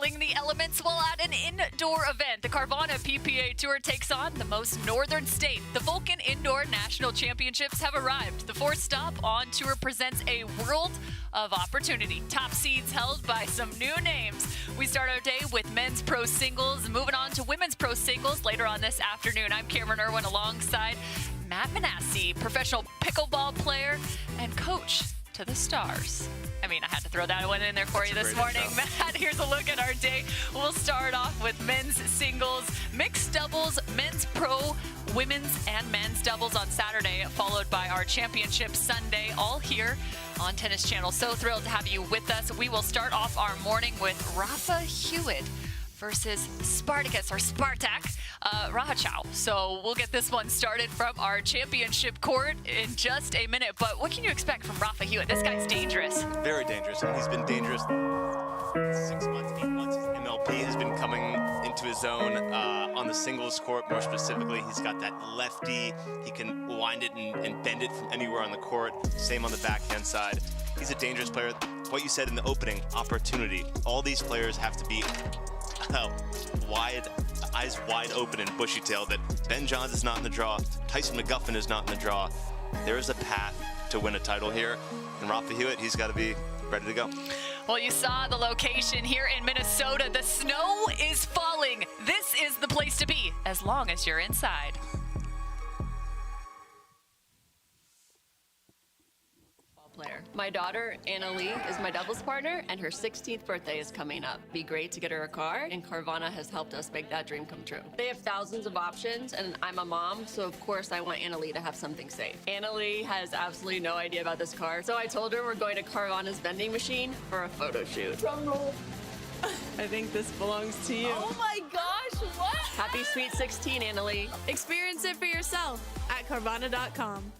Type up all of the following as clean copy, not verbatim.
battling the elements while at an indoor event. The Carvana PPA Tour takes on the most northern state. The Vulcan Indoor National Championships have arrived. The fourth stop on tour presents a world of opportunity. Top seeds held by some new names. We start our day with men's pro singles, moving on to women's pro singles later on this afternoon. I'm Cameron Irwin alongside Matt Manassi, professional pickleball player and coach to the stars. I mean, I had to throw that one in there for you this morning. Matt, here's a look at our day. We'll start off with men's singles, mixed doubles, men's pro, women's and men's doubles on Saturday, followed by our championship Sunday, all here on Tennis Channel. So thrilled to have you with us. We will start off our morning with Rafa Hewett versus Spartacus, or Spartak, Rahachou. So we'll get this one started from our championship court in just a minute. But what can you expect from Rafa Hewett? This guy's dangerous. Very dangerous. I mean, he's been dangerous 6 months, 8 months. His MLP has been coming into his own on the singles court. More specifically, he's got that lefty. He can wind it and bend it from anywhere on the court. Same on the backhand side. He's a dangerous player. What you said in the opening, opportunity. All these players have to be eyes wide open and bushy-tailed that Ben Johns is not in the draw, Tyson McGuffin is not in the draw. There is a path to win a title here, and Rafa Hewett, he's got to be ready to go. Well, you saw the location here in Minnesota. The snow is falling. This is the place to be, as long as you're inside. Player. My daughter, Anna Lee, is my doubles partner, and her 16th birthday is coming up. Be great to get her a car, and Carvana has helped us make that dream come true. They have thousands of options, and I'm a mom, so of course I want Anna Lee to have something safe. Anna Lee has absolutely no idea about this car, so I told her we're going to Carvana's vending machine for a photo shoot. Drum roll. I think this belongs to you. Oh my gosh, what? Happy Sweet 16, Anna Lee. Experience it for yourself at Carvana.com.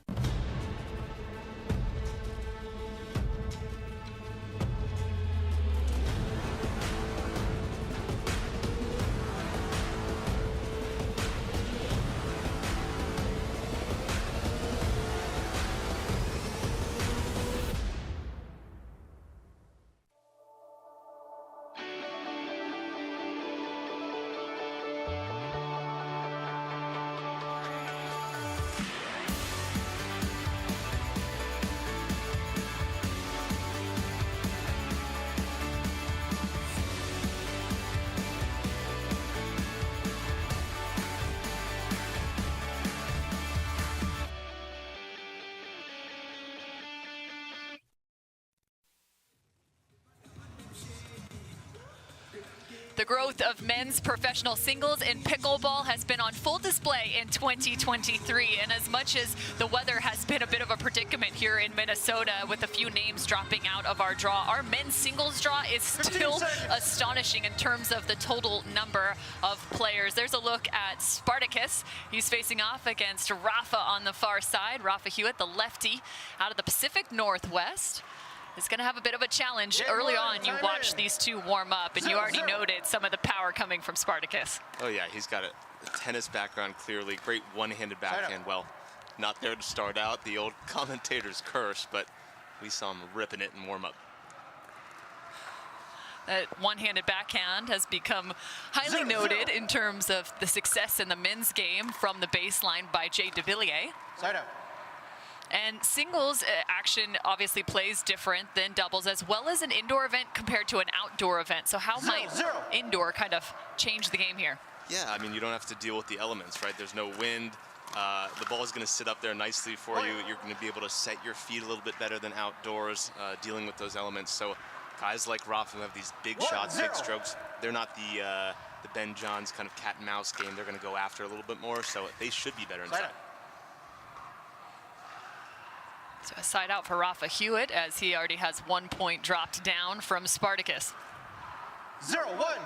The growth of men's professional singles in pickleball has been on full display in 2023. And as much as the weather has been a bit of a predicament here in Minnesota with a few names dropping out of our draw, our men's singles draw is still astonishing in terms of the total number of players. There's a look at Spartacus. He's facing off against Rafa on the far side. Rafa Hewett, the lefty out of the Pacific Northwest, is going to have a bit of a challenge. Early on, you watched these two warm up, and you already noted some of the power coming from Spartacus. Oh yeah, he's got a tennis background clearly. Great one-handed backhand. Well, not there to start out, the old commentator's curse, but we saw him ripping it in warm up. That one-handed backhand has become highly noted in terms of the success in the men's game from the baseline by Jay Devilliers. And singles action obviously plays different than doubles, as well as an indoor event compared to an outdoor event. So how might indoor kind of change the game here? Yeah, I mean, you don't have to deal with the elements, right? There's no wind. The ball is going to sit up there nicely for you. You're going to be able to set your feet a little bit better than outdoors, dealing with those elements. So guys like Rafa who have these big shots, big strokes, they're not the Ben Johns kind of cat and mouse game. They're going to go after a little bit more, so they should be better inside. So a side out for Rafa Hewett, as he already has 1 point dropped down from Spartacus. 0-1.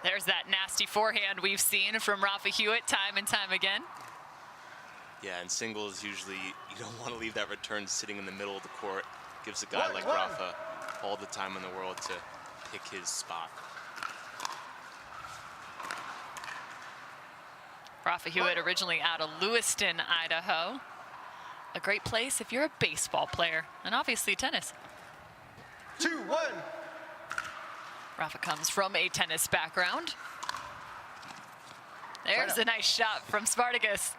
There's that nasty forehand we've seen from Rafa Hewett time and time again. Yeah, and singles usually, you don't want to leave that return sitting in the middle of the court. Gives a guy like Rafa all the time in the world to pick his spot. Rafa Hewett originally out of Lewiston, Idaho. A great place if you're a baseball player, and obviously tennis. 2-1. Rafa comes from a tennis background. There's a nice shot from Spartacus.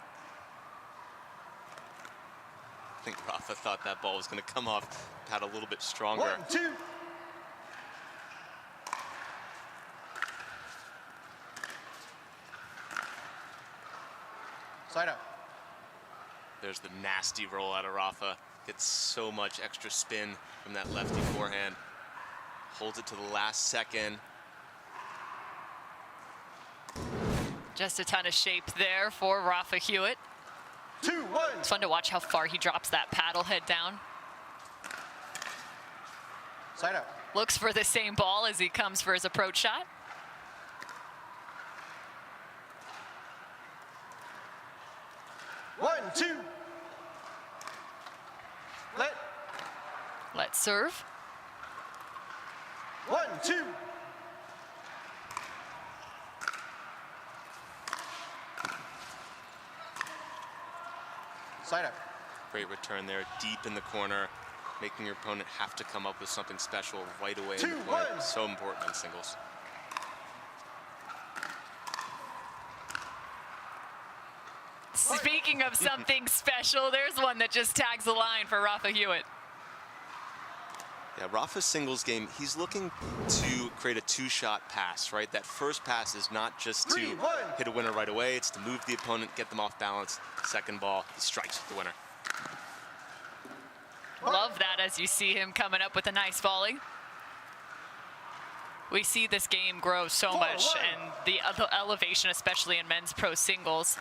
I think Rafa thought that ball was going to come off pad a little bit stronger. 1-2. Side out. There's the nasty roll out of Rafa. Gets so much extra spin from that lefty forehand. Holds it to the last second. Just a ton of shape there for Rafa Hewett. 2-1. It's fun to watch how far he drops that paddle head down. Side out. Looks for the same ball as he comes for his approach shot. One, two. Let's serve. 1-2. Side out. Great return there, deep in the corner, making your opponent have to come up with something special right away in the point. 2-1. So important in singles. Speaking of something special, there's one that just tags the line for Rafa Hewett. Yeah, Rafa's singles game, he's looking to create a two-shot pass, right? That first pass is not just to 3-1. hit a winner right away, it's to move the opponent, get them off balance. Second ball, he strikes the winner. Love that as you see him coming up with a nice volley. We see this game grow so much, 4-1. and the elevation, especially in men's pro singles.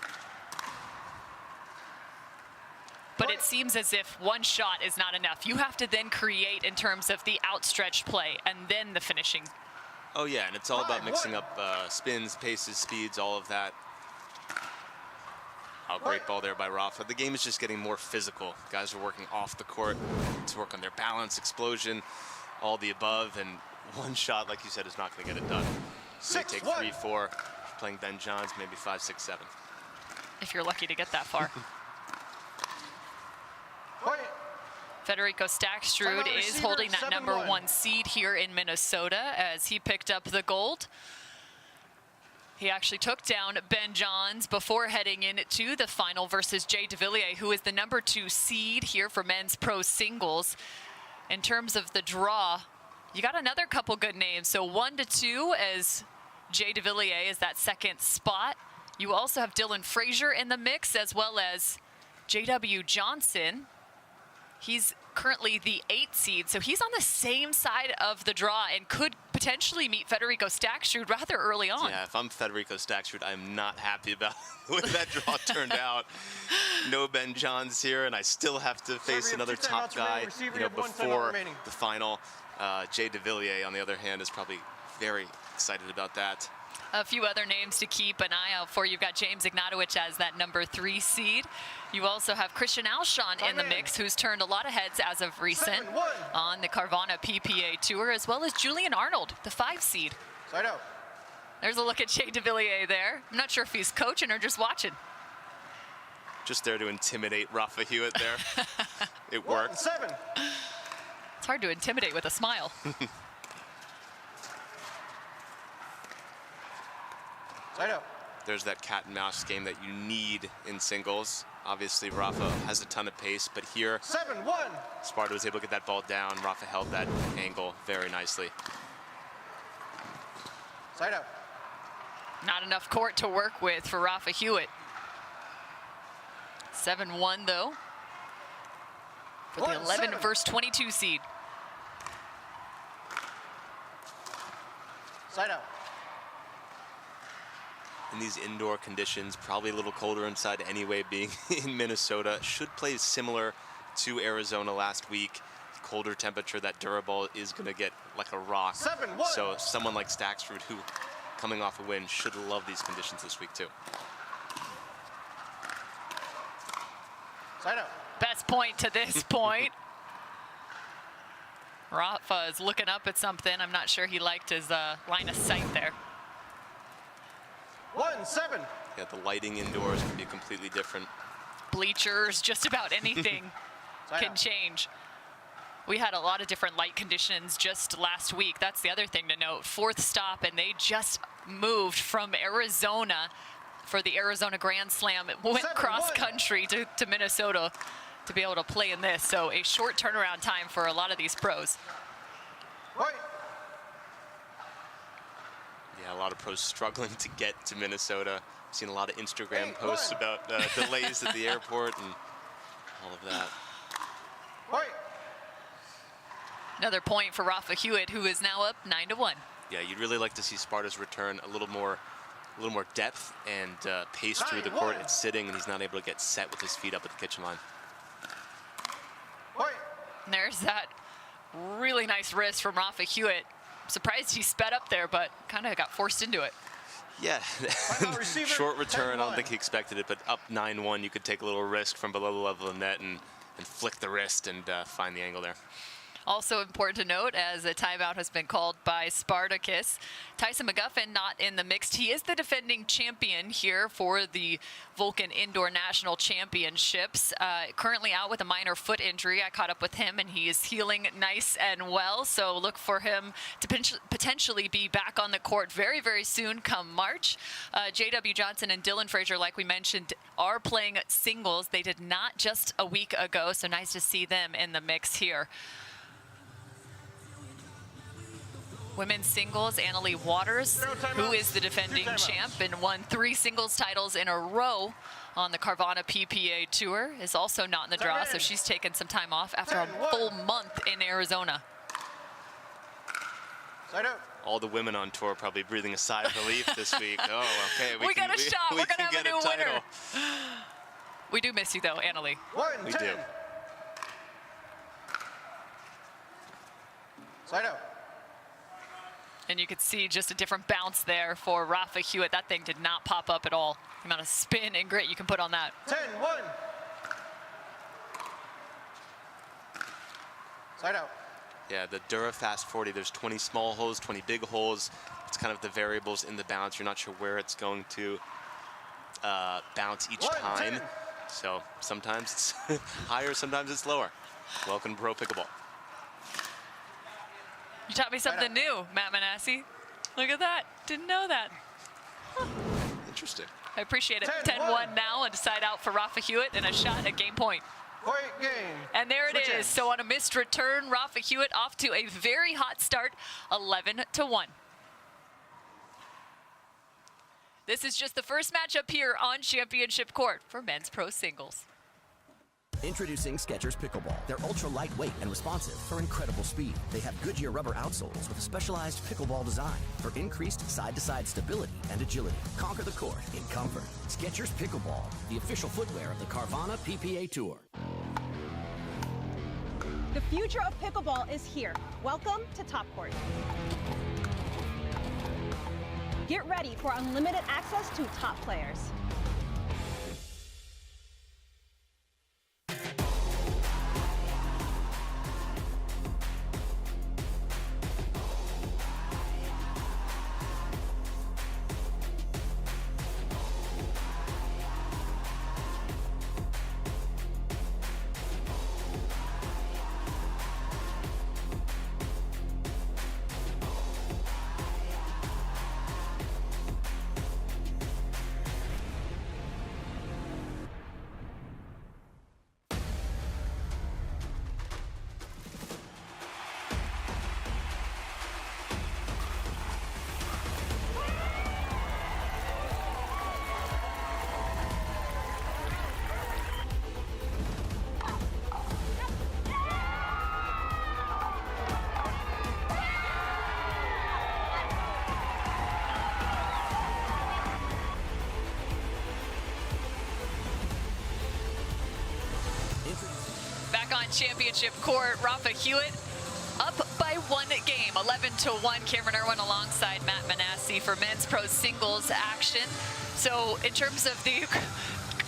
But it seems as if one shot is not enough. You have to then create in terms of the outstretched play and then the finishing. Oh yeah, and it's all about 5-1. mixing up spins, paces, speeds, all of that. Oh, great ball there by Rafa. The game is just getting more physical. Guys are working off the court to work on their balance, explosion, all the above, and one shot, like you said, is not going to get it done. So they take 6-1. 3-4, playing Ben Johns, maybe 5, 6, 7. If you're lucky to get that far. Point. Federico Staksrud Timeout is receiver, holding that 7-1. #1 seed here in Minnesota as he picked up the gold. He actually took down Ben Johns before heading into the final versus Jay Devilliers, who is the #2 seed here for men's pro singles. In terms of the draw, you got another couple good names. So 1-2 as Jay Devilliers is that second spot. You also have Dylan Frazier in the mix, as well as J.W. Johnson. He's currently the 8th seed, so he's on the same side of the draw and could potentially meet Federico Staksrud rather early on. Yeah, if I'm Federico Staksrud, I'm not happy about the way that draw turned out. No Ben Johns here, and I still have to face Server, another 2 top timeouts guy, remaining. Receiver, you have 1 timeout before remaining. the final. Jay Devilliers, on the other hand, is probably very excited about that. A few other names to keep an eye out for. You've got James Ignatowich as that #3 seed. You also have Christian Alshon in the mix, who's turned a lot of heads as of recent 7-1. on the Carvana PPA Tour, as well as Julian Arnold, the 5 seed. Side out. There's a look at Jay Devilliers there. I'm not sure if he's coaching or just watching. Just there to intimidate Rafa Hewett there. It worked. 1-7. It's hard to intimidate with a smile. Side out. There's that cat and mouse game that you need in singles. Obviously, Rafa has a ton of pace, but here, 7-1. Sparta was able to get that ball down. Rafa held that angle very nicely. Side out. Not enough court to work with for Rafa Hewett. 7-1 though for the 11 1-7. versus 22 seed. Side out. In these indoor conditions, probably a little colder inside anyway, being in Minnesota. Should play similar to Arizona last week. Colder temperature, that Duraball is going to get like a rock. 7-1. So someone like Staksrud, who coming off a win, should love these conditions this week too. Side out. Best point to this point. Rafa is looking up at something. I'm not sure he liked his line of sight there. 1-7. Yeah, the lighting indoors can be completely different. Bleachers, just about anything Side can out. change. We had a lot of different light conditions just last week. That's the other thing to note. 4th stop, and they just moved from Arizona for the Arizona Grand Slam. It went cross country to Minnesota to be able to play in this. So a short turnaround time for a lot of these pros. Right. Yeah, a lot of pros struggling to get to Minnesota. I've seen a lot of Instagram posts about delays at the airport and all of that. Right. Another point for Rafa Hewett, who is now up 9-1. Yeah, you'd really like to see Sparta's return a little more depth and pace through the court. It's sitting, and he's not able to get set with his feet up at the kitchen line. Right. And there's that really nice wrist from Rafa Hewett. I'm surprised he sped up there, but kind of got forced into it. Yeah, short return. I don't think he expected it, but up 9-1, you could take a little risk from below the level of the net and flick the wrist and find the angle there. Also important to note, as a timeout has been called by Spartacus, Tyson McGuffin not in the mix. He is the defending champion here for the Vulcan Indoor National Championships. Currently out with a minor foot injury. I caught up with him, and he is healing nice and well. So look for him to potentially be back on the court very, very soon come March. J.W. Johnson and Dylan Frazier, like we mentioned, are playing singles. They did not just a week ago, so nice to see them in the mix here. Women's singles, Annalie Waters, who is the defending champ and won 3 singles titles in a row on the Carvana PPA Tour, is also not in the draw, so she's taken some time off after a full month in Arizona. All the women on tour probably breathing a sigh of relief this week. Oh, okay. We got a shot. We're going to have a new winner. We do miss you, though, Annalie. We do. Side out. And you could see just a different bounce there for Rafa Hewett. That thing did not pop up at all. The amount of spin and grit you can put on that. 10-1. Side out. Yeah, the Dura Fast 40, there's 20 small holes, 20 big holes. It's kind of the variables in the bounce. You're not sure where it's going to bounce each time. So sometimes it's higher, sometimes it's lower. Welcome to Pro Pickleball. You taught me something new, Matt Manassi. Look at that. Didn't know that. Huh. Interesting. I appreciate it. 10-1 now, and side out for Rafa Hewett, and a shot at game point. Point game. And there it is. So on a missed return, Rafa Hewett off to a very hot start, 11-1. This is just the first matchup here on Championship Court for men's pro singles. Introducing Skechers Pickleball. They're ultra lightweight and responsive for incredible speed. They have Goodyear rubber outsoles with a specialized pickleball design for increased side-to-side stability and agility. Conquer the court in comfort. Skechers Pickleball, the official footwear of the Carvana PPA Tour. The future of pickleball is here. Welcome to Top Court. Get ready for unlimited access to top players. Championship Court, Rafa Hewett up by 1 game, 11-1. Cameron Irwin alongside Matt Manassi for men's pro singles action. So in terms of the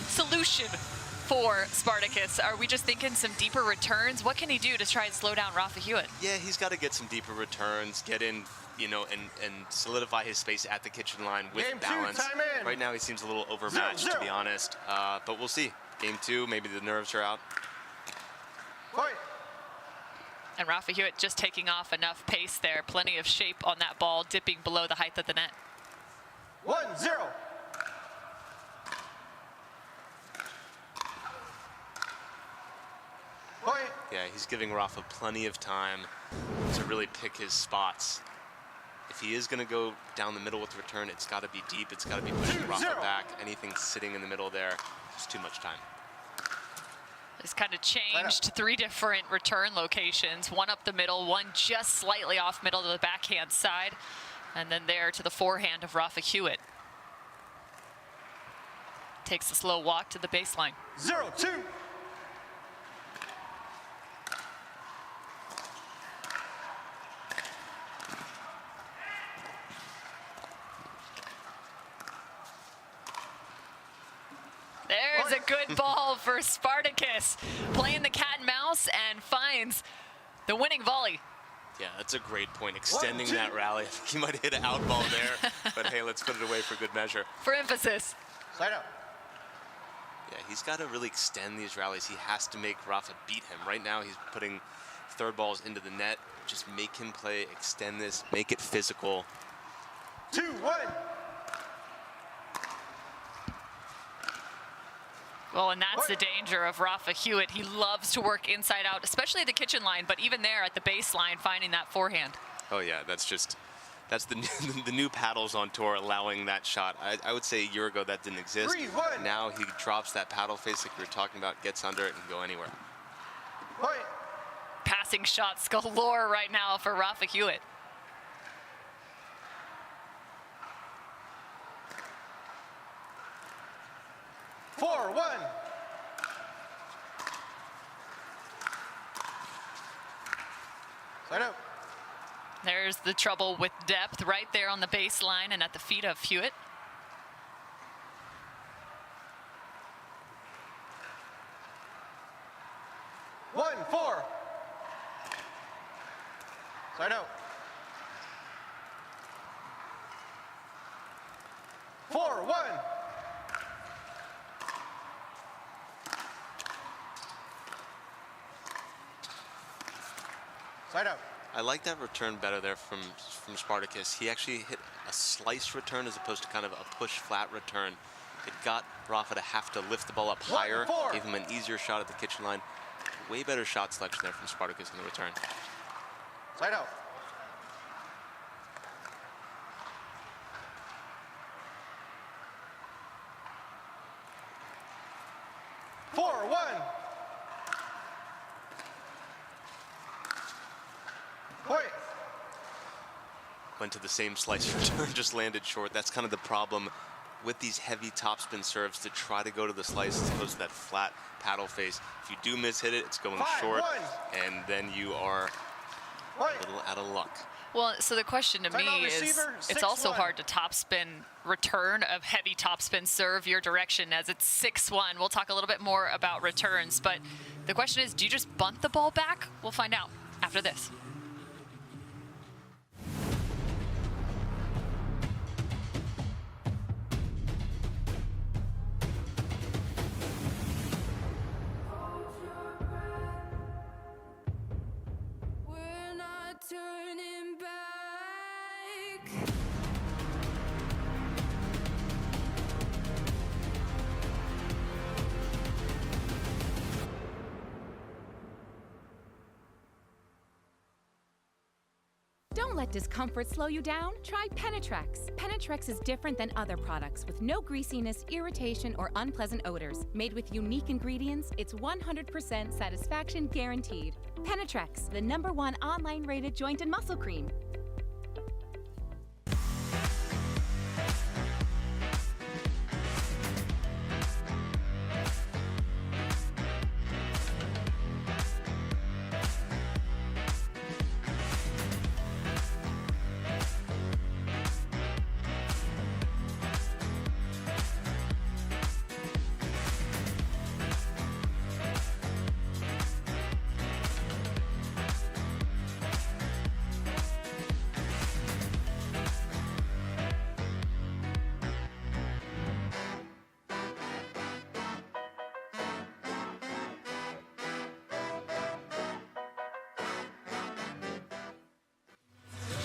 solution for Spartacus, are we just thinking some deeper returns? What can he do to try and slow down Rafa Hewett? Yeah, he's got to get some deeper returns, get in, you know, and solidify his space at the kitchen line with balance. Right now he seems a little overmatched, to be honest, but we'll see. Game 2, maybe the nerves are out. Fight. And Rafa Hewett just taking off enough pace there. Plenty of shape on that ball, dipping below the height of the net. 1-0. Point. Yeah, he's giving Rafa plenty of time to really pick his spots. If he is going to go down the middle with the return, it's got to be deep. It's got to be pushing Rafa back. Anything sitting in the middle there, just too much time. He's kind of changed 3 different return locations. One up the middle, one just slightly off middle to the backhand side, and then there to the forehand of Rafa Hewett. Takes a slow walk to the baseline. 0-2. There's a good ball for Spartacus, playing the cat and mouse and finds the winning volley. Yeah, that's a great point, extending that rally. I think he might hit an out ball there, but hey, let's put it away for good measure. For emphasis. Side out. Yeah, he's got to really extend these rallies. He has to make Rafa beat him. Right now, he's putting third balls into the net. Just make him play, extend this, make it physical. 2-1. Well, and that's the danger of Rafa Hewett. He loves to work inside out, especially the kitchen line, but even there at the baseline, finding that forehand. Oh yeah, that's the new paddles on tour allowing that shot. I would say a year ago that didn't exist. 3-1. Now he drops that paddle face like we were talking about, gets under it, and can go anywhere. Point. Passing shots galore right now for Rafa Hewett. Four, 1. Side out. There's the trouble with depth right there on the baseline and at the feet of Hewett. One, 4. Side out. 4-1. Side out. I like that return better there from Spartacus. He actually hit a slice return as opposed to kind of a push flat return. It got Rafa to have to lift the ball up higher, gave him an easier shot at the kitchen line. Way better shot selection there from Spartacus in the return. Side out. Four, 1. Point. Went to the same slice return, just landed short. That's kind of the problem with these heavy topspin serves, to try to go to the slice as opposed to that flat paddle face. If you do miss hit it, it's going short, and then you are a little out of luck. Well, so the question to me is, it's also hard to topspin return of heavy topspin serve your direction as it's 6-1. We'll talk a little bit more about returns, but the question is, do you just bunt the ball back? We'll find out after this. Turning back. Don't let discomfort slow you down. Try Penetrex. Penetrex is different than other products with no greasiness, irritation, or unpleasant odors. Made with unique ingredients, it's 100% satisfaction guaranteed. Penetrex, the #1 online rated joint and muscle cream.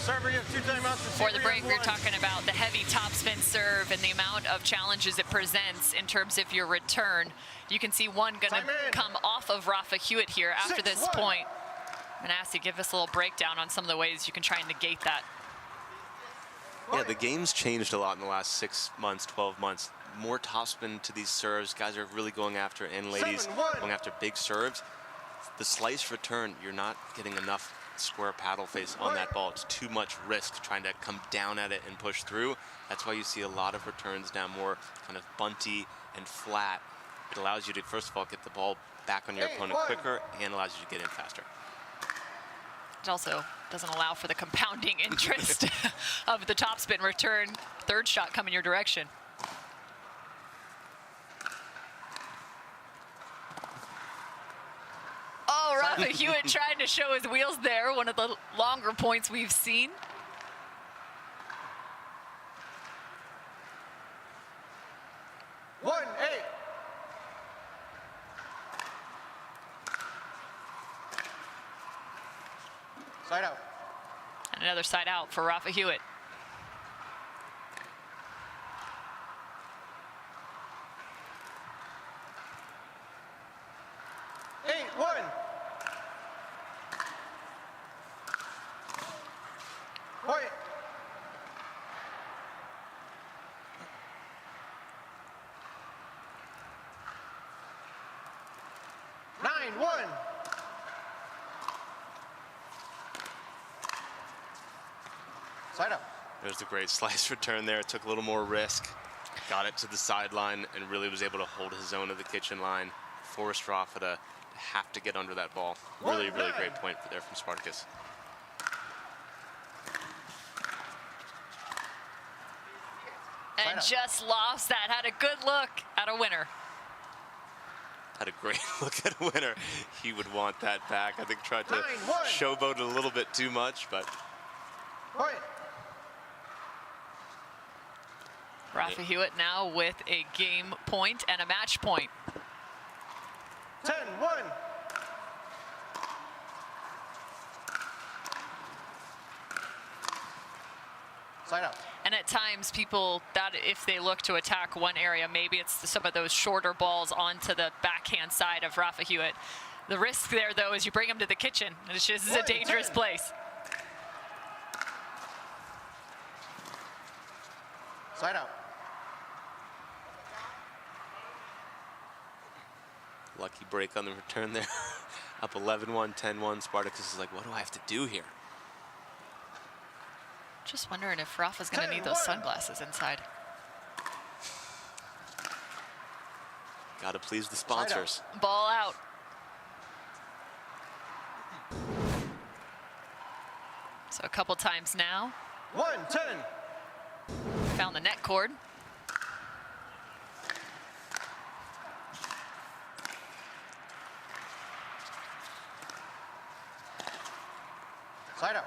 Server, you have 2 timeouts. For the break, we were talking about the heavy topspin serve and the amount of challenges it presents in terms of your return. You can see one going to come off of Rafa Hewett here after this point. I'm going to ask you to give us a little breakdown on some of the ways you can try and negate that. Yeah, the game's changed a lot in the last 6 months, 12 months. More topspin to these serves. Guys are really going after, and ladies, going after big serves. The slice return, you're not getting enough square paddle face on that ball. It's too much risk trying to come down at it and push through. That's why you see a lot of returns now more kind of bunty and flat. It allows you to, first of all, get the ball back on your opponent quicker and allows you to get in faster. It also doesn't allow for the compounding interest of the topspin return. Third shot coming your direction. Oh, Rafa Hewett trying to show his wheels there. One of the longer points we've seen. One, 8. Side out. And another side out for Rafa Hewett. There's the great slice return there. It took a little more risk. Got it to the sideline and really was able to hold his own at the kitchen line. Forced Rafa to have to get under that ball. Really, really great point there from Spartacus. And just lost that. Had a good look at a winner. Had a great look at a winner. He would want that back. I think tried to showboat it a little bit too much, but. Rafa Hewett now with a game point and a match point. 10-1. Side out. And at times people, that if they look to attack one area, maybe it's some of those shorter balls onto the backhand side of Rafa Hewett. The risk there, though, is you bring him to the kitchen. This is a dangerous place. Side out. Lucky break on the return there. Up 11-1, 10-1. Spartacus is like, what do I have to do here? Just wondering if Rafa's going to need those sunglasses inside. Got to please the sponsors. Ball out. So a couple times now. 1-10. Found the net cord. Side out.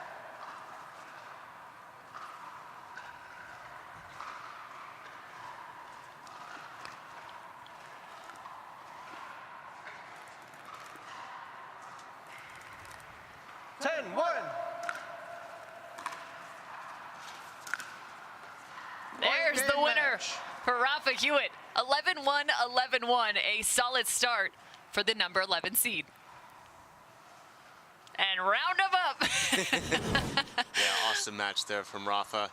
There's the winner for Rafa Hewett. 11-1, 11-1. A solid start for the number 11 seed. And round them up. Yeah, awesome match there from Rafa.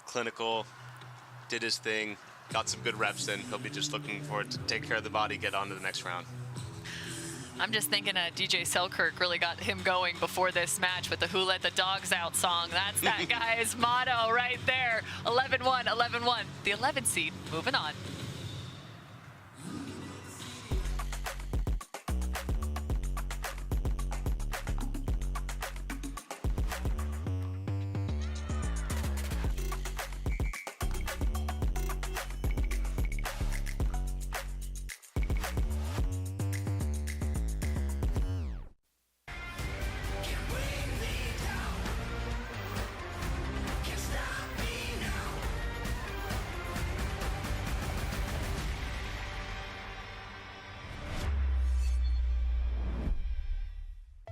Clinical, did his thing, got some good reps in. He'll be just looking forward to take care of the body, get on to the next round. I'm just thinking DJ Selkirk really got him going before this match with the Who Let the Dogs Out song. That's that guy's motto right there. 11-1, 11-1. The 11 seed moving on.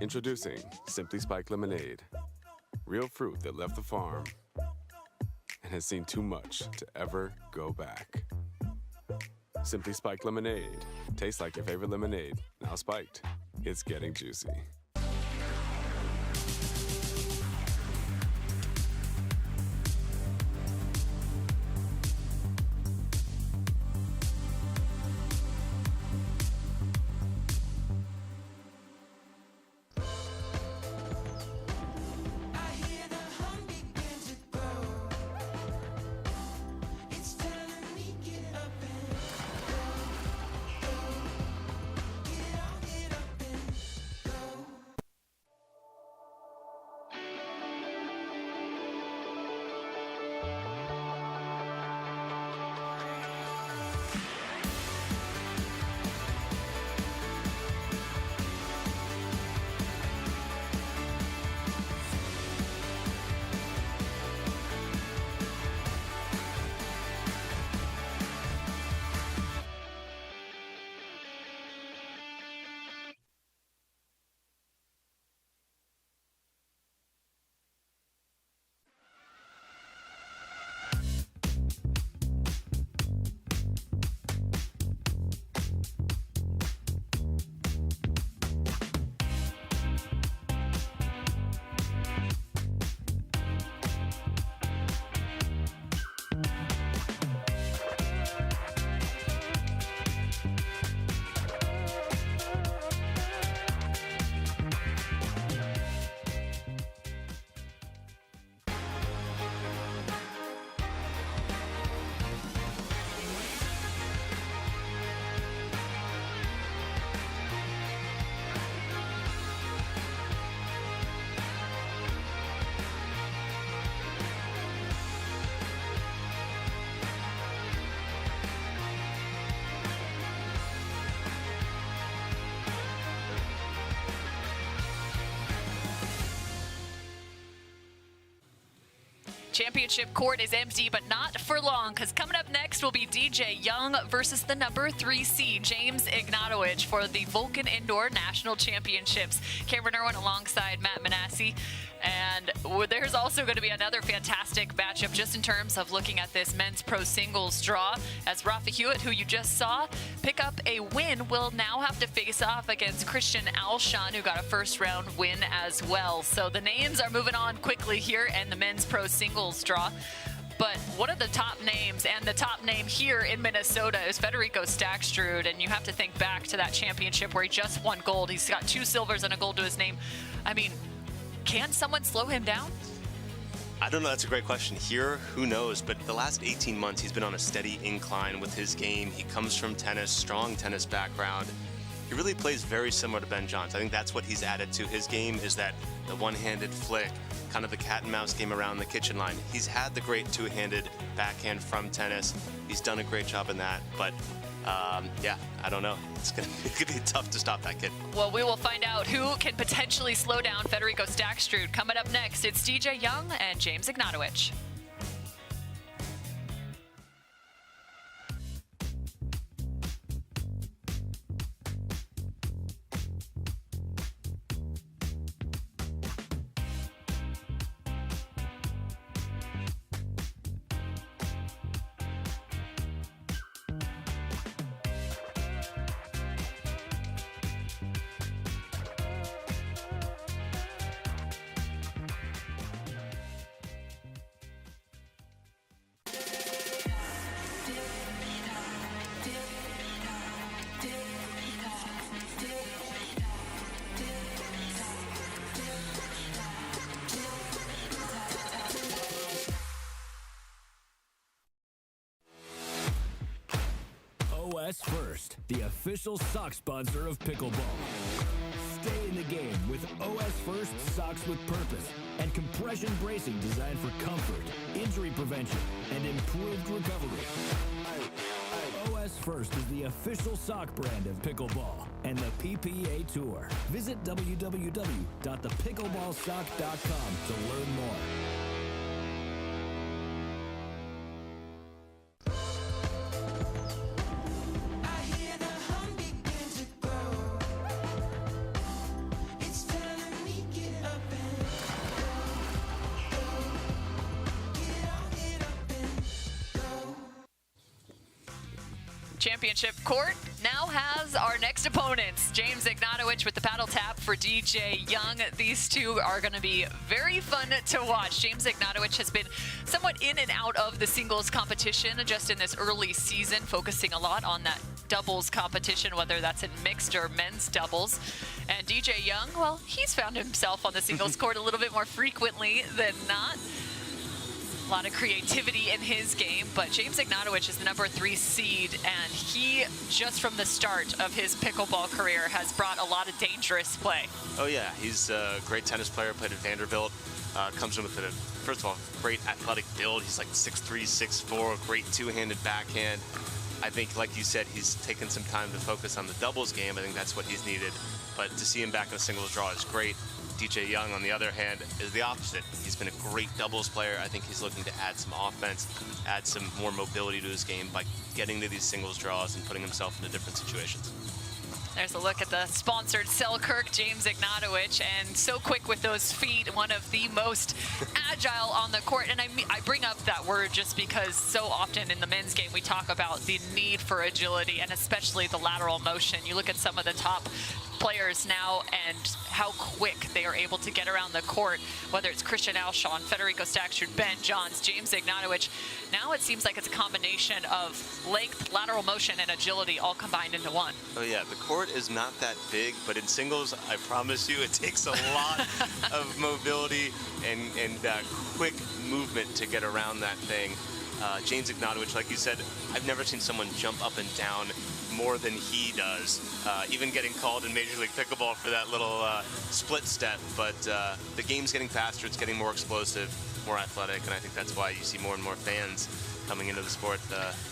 Introducing Simply Spiked Lemonade. Real fruit that left the farm and has seen too much to ever go back. Simply Spiked Lemonade. Tastes like your favorite lemonade. Now spiked. It's getting juicy. Championship court is empty, but not for long, because coming up next will be DJ Young versus the number 3 seed, James Ignatowich, for the Vulcan Indoor National Championships. Cameron Irwin alongside Matt Manassi. And there's also going to be another fantastic matchup just in terms of looking at this men's pro singles draw, as Rafa Hewett, who you just saw pick up a win, will now have to face off against Christian Alshon, who got a first-round win as well. So the names are moving on quickly here in the men's pro singles draw. But one of the top names, and the top name here in Minnesota, is Federico Staksrud. And you have to think back to that championship where he just won gold. He's got 2 silvers and a gold to his name. I mean, can someone slow him down? I don't know. That's a great question. Here, who knows? But the last 18 months, he's been on a steady incline with his game. He comes from tennis, strong tennis background. He really plays very similar to Ben Johns. I think that's what he's added to his game, is that the one-handed flick, kind of the cat and mouse game around the kitchen line. He's had the great two-handed backhand from tennis. He's done a great job in that. But yeah, I don't know. It's gonna be tough to stop that kid. Well, we will find out who can potentially slow down Federico Staksrud. Coming up next, it's DJ Young and James Ignatowich. OS First, the official sock sponsor of pickleball. Stay in the game with OS First socks with purpose and compression bracing designed for comfort, injury prevention, and improved recovery. OS First is the official sock brand of pickleball and the PPA Tour. Visit www.thepickleballsock.com to learn more. championship court now has our next opponents. James Ignatowich with the paddle tap for DJ Young. These two are going to be very fun to watch. James Ignatowich has been somewhat in and out of the singles competition just in this early season, focusing a lot on that doubles competition, whether that's in mixed or men's doubles. And DJ Young, well, he's found himself on the singles court a little bit more frequently than not. A lot of creativity in his game, but James Ignatowich is the #3 seed, and he, just from the start of his pickleball career, has brought a lot of dangerous play. Oh yeah, he's a great tennis player, played at Vanderbilt, comes in with a, first of all, great athletic build. He's like 6'3", 6'4", great two-handed backhand. I think, like you said, he's taken some time to focus on the doubles game. I think that's what he's needed, but to see him back in a singles draw is great. DJ Young, on the other hand, is the opposite. He's been a great doubles player. I think he's looking to add some offense, add some more mobility to his game by getting to these singles draws and putting himself into different situations. There's a look at the sponsored Selkirk, James Ignatowich, and so quick with those feet, one of the most agile on the court. And I bring up that word just because so often in the men's game we talk about the need for agility and especially the lateral motion. You look at some of the top players now and how quick they are able to get around the court, whether it's Christian Alshon, Federico Staksrud, Ben Johns, James Ignatowich. Now it seems like it's a combination of length, lateral motion, and agility all combined into one. Oh yeah, the court is not that big, but in singles, I promise you, it takes a lot of mobility and quick movement to get around that thing. James Ignatowich, like you said, I've never seen someone jump up and down more than he does, even getting called in Major League Pickleball for that little split step. But the game's getting faster, it's getting more explosive, more athletic, and I think that's why you see more and more fans coming into the sport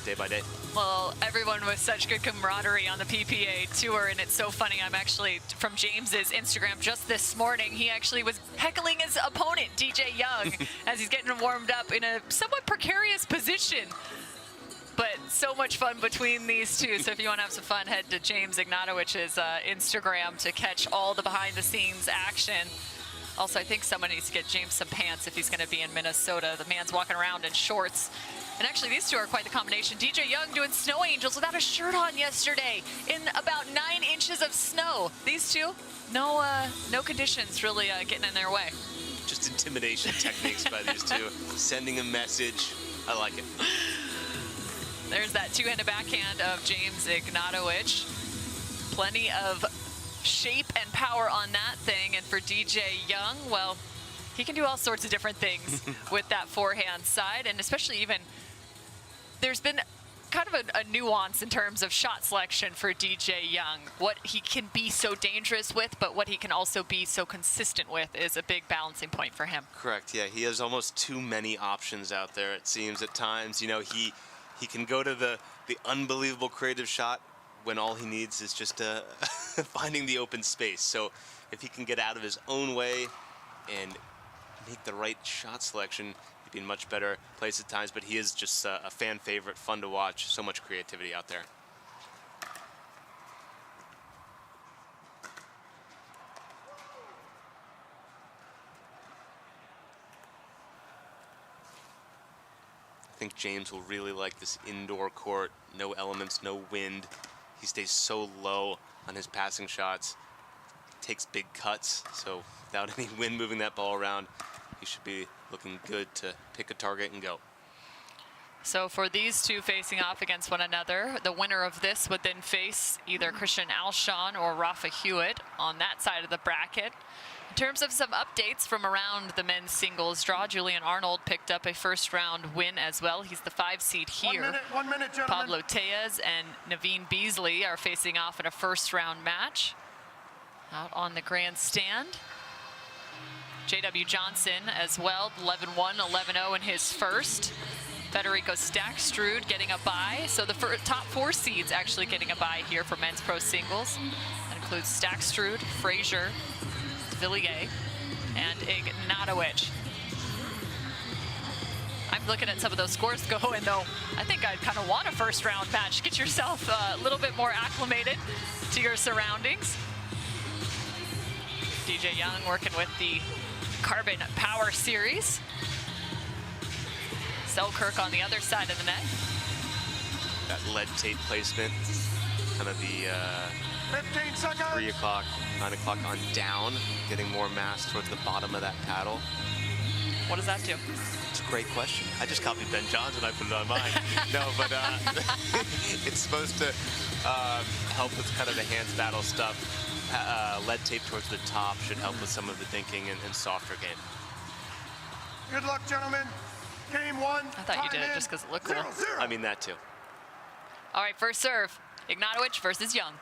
day by day. Well, everyone with such good camaraderie on the PPA tour, and it's so funny. I'm actually from James's Instagram just this morning. He actually was heckling his opponent, DJ Young, as he's getting warmed up in a somewhat precarious position. But so much fun between these two. So if you want to have some fun, head to James Ignatowich's Instagram to catch all the behind-the-scenes action. Also, I think someone needs to get James some pants if he's going to be in Minnesota. The man's walking around in shorts. And actually, these two are quite the combination. DJ Young doing snow angels without a shirt on yesterday in about 9 inches of snow. These two, no conditions really getting in their way. Just intimidation techniques by these two. Sending a message. I like it. There's that two-handed backhand of James Ignatowich. Plenty of shape and power on that thing. And for DJ Young, well, he can do all sorts of different things with that forehand side. And especially even, there's been kind of a nuance in terms of shot selection for DJ Young. What he can be so dangerous with, but what he can also be so consistent with is a big balancing point for him. Correct, yeah. He has almost too many options out there, it seems, at times. You know, he can go to the unbelievable creative shot when all he needs is just finding the open space. So if he can get out of his own way and make the right shot selection, he'd be in much better place at times. But he is just a fan favorite, fun to watch. So much creativity out there. I think James will really like this indoor court. No elements, no wind. He stays so low on his passing shots. Takes big cuts, so without any wind moving that ball around, he should be looking good to pick a target and go. So for these two facing off against one another, the winner of this would then face either Christian Alshon or Rafa Hewett on that side of the bracket. In terms of some updates from around the men's singles draw, Julian Arnold picked up a first-round win as well. He's the 5 seed here. 1 minute, gentlemen. Pablo Tejas and Naveen Beasley are facing off in a first-round match out on the grandstand. J.W. Johnson as well, 11-1, 11-0 in his first. Federico Staksrud getting a bye. So the top 4 seeds actually getting a bye here for men's pro singles. That includes Staksrud, Frazier, Devilliers, and Ignatowich. I'm looking at some of those scores going, though. I think I'd kind of want a first-round match. Get yourself a little bit more acclimated to your surroundings. DJ Young working with the Carbon Power Series. Selkirk on the other side of the net. that lead tape placement, kind of the 15 seconds. 3 o'clock, 9 o'clock on down, getting more mass towards the bottom of that paddle. What does that do? It's a great question. I just copied Ben Johnson, I put it on mine. No, but it's supposed to help with kind of the hands battle stuff. Lead tape towards the top should help with some of the thinking and softer game. Good luck, gentlemen. Game 1. I thought you did it just because it looked cool. 0-0. I mean that too. All right, first serve. Ignatowich versus Young.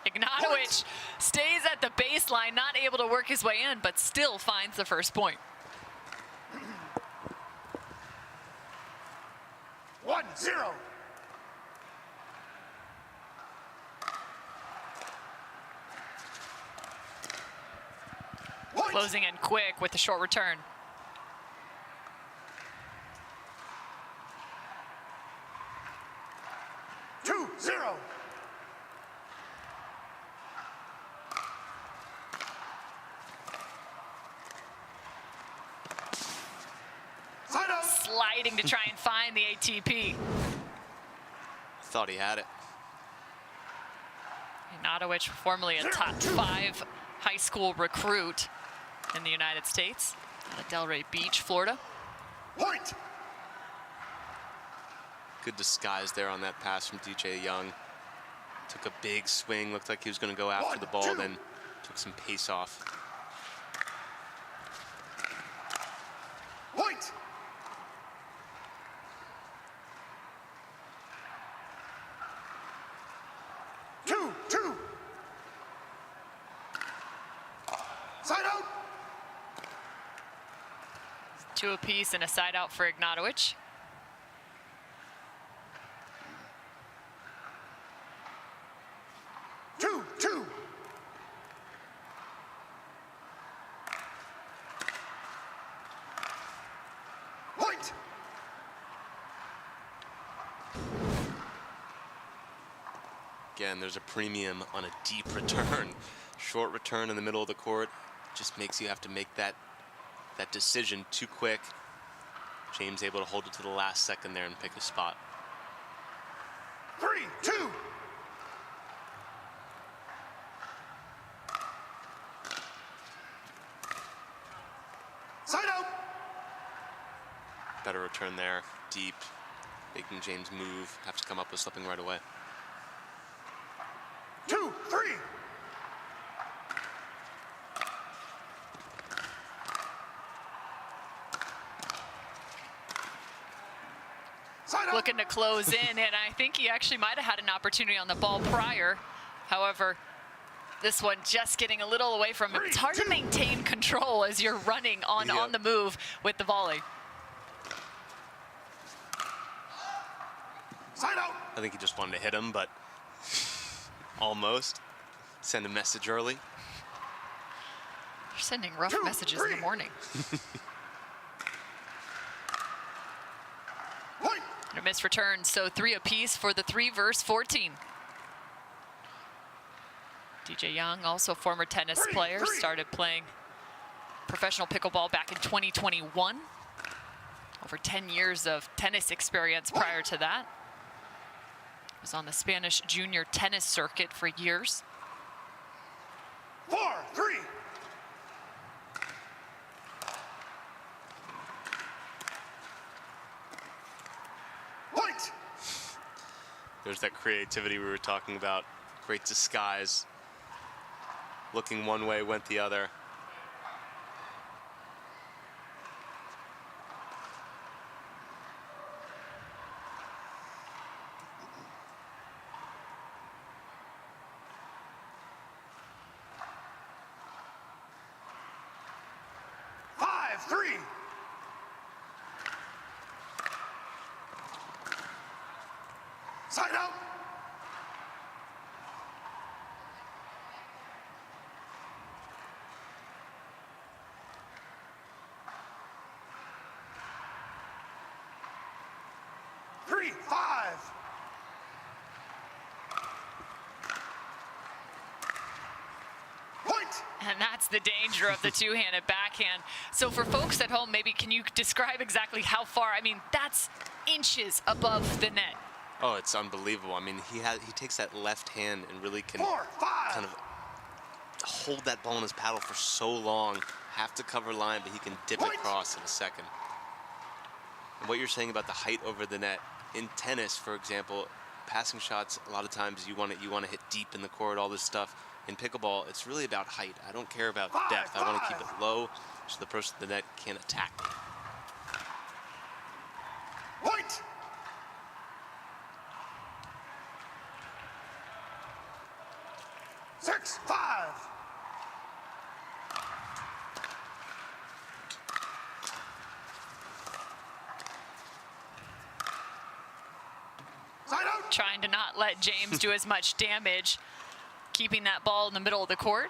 Ignatowich stays at the baseline, not able to work his way in, but still finds the first point. 1-0. Closing in quick with the short return. Two, 0. Side out. Sliding to try and find the ATP. Thought he had it. Ignatowich, formerly a top 5 high school recruit in the United States, out of Delray Beach, Florida. Point. Good disguise there on that pass from DJ Young. Took a big swing, looked like he was going to go after the ball, then took some pace off. Point. Two. Side out. 2 apiece and a side out for Ignatowich. Two. Point. Again, there's a premium on a deep return. Short return in the middle of the court just makes you have to make that decision too quick. James able to hold it to the last second there and pick a spot. 3-2. Side out. Better return there, deep, making James move, have to come up with something right away. 2-3. Looking to close in, and I think he actually might have had an opportunity on the ball prior. However, this one just getting a little away from him. It's hard to maintain control as you're running on the move with the volley. Side out. I think he just wanted to hit him, but almost. Send a message early. You're sending rough messages in the morning. And a missed return, so 3 apiece for the 3 versus 14. DJ Young, also former tennis player, started playing professional pickleball back in 2021. Over 10 years of tennis experience prior to that. Was on the Spanish junior tennis circuit for years. 4-3. Point. There's that creativity we were talking about. Great disguise. Looking one way, went the other. Side out. Three, 5. And that's the danger of the two-handed backhand. So for folks at home, maybe can you describe exactly how far? I mean, that's inches above the net. Oh, it's unbelievable. I mean, he takes that left hand and really can kind of hold that ball in his paddle for so long. Have to cover line, but he can dip it across in a second. And what you're saying about the height over the net, in tennis, for example, passing shots, a lot of times you want to hit deep in the court, all this stuff. In pickleball, it's really about height. I don't care about depth. I want to keep it low so the person at the net can't attack me. Point! Six, 5. Side out! Trying to not let James do as much damage, keeping that ball in the middle of the court.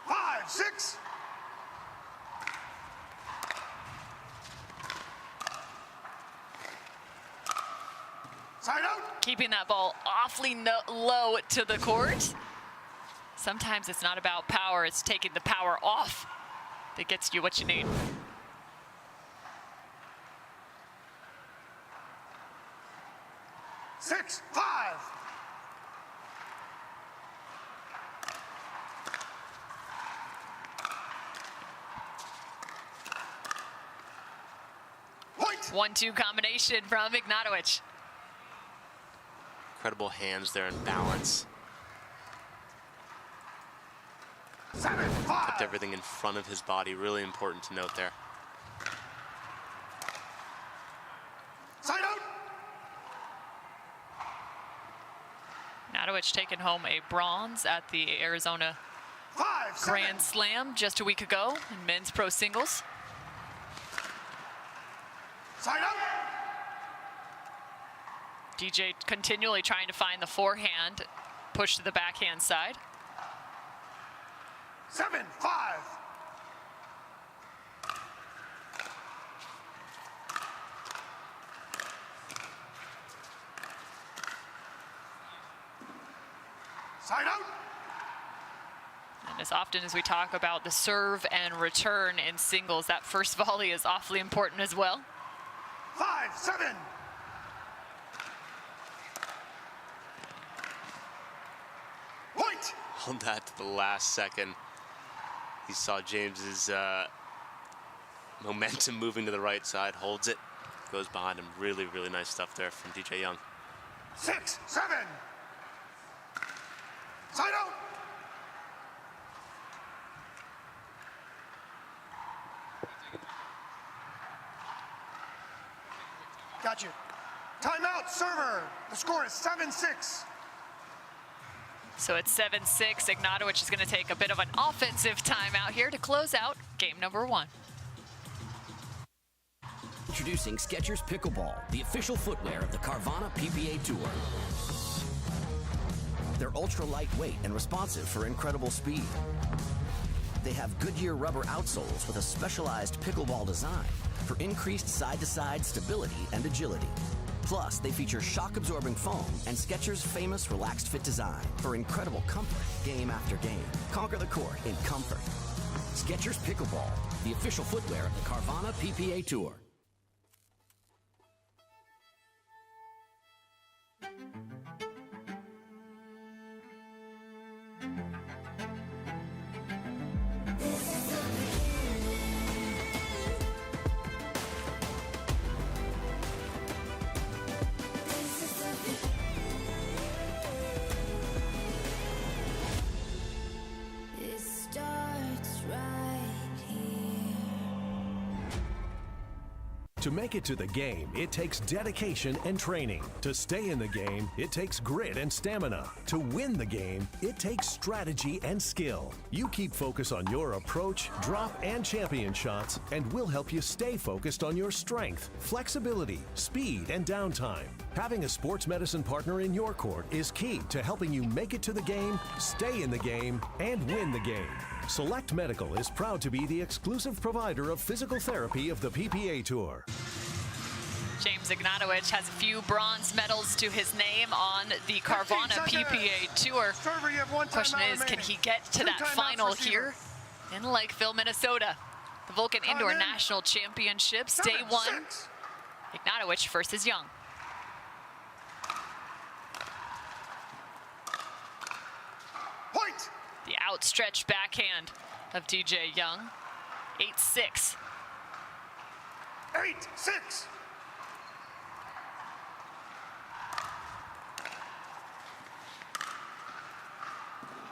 Five, 6. Side out! Keeping that ball awfully low to the court. Sometimes it's not about power, it's taking the power off that gets you what you need. Six, 5. Point! 1-2 combination from Ignatowich. Incredible hands there and balance. 7, 5. Kept everything in front of his body. Really important to note there. Side out! Ignatowich taking home a bronze at the Arizona 5, 7. Grand Slam just a week ago in men's pro singles. Side out! DJ continually trying to find the forehand, push to the backhand side. 7, 5. Side out! And as often as we talk about the serve and return in singles, that first volley is awfully important as well. 5, 7. Point! Hold that to the last second. He saw James's momentum moving to the right side, holds it, goes behind him. Really, really nice stuff there from DJ Young. 6, 7. Side out! Gotcha. Timeout, server. The score is 7-6. So it's 7-6. Ignatowich is going to take a bit of an offensive timeout here to close out game number 1. Introducing Skechers Pickleball, the official footwear of the Carvana PPA Tour. They're ultra lightweight and responsive for incredible speed. They have Goodyear rubber outsoles with a specialized pickleball design for increased side-to-side stability and agility. Plus, they feature shock-absorbing foam and Skechers' famous relaxed fit design for incredible comfort game after game. Conquer the court in comfort. Skechers Pickleball, the official footwear of the Carvana PPA Tour. To make it to the game, it takes dedication and training. To stay in the game, it takes grit and stamina. To win the game, it takes strategy and skill. You keep focus on your approach, drop, and champion shots, and we'll help you stay focused on your strength, flexibility, speed, and downtime. Having a sports medicine partner in your court is key to helping you make it to the game, stay in the game, and win the game. Select Medical is proud to be the exclusive provider of physical therapy of the PPA Tour. James Ignatowich has a few bronze medals to his name on the Carvana PPA Tour. The question is, can he get to that final here in Lakeville, Minnesota? The Vulcan Indoor National Championships, Day 1. Ignatowich versus Young. The outstretched backhand of DJ Young. 8-6. 8-6.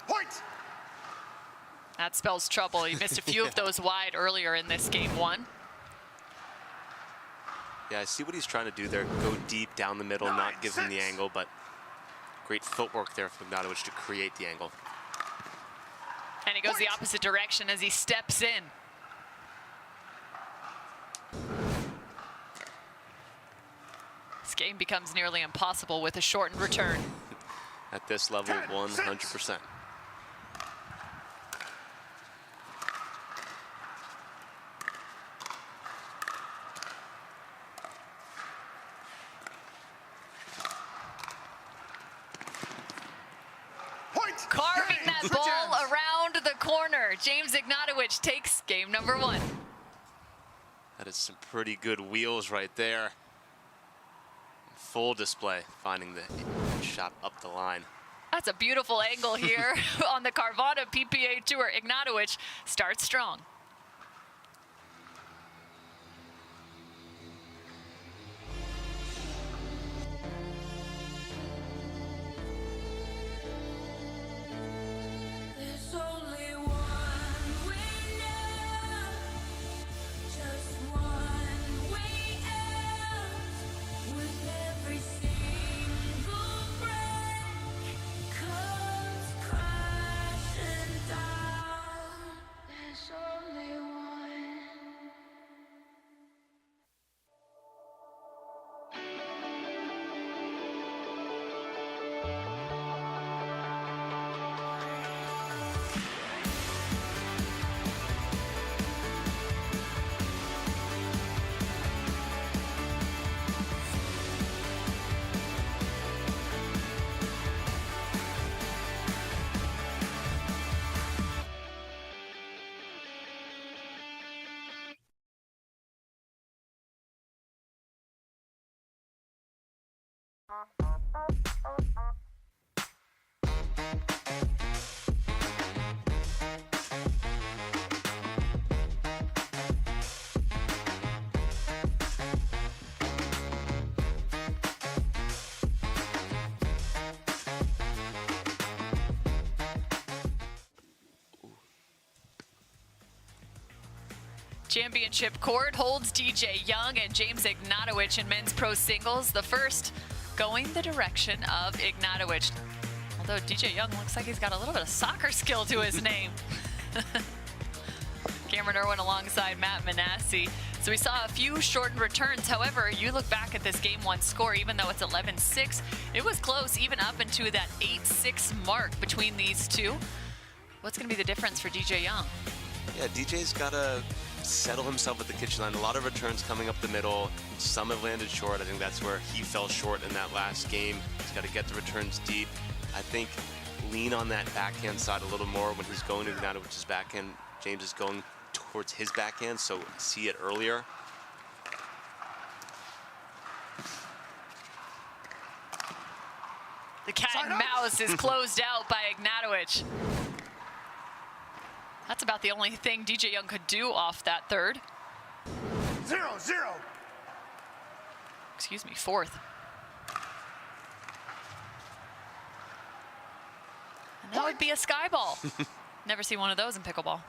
Point. That spells trouble. He missed a few of those wide earlier in this game 1. Yeah, I see what he's trying to do there. Go deep down the middle, not give him the angle, but great footwork there from Ignatowich to create the angle. And he goes the opposite direction as he steps in. This game becomes nearly impossible with a shortened return. At this level, 100%. Carving that ball around the corner. James Ignatowich takes game number 1. That is some pretty good wheels right there. Full display, finding the shot up the line. That's a beautiful angle here on the Carvana PPA Tour. Ignatowich starts strong. Championship court holds DJ Young and James Ignatowich in men's pro singles. The first going the direction of Ignatowich. Although DJ Young looks like he's got a little bit of soccer skill to his name. Cameron Irwin alongside Matt Manassi. So we saw a few shortened returns. However, you look back at this game 1 score, even though it's 11-6, it was close even up into that 8-6 mark between these two. What's going to be the difference for DJ Young? Yeah, DJ's got to settle himself at the kitchen line. A lot of returns coming up the middle. Some have landed short. I think that's where he fell short in that last game. He's got to get the returns deep. I think lean on that backhand side a little more when he's going to Ignatowich's backhand. James is going towards his backhand, so see it earlier. The cat and mouse is closed out by Ignatowich. That's about the only thing DJ Young could do off that third. 0-0. Excuse me, fourth. And that would be a sky ball. Never see one of those in pickleball.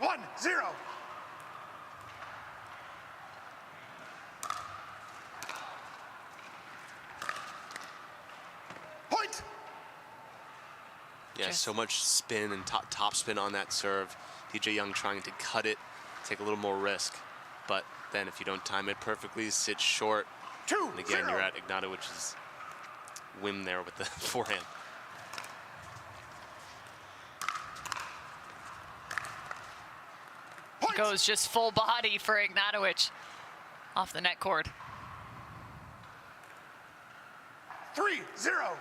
1-0. Yeah, so much spin and top spin on that serve. DJ Young trying to cut it, take a little more risk. But then if you don't time it perfectly, sit short. And again, you're at Ignatowich's whim there with the forehand. Goes just full body for Ignatowich off the net cord. 3-0.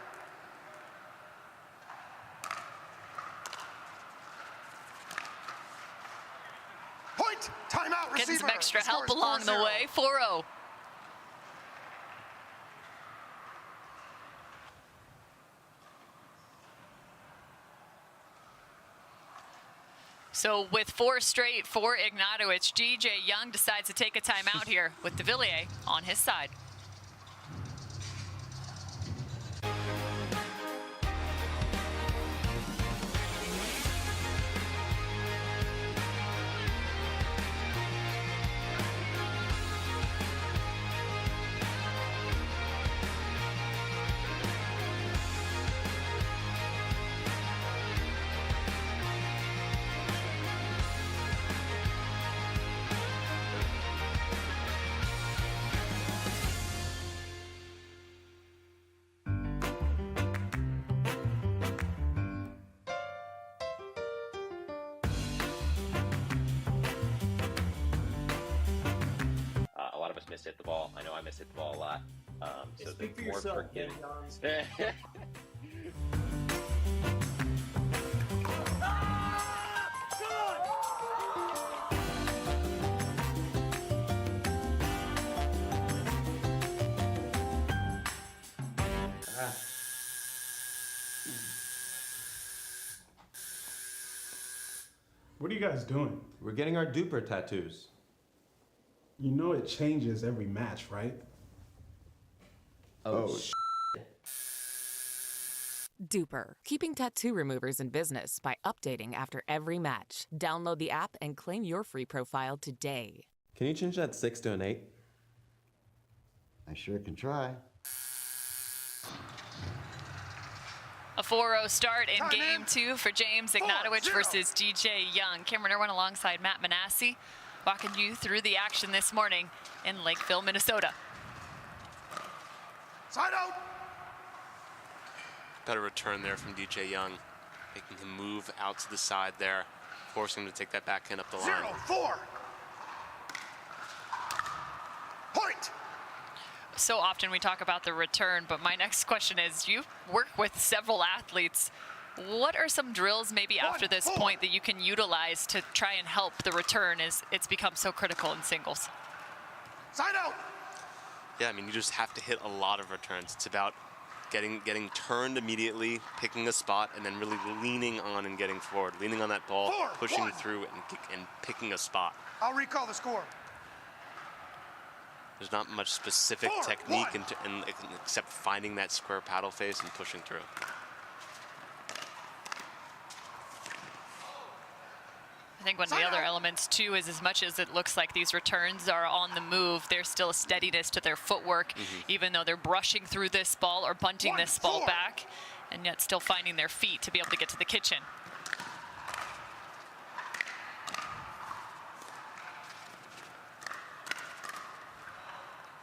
Point. Timeout. Receiver. Getting some extra The score help is along 4-0. the way. 4-0. So with 4 straight for Ignatowich, DJ Young decides to take a timeout here with Devilliers on his side. Hit the ball. I know I miss hit the ball a lot. So speak for more yourself, forgiving. What are you guys doing? We're getting our duper tattoos. You know it changes every match, right? Oh, Duper, keeping tattoo removers in business by updating after every match. Download the app and claim your free profile today. Can you change that 6 to an 8? I sure can try. A 4-0 start in game 2 for James Ignatowich versus DJ Young. Cameron Irwin alongside Matt Manassi, walking you through the action this morning in Lakeville, Minnesota. Side out. Better return there from DJ Young, making him move out to the side there, forcing him to take that backhand up the line. 0-4. Point. So often we talk about the return, but my next question is, you work with several athletes. What are some drills maybe after this point that you can utilize to try and help the return as it's become so critical in singles? Side out. Yeah, I mean, you just have to hit a lot of returns. It's about getting turned immediately, picking a spot, and then really leaning on and getting forward. Leaning on that ball, pushing through and picking a spot. I'll recall the score. There's not much specific technique except finding that square paddle face and pushing through. I think one of the other elements too is, as much as it looks like these returns are on the move, there's still a steadiness to their footwork, even though they're brushing through this ball or bunting this ball back, and yet still finding their feet to be able to get to the kitchen.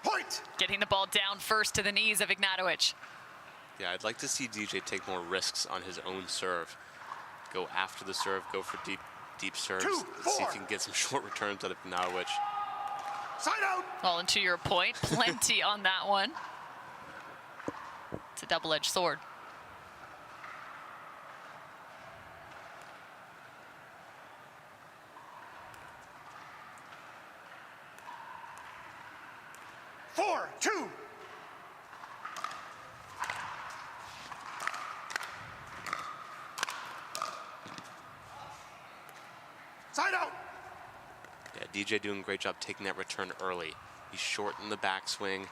Point. Getting the ball down first to the knees of Ignatowich. Yeah, I'd like to see DJ take more risks on his own serve. Go after the serve, go for deep serves. See if you can get some short returns out of Ignatowich. Side out. Well, and to your point, plenty on that one. It's a double-edged sword. Four, 2. Side out. Yeah, DJ doing a great job taking that return early. He shortened the backswing,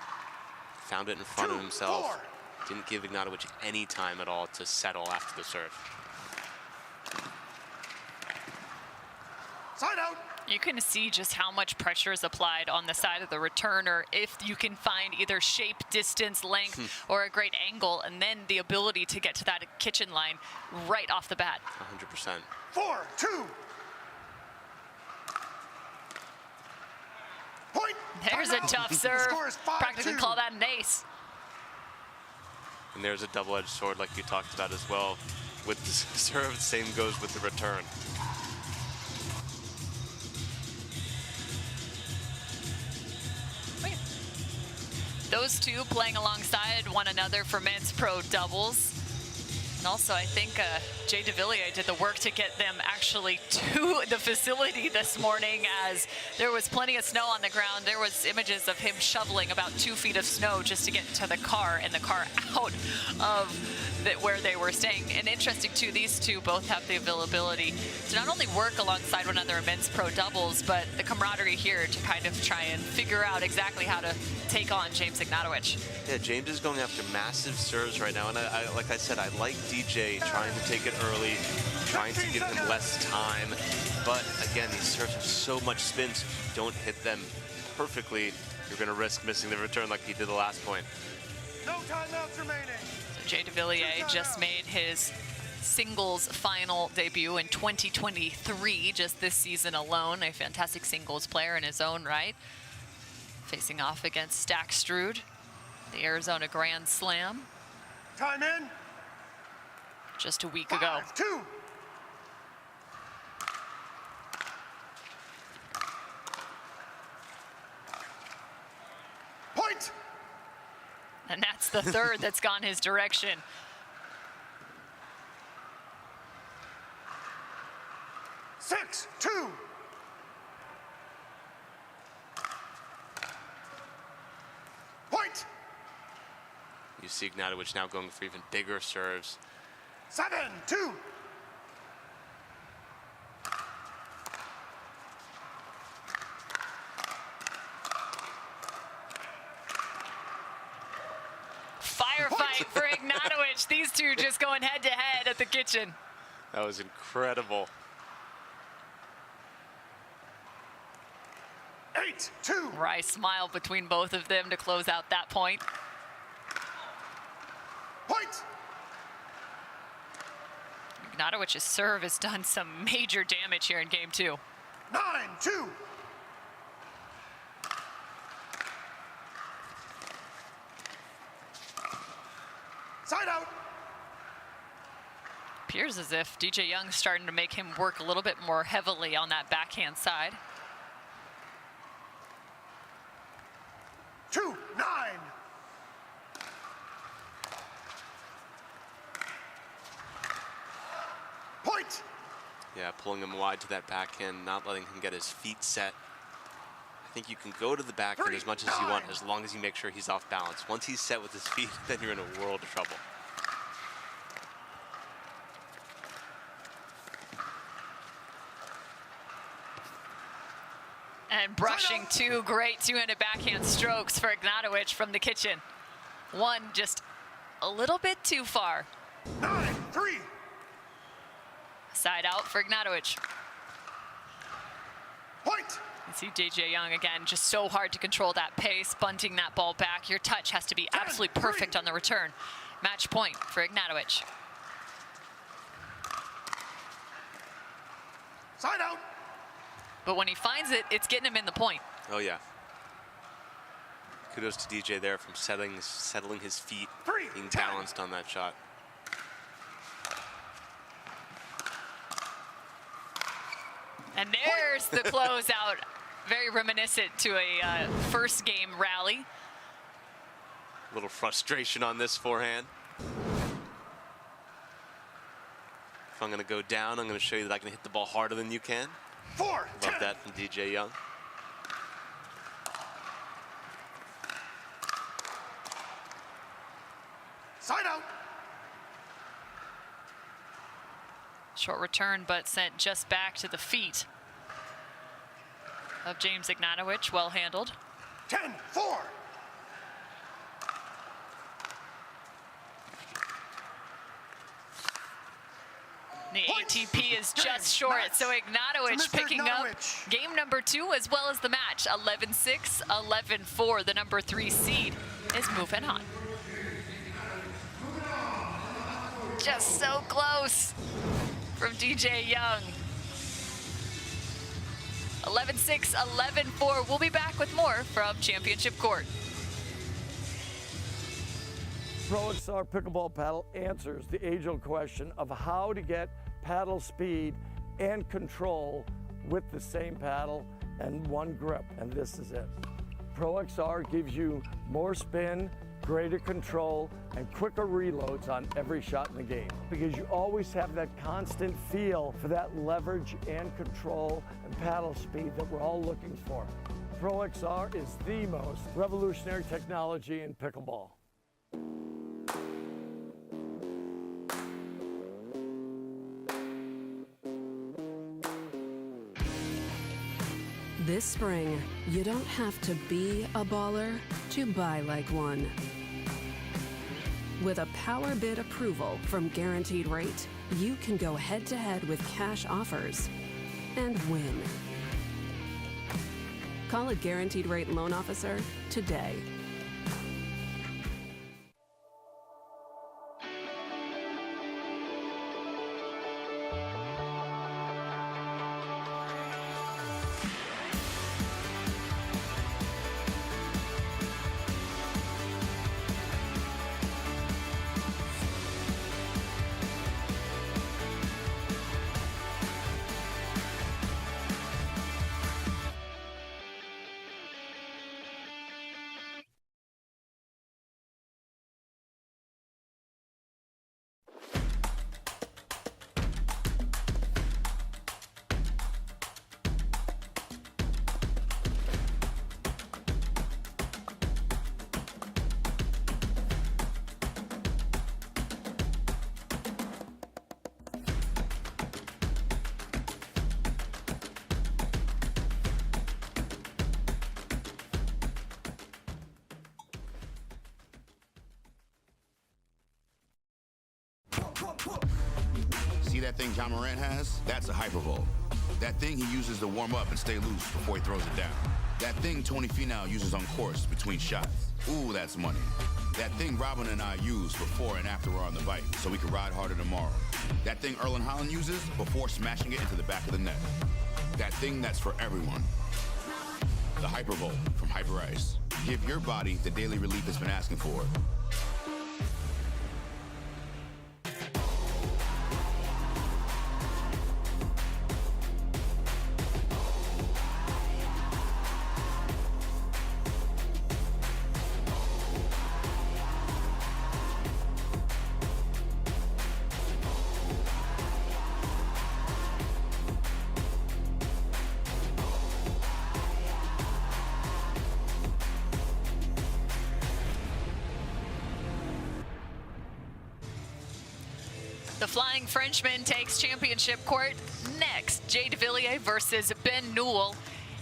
found it in front of himself. Didn't give Ignatowich any time at all to settle after the serve. Side out. You can see just how much pressure is applied on the side of the returner if you can find either shape, distance, length, or a great angle, and then the ability to get to that kitchen line right off the bat. 100%. 4-2. Point. There's a tough serve. Score is 5-2. Practically call that an ace. And there's a double-edged sword like you talked about as well. With the serve, same goes with the return. Those two playing alongside one another for men's pro doubles. And also, I think Jay Devilliers did the work to get them actually to the facility this morning, as there was plenty of snow on the ground. There was images of him shoveling about 2 feet of snow just to get to the car, and the car out of where they were staying. And interesting too, these two both have the availability to not only work alongside one another in men's pro doubles, but the camaraderie here to kind of try and figure out exactly how to take on James Ignatowich. Yeah, James is going after massive serves right now, and I like I said, I like DJ trying to take it early, trying to give him less time, but again, these serves have so much spin, so if you don't hit them perfectly, you're going to risk missing the return like he did the last point. No timeouts remaining. So Jay Devilliers just made his singles final debut in 2023, just this season alone. A fantastic singles player in his own right. Facing off against Staksrud, the Arizona Grand Slam. Time in. Just a week ago. 5-2. Point. And that's the third that's gone his direction. 6-2. Point. You see Ignatowich now going for even bigger serves. 7-2. Firefight for Ignatowich. These two just going head to head at the kitchen. That was incredible. 8-2. Rice smiled between both of them to close out that point. Point. Ignatowich's serve has done some major damage here in game 2. 9-2. Side out. Appears as if DJ Young's starting to make him work a little bit more heavily on that backhand side. 2-9. Point. Yeah, pulling him wide to that backhand, not letting him get his feet set. I think you can go to the backhand as much as you want, as long as you make sure he's off balance. Once he's set with his feet, then you're in a world of trouble. And brushing two great two-handed backhand strokes for Ignatowich from the kitchen. One just a little bit too far. 9-3. Side out for Ignatowich. Point. You see DJ Young again, just so hard to control that pace, bunting that ball back. Your touch has to be absolutely perfect on the return. Match point for Ignatowich. Side out. But when he finds it, it's getting him in the point. Oh, yeah. Kudos to DJ there from settling his feet, being balanced on that shot. And there's the closeout. Very reminiscent to a first game rally. A little frustration on this forehand. If I'm going to go down, I'm going to show you that I can hit the ball harder than you can. 4-10. Love that from DJ Young. Side out. Short return, but sent just back to the feet of James Ignatowich. Well handled. 10-4. The ATP is just short, so Ignatowich picking up game number 2 as well as the match. 11-6, 11-4. The number 3 seed is moving on. Just so close from DJ Young. 11-6, 11-4. We'll be back with more from Championship Court. ProXR Pickleball Paddle answers the age-old question of how to get paddle speed and control with the same paddle and one grip, and this is it. ProXR gives you more spin, greater control, and quicker reloads on every shot in the game, because you always have that constant feel for that leverage and control and paddle speed that we're all looking for. ProXR is the most revolutionary technology in pickleball. This spring, you don't have to be a baller to buy like one. With a power bid approval from Guaranteed Rate, you can go head-to-head with cash offers and win. Call a Guaranteed Rate loan officer today. See that thing John Morant has? That's a hypervolt. That thing he uses to warm up and stay loose before he throws it down. That thing Tony Finau uses on course between shots. Ooh, that's money. That thing Robin and I use before and after we're on the bike so we can ride harder tomorrow. That thing Erlen Haaland uses before smashing it into the back of the net. That thing that's for everyone. The Hypervolt from Hyper Ice. Give your body the daily relief it's been asking for. The Flying Frenchman takes championship court next. Jay Devilliers versus Ben Newell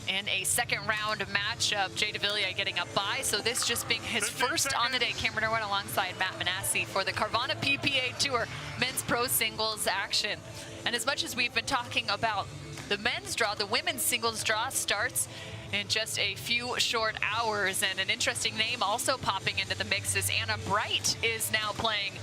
in a second round matchup. Jay Devilliers getting a bye, so this just being his first on the day. Cameron Irwin alongside Matt Manassi for the Carvana PPA Tour men's pro singles action. And as much as we've been talking about the men's draw, the women's singles draw starts in just a few short hours. And an interesting name also popping into the mix is Anna Bright is now playing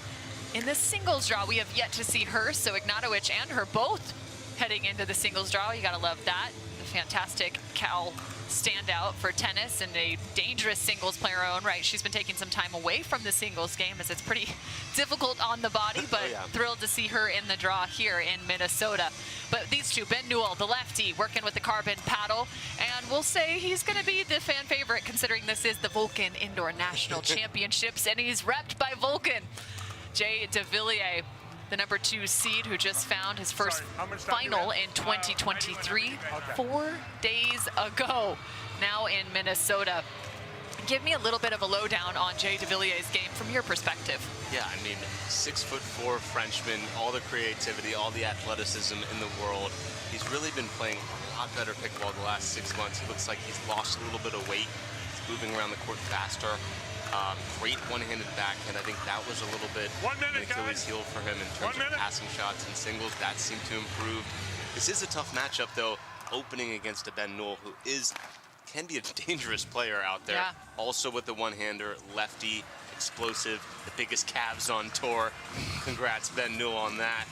in the singles draw. We have yet to see her, so Ignatowich and her both heading into the singles draw. You gotta love that. The fantastic Cal standout for tennis and a dangerous singles player her own right. She's been taking some time away from the singles game as it's pretty difficult on the body, but thrilled to see her in the draw here in Minnesota. But these two, Ben Newell, the lefty, working with the carbon paddle, and we'll say he's gonna be the fan favorite considering this is the Vulcan Indoor National Championships, and he's repped by Vulcan. Jay Devilliers, the number 2 seed who just found his first final in 2023, 4 days ago, now in Minnesota. Give me a little bit of a lowdown on Jay Devilliers' game from your perspective. Yeah, I mean, 6'4" Frenchman, all the creativity, all the athleticism in the world. He's really been playing a lot better pickleball the last 6 months. He looks like he's lost a little bit of weight. He's moving around the court faster. Great one-handed backhand. I think that was a little bit an Achilles heel for him in terms of passing shots and singles. That seemed to improve. This is a tough matchup, though, opening against a Ben Newell, who can be a dangerous player out there. Yeah. Also with the one-hander, lefty, explosive, the biggest calves on tour. Congrats, Ben Newell, on that.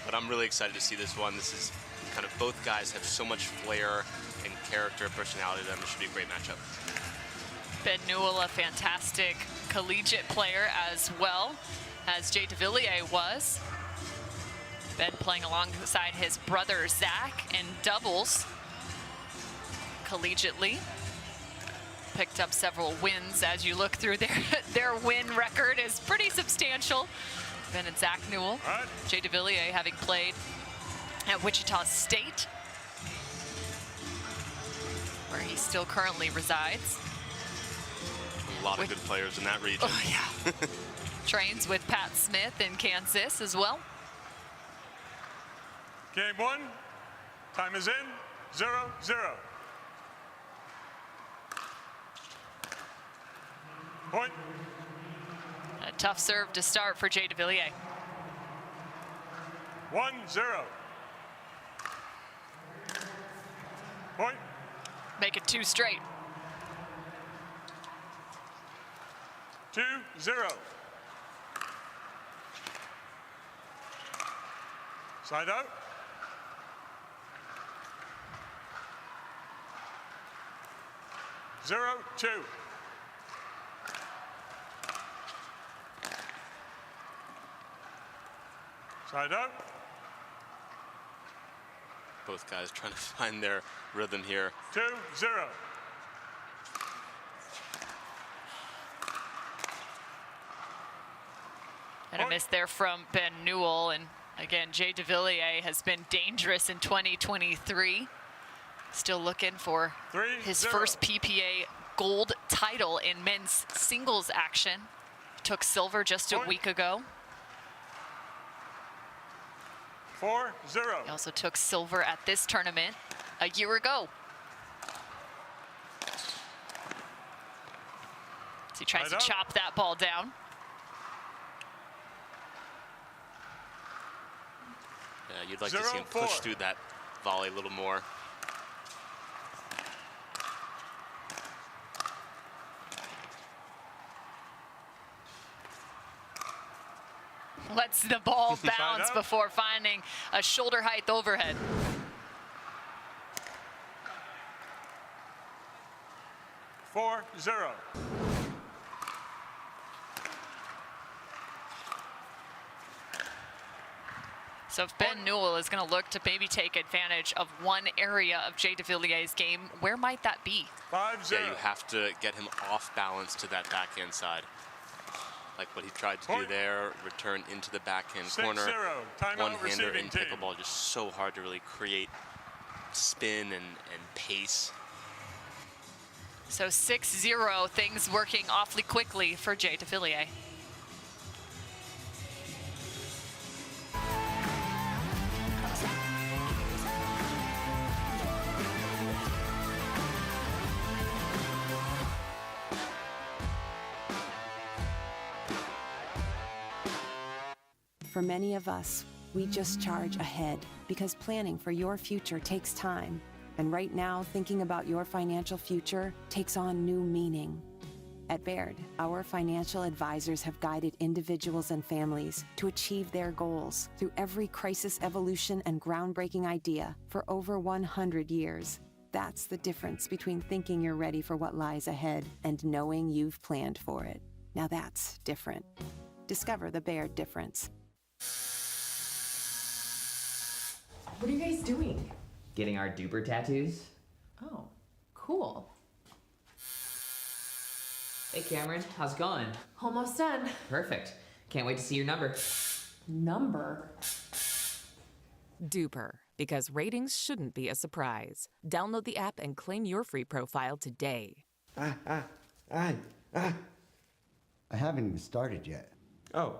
But I'm really excited to see this one. This is kind of, both guys have so much flair and character, personality to them. This should be a great matchup. Ben Newell, a fantastic collegiate player as well as Jay Devilliers was. Ben playing alongside his brother Zach in doubles collegiately. Picked up several wins. As you look through their win record is pretty substantial. Ben and Zach Newell. Right. Jay Devilliers having played at Wichita State, where he still currently resides. A lot of good players in that region. Oh, yeah. Trains with Pat Smith in Kansas as well. Game 1. Time is in. 0-0. Point. A tough serve to start for Jay Devilliers. 1-0. Point. Make it 2 straight. 2-0. Side out. Zero, 2. Side out. Both guys trying to find their rhythm here. 2-0. And a miss there from Ben Newell. And again, Jay Devilliers has been dangerous in 2023. Still looking for his first PPA gold title in men's singles action. Took silver just a week ago. 4-0. He also took silver at this tournament a year ago. So he tries to chop that ball down. Yeah, you'd like to see him push through that volley a little more. Lets the ball bounce before finding a shoulder height overhead. Four, 0. So if Ben Newell is going to look to maybe take advantage of one area of Jay Devilliers' game, where might that be? 5-0. Yeah, you have to get him off balance to that backhand side. Like what he tried to do there, return into the backhand corner. One-hander in pickleball, just so hard to really create spin and pace. So 6-0, things working awfully quickly for Jay Devilliers. For many of us, we just charge ahead because planning for your future takes time. And right now, thinking about your financial future takes on new meaning. At Baird, our financial advisors have guided individuals and families to achieve their goals through every crisis evolution and groundbreaking idea for over 100 years. That's the difference between thinking you're ready for what lies ahead and knowing you've planned for it. Now that's different. Discover the Baird difference. What are you guys doing? Getting our duper tattoos. Oh, cool. Hey Cameron, how's it going? Almost done. Perfect. Can't wait to see your number. Number? Duper, because ratings shouldn't be a surprise. Download the app and claim your free profile today. I haven't even started yet. Oh.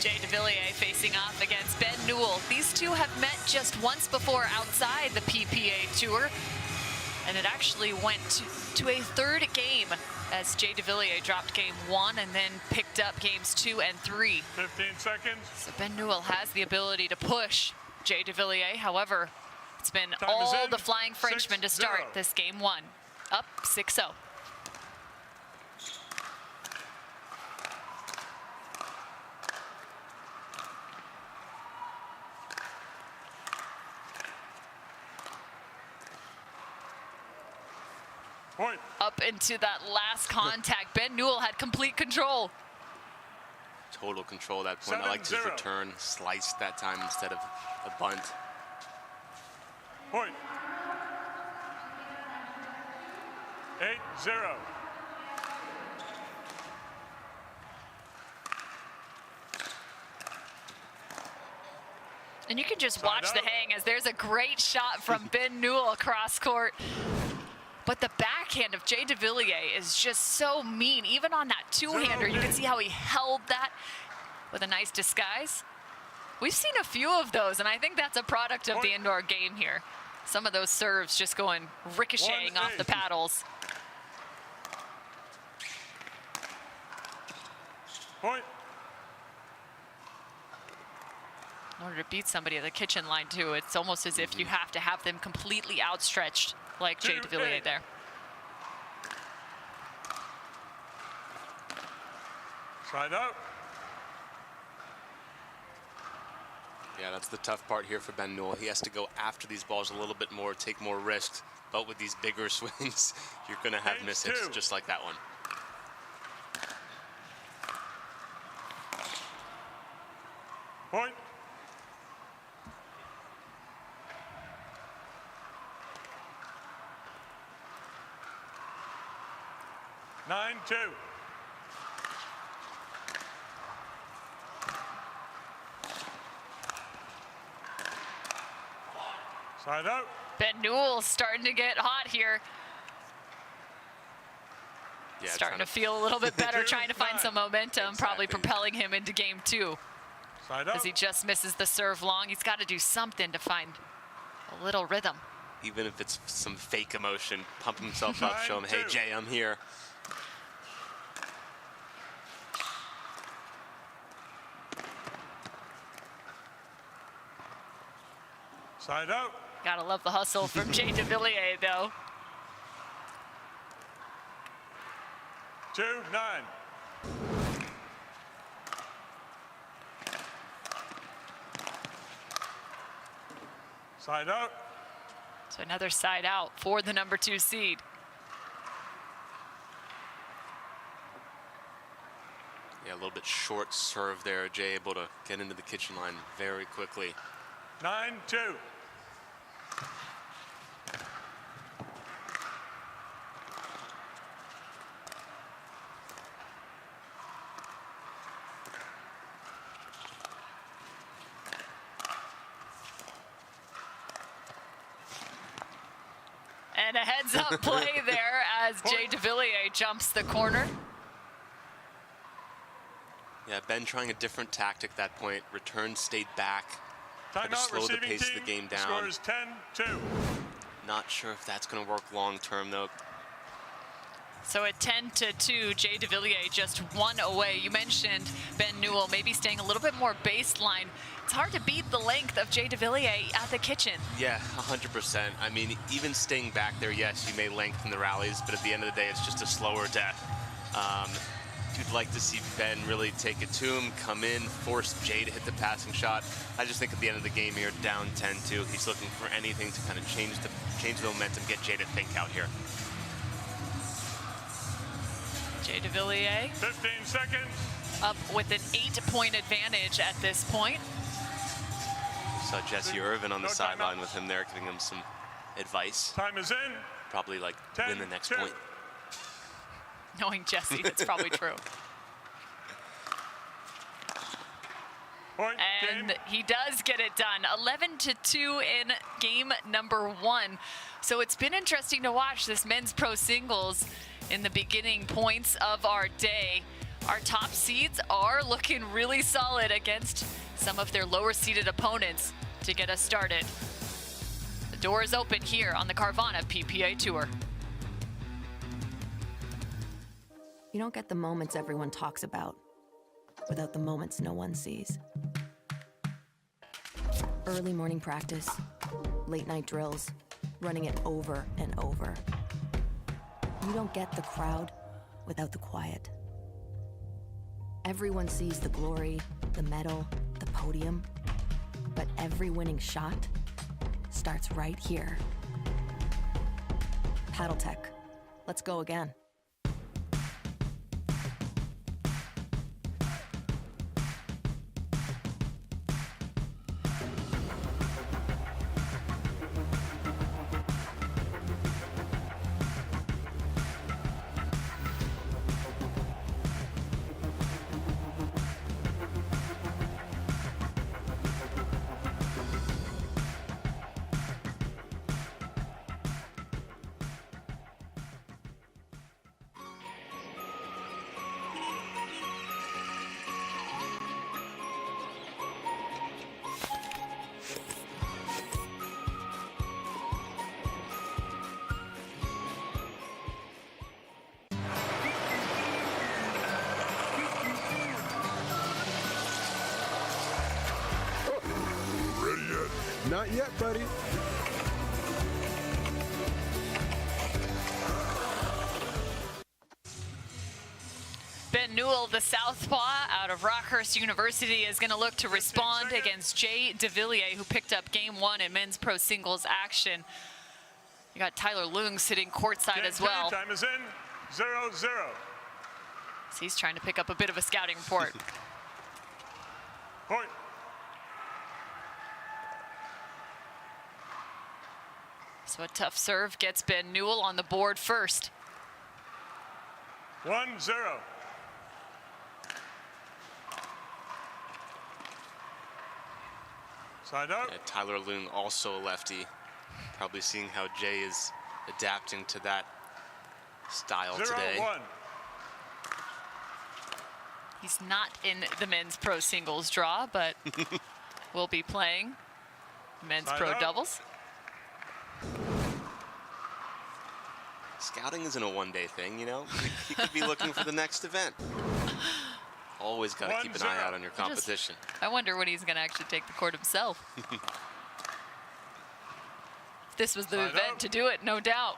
Jay Devilliers facing off against Ben Newell. These two have met just once before outside the PPA Tour, and it actually went to a third game as Jay Devilliers dropped game 1 and then picked up games 2 and 3. 15 seconds. So Ben Newell has the ability to push Jay Devilliers. However, it's been Time all is in. the Flying Frenchmen to start 6-0. this game 1. Up 6-0. Point. Up into that last contact. Ben Newell had complete control. Total control at that point. I liked his 7-0. return. Sliced that time instead of a bunt. Point. 8-0. And you can just watch the hang as there's a great shot from Ben Newell across court. But the backhand of Jay Devilliers is just so mean. Even on that two-hander, you can see how he held that with a nice disguise. We've seen a few of those, and I think that's a product of the indoor game here. Some of those serves just going ricocheting off the paddles. Point. In order to beat somebody at the kitchen line, too, it's almost as if you have to have them completely outstretched like Jay Devilliers there. Side out. Yeah, that's the tough part here for Ben Newell. He has to go after these balls a little bit more, take more risks. But with these bigger swings, you're going to have miss hits just like that one. Point. Nine, 2. Side out. Ben Newell starting to get hot here. Yeah, starting to feel a little bit better, trying to find some momentum, probably propelling him into game 2. Side As he just misses the serve long. He's got to do something to find a little rhythm. Even if it's some fake emotion, pump himself up, show him, hey, Jay, I'm here. Side out. Gotta love the hustle from Jay Devilliers, though. 2-9. Side out. So another side out for the number 2 seed. Yeah, a little bit short serve there. Jay able to get into the kitchen line very quickly. 9-2. And a heads-up play there as Jay Devilliers jumps the corner. Yeah, Ben trying a different tactic at that point. Return stayed back. Tried to Timeout, slow the receiving pace team. of the game down. Score is 10-2. Not sure if that's going to work long term, though. So at 10-2, Jay Devilliers just one away. You mentioned Ben Newell maybe staying a little bit more baseline. It's hard to beat the length of Jay Devilliers at the kitchen. Yeah, 100%. I mean, even staying back there, yes, you may lengthen the rallies, but at the end of the day, it's just a slower death. You'd like to see Ben really take it to him, come in, force Jay to hit the passing shot. I just think at the end of the game here, down 10-2, he's looking for anything to kind of change the momentum, get Jay to think out here. Jay Devilliers 15 seconds. up with an 8-point advantage at this point. Saw Jessie Irvine on the sideline with him there, giving him some advice. Time is in. Probably like win the next point. Knowing Jessie, that's probably true. And he does get it done. 11-2 in game number 1. So it's been interesting to watch this men's pro singles in the beginning points of our day. Our top seeds are looking really solid against some of their lower seeded opponents to get us started. The door is open here on the Carvana PPA Tour. You don't get the moments everyone talks about without the moments no one sees. Early morning practice, late night drills, running it over and over. You don't get the crowd without the quiet. Everyone sees the glory, the medal, the podium, but every winning shot starts right here. Paddle Tech, let's go again. Not yet, buddy. Ben Newell, the southpaw out of Rockhurst University, is going to look to respond against Jay Devilliers, who picked up game 1 in men's pro singles action. You got Tyler Lung sitting courtside as well. Time is in, 0-0. So he's trying to pick up a bit of a scouting report. Point. So a tough serve gets Ben Newell on the board first. 1-0. Side out. Yeah, Tyler Lung, also a lefty. Probably seeing how Jay is adapting to that style today. 0-1. He's not in the men's pro singles draw, but will be playing men's Side pro out. doubles. Scouting isn't a one-day thing, you know? You could be looking for the next event. Always got to keep an eye out on your competition. I wonder when he's going to actually take the court himself. This was the Side event out. to do it, no doubt.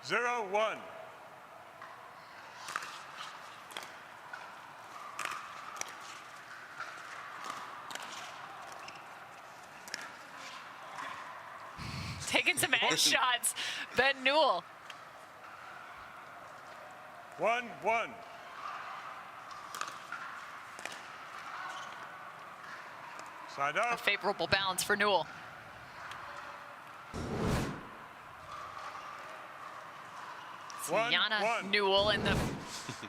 Zero, 1. Taking some edge shots. Ben Newell. 1-1. Side A out. favorable balance for Newell. It's Yana Newell in the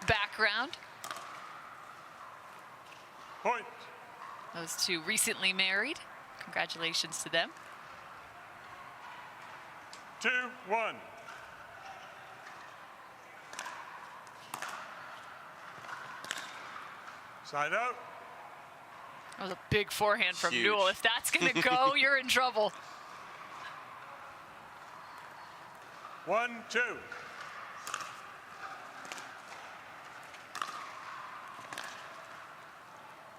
background. Point. Those two recently married. Congratulations to them. 2-1. Side out. That was a big forehand from Huge. Newell. If that's going to go, you're in trouble. 1-2.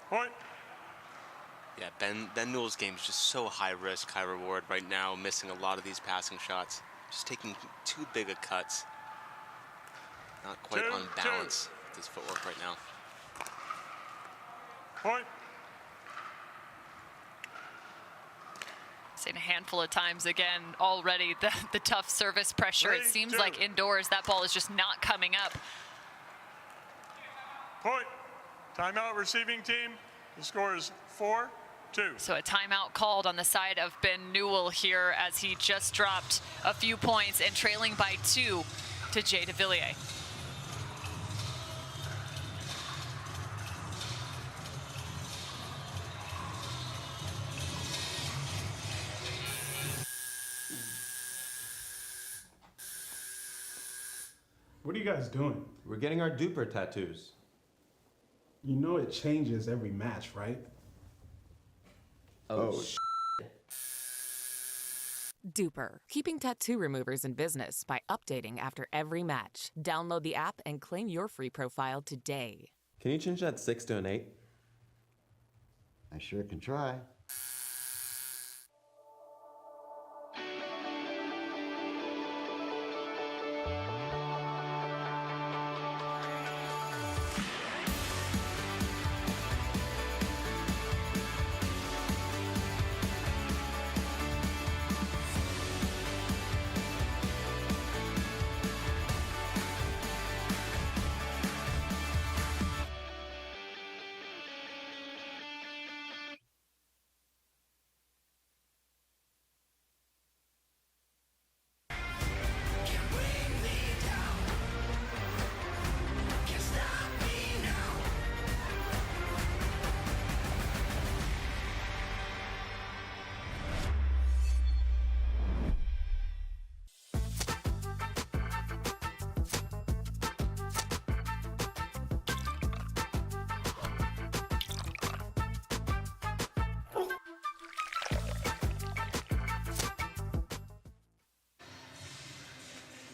Point. Yeah, Ben Newell's game is just so high risk, high reward right now, missing a lot of these passing shots. Just taking too big of cuts. Not quite on balance with his footwork right now. Point. Seen a handful of times again already the tough service pressure. It seems like indoors that ball is just not coming up. Point. Timeout receiving team. The score is 4-2. So a timeout called on the side of Ben Newell here as he just dropped a few points and trailing by 2 to Jay Devilliers. What are you guys doing? We're getting our duper tattoos. You know it changes every match, right? Oh, Duper, keeping tattoo removers in business by updating after every match. Download the app and claim your free profile today. Can you change that 6 to an 8? I sure can try.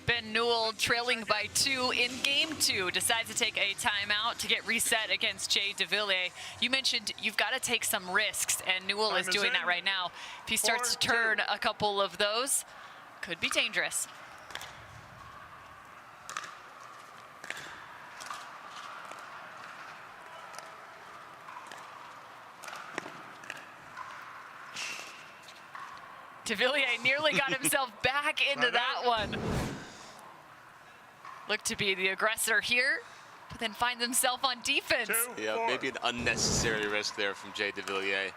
Ben Newell, trailing by 2 in game 2, decides to take a timeout to get reset against Jay Devilliers. You mentioned you've got to take some risks, and Newell is doing that right now. If he starts to turn a couple of those, could be dangerous. Devilliers nearly got himself back into that one. Looked to be the aggressor here, but then find himself on defense. Yeah, maybe an unnecessary risk there from Jay Devilliers.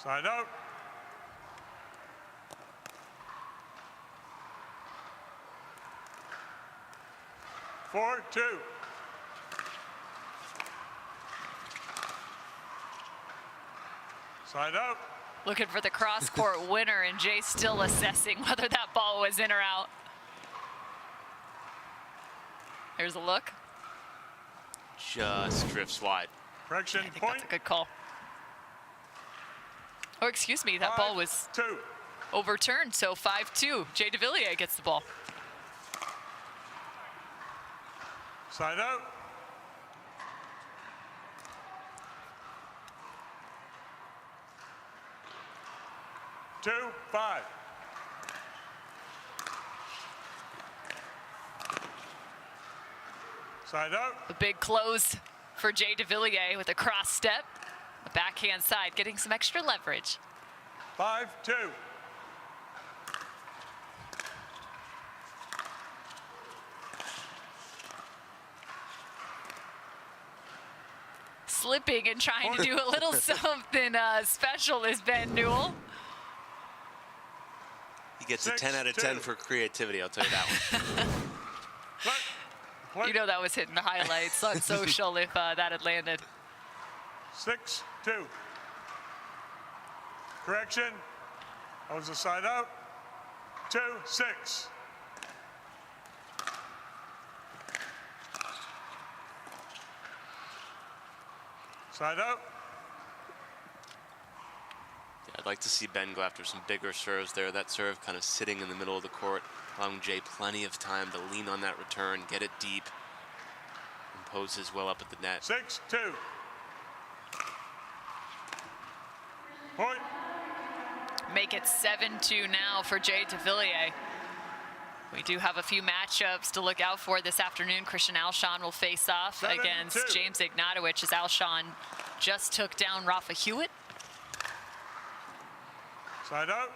Side out. Four, 2. Side out. Looking for the cross-court winner, and Jay still assessing whether that ball was in or out. Here's a look. Just drifts wide. Correction, I think that's a good call. Oh, excuse me, that ball was overturned, so 5-2. Jay Devilliers gets the ball. Side out. Two, 5. Side out. The big close for Jay Devilliers with a cross step. The backhand side getting some extra leverage. 5-2. Slipping and trying to do a little something special is Ben Newell. He gets a 10 out of 10 for creativity, I'll tell you that one. You know that was hitting the highlights on social if that had landed. 6-2. Correction. That was a side out. 2-6. Side out. Yeah, I'd like to see Ben go after some bigger serves there. That serve kind of sitting in the middle of the court, allowing Jay plenty of time to lean on that return, get it deep, and pose his well up at the net. 6-2. Point. Make it 7-2 now for Jay Devilliers. We do have a few matchups to look out for this afternoon. Christian Alshon will face off against James Ignatowich as Alshon just took down Rafa Hewett. Side out.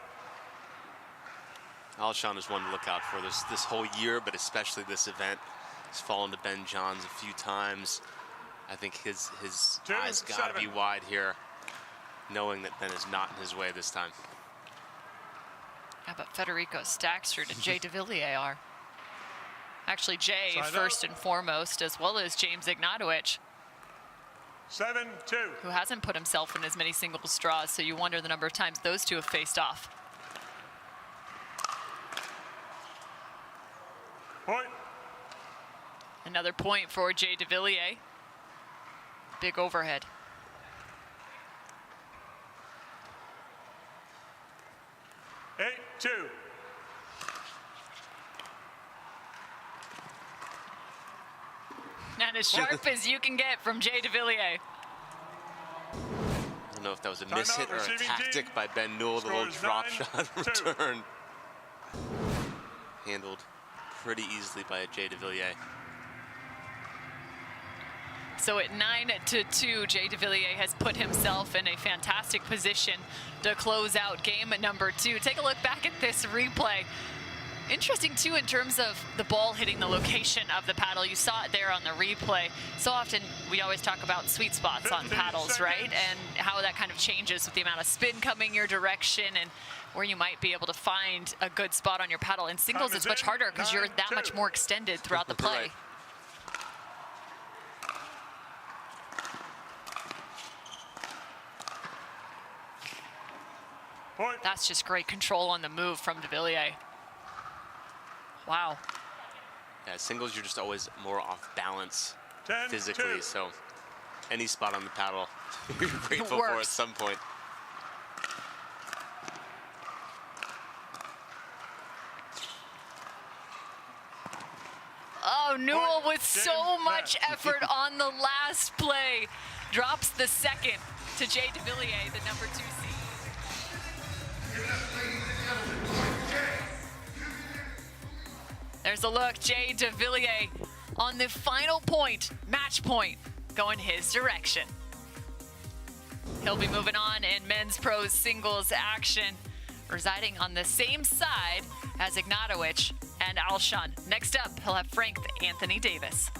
Alshon is one to look out for this whole year, but especially this event. He's fallen to Ben Johns a few times. I think his eyes got to be wide here, knowing that Ben is not in his way this time. How about Federico Staksrud and Jay Devilliers are? Actually, Jay first and foremost, as well as James Ignatowich. 7-2. Who hasn't put himself in as many singles draws, so you wonder the number of times those two have faced off. Point. Another point for Jay Devilliers. Big overhead. Eight, 2. And as sharp as you can get from Jay Devilliers. I don't know if that was a miss-hit or a tactic by Ben Newell, the little drop shot return. Handled pretty easily by Jay Devilliers. So at 9-2, Jay Devilliers has put himself in a fantastic position to close out game number 2. Take a look back at this replay. Interesting too in terms of the ball hitting the location of the paddle. You saw it there on the replay. So often we always talk about sweet spots on paddles, right? And how that kind of changes with the amount of spin coming your direction and where you might be able to find a good spot on your paddle. In singles, it's much harder because you're that much more extended throughout the play. Point. That's just great control on the move from Devilliers. Wow. Yeah, singles, you're just always more off balance 10, physically, 2. so any spot on the paddle you're grateful for at some point. Oh, Newell with so much effort on the last play. Drops the second to Jay Devilliers, the number 2 seed. There's a look, Jay Devilliers on the final point, match point, going his direction. He'll be moving on in men's pros singles action, residing on the same side as Ignatowich and Alshon. Next up, he'll have Frank Anthony Davis.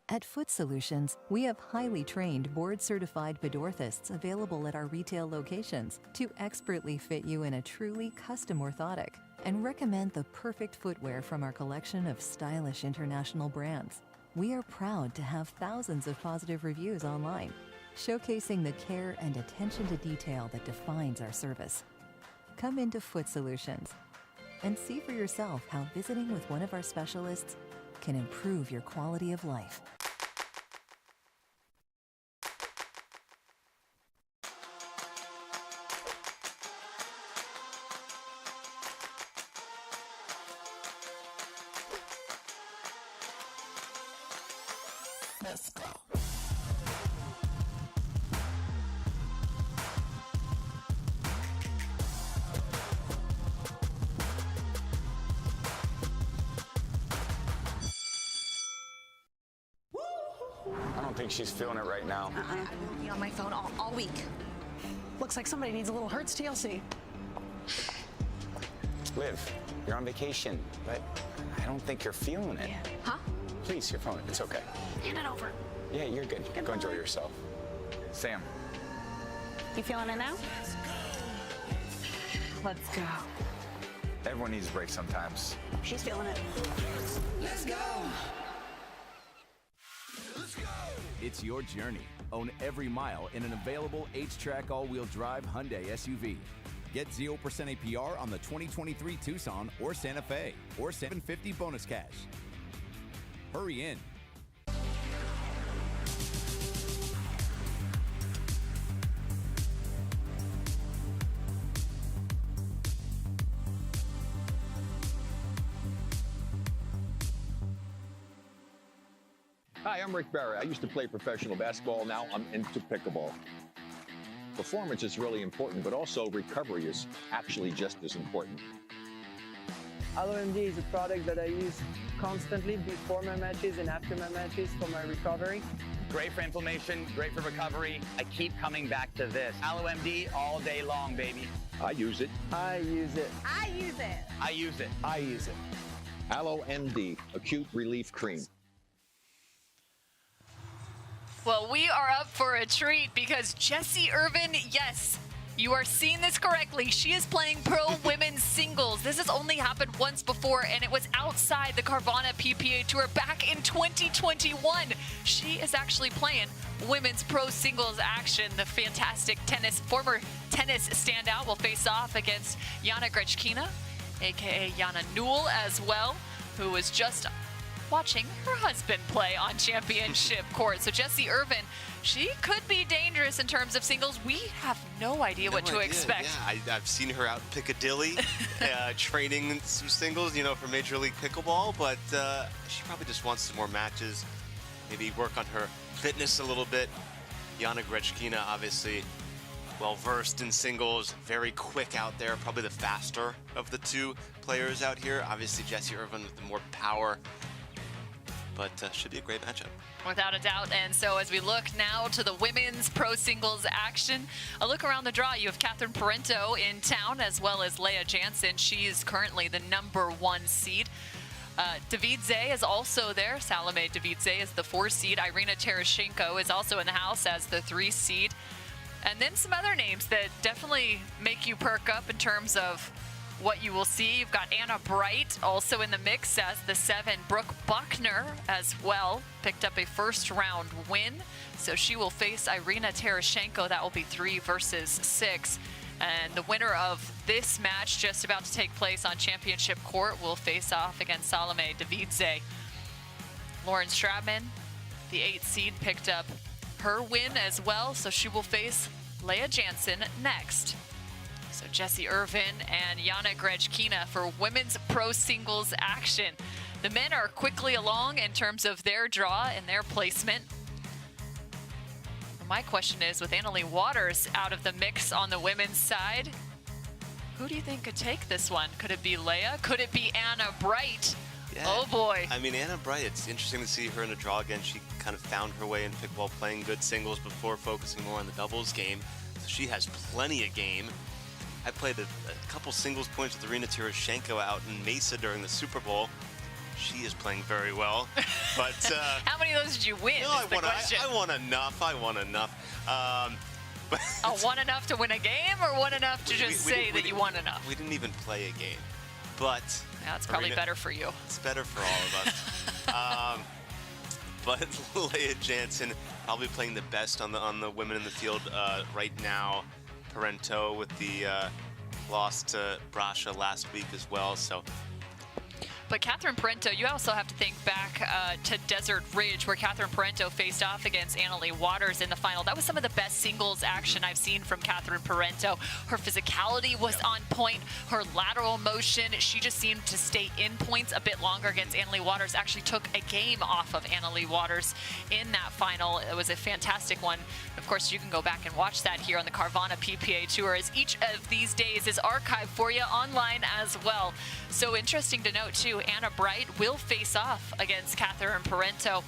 At Foot Solutions, we have highly trained, board-certified podorthists available at our retail locations to expertly fit you in a truly custom orthotic and recommend the perfect footwear from our collection of stylish international brands. We are proud to have thousands of positive reviews online, showcasing the care and attention to detail that defines our service. Come into Foot Solutions and see for yourself how visiting with one of our specialists can improve your quality of life. Let's go. I don't think she's feeling it right now. I won't be on my phone all week. Looks like somebody needs a little Hertz TLC. Liv, you're on vacation, but I don't think you're feeling it. Huh? Please, your phone. It's okay. Hand it over. Yeah, you're good. Go enjoy yourself. Sam. You feeling it now? Let's go. Everyone needs a break sometimes. She's feeling it. Let's go. It's your journey. Own every mile in an available H-Track all-wheel drive Hyundai SUV. Get 0% APR on the 2023 Tucson or Santa Fe, or $750 bonus cash. Hurry in. Hi, I'm Rick Barry. I used to play professional basketball. Now I'm into pickleball. Performance is really important, but also recovery is actually just as important. AlloMD is a product that I use constantly before my matches and after my matches for my recovery. great for inflammation, great for recovery. I keep coming back to this. Aloe MD all day long, baby. I use it. I use it. I use it. I use it. I use it. Aloe MD, acute relief cream. Well, we are up for a treat because Jessie Irvine, yes, you are seeing this correctly. She is playing pro women's singles. This has only happened once before, and it was outside the Carvana PPA Tour back in 2021. She is actually playing women's pro singles action. The fantastic former tennis standout will face off against Yana Grechkina, aka Yana Newell as well, who was just watching her husband play on championship court. So Jessie Irvine, she could be dangerous in terms of singles. We have no idea what to expect. Yeah, I've seen her out in Piccadilly training some singles, for Major League Pickleball, but she probably just wants some more matches, maybe work on her fitness a little bit. Yana Grechkina, obviously well-versed in singles, very quick out there, probably the faster of the two players out here. Obviously, Jessie Irvine with the more power, but should be a great matchup. Without a doubt. And so as we look now to the women's pro singles action, a look around the draw, you have Parenteau in town, as well as Lea Jansen. She is currently the #1 seed. Devidze is also there. Salome Devidze is the 4 seed. Irina Tereschenko is also in the house as the 3 seed. And then some other names that definitely make you perk up in terms of what you will see. You've got Anna Bright also in the mix as the 7. Brooke Buckner as well picked up a first-round win. So she will face Irina Tereschenko. That will be 3 versus 6. And the winner of this match, just about to take place on championship court, will face off against Salome Devidze. Lauren Stratman, the 8th seed, picked up her win as well. So she will face Lea Jansen next. So Jessie Irvine and Yana Grechkina for women's pro singles action. The men are quickly along in terms of their draw and their placement. My question is, with Annalie Waters out of the mix on the women's side, who do you think could take this one? Could it be Lea? Could it be Anna Bright? Yeah. Oh boy. I mean, Anna Bright, it's interesting to see her in the draw again. She kind of found her way in pickleball, playing good singles before focusing more on the doubles game. So she has plenty of game. I played a couple singles points with Irina Tereschenko out in Mesa during the Super Bowl. She is playing very well, but how many of those did you win? No, I won enough. Won enough to win a game, or won enough to just say that you won enough? We didn't even play a game, but yeah, it's probably better for you. It's better for all of us. But Lea Jansen probably playing the best on the women in the field right now. Parenteau with the loss to Rasha last week as well. So. But Parenteau, you also have to think back to Desert Ridge, where Parenteau faced off against Annalie Waters in the final. That was some of the best singles action I've seen from Parenteau. Her physicality was on point. Her lateral motion, she just seemed to stay in points a bit longer against Annalie Waters. Actually took a game off of Annalie Waters in that final. It was a fantastic one. Of course, you can go back and watch that here on the Carvana PPA Tour, as each of these days is archived for you online as well. So interesting to note, too, Anna Bright will face off against Parenteau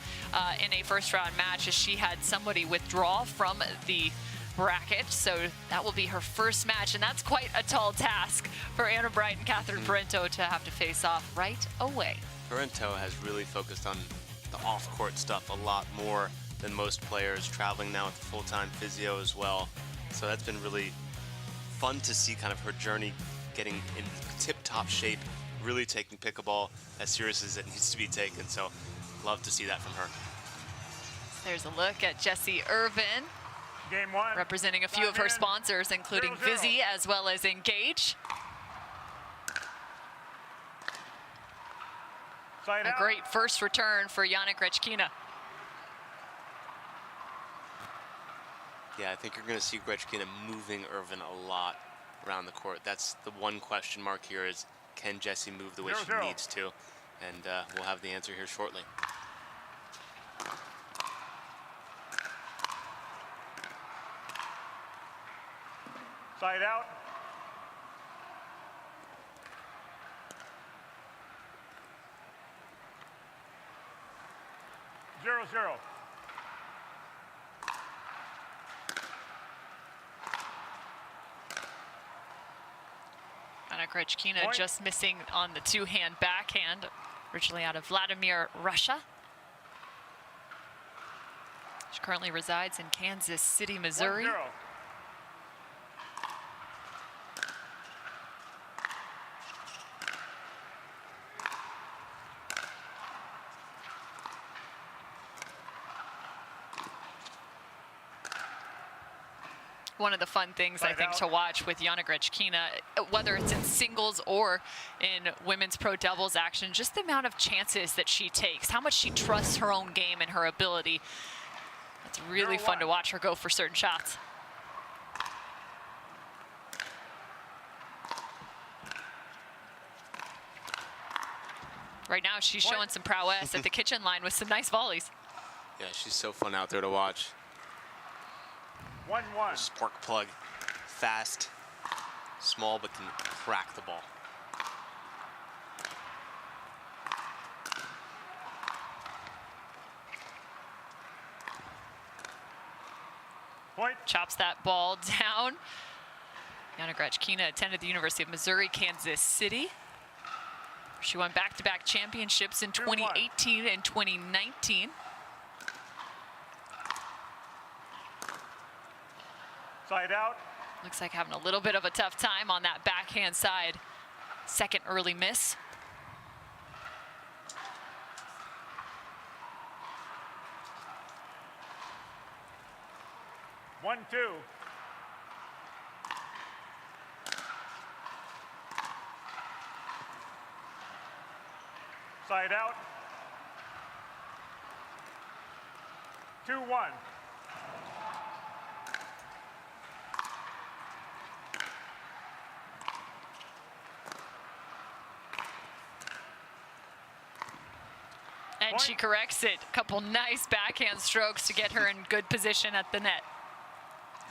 in a first-round match, as she had somebody withdraw from the bracket. So that will be her first match, and that's quite a tall task for Anna Bright and Parenteau to have to face off right away. Parenteau has really focused on the off-court stuff a lot more than most players, traveling now with full-time physio as well. So that's been really fun to see kind of her journey getting in tip-top shape, really taking pickleball as serious as it needs to be taken. So love to see that from her. There's a look at Jessie Irvine, Game 1, representing a few of her sponsors, including 0-0. Vizzy as well as Engage. Side A out. great first return for Yana Grechkina. Yeah, I think you're going to see Grechkina moving Irvine a lot around the court. That's the one question mark here, is can Jessie move the way she needs to? And we'll have the answer here shortly. Side out. Zero. Grechkina just missing on the two-hand backhand, originally out of Vladimir, Russia. She currently resides in Kansas City, Missouri. 1-0. One of the fun things I think to watch with Yana Grechkina, whether it's in singles or in women's pro doubles action, just the amount of chances that she takes, how much she trusts her own game and her ability. It's really fun to watch her go for certain shots. Right now she's showing some prowess at the kitchen line with some nice volleys. Yeah, she's so fun out there to watch. 1-1. Spark plug, fast, small, but can crack the ball. Point. Chops that ball down. Yana Grechkina attended the University of Missouri, Kansas City. She won back-to-back championships in 2018 and 2019. Side out. Looks like having a little bit of a tough time on that backhand side. Second early miss. One, two. Side out. 2-1. And she corrects it. A couple nice backhand strokes to get her in good position at the net.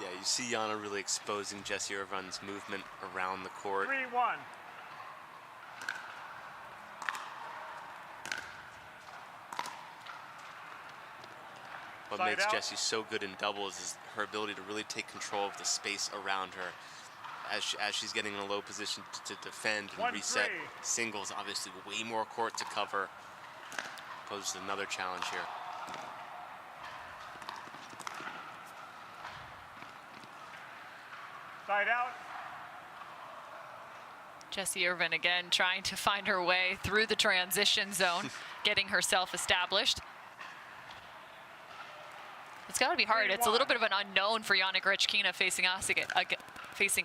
Yeah, you see Yana really exposing Jessie Irvine's movement around the court. 3-1. What makes Jessie so good in doubles is her ability to really take control of the space around her. As she's getting in a low position to defend and reset. Singles, obviously way more court to cover. Poses another challenge here. Side out. Jessie Irvine again trying to find her way through the transition zone, getting herself established. It's got to be hard. It's a little bit of an unknown for Yana Grechkina facing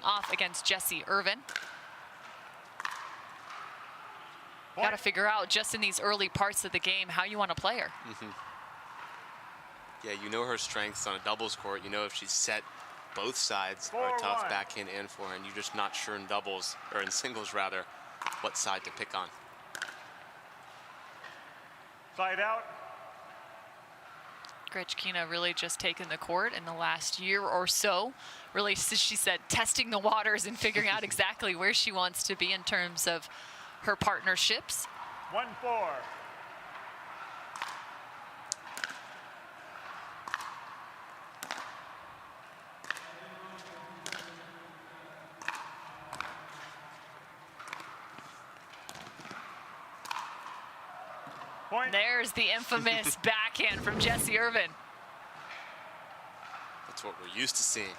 off against Jessie Irvine. Got to figure out just in these early parts of the game how you want to play her. Yeah, you know her strengths on a doubles court. You know if she's set both sides are tough, backhand and forehand. You're just not sure in doubles, or in singles rather, what side to pick on. Side out. Grechkina really just taken the court in the last year or so. Really, she said, testing the waters and figuring out exactly where she wants to be in terms of her partnerships. 1-4. Point. There's the infamous backhand from Jessie Irvine. That's what we're used to seeing.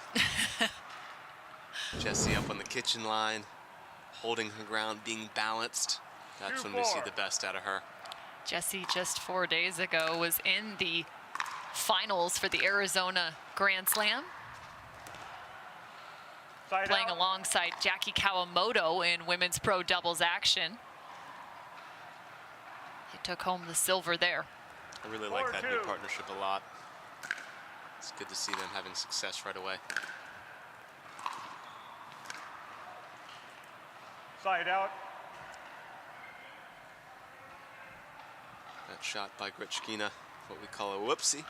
Jessie up on the kitchen line, holding her ground, being balanced. That's when we see the best out of her. Jessie just 4 days ago was in the finals for the Arizona Grand Slam. Playing alongside Jackie Kawamoto in women's pro doubles action. He took home the silver there. I really like that new partnership a lot. It's good to see them having success right away. Side out. That shot by Grechkina, what we call a whoopsie.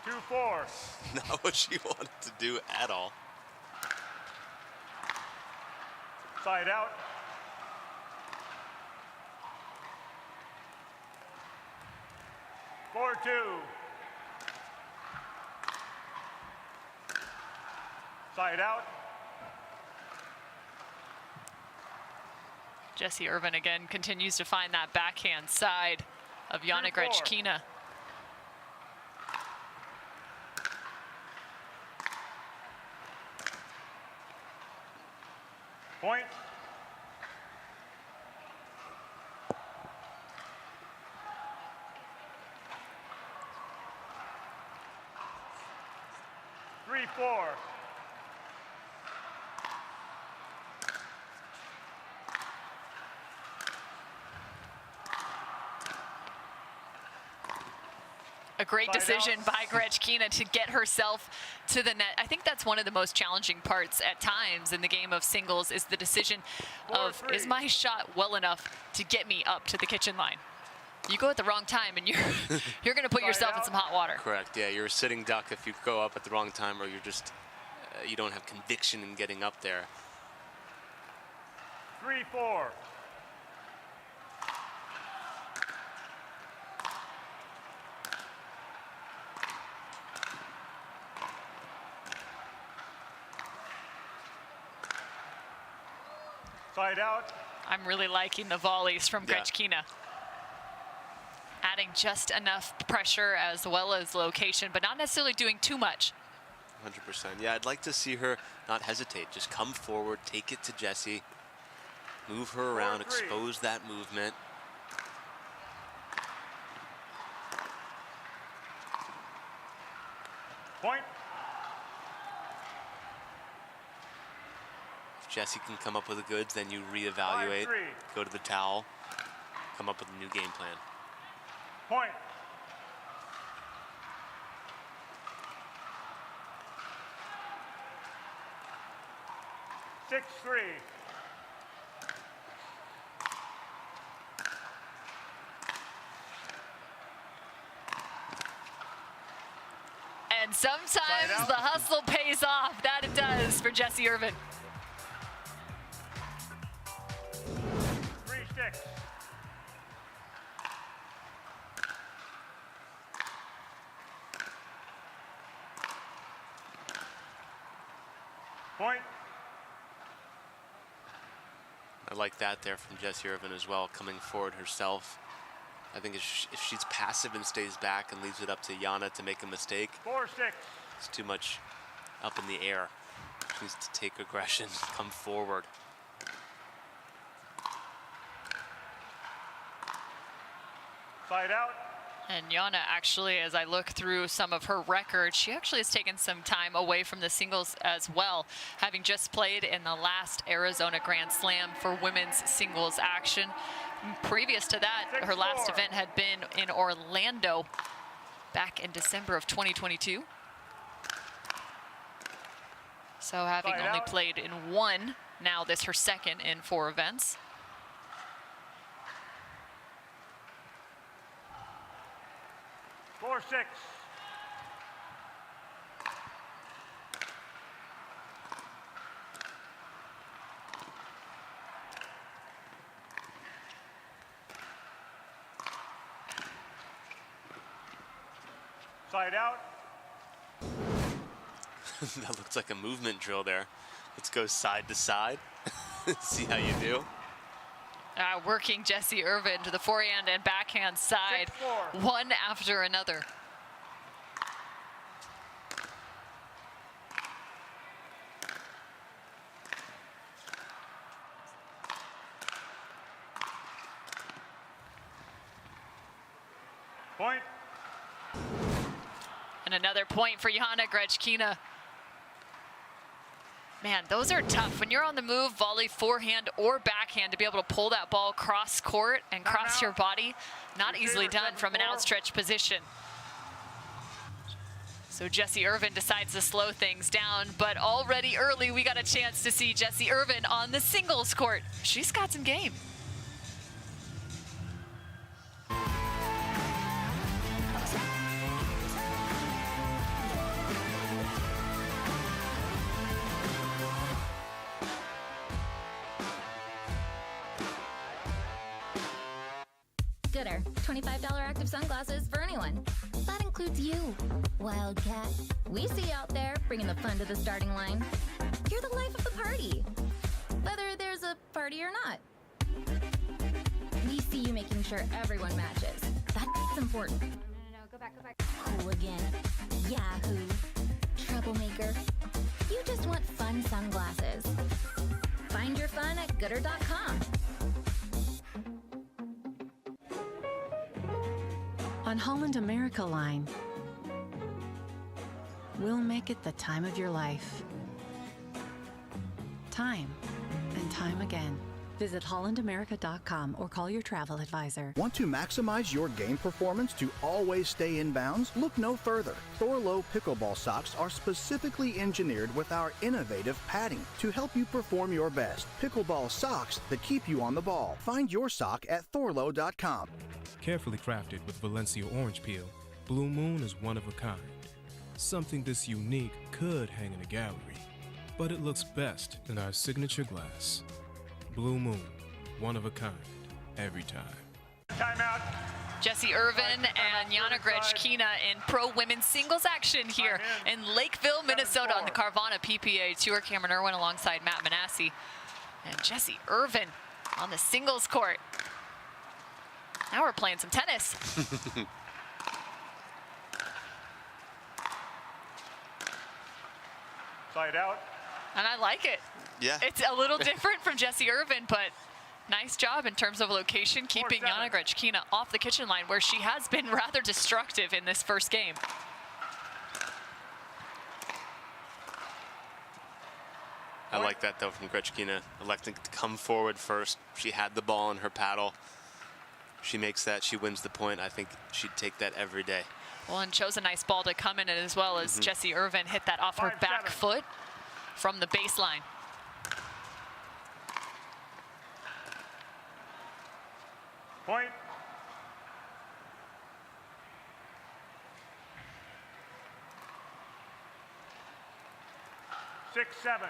2-4. Not what she wanted to do at all. Side out. 4-2. Side out. Jessie Irvine again continues to find that backhand side of Yana Grechkina. Point. Three, four. A great decision by Grechkina to get herself to the net. I think that's one of the most challenging parts at times in the game of singles is the decision of, is my shot well enough to get me up to the kitchen line? You go at the wrong time and you're going to put yourself in some hot water. Correct, yeah, you're a sitting duck if you go up at the wrong time, or you're just, you don't have conviction in getting up there. 3-4. Side out. I'm really liking the volleys from Grechkina. Adding just enough pressure as well as location, but not necessarily doing too much. 100%. Yeah, I'd like to see her not hesitate. Just come forward, take it to Jessie, move her around, expose that movement. Point. If Jessie can come up with the goods, then you reevaluate, go to the towel, come up with a new game plan. Point. Six, 3. And sometimes the hustle pays off. That it does for Jessie Irvine. 3-6. Point. I like that there from Jessie Irvine as well, coming forward herself. I think if she's passive and stays back and leaves it up to Yana to make a mistake, 4-6. it's too much up in the air. She needs to take aggression, come forward. Side out. And Yana actually, as I look through some of her records, she actually has taken some time away from the singles as well, having just played in the last Arizona Grand Slam for women's singles action. Previous to that, her last event had been in Orlando back in December of 2022. So having only played in one, now this her second in 4 events. 4-6. Side out. That looks like a movement drill there. Let's go side to side. See how you do. Working Jessie Irvine to the forehand and backhand side, one after another. Point. And another point for Yana Grechkina. Man, those are tough. When you're on the move, volley, forehand, or backhand, to be able to pull that ball cross court and cross your body, not easily done from an outstretched position. So Jessie Irvine decides to slow things down, but already early we got a chance to see Jessie Irvine on the singles court. She's got some game. Gooder, $25 active sunglasses for anyone. That includes you, Wildcat. We see you out there bringing the fun to the starting line. You're the life of the party, whether there's a party or not. We see you making sure everyone matches. That's important. No, go back. Hooligan, Yahoo, troublemaker. You just want fun sunglasses. Find your fun at gooder.com. On Holland America Line, we'll make it the time of your life. Time and time again. Visit hollandamerica.com or call your travel advisor. Want to maximize your game performance to always stay in bounds? Look no further. Thorlo pickleball socks are specifically engineered with our innovative padding to help you perform your best. Pickleball socks that keep you on the ball. Find your sock at thorlo.com. Carefully crafted with Valencia orange peel, Blue Moon is one of a kind. Something this unique could hang in a gallery, but it looks best in our signature glass. Blue Moon, one of a kind, every time. Timeout. Jessie Irvine and Yana Grechkina in pro women's singles action here in Lakeville, Minnesota on the Carvana PPA Tour. Cameron Irwin alongside Matt Manassi. And Jessie Irvine on the singles court. Now we're playing some tennis. Slide out. And I like it. Yeah. It's a little different from Jessie Irvine, but nice job in terms of location, keeping Yana Grechkina off the kitchen line, where she has been rather destructive in this first game. I like that, though, from Grechkina, electing to come forward first. She had the ball in her paddle. She makes that, she wins the point. I think she'd take that every day. Well, and chose a nice ball to come in it as well as Jessie Irvine hit that off her back foot from the baseline. Point. Six, 7.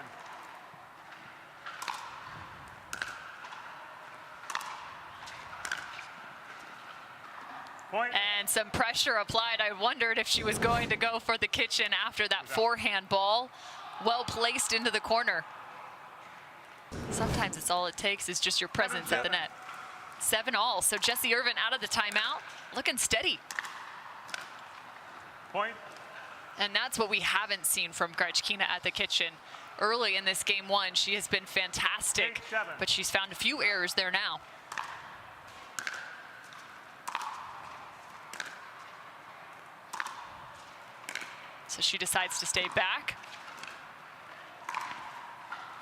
Point. And some pressure applied. I wondered if she was going to go for the kitchen after that forehand ball. Well placed into the corner. Sometimes it's all it takes is just your presence at the net. 7-all, so Jessie Irvine out of the timeout, looking steady. Point. And that's what we haven't seen from Grechkina at the kitchen. Early in this game one, she has been fantastic, but she's found a few errors there now. So she decides to stay back.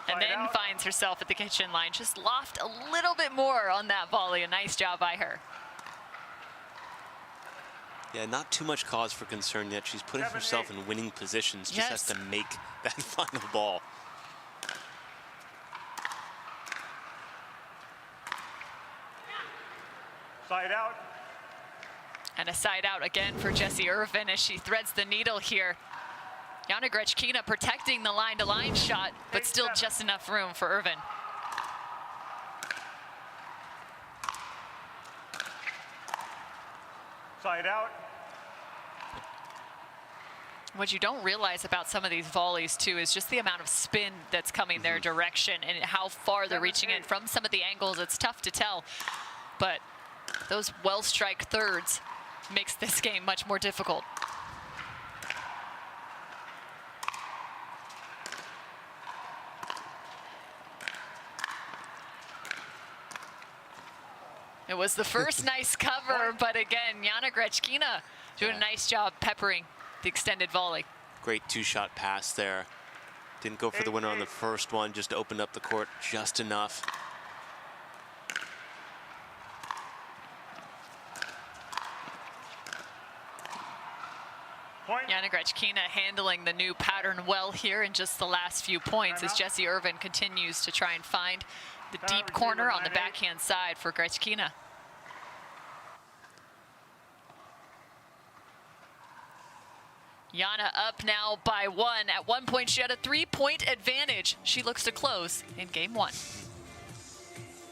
And then finds herself at the kitchen line. Just loft a little bit more on that volley. A nice job by her. Yeah, not too much cause for concern yet. She's putting herself in winning positions. Just has to make that final ball. Side out. And a side out again for Jessie Irvine as she threads the needle here. Yana Grechkina protecting the line-to-line shot, but still just enough room for Irvine. Side out. What you don't realize about some of these volleys, too, is just the amount of spin that's coming their direction and how far they're reaching in. From some of the angles, it's tough to tell. But those well-strike thirds makes this game much more difficult. It was the first nice cover, but again, Yana Grechkina doing a nice job peppering the extended volley. Great two-shot pass there. Didn't go for the winner on the first one, just opened up the court just enough. Yana Grechkina handling the new pattern well here in just the last few points as Jessie Irvine continues to try and find the deep corner on the backhand side for Grechkina. Yana up now by 1. At one point, she had a 3-point advantage. She looks to close in game one.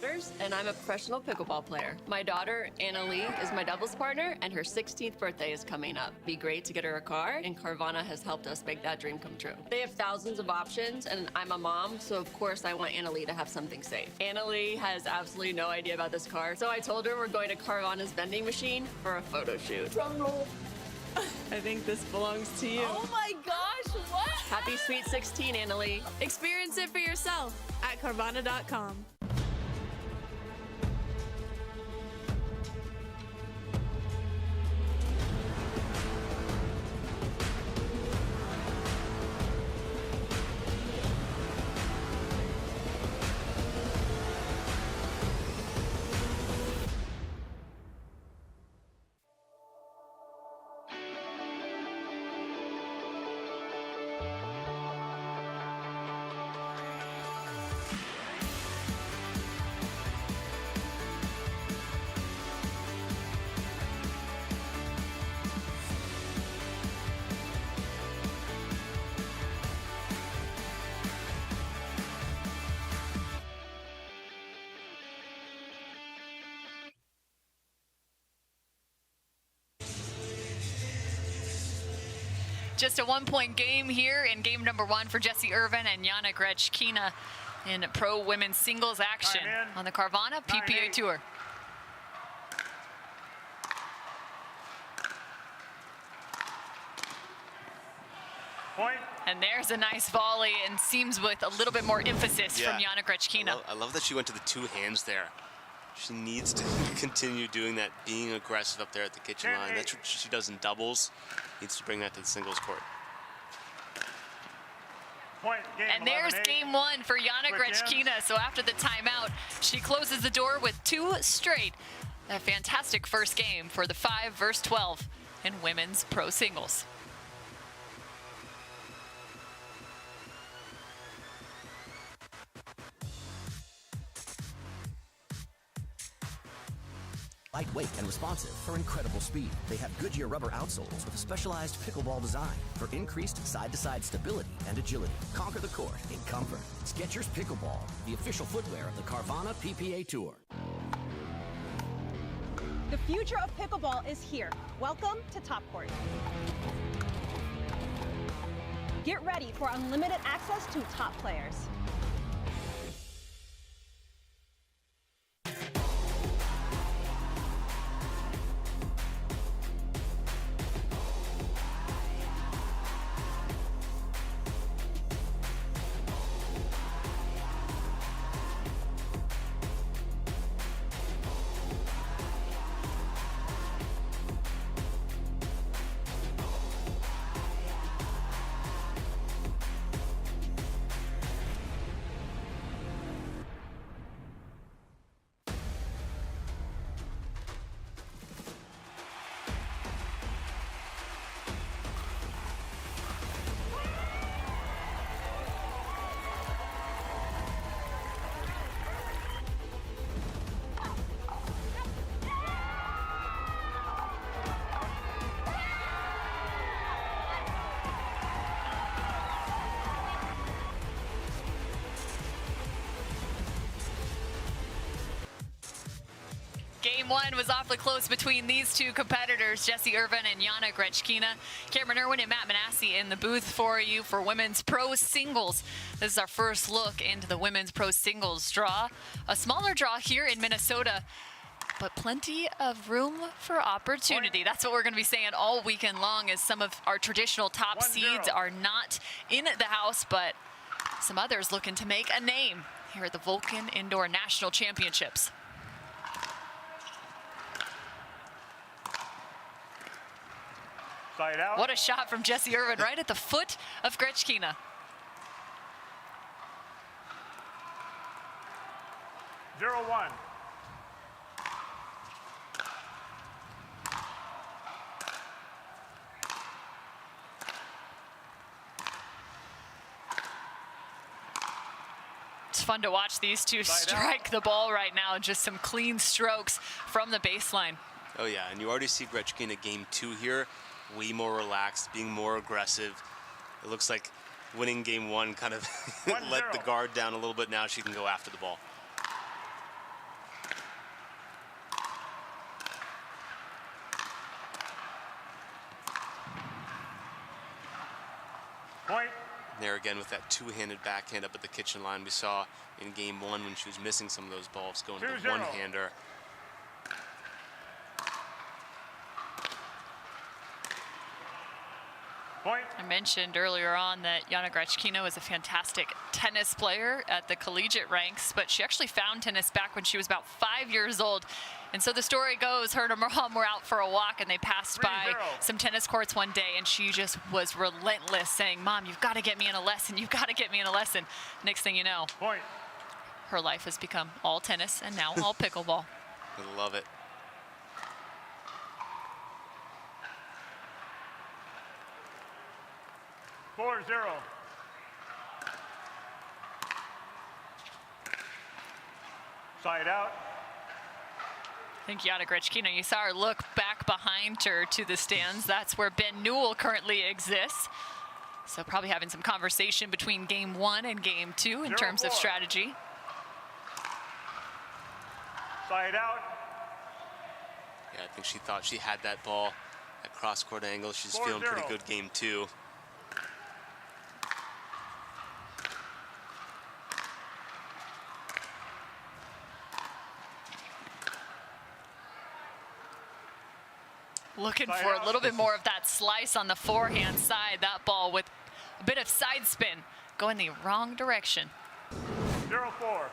daughters, and I'm a professional pickleball player. My daughter, Anna Lee, is my doubles partner, and her 16th birthday is coming up. Be great to get her a car, and Carvana has helped us make that dream come true. They have thousands of options, and I'm a mom, so of course I want Anna Lee to have something safe. Anna Lee has absolutely no idea about this car, so I told her we're going to Carvana's vending machine for a photo shoot. Drum roll. I think this belongs to you. Oh my gosh, what? Happy Sweet 16, Anna Lee. Experience it for yourself at Carvana.com. Just a one-point game here in game number 1 for Jessie Irvine and Yana Grechkina in pro women's singles action on the Carvana PPA Tour. Point. And there's a nice volley, and seems with a little bit more emphasis from Yana Grechkina. I love that she went to the 2 hands there. She needs to continue doing that, being aggressive up there at the kitchen line. That's what she does in doubles. Needs to bring that to the singles court. Point, game And there's 11-8. game 1 for Yana Grechkina. So after the timeout, she closes the door with 2 straight. A fantastic first game for the 5 versus 12 in women's pro singles. Lightweight and responsive for incredible speed. They have Goodyear rubber outsoles with a specialized pickleball design for increased side-to-side stability and agility. Conquer the court in comfort. Skechers Pickleball, the official footwear of the Carvana PPA Tour. The future of pickleball is here. Welcome to Top Court. Get ready for unlimited access to top players. Game 1 was awfully close between these 2 competitors, Jessie Irvine and Yana Grechkina. Cameron Irwin and Matt Manassi in the booth for you for women's pro singles. This is our first look into the women's pro singles draw. A smaller draw here in Minnesota, but plenty of room for opportunity. That's what we're going to be saying all weekend long, as some of our traditional top seeds are not in the house, but some others looking to make a name here at the Vulcan Indoor National Championships. Side out. What a shot from Jessie Irvine right at the foot of Grechkina. Zero one. It's fun to watch these 2 strike the ball right now. Just some clean strokes from the baseline. Oh yeah, and you already see Grechkina game 2 here. Way more relaxed, being more aggressive. It looks like winning game 1 kind of let the guard down a little bit. Now she can go after the ball. there again with that two-handed backhand up at the kitchen line. We saw in game 1 when she was missing some of those balls going to the one-hander. I mentioned earlier on that Yana Grechkina was a fantastic tennis player at the collegiate ranks, but she actually found tennis back when she was about 5 years old. And so the story goes, her and her mom were out for a walk and they passed by some tennis courts one day, and she just was relentless, saying, "Mom, you've got to get me in a lesson. You've got to get me in a lesson." Next thing you know, her life has become all tennis and now all pickleball. I love it. Four, 0. Side out. I think Yana Grechkina, you saw her look back behind her to the stands. That's where Ben Newell currently exists. So probably having some conversation between game 1 and game 2 in terms of strategy. Side out. Yeah, I think she thought she had that ball at cross-court angle. She's feeling pretty good game 2. Looking for a little bit more of that slice on the forehand side. That ball with a bit of side spin going the wrong direction. 0-4.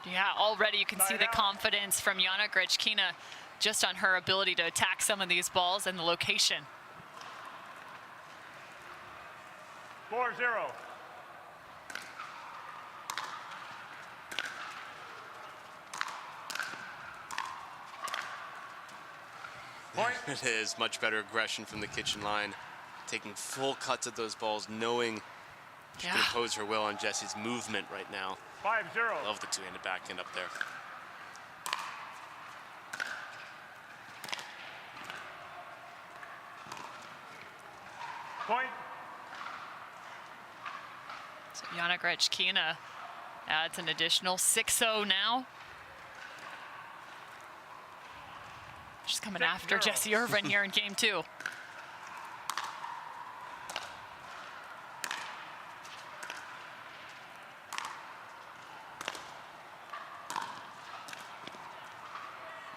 Yeah, already you can see the confidence from Yana Grechkina just on her ability to attack some of these balls and the location. 4-0. There it is, much better aggression from the kitchen line. Taking full cuts at those balls, knowing she can impose her will on Jessie's movement right now. 5-0. Love the two-handed backhand up there. Point. So Yana Grechkina adds an additional 6-0 now. She's coming after Jessie Irvine here in game 2.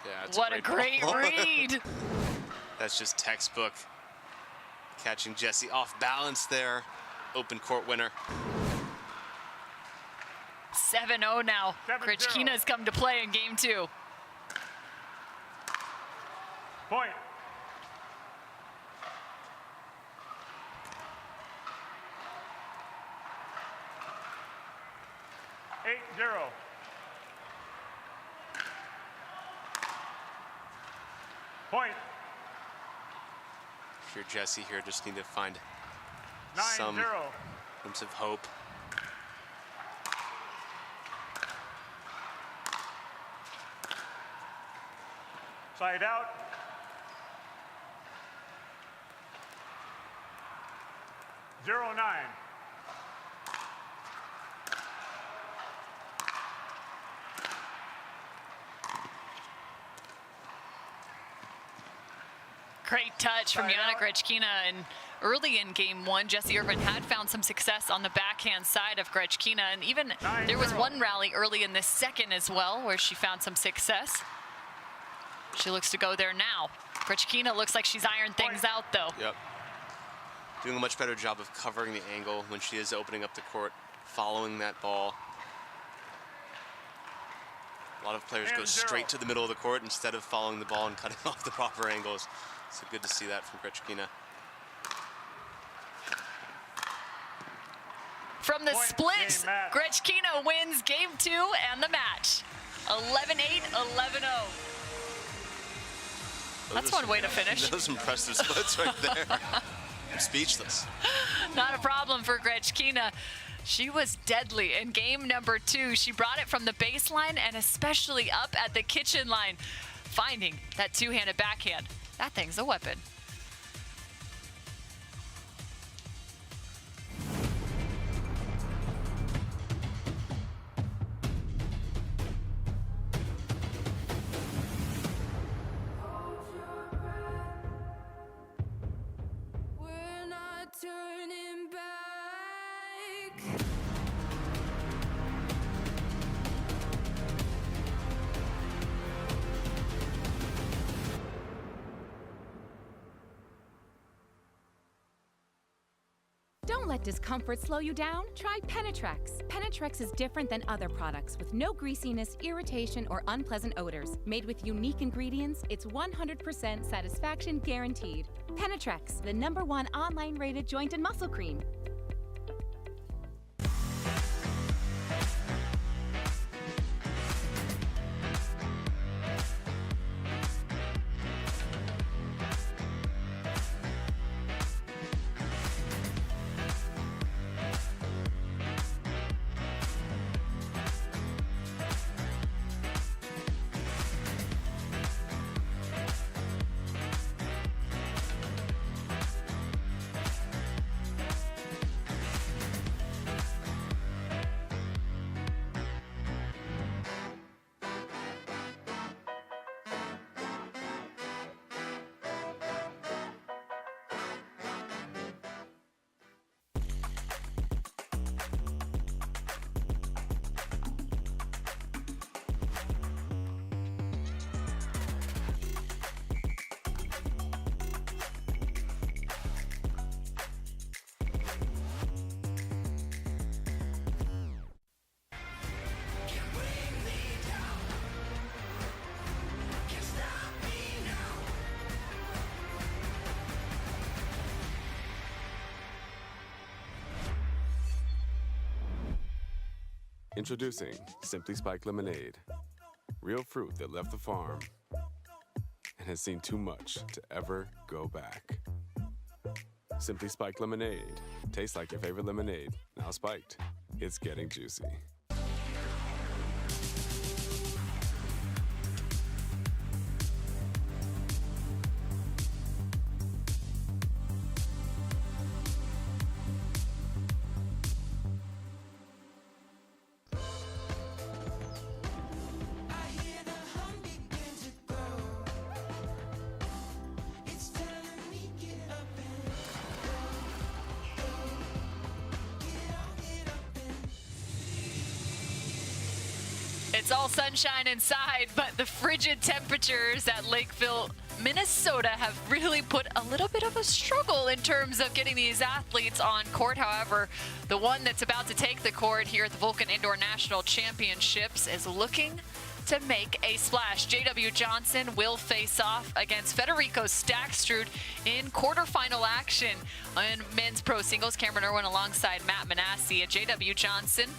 Yeah, what a great read. That's just textbook. Catching Jessie off balance there. Open court winner. 7-0 now. Grechkina's come to play in game 2. Point. Eight, 0. Point. Sure, Jessie here just need to find 9-0. some glimpse of hope. Side out. Zero, 9. Great touch from Yana Grechkina, and early in game 1, Jessie Irvine had found some success on the backhand side of Grechkina, and even there was one rally early in this second as well where she found some success. She looks to go there now. Grechkina looks like she's ironed things out though. Yep. Doing a much better job of covering the angle when she is opening up the court, following that ball. A lot of players go straight to the middle of the court instead of following the ball and cutting off the proper angles. So good to see that from Grechkina. From the splits, Grechkina wins game 2 and the match. 11-8, 11-0. That's one way to finish. Those impressive splits right there. I'm speechless. Not a problem for Grechkina. She was deadly in game number 2. She brought it from the baseline and especially up at the kitchen line, finding that two-handed backhand. That thing's a weapon. Don't let discomfort slow you down. Try Penetrex. Penetrex is different than other products with no greasiness, irritation, or unpleasant odors. Made with unique ingredients, it's 100% satisfaction guaranteed. Penetrex, the #1 online rated joint and muscle cream. Introducing Simply Spiked Lemonade. Real fruit that left the farm and has seen too much to ever go back. Simply Spiked Lemonade. Tastes like your favorite lemonade. Now spiked. It's getting juicy. It's all sunshine inside, but the frigid temperatures at Lakeville, Minnesota have really put a little bit of a struggle in terms of getting these athletes on court. However, the one that's about to take the court here at the Vulcan Indoor National Championships is looking to make a splash. J.W. Johnson will face off against Federico Staksrud in quarterfinal action in men's pro singles. Cameron Irwin alongside Matt Manassi. J.W. Johnson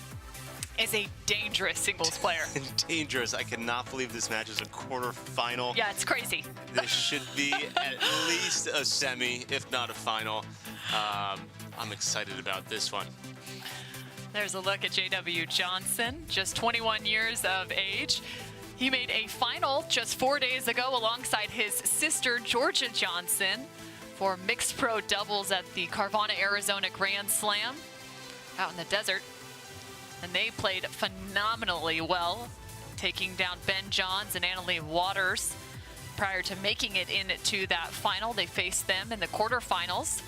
is a dangerous singles player. Dangerous. I cannot believe this match is a quarterfinal. Yeah, it's crazy. This should be at least a semi, if not a final. I'm excited about this one. There's a look at J.W. Johnson, just 21 years of age. He made a final just 4 days ago alongside his sister, Georgia Johnson, for mixed pro doubles at the Carvana, Arizona Grand Slam out in the desert. And they played phenomenally well, taking down Ben Johns and Annalee Waters. Prior to making it into that final, they faced them in the quarterfinals.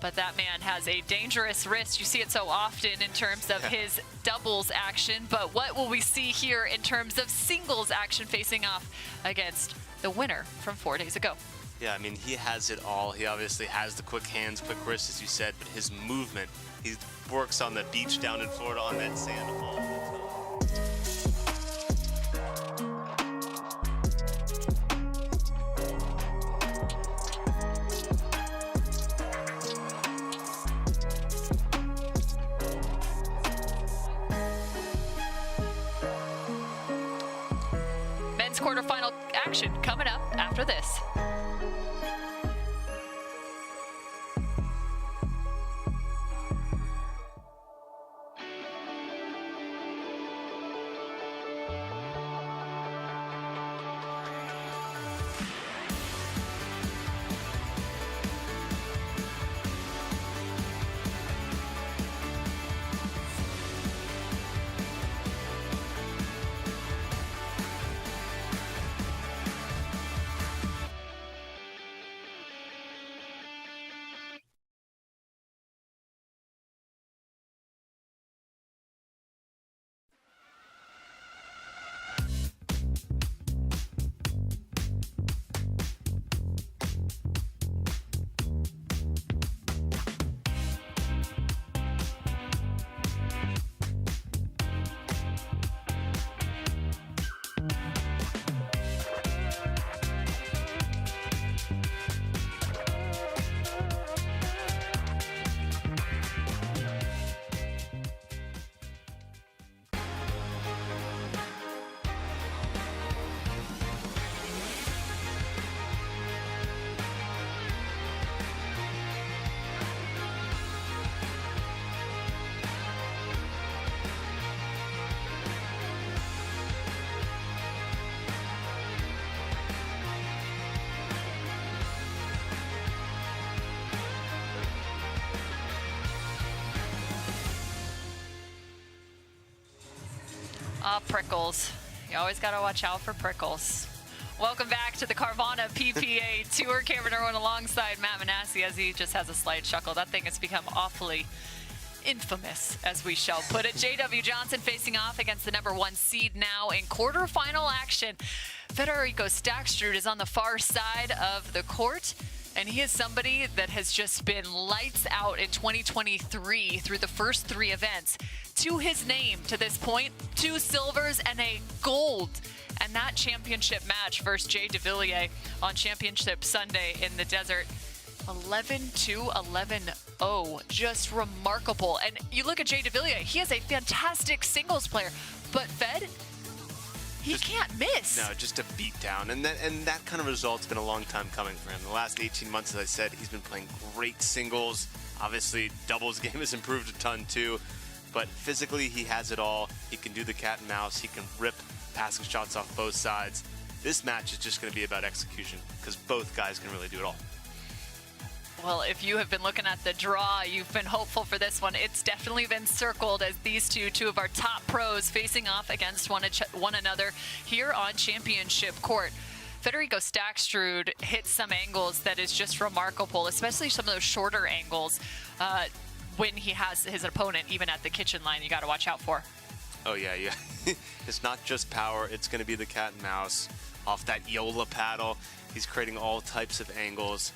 But that man has a dangerous wrist. You see it so often in terms of his doubles action. But what will we see here in terms of singles action facing off against the winner from 4 days ago? Yeah, I mean, he has it all. He obviously has the quick hands, quick wrists, as you said, but his movement, he works on the beach down in Florida on that sand all the time. Men's quarterfinal action coming up after this. Prickles. You always got to watch out for Prickles. Welcome back to the Carvana PPA Tour. Cameron Irwin alongside Matt Manassi as he just has a slight chuckle. That thing has become awfully infamous, as we shall put it. J.W. Johnson facing off against the #1 seed now in quarterfinal action. Federico Staksrud is on the far side of the court, and he is somebody that has just been lights out in 2023 through the first 3 events. To his name to this point, 2 silvers and a gold. And that championship match versus Jay Devilliers on Championship Sunday in the desert, 11-2-11-0, just remarkable. And you look at Jay Devilliers, he is a fantastic singles player, but Fed, he can't miss. No, just a beatdown. And that kind of result's been a long time coming for him. The last 18 months, as I said, he's been playing great singles. Obviously, doubles game has improved a ton too, but physically he has it all. He can do the cat and mouse. He can rip passing shots off both sides. This match is just going to be about execution because both guys can really do it all. Well, if you have been looking at the draw, you've been hopeful for this one. It's definitely been circled as these two of our top pros facing off against one another here on championship court. Federico Staksrud hits some angles that is just remarkable, especially some of those shorter angles when he has his opponent even at the kitchen line. You got to watch out for. Oh, yeah. It's not just power. It's going to be the cat and mouse off that Yola paddle. He's creating all types of angles.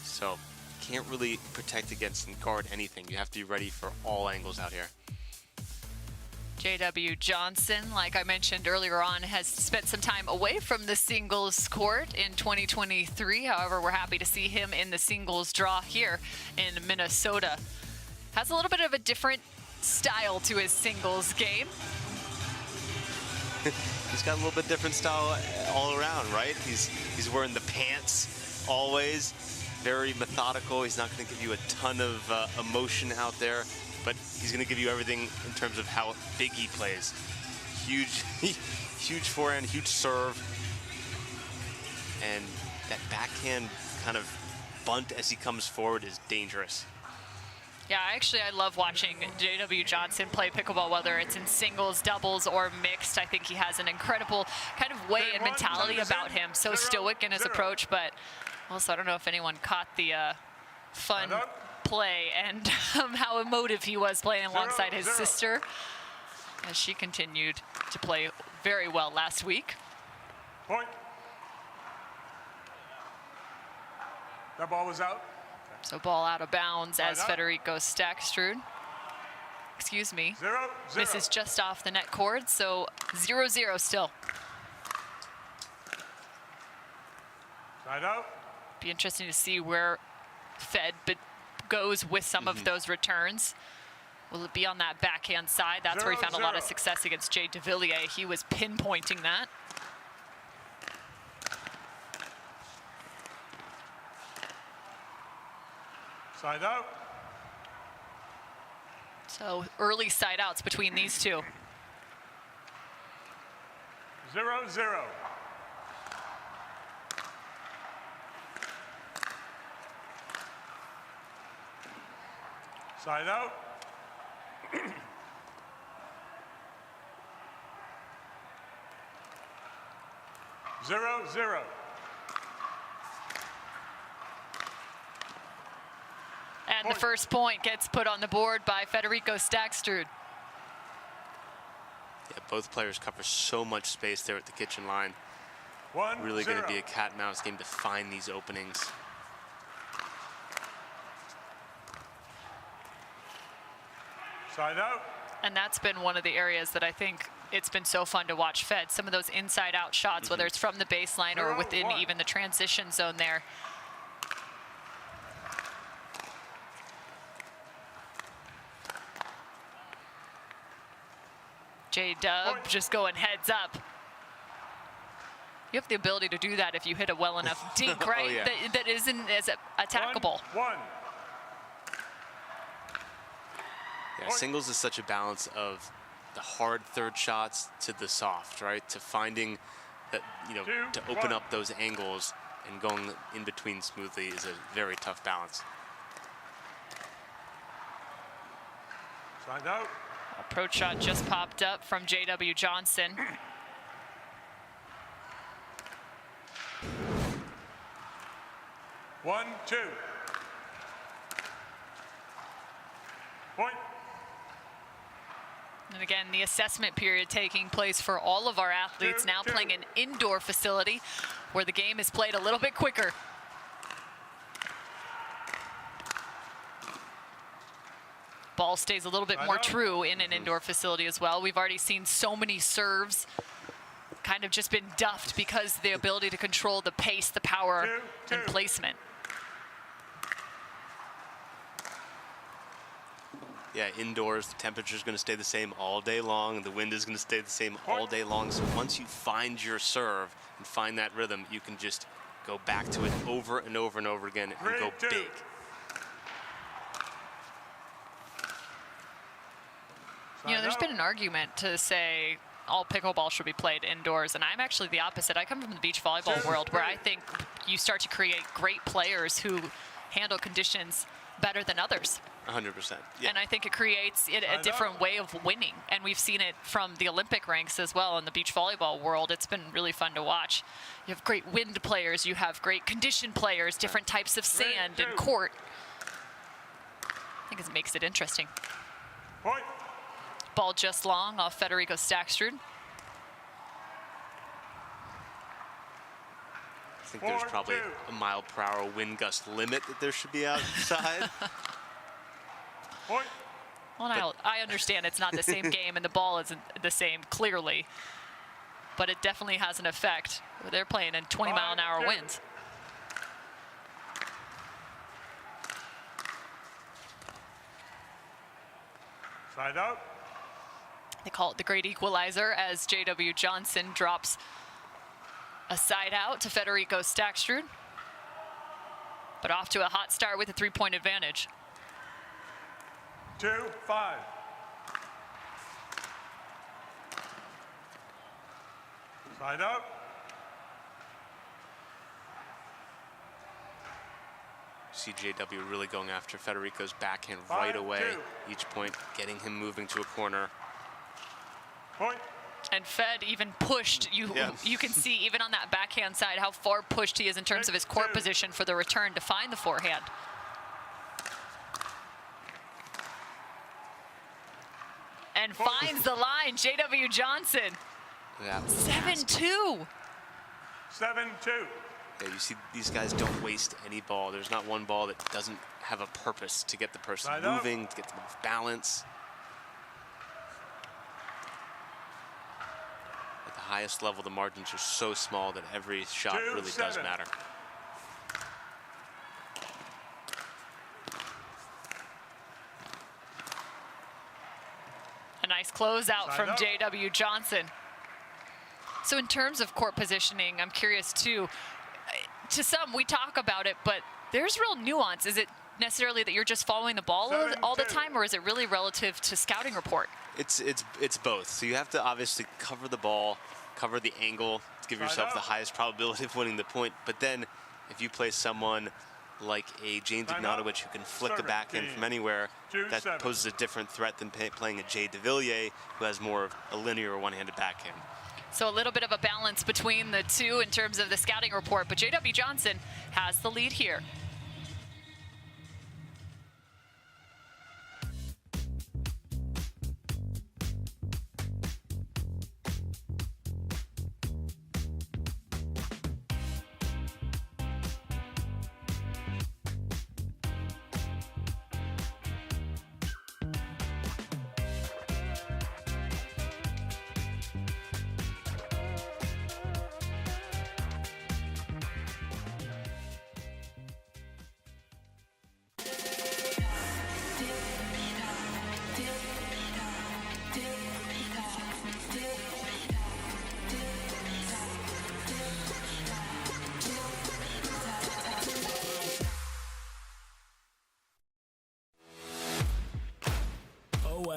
So can't really protect against and guard anything. You have to be ready for all angles out here. J.W. Johnson, like I mentioned earlier on, has spent some time away from the singles court in 2023. However, we're happy to see him in the singles draw here in Minnesota. Has a little bit of a different style to his singles game. He's got a little bit different style all around, right? He's wearing the pants always, very methodical. He's not going to give you a ton of emotion out there, but he's going to give you everything in terms of how big he plays. Huge forehand, huge serve, and that backhand kind of bunt as he comes forward is dangerous. Yeah, actually, I love watching J.W. Johnson play pickleball, whether it's in singles, doubles, or mixed. I think he has an incredible kind of way and mentality about him. So stoic in his approach, but also I don't know if anyone caught the fun play and how emotive he was playing alongside his sister as she continued to play very well last week. Point. That ball was out. So ball out of bounds as Federico Staksrud, misses just off the net cord, so 0-0 still. Side out. Be interesting to see where Fed goes with some of those returns. Will it be on that backhand side? That's where he found a lot of success against Jay Devilliers. He was pinpointing that. Side out. So early side outs between these two. 0-0. Side out. Zero, zero. And the first point gets put on the board by Federico Staksrud. Yeah, both players cover so much space there at the kitchen line. Really 1-0. going to be a cat and mouse game to find these openings. Side out. And that's been one of the areas that I think it's been so fun to watch Fed. Some of those inside out shots, whether it's from the baseline or within even the transition zone there. J-Dub just going heads up. You have the ability to do that if you hit a well enough dink, right? Oh, yeah. that isn't as attackable. 1-1. Yeah, singles is such a balance of the hard third shots to the soft, right? To finding that, to open up those angles and going in between smoothly is a very tough balance. Side out. Approach shot just popped up from J.W. Johnson. One, two. Point. And again, the assessment period taking place for all of our athletes, now playing an indoor facility where the game is played a little bit quicker. Ball stays a little bit more true in an indoor facility as well. We've already seen so many serves kind of just been duffed because the ability to control the pace, the power, and placement. Yeah, indoors, the temperature's going to stay the same all day long. The wind is going to stay the same all day long. So once you find your serve and find that rhythm, you can just go back to it over and over and over again and go big. You know, there's been an argument to say all pickleball should be played indoors, and I'm actually the opposite. I come from the beach volleyball world where I think you start to create great players who handle conditions better than others. 100%. Yeah. And I think it creates a different way of winning. And we've seen it from the Olympic ranks as well in the beach volleyball world. It's been really fun to watch. You have great wind players, you have great condition players, different types of sand and court. I think it makes it interesting. Point. Ball just long off Federico Staksrud. I think there's probably a mile-per-hour wind gust limit that there should be outside. Well, I understand it's not the same game and the ball isn't the same, clearly. But it definitely has an effect. They're playing in 20-mile-an-hour winds. Side out. They call it the great equalizer as J.W. Johnson drops a side out to Federico Staksrud. But off to a hot start with a 3-point advantage. 2-5. Side out. See JW really going after Federico's backhand right away. Each point getting him moving to a corner. Point. And Fed even pushed. You can see even on that backhand side how far pushed he is in terms of his court position for the return to find the forehand. And finds the line, J.W. Johnson. Yeah. 7-2. 7-2. Yeah, you see these guys don't waste any ball. There's not one ball that doesn't have a purpose to get the person moving, to get them off balance. At the highest level, the margins are so small that every shot really does matter. A nice closeout from J.W. Johnson. So in terms of court positioning, I'm curious too. To some, we talk about it, but there's real nuance. Is it necessarily that you're just following the ball all the time, or is it really relative to scouting report? It's both. So you have to obviously cover the ball, cover the angle to give yourself the highest probability of winning the point. But then if you play someone like a James Ignatowich who can flick a backhand from anywhere, that poses a different threat than playing a Jay Devilliers who has more of a linear one-handed backhand. So a little bit of a balance between the two in terms of the scouting report, but J.W. Johnson has the lead here.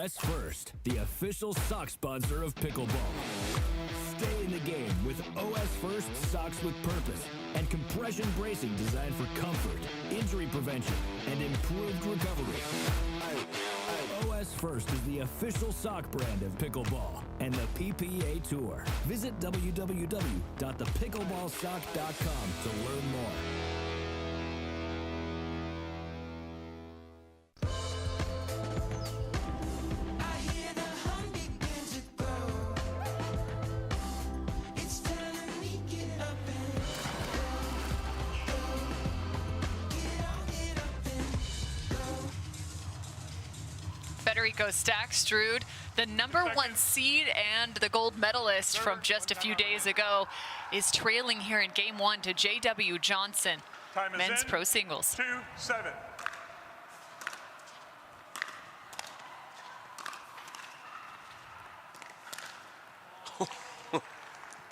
OS First, the official sock sponsor of pickleball. Stay in the game with OS First socks with purpose and compression bracing designed for comfort, injury prevention, and improved recovery. OS First is the official sock brand of pickleball and the PPA Tour. Visit www.thepickleballsock.com to learn more. Federico Staksrud, the #1 seed and the gold medalist from just a few days ago, is trailing here in game 1 to J.W. Johnson, men's pro singles. 2-7.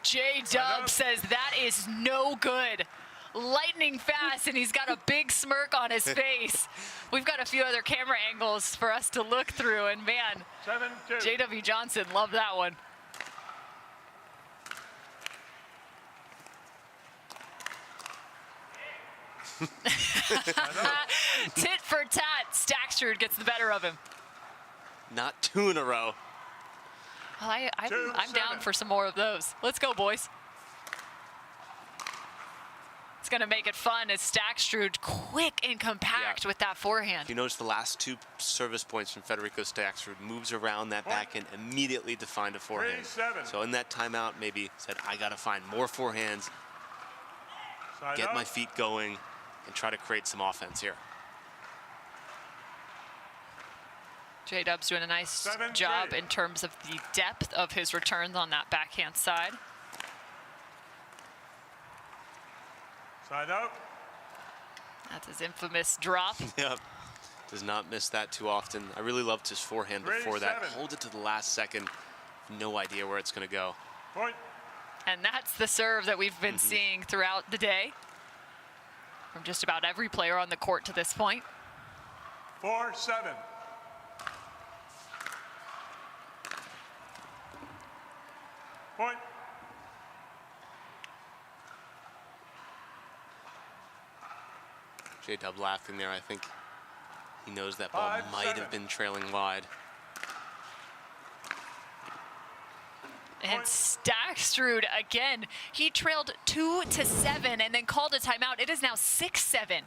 J-Dub says that is no good. Lightning fast, and he's got a big smirk on his face. We've got a few other camera angles for us to look through, and man, 7-2. J.W. Johnson, love that one. Tit for tat, Staksrud gets the better of him. Not 2 in a row. Well, I'm down for some more of those. Let's go, boys. It's going to make it fun as Staksrud quick and compact with that forehand. You notice the last 2 service points from Federico Staksrud, moves around that backhand immediately to find a forehand. 3-7. So in that timeout, maybe said, I got to find more forehands, get my feet going, and try to create some offense here. J-Dub's doing a nice job in terms of the depth of his returns on that backhand side. Side out. That's his infamous drop. Yep. Does not miss that too often. I really loved his forehand before that. Hold it to the last second. No idea where it's going to go. Point. And that's the serve that we've been seeing throughout the day from just about every player on the court to this point. 4-7. Point. J-Dub laughing there. I think he knows that ball might have been trailing wide. And Staksrud again, he trailed 2-7 and then called a timeout. It is now 6-7.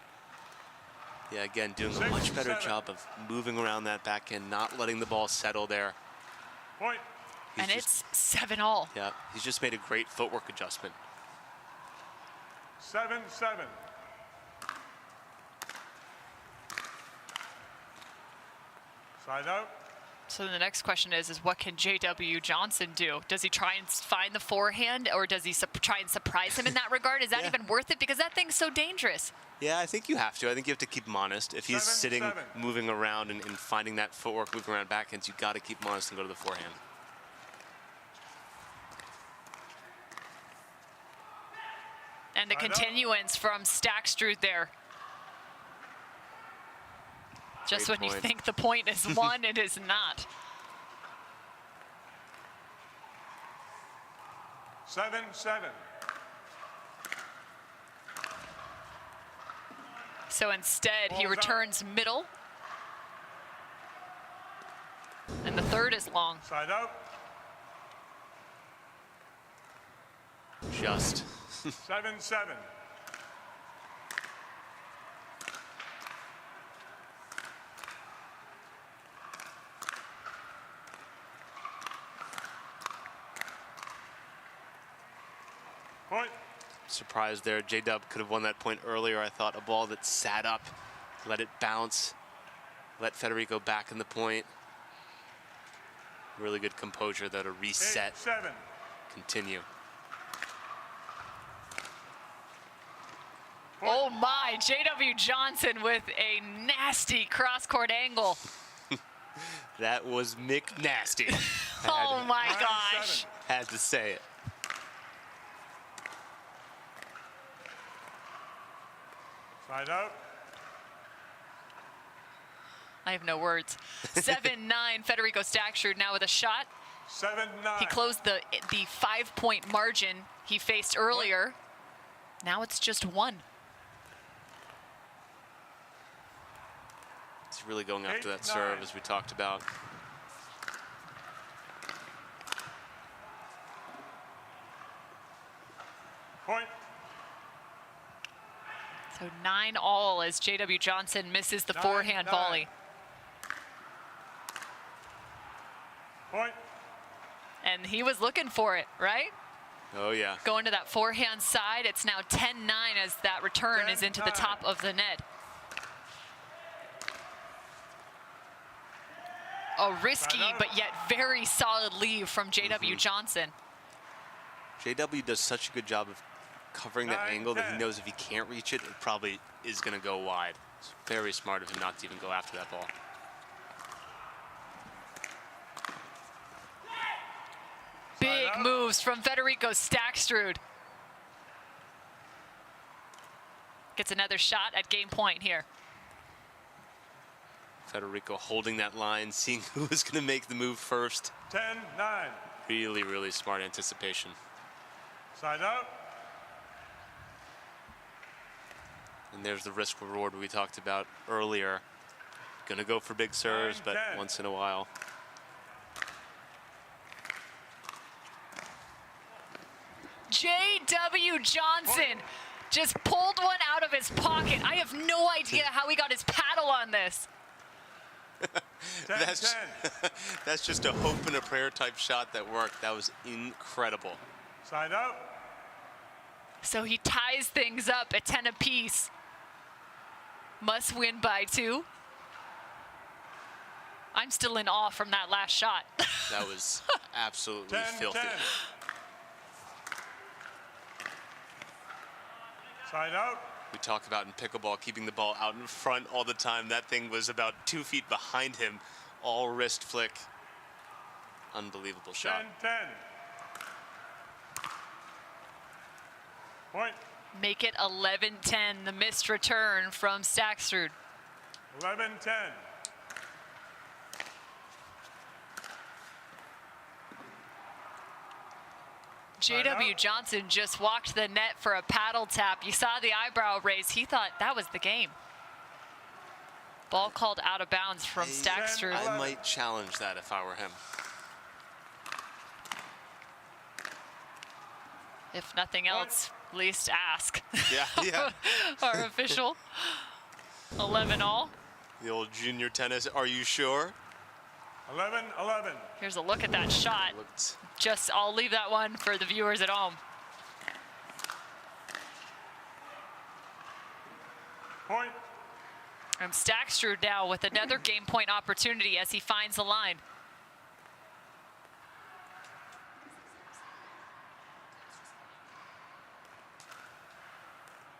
Yeah, again, doing a much better job of moving around that backhand, not letting the ball settle there. Point. And it's 7-all. Yeah, he's just made a great footwork adjustment. 7-7. Side out. So the next question is what can J.W. Johnson do? Does he try and find the forehand, or does he try and surprise him in that regard? Is that even worth it? Because that thing's so dangerous. Yeah, I think you have to. I think you have to keep him honest. If he's sitting, moving around, and finding that footwork, moving around backhands, you got to keep him honest and go to the forehand. And the continuance from Staksrud there. Just when you think the point is won, it is not. 7-7. So instead, he returns middle. And the third is long. Side out. Just. 7-7. Point. Surprised there. J-Dub could have won that point earlier. I thought a ball that sat up, let it bounce, let Federico back in the point. Really good composure though to reset, 8-7. Continue. Oh my, J.W. Johnson with a nasty cross-court angle. That was McNasty. Oh my gosh. Had to say it. Side out. I have no words. 7-9, Federico Staksrud now with a shot. 7-9. He closed the 5-point margin he faced earlier. Now it's just 1. It's He's really going after that serve, as we talked about. Point. So 9-all as J.W. Johnson misses the forehand volley. Point. And he was looking for it, right? Oh, yeah. Going to that forehand side. It's now 10-9 as that return is into the top of the net. A risky but yet very solid leave from J.W. Johnson. J.W. does such a good job of covering that angle that he knows if he can't reach it, it probably is going to go wide. It's very smart of him not to even go after that ball. Big moves from Federico Staksrud. Gets another shot at game point here. Federico holding that line, seeing who is going to make the move first. 10-9. Really, really smart anticipation. Side out. And there's the risk reward we talked about earlier. Gonna go for big serves, but once in a while. J.W. Johnson just pulled one out of his pocket. I have no idea how he got his paddle on this. That's just a hope and a prayer type shot that worked. That was incredible. Side out. So he ties things up at 10 apiece. Must win by 2. I'm still in awe from that last shot. That was absolutely filthy. 10. Side out. We talk about in pickleball keeping the ball out in front all the time. That thing was about 2 feet behind him. All wrist flick. Unbelievable shot. 10-10. Point. Make it 11-10, the missed return from Staksrud. 11-10. J.W. Johnson just walked the net for a paddle tap. You saw the eyebrow raise. He thought that was the game. Ball called out of bounds from Staksrud. I might challenge that if I were him. If nothing else, at least ask. Yeah. Our official. 11-all. The old junior tennis, are you sure? 11-11. Here's a look at that shot. I'll leave that one for the viewers at home. Point. And Staksrud now with another game point opportunity as he finds the line.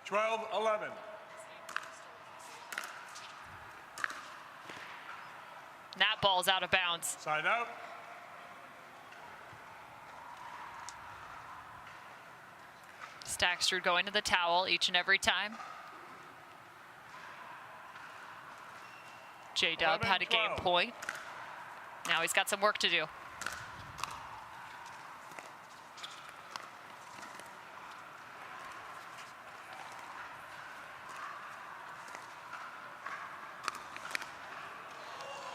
$12-11. That ball's out of bounds. Side out. Staksrud going to the towel each and every time. J-Dub had a game point. Now he's got some work to do.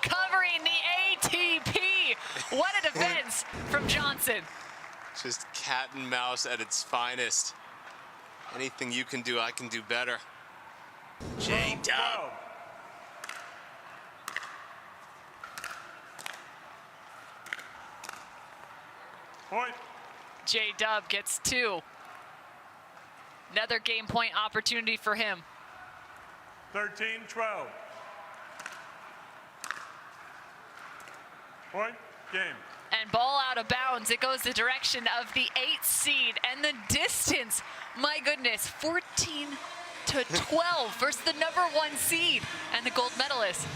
Covering the ATP. What a defense from Johnson. Just cat and mouse at its finest. Anything you can do, I can do better. J-Dub. Point. J-Dub gets 2. Another game point opportunity for him. 13-12. Point. Game. And ball out of bounds. It goes the direction of the 8th seed. And the distance, my goodness, 14-12 versus the number 1 seed and the gold medalist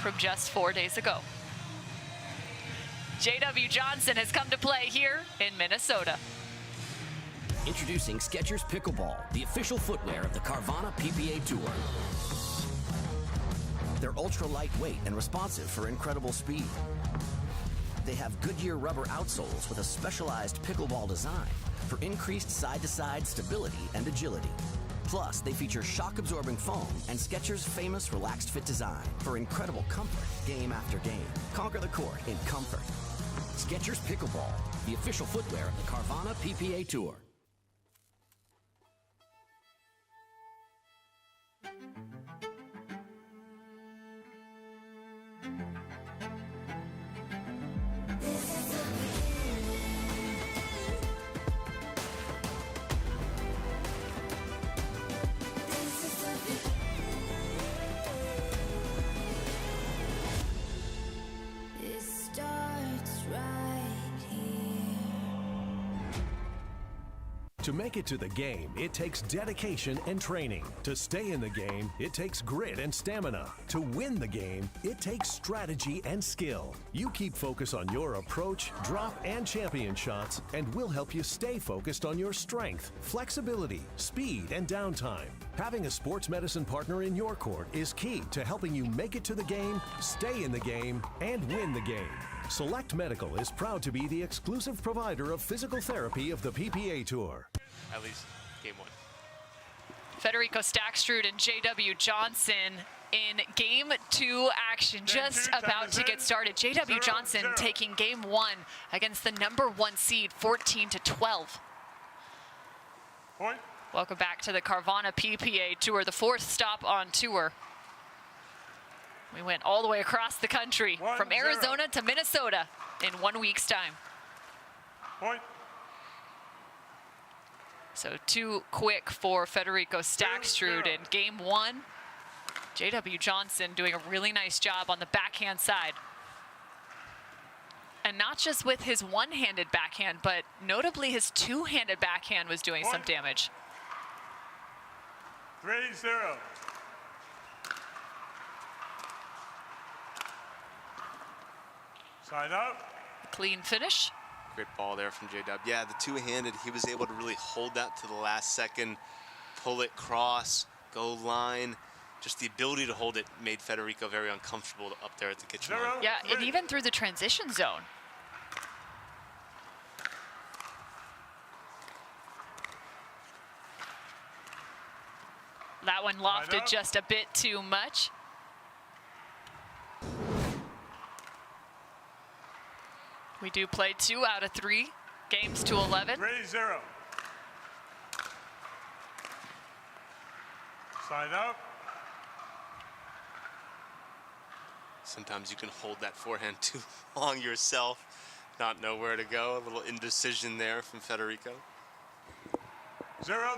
from just 4 days ago. J.W. Johnson has come to play here in Minnesota. Introducing Skechers Pickleball, the official footwear of the Carvana PPA Tour. They're ultra lightweight and responsive for incredible speed. They have Goodyear rubber outsoles with a specialized pickleball design for increased side-to-side stability and agility. Plus, they feature shock-absorbing foam and Skechers' famous Relaxed Fit design for incredible comfort game after game. Conquer the court in comfort. Skechers Pickleball, the official footwear of the Carvana PPA Tour. To make it to the game, it takes dedication and training. To stay in the game, it takes grit and stamina. To win the game, it takes strategy and skill. You keep focus on your approach, drop, and champion shots, and we'll help you stay focused on your strength, flexibility, speed, and downtime. Having a sports medicine partner in your court is key to helping you make it to the game, stay in the game, and win the game. Select Medical is proud to be the exclusive provider of physical therapy of the PPA Tour. At least game one. Federico Staksrud and J.W. Johnson in game 2 action, just about to get started. J.W. Johnson taking game 1 against the number 1 seed, 14-12. Point. Welcome back to the Carvana PPA Tour, the 4th stop on tour. We went all the way across the country, from Arizona to Minnesota in 1 week's time. Point. So too quick for Federico Staksrud in game 1. J.W. Johnson doing a really nice job on the backhand side. And not just with his one-handed backhand, but notably his two-handed backhand was doing some damage. 3-0. Side up. Clean finish. Great ball there from J-Dub. Yeah, the two-handed, he was able to really hold that to the last second, pull it cross, go line. Just the ability to hold it made Federico very uncomfortable up there at the kitchen line. Yeah, and even through the transition zone. That one lofted just a bit too much. We do play 2 out of 3 games to 11. 3-0. Side up. Sometimes you can hold that forehand too long yourself, not know where to go. A little indecision there from Federico. 0-3.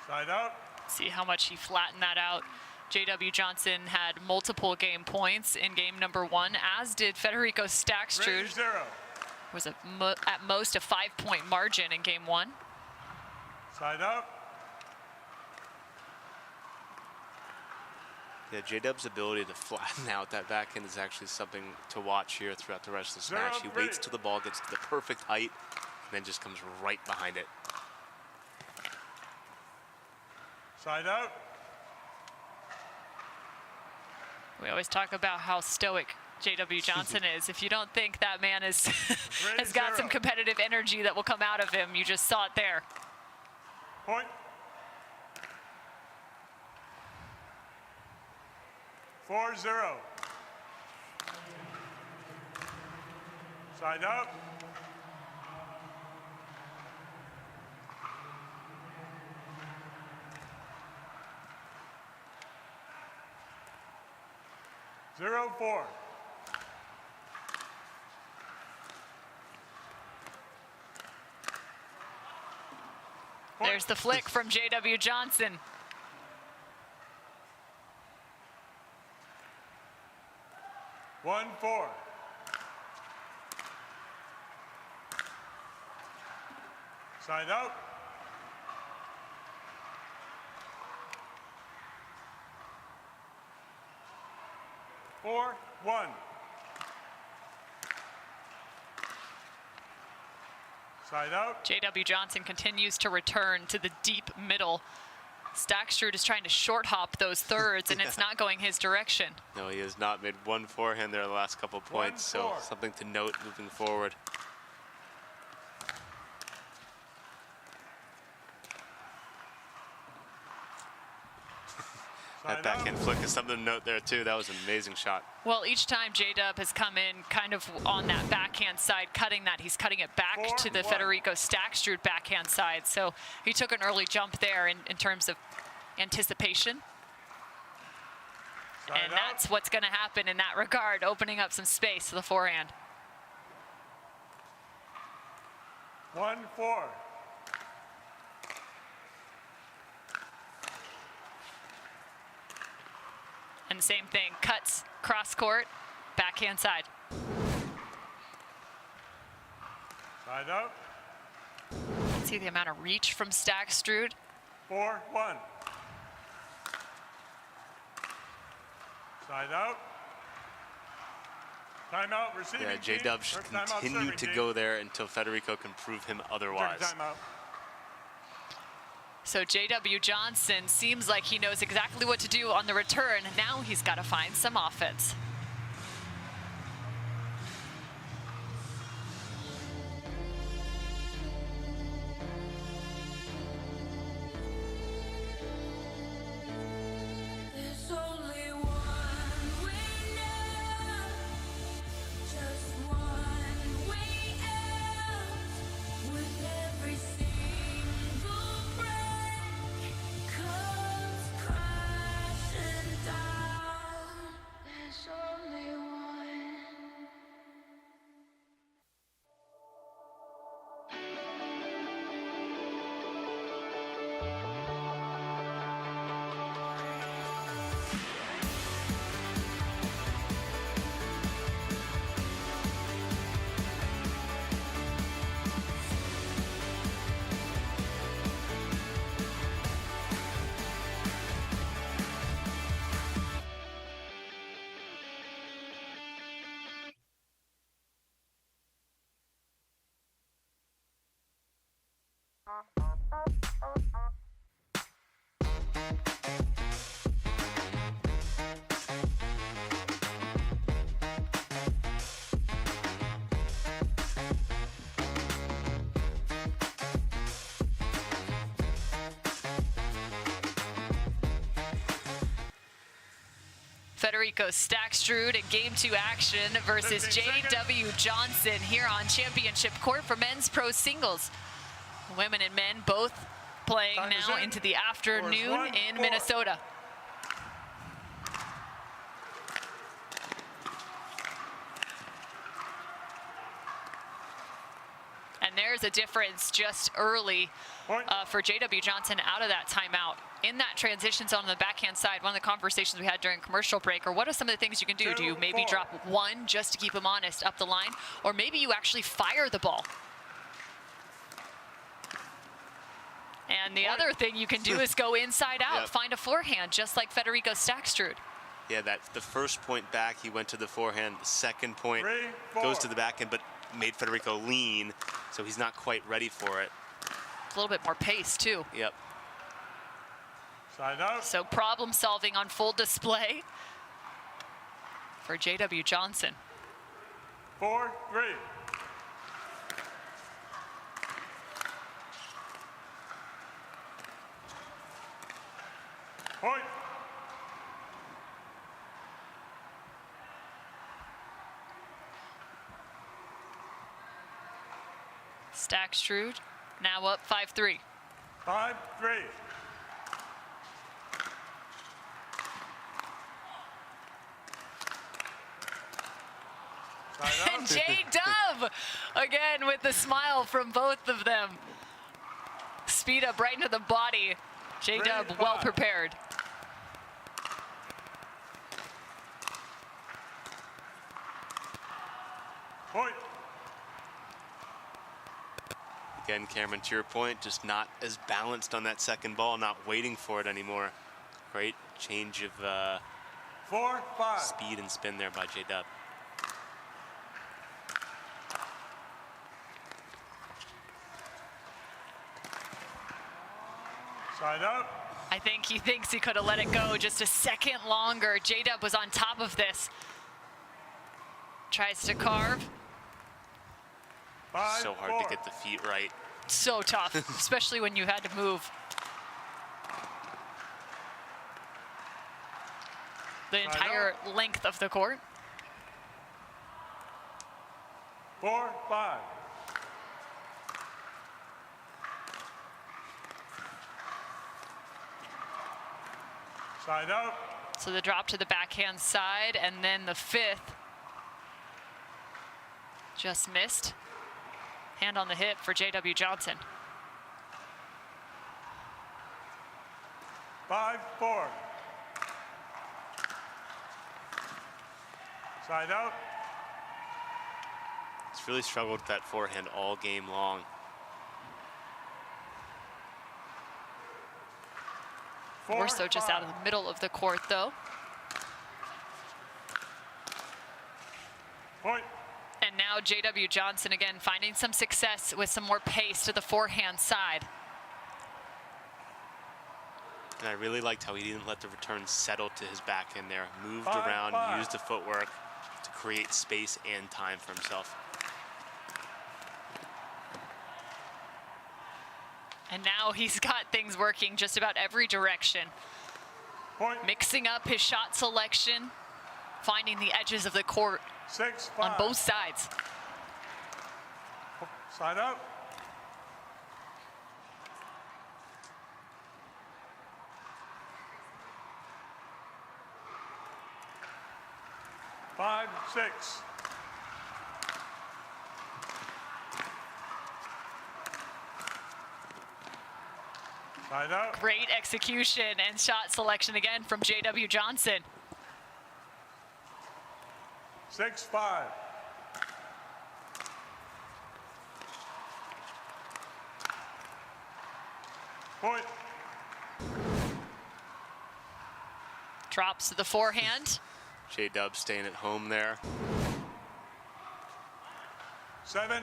Side up. See how much he flattened that out. J.W. Johnson had multiple game points in game number 1, as did Federico Staksrud. Was at most a 5-point margin in game 1. Side up. Yeah, J-Dub's ability to flatten out that backhand is actually something to watch here throughout the rest of this match. He waits till the ball gets to the perfect height, and then just comes right behind it. Side up. We always talk about how stoic J.W. Johnson is. If you don't think that man is has got some competitive energy that will come out of him, you just saw it there. Point. 4-0. Side up. Zero, 4. There's the flick from J.W. Johnson. One, 4. Side up. Four, 1. Side out. J.W. Johnson continues to return to the deep middle. Staksrud is trying to short hop those thirds, and it's not going his direction. No, he has not made one forehand there the last couple points, so something to note moving forward. That backhand flick is something to note there too. That was an amazing shot. Well, each time J-Dub has come in kind of on that backhand side, cutting that, he's cutting it back to the Federico Staksrud backhand side. So he took an early jump there in terms of anticipation. And that's what's going to happen in that regard, opening up some space to the forehand. 1-4. And the same thing, cuts, cross court, backhand side. Side out. See the amount of reach from Staksrud. 4-1. Side out. Timeout, receiving Yeah, J-Dub should continue to go there until Federico can prove him otherwise. Timeout. So J.W. Johnson seems like he knows exactly what to do on the return. Now he's got to find some offense. Federico Staksrud in Game 2 action versus J.W. Johnson here on championship court for men's pro singles. Women and men both playing now into the afternoon in Minnesota. And there's a difference just early for J.W. Johnson out of that timeout. In that transition zone on the backhand side, one of the conversations we had during commercial break, or what are some of the things you can do? Do you maybe drop one just to keep him honest up the line? Or maybe you actually fire the ball? And the other thing you can do is go inside out, find a forehand, just like Federico Staksrud. Yeah, the first point back, he went to the forehand. The second point goes to the backhand, but made Federico lean, so he's not quite ready for it. A little bit more pace, too. Yep. Side out. So problem solving on full display for J.W. Johnson. 4-3. Point. Staksrud now up 5-3. 5-3. And J-Dub again with the smile from both of them. Speed up right into the body. J-Dub well prepared. Point. Again, Cameron, to your point, just not as balanced on that second ball, not waiting for it anymore. Great change of 4-5. speed and spin there by J-Dub. Side up. I think he thinks he could have let it go just a second longer. J-Dub was on top of this. Tries to carve. So hard to get the feet right. So tough, especially when you had to move. the entire length of the court. 4-5. Side out. So the drop to the backhand side, and then the fifth just missed. Hand on the hip for J.W. Johnson. 5-4. Side out. He's really struggled with that forehand all game long. More so just out of the middle of the court, though. Point. And now J.W. Johnson again finding some success with some more pace to the forehand side. And I really liked how he didn't let the return settle to his backhand there. Moved around, used the footwork to create space and time for himself. And now he's got things working just about every direction. Point. Mixing up his shot selection, finding the edges of the court 6-5. on both sides. Side out. Five, 6. Side out. Great execution and shot selection again from J.W. Johnson. 6-5. Point. Drops to the forehand. J-Dub staying at home there. 7-5.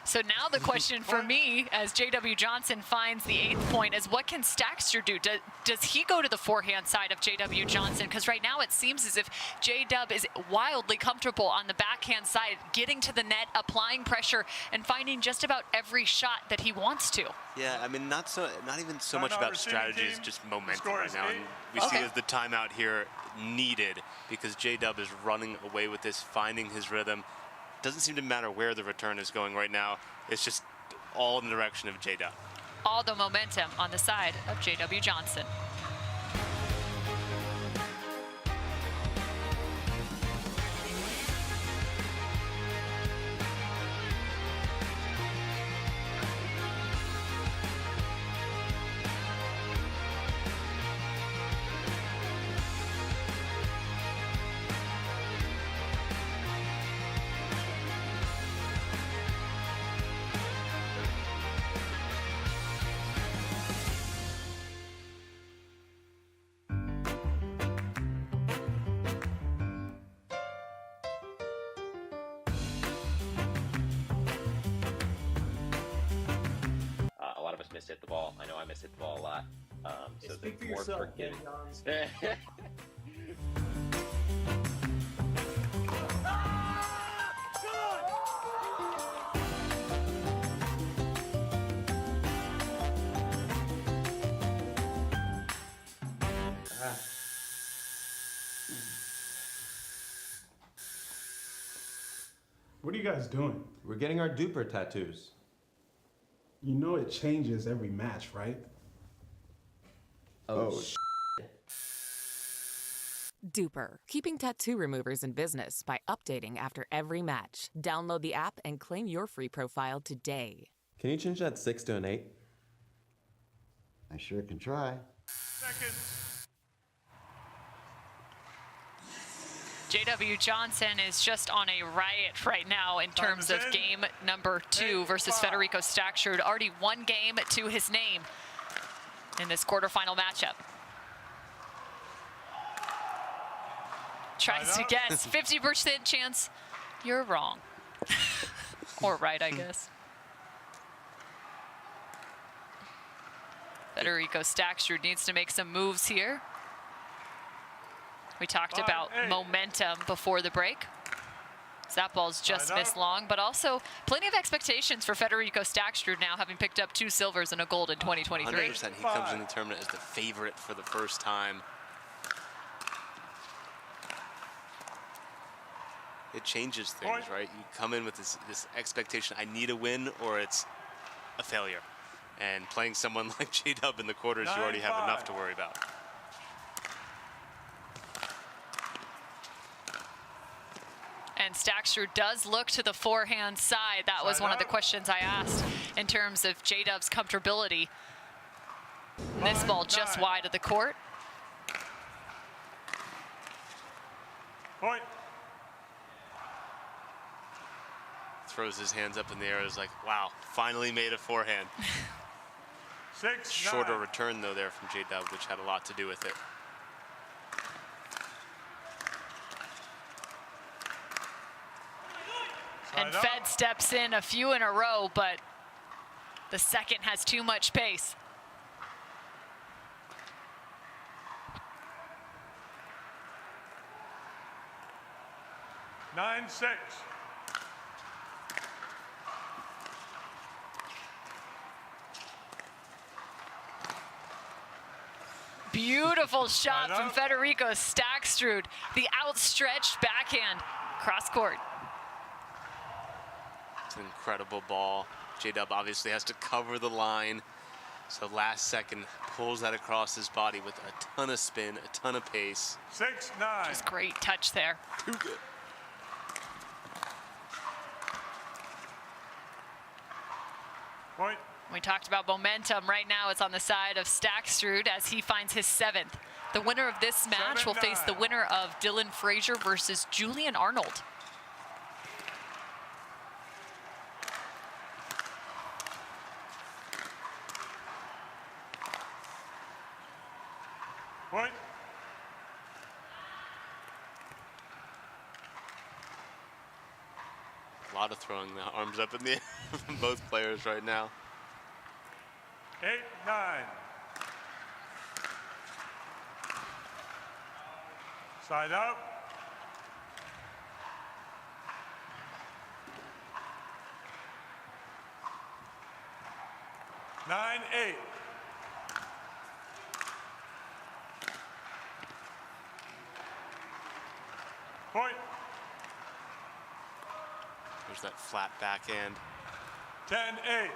So now the question for me, as J.W. Johnson finds the 8th point, is what can Staksrud do? Does he go to the forehand side of J.W. Johnson? Because right now it seems as if J-Dub is wildly comfortable on the backhand side, getting to the net, applying pressure, and finding just about every shot that he wants to. Yeah, I mean, not even so much about strategy, it's just momentum right now. And we see as the timeout here needed because J-Dub is running away with this, finding his rhythm. Doesn't seem to matter where the return is going right now. It's just all in the direction of J-Dub. All the momentum on the side of J.W. Johnson. Hit the ball. I know I hit the ball a lot. So speak for more yourself, forgiving. What are you guys doing? We're getting our duper tattoos. You know it changes every match, right? Oh, Duper, keeping tattoo removers in business by updating after every match. Download the app and claim your free profile today. Can you change that 6 to an 8? I sure can try. J.W. Johnson is just on a riot right now in terms of game number 2 versus Federico Staksrud. Already 1 game to his name in this quarterfinal matchup. Tries to guess 50% chance. You're wrong. Or right, I guess. Federico Staksrud needs to make some moves here. We talked about momentum before the break. So that ball's just missed long, but also plenty of expectations for Federico Staksrud now, having picked up 2 silvers and a gold in 2023. 100%. He comes in the tournament as the favorite for the first time. It changes things, right? You come in with this expectation, I need a win or it's a failure. And playing someone like J-Dub in the quarters, you already have enough to worry about. And Staksrud does look to the forehand side. That was one of the questions I asked in terms of J-Dub's comfortability. And this ball just wide of the court. Point. Throws his hands up in the air. Is like, wow, finally made a forehand. 6-9. Shorter return though there from J-Dub, which had a lot to do with it. And Fed steps in a few in a row, but the second has too much pace. Nine, 6. Beautiful shot from Federico Staksrud. The outstretched backhand, cross court. It's an incredible ball. J-Dub obviously has to cover the line. So last second pulls that across his body with a ton of spin, a ton of pace. 6-9. Just great touch there. Too good. Point. We talked about momentum. Right now it's on the side of Staksrud as he finds his 7th. The winner of this match will face the winner of Dylan Frazier versus Julian Arnold. Point. A lot of throwing the arms up in the air from both players right now. 8-9. Side out. Nine, 8. Point. There's that flat backhand. 10-8.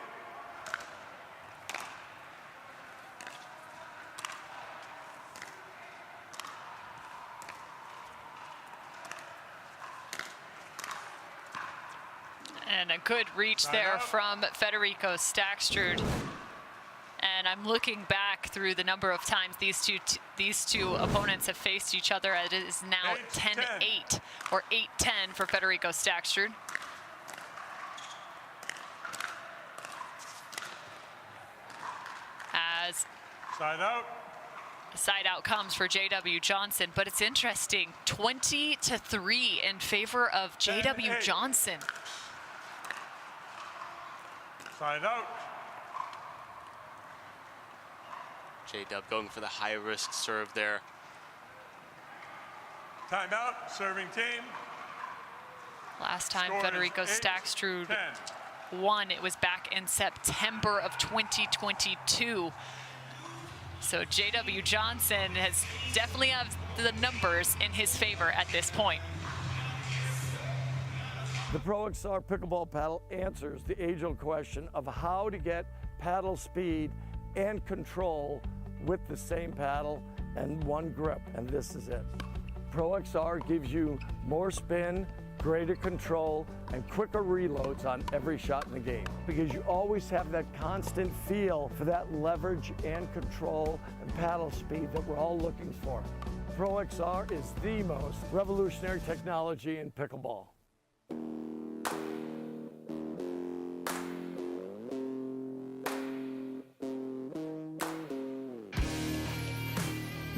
And a good reach there from Federico Staksrud. And I'm looking back through the number of times these two opponents have faced each other. It is now 10-8 or 8-10 for Federico Staksrud. As side out comes for J.W. Johnson, but it's interesting, 20-3 in favor of J.W. Johnson. Side out. J-Dub going for the high-risk serve there. Timeout, serving team. Last time Score Federico is Staksrud 8-10. won, it was back in September of 2022. So J.W. Johnson has definitely have the numbers in his favor at this point. The Pro XR pickleball paddle answers the age-old question of how to get paddle speed and control with the same paddle and one grip, and this is it. Pro XR gives you more spin, greater control, and quicker reloads on every shot in the game, because you always have that constant feel for that leverage and control and paddle speed that we're all looking for. Pro XR is the most revolutionary technology in pickleball.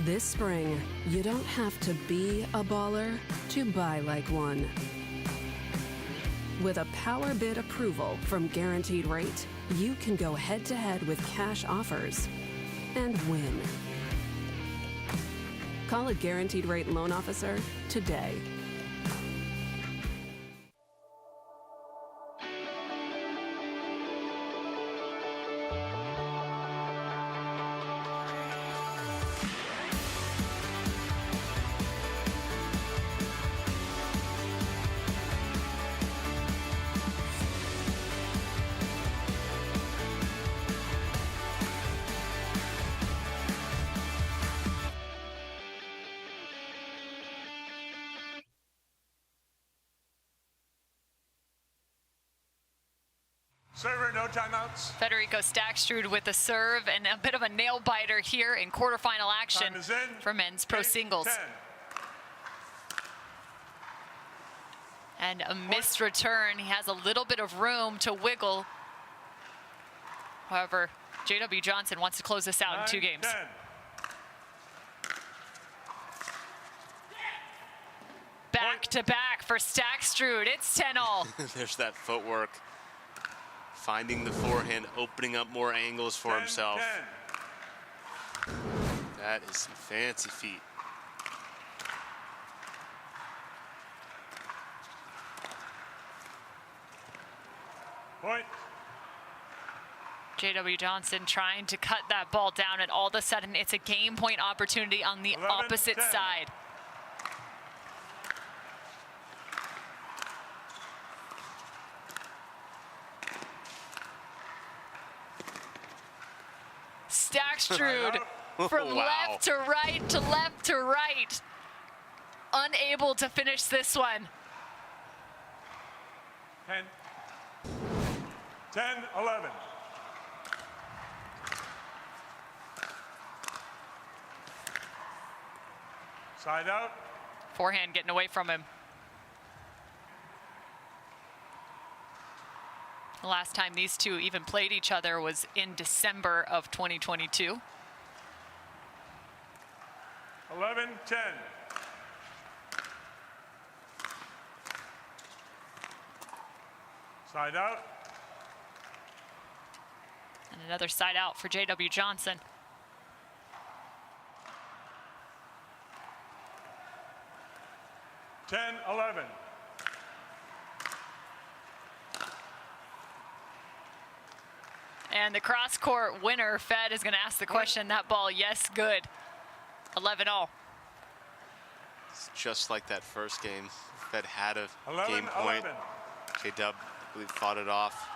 This spring, you don't have to be a baller to buy like one. With a power bid approval from Guaranteed Rate, you can go head-to-head with cash offers and win. Call a Guaranteed Rate loan officer today. Server, no timeouts. Federico Staksrud with the serve and a bit of a nail biter here in quarterfinal action for men's pro singles. 10. And a missed return. He has a little bit of room to wiggle. However, J.W. Johnson wants to close this out in 2 games. 10. Back to back for Staksrud. It's 10-all. There's that footwork. Finding the forehand, opening up more angles for himself. 10. That is some fancy feet. Point. J.W. Johnson trying to cut that ball down, and all of a sudden it's a game point opportunity on the 11, opposite 10. side. Staksrud from Wow. left to right to left to right. Unable to finish this one. 10. 10, 11. Side out. Forehand getting away from him. The last time these two even played each other was in December of 2022. 11, 10. Side out. And another side out for J.W. Johnson. Ten, 11. And the cross-court winner, Fed, is going to ask the question. That ball, yes, good. 11-all. It's just like that first game. Fed had a 11, game point. 11. J-Dub, I believe, fought it off.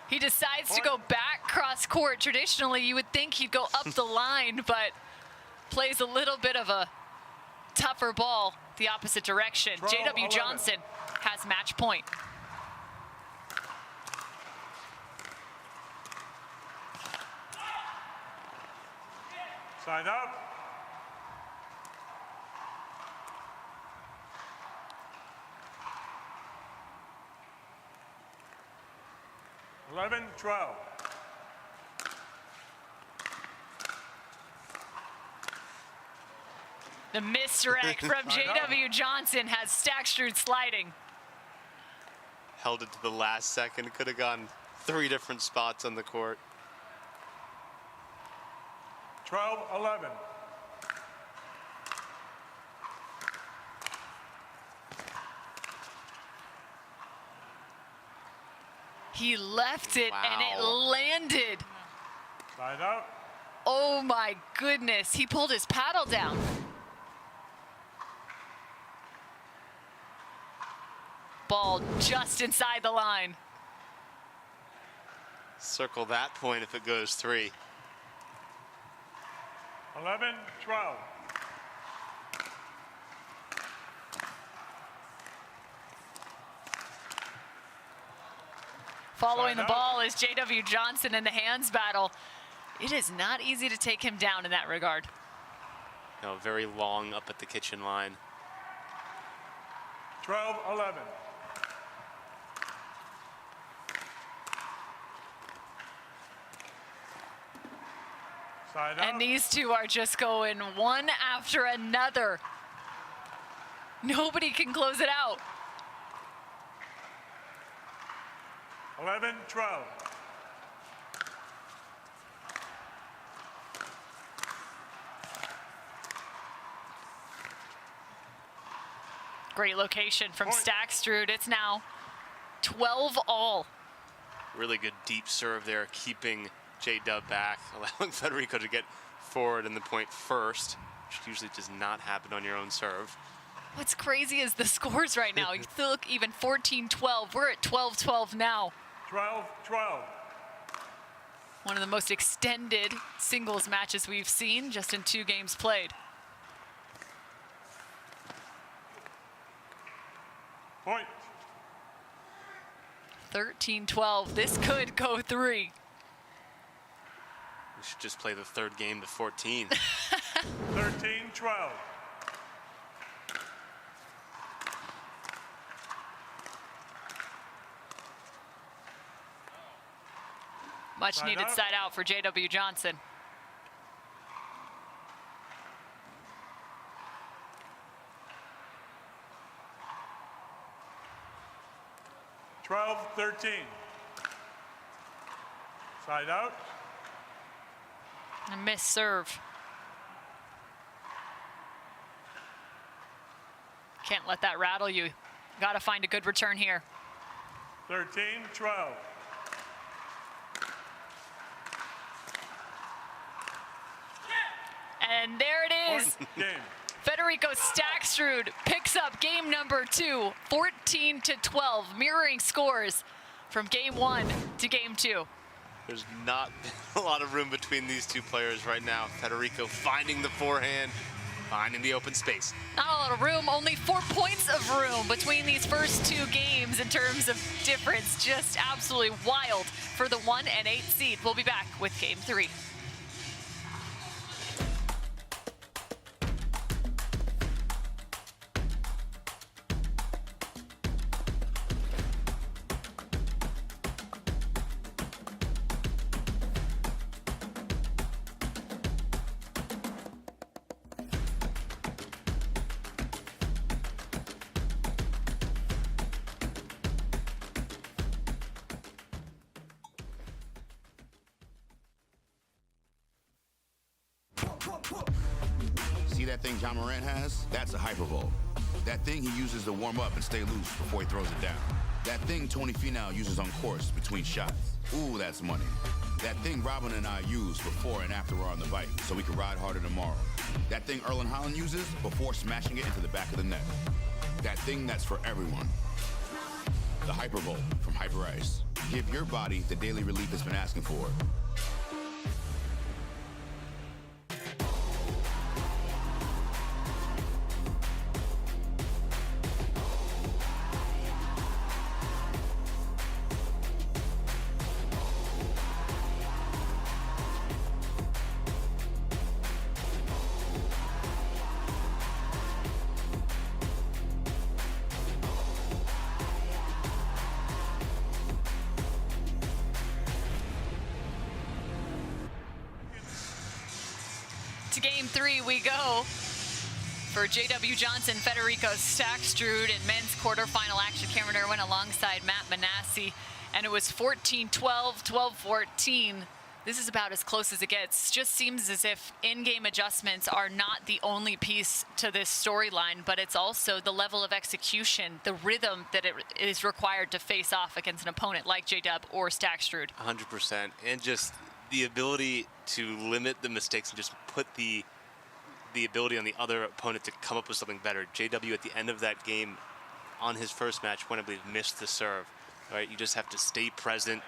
He decides to go back cross-court. Traditionally, you would think he'd go up the line, but plays a little bit of a tougher ball the opposite direction. 12, J.W. 11. Johnson has match point. Side out. Eleven, 12. The misdirect from J.W. Johnson has Staksrud sliding. Held it to the last second. Could have gone 3 different spots on the court. 12, 11. He left it and it landed. Side out. Oh my goodness, he pulled his paddle down. Ball just inside the line. Circle that point if it goes 3. 11, 12. Following the ball is J.W. Johnson in the hands battle. It is not easy to take him down in that regard. No, very long up at the kitchen line. 12, 11. Side out. And these two are just going one after another. Nobody can close it out. 11, 12. Great location from Staksrud. It's now 12-all. Really good deep serve there, keeping J-Dub back, allowing Federico to get forward in the point first, which usually does not happen on your own serve. What's crazy is the scores right now. You look even 14-12. We're at 12-12 now. 12, 12. One of the most extended singles matches we've seen just in 2 games played. Point. 13-12. This could go 3. We should just play the third game to 14. 13-12. Much needed side out for J.W. Johnson. Twelve, 13. Side out. A missed serve. Can't let that rattle you. Got to find a good return here. 13-12. And there it is. Federico Staksrud picks up game number 2, 14-12, mirroring scores from game 1 to game 2. There's not a lot of room between these two players right now. Federico finding the forehand, finding the open space. Not a lot of room, only 4 points of room between these first 2 games in terms of difference. Just absolutely wild for the 1 and 8 seed. We'll be back with game 3. See that thing John Morant has? That's a hyperbole. That thing he uses to warm up and stay loose before he throws it down. That thing Tony Finau uses on course between shots. Ooh, that's money. That thing Robin and I use before and after we're on the bike so we can ride harder tomorrow. That thing Erlen Haaland uses before smashing it into the back of the net. That thing that's for everyone. The Hyperbole from Hyper Ice. Give your body the daily relief it's been asking for. To game 3 we go for J.W. Johnson, Federico Staksrud in men's quarterfinal action. Cameron Irwin alongside Matt Manassi, and it was 14-12, 12-14. This is about as close as it gets. Just seems as if in-game adjustments are not the only piece to this storyline, but it's also the level of execution, the rhythm that it is required to face off against an opponent like J.W. or Staksrud. 100%, and just the ability to limit the mistakes and just put the ability on the other opponent to come up with something better. JW at the end of that game on his first match point, I believe, missed the serve. All right, you just have to stay present,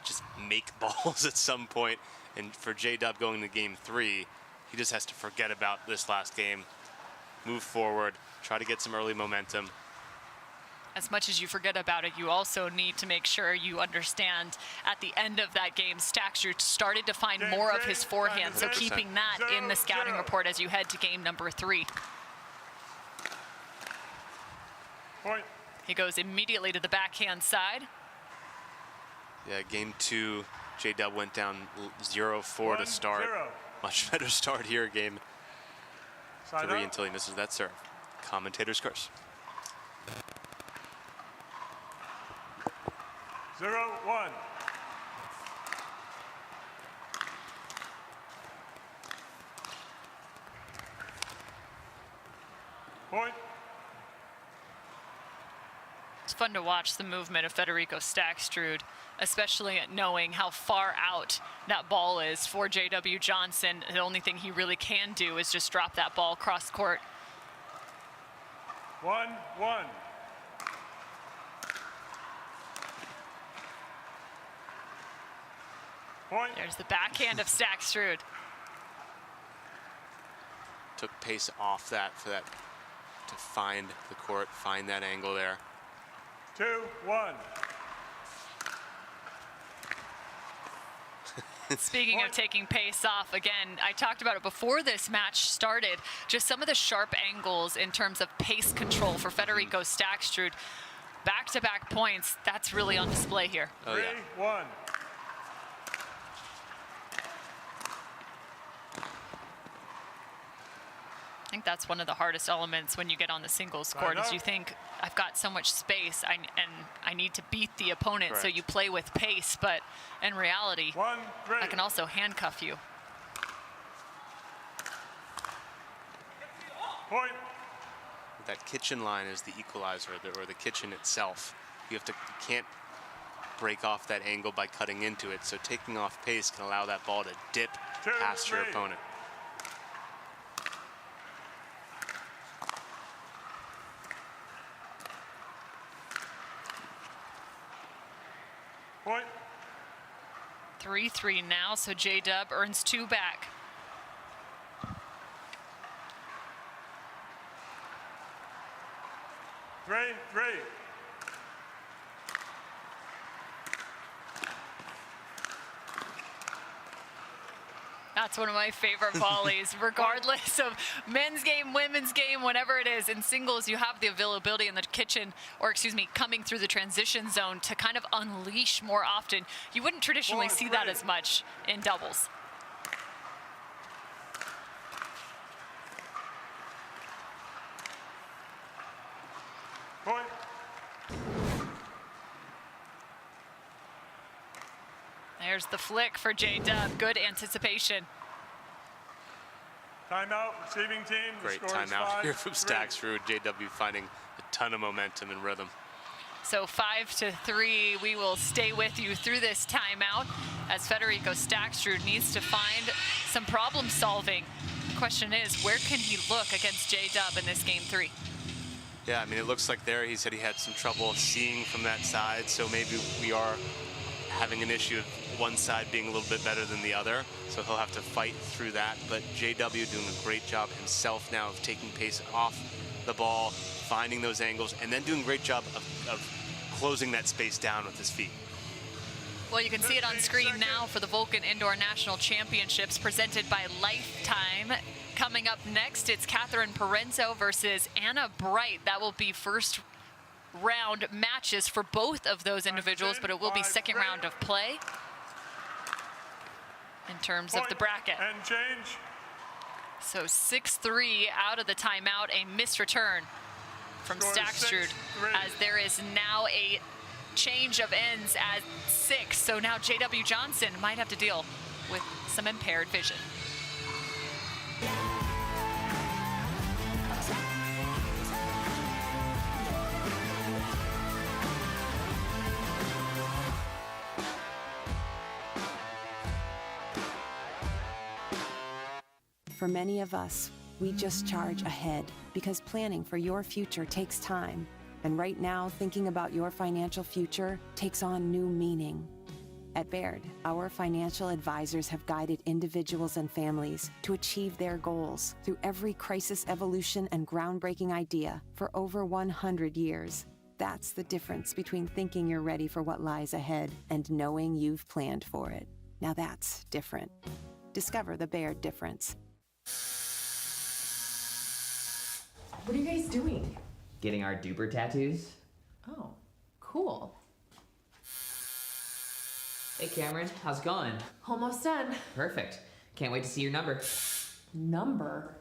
just make balls at some point. And for JW going to game 3, he just has to forget about this last game, move forward, try to get some early momentum. As much as you forget about it, you also need to make sure you understand at the end of that game, Staksrud started to find more of his forehand, so keeping that in the scouting report as you head to game number 3. Point. He goes immediately to the backhand side. Yeah, game 2, J-Dub went down 0-4 to start. Much better start here, game 3 until he misses that serve. Commentator's curse. 0-1. Point. It's fun to watch the movement of Federico Staksrud, especially knowing how far out that ball is for J.W. Johnson. The only thing he really can do is just drop that ball cross court. 1-1. Point. There's the backhand of Staksrud. Took pace off that for that to find the court, find that angle there. 2-1. Speaking of taking pace off, again, I talked about it before this match started, just some of the sharp angles in terms of pace control for Federico Staksrud. Back-to-back points, that's really on display here. 3-1. I think that's one of the hardest elements when you get on the singles court is you think, I've got so much space and I need to beat the opponent, so you play with pace, but in reality, I can also handcuff you. Point. That kitchen line is the equalizer, or the kitchen itself. You can't break off that angle by cutting into it, so taking off pace can allow that ball to dip past your opponent. Point. 3-3 now, so J-Dub earns 2 back. Three. That's one of my favorite volleys, regardless of men's game, women's game, whatever it is. In singles, you have the availability in the kitchen, or excuse me, coming through the transition zone to kind of unleash more often. You wouldn't traditionally see that as much in doubles. Point. There's the flick for J-Dub. Good anticipation. Timeout, receiving team. Great timeout here from Staksrud. JW finding a ton of momentum and rhythm. So 5-3, we will stay with you through this timeout as Federico Staksrud needs to find some problem solving. The question is, where can he look against J-Dub in this game 3? Yeah, I mean, it looks like there he said he had some trouble seeing from that side, so maybe we are having an issue of one side being a little bit better than the other, so he'll have to fight through that. But JW doing a great job himself now of taking pace off the ball, finding those angles, and then doing a great job of closing that space down with his feet. Well, you can see it on screen now for the Vulcan Indoor National Championships presented by Lifetime. Coming up next, it's Parenteau versus Anna Bright. That will be first round matches for both of those individuals, but it will be second round of play in terms of the bracket. And change. So 6-3 out of the timeout, a missed return from Staksrud, as there is now a change of ends at 6. So now J.W. Johnson might have to deal with some impaired vision. For many of us, we just charge ahead because planning for your future takes time. And right now, thinking about your financial future takes on new meaning. At Baird, our financial advisors have guided individuals and families to achieve their goals through every crisis evolution and groundbreaking idea for over 100 years. That's the difference between thinking you're ready for what lies ahead and knowing you've planned for it. Now that's different. Discover the Baird difference. What are you guys doing? Getting our duper tattoos. Oh, cool. Hey Cameron, how's it going? Almost done. Perfect. Can't wait to see your number. Number?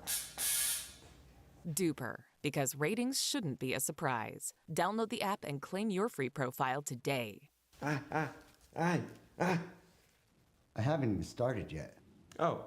Duper, because ratings shouldn't be a surprise. Download the app and claim your free profile today. I haven't even started yet. Oh.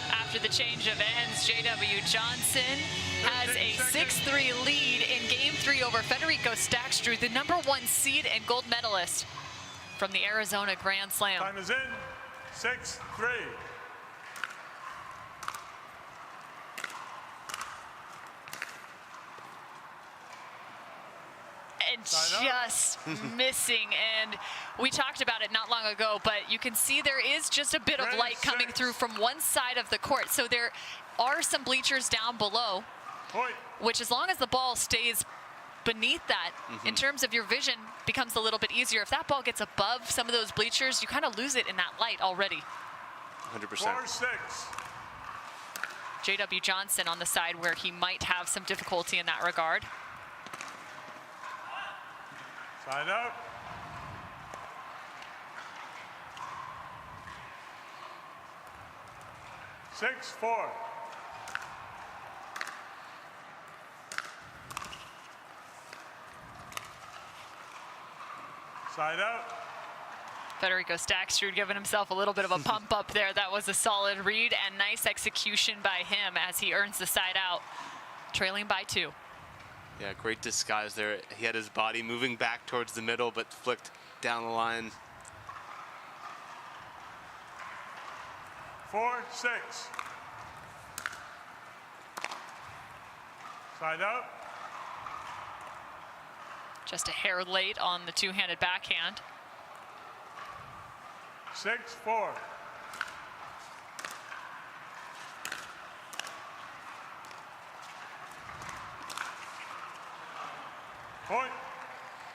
After the change of ends, J.W. Johnson has a 6-3 lead in Game 3 over Federico Staksrud, the #1 seed and gold medalist from the Arizona Grand Slam. Time is in. 6-3. and just missing. And we talked about it not long ago, but you can see there is just a bit of light coming through from one side of the court. So there are some bleachers down below, which as long as the ball stays beneath that, in terms of your vision, becomes a little bit easier. If that ball gets above some of those bleachers, you kind of lose it in that light already. 100%. 4-6. J.W. Johnson on the side where he might have some difficulty in that regard. Side out. Six, 4. Side out. Federico Staksrud giving himself a little bit of a pump up there. That was a solid read and nice execution by him as he earns the side out, trailing by 2. Yeah, great disguise there. He had his body moving back towards the middle, but flicked down the line. 4-6. Side out. Just a hair late on the two-handed backhand. 6-4. Point.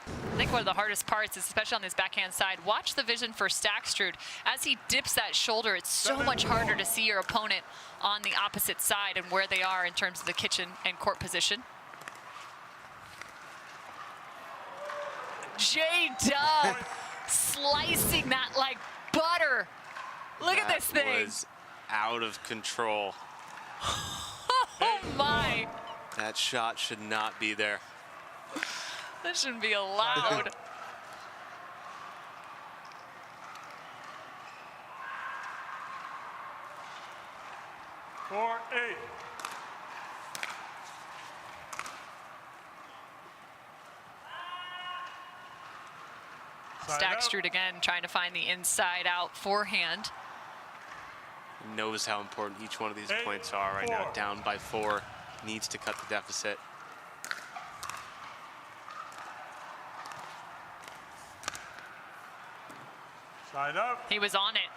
I think one of the hardest parts is, especially on this backhand side, watch the vision for Staksrud. As he dips that shoulder, it's so much harder to see your opponent on the opposite side and where they are in terms of the kitchen and court position. J-Dub slicing that like butter. Look at this thing. That was out of control. Oh my. That shot should not be there. This shouldn't be allowed. Four, 8. Staksrud again trying to find the inside out forehand. He knows how important each one of these points are right now. Down by 4, needs to cut the deficit. Side up. He was on it.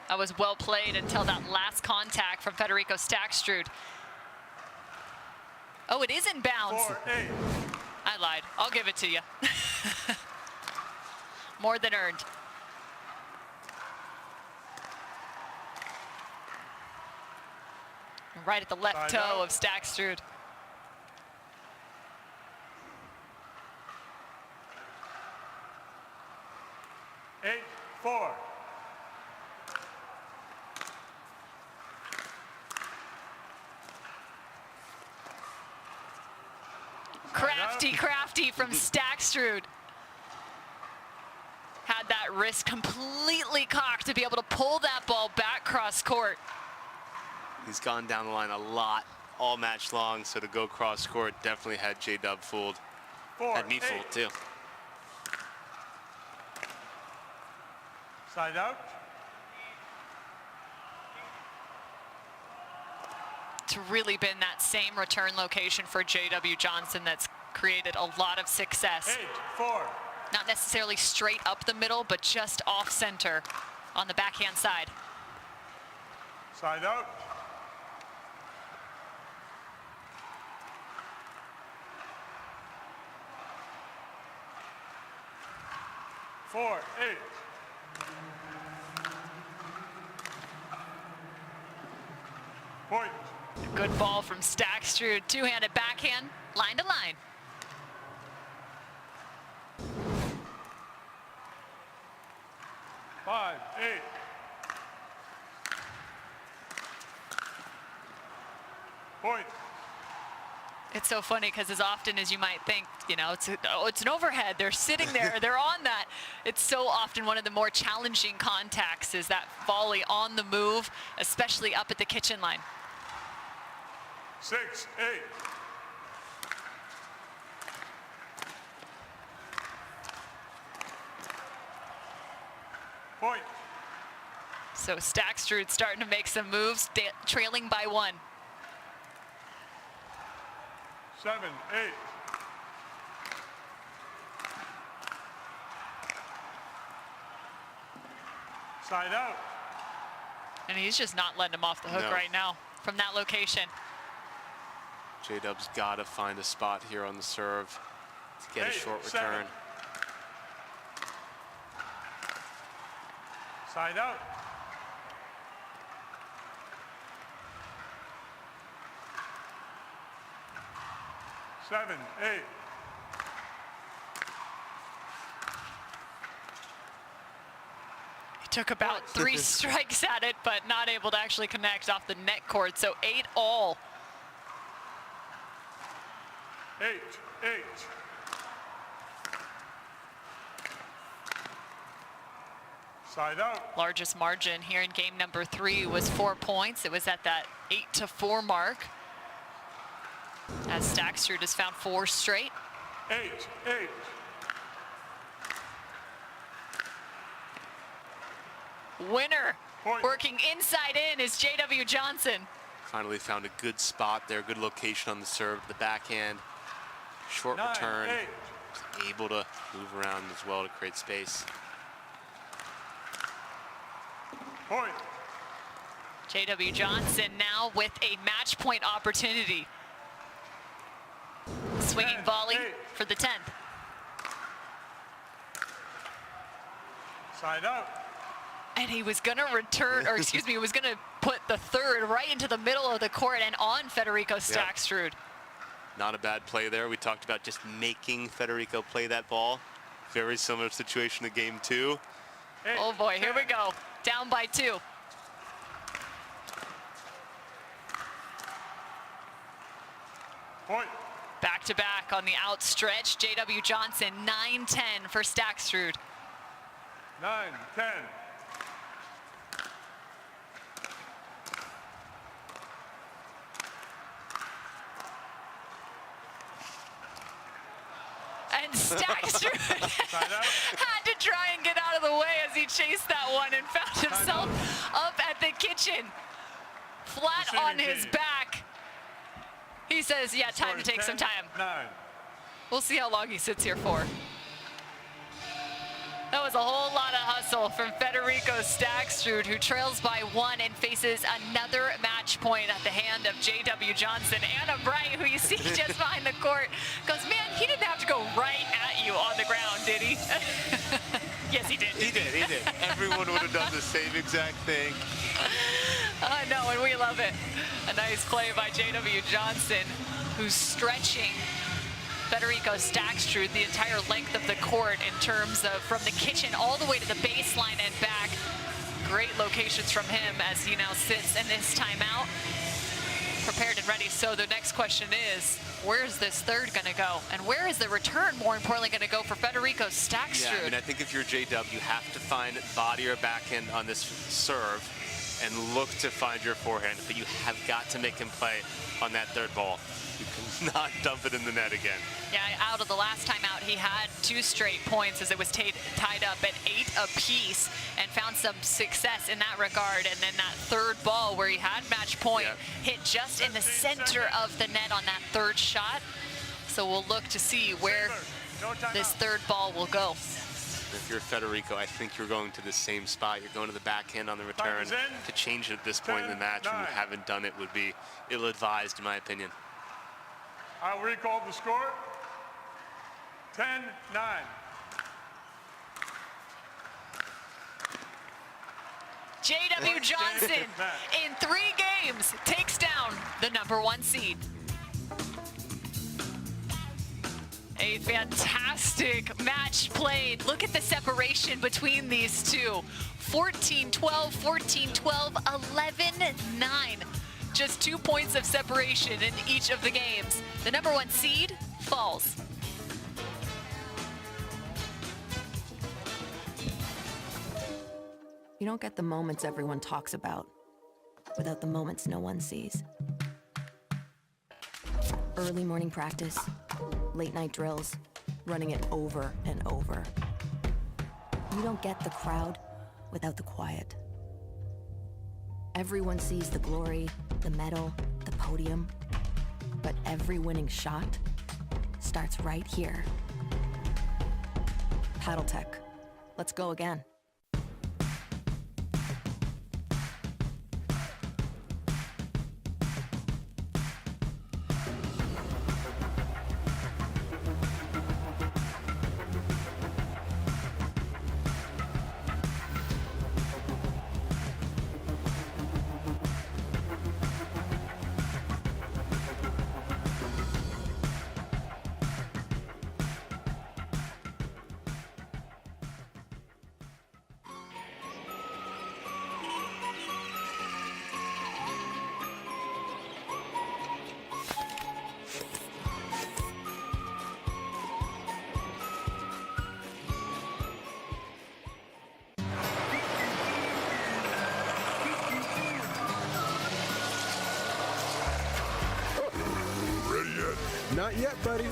That was well played until that last contact from Federico Staksrud. Oh, it is in bounds. 4-8. I lied. I'll give it to you. More than earned. Right at the left toe of Staksrud. Eight, 4. Crafty from Staksrud. Had that wrist completely cocked to be able to pull that ball back cross court. He's gone down the line a lot all match long, so to go cross court definitely had J-Dub fooled. 4, Had me 8. fooled too. Side out. It's really been that same return location for J.W. Johnson that's created a lot of success. 8-4. Not necessarily straight up the middle, but just off center on the backhand side. Side out. Four, 8. Point. Good ball from Staksrud. Two-handed backhand, line to line. Five, 8. Point. It's so funny because as often as you might think, you know, it's an overhead. They're sitting there, they're on that. It's so often one of the more challenging contacts is that volley on the move, especially up at the kitchen line. 6, 8. Point. So Staksrud starting to make some moves, trailing by 1. 7, 8. Side out. And he's just not letting him off the hook right now from that location. J-Dub's got to find a spot here on the serve to get a short return. Side out. Seven, 8. He took about 3 strikes at it, but not able to actually connect off the net cord. So 8-all. 8, 8. Side out. Largest margin here in game number 3 was 4 points. It was at that 8-4 mark, as Staksrud has found 4 straight. 8, 8. Winner, working inside in, is J.W. Johnson. Finally found a good spot there, good location on the serve, the backhand, short return. Was able to move around as well to create space. Point. J.W. Johnson now with a match point opportunity. Swinging volley for the 10th. Side out. And he was going to return, or excuse me, was going to put the 3rd right into the middle of the court and on Federico Staksrud. Yep. Not a bad play there. We talked about just making Federico play that ball. Very similar situation to game 2. Oh boy, here we go. Down by 2. Point. Back to back on the outstretch. J.W. Johnson, 9-10 for Staksrud. 9, 10. And Staksrud had to try and get out of the way as he chased that one and found himself up at the kitchen, flat on his back. He says, yeah, time to take some time. 9. We'll see how long he sits here for. That was a whole lot of hustle from Federico Staksrud, who trails by 1 and faces another match point at the hand of J.W. Johnson. Anna Bright, who you see just behind the court, goes, man, he didn't have to go right at you on the ground, did he? Yes, he did. He did. Everyone would have done the same exact thing. I know, and we love it. A nice play by J.W. Johnson, who's stretching Federico Staksrud the entire length of the court in terms of from the kitchen all the way to the baseline and back. Great locations from him as he now sits in his timeout, prepared and ready. So the next question is, where's this 3rd going to go? And where is the return, more importantly, going to go for Federico Staksrud? Yeah, I mean, I think if you're J-Dub, you have to find body or backhand on this serve and look to find your forehand, but you have got to make him play on that 3rd ball. You cannot dump it in the net again. Yeah, out of the last time out, he had 2 straight points as it was tied up at 8 apiece and found some success in that regard. And then that 3rd ball where he had match point hit just in the center of the net on that 3rd shot. So we'll look to see where this 3rd ball will go. If you're Federico, I think you're going to the same spot. You're going to the backhand on the return. To change it at this point in the match when you haven't done it would be ill-advised, in my opinion. I'll recall the score. 10-9. J.W. Johnson, in 3 games, takes down the _1 seed. A fantastic match played. Look at the separation between these two. 14-12, 14-12, 11-9. Just 2 points of separation in each of the games. The #1 seed falls. You don't get the moments everyone talks about without the moments no one sees. Early morning practice, late night drills, running it over and over. You don't get the crowd without the quiet. Everyone sees the glory, the medal, the podium, but every winning shot starts right here. Paddle Tech. Let's go again. Not yet, buddy.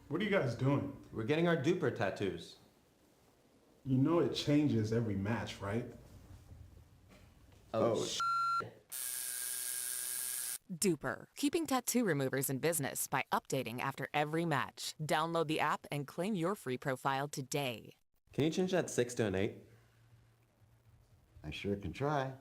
What are you guys doing? We're getting our duper tattoos. You know it changes every match, right? Oh, Duper, keeping tattoo removers in business by updating after every match. Download the app and claim your free profile today. Can you change that 6 to an 8? I sure can try.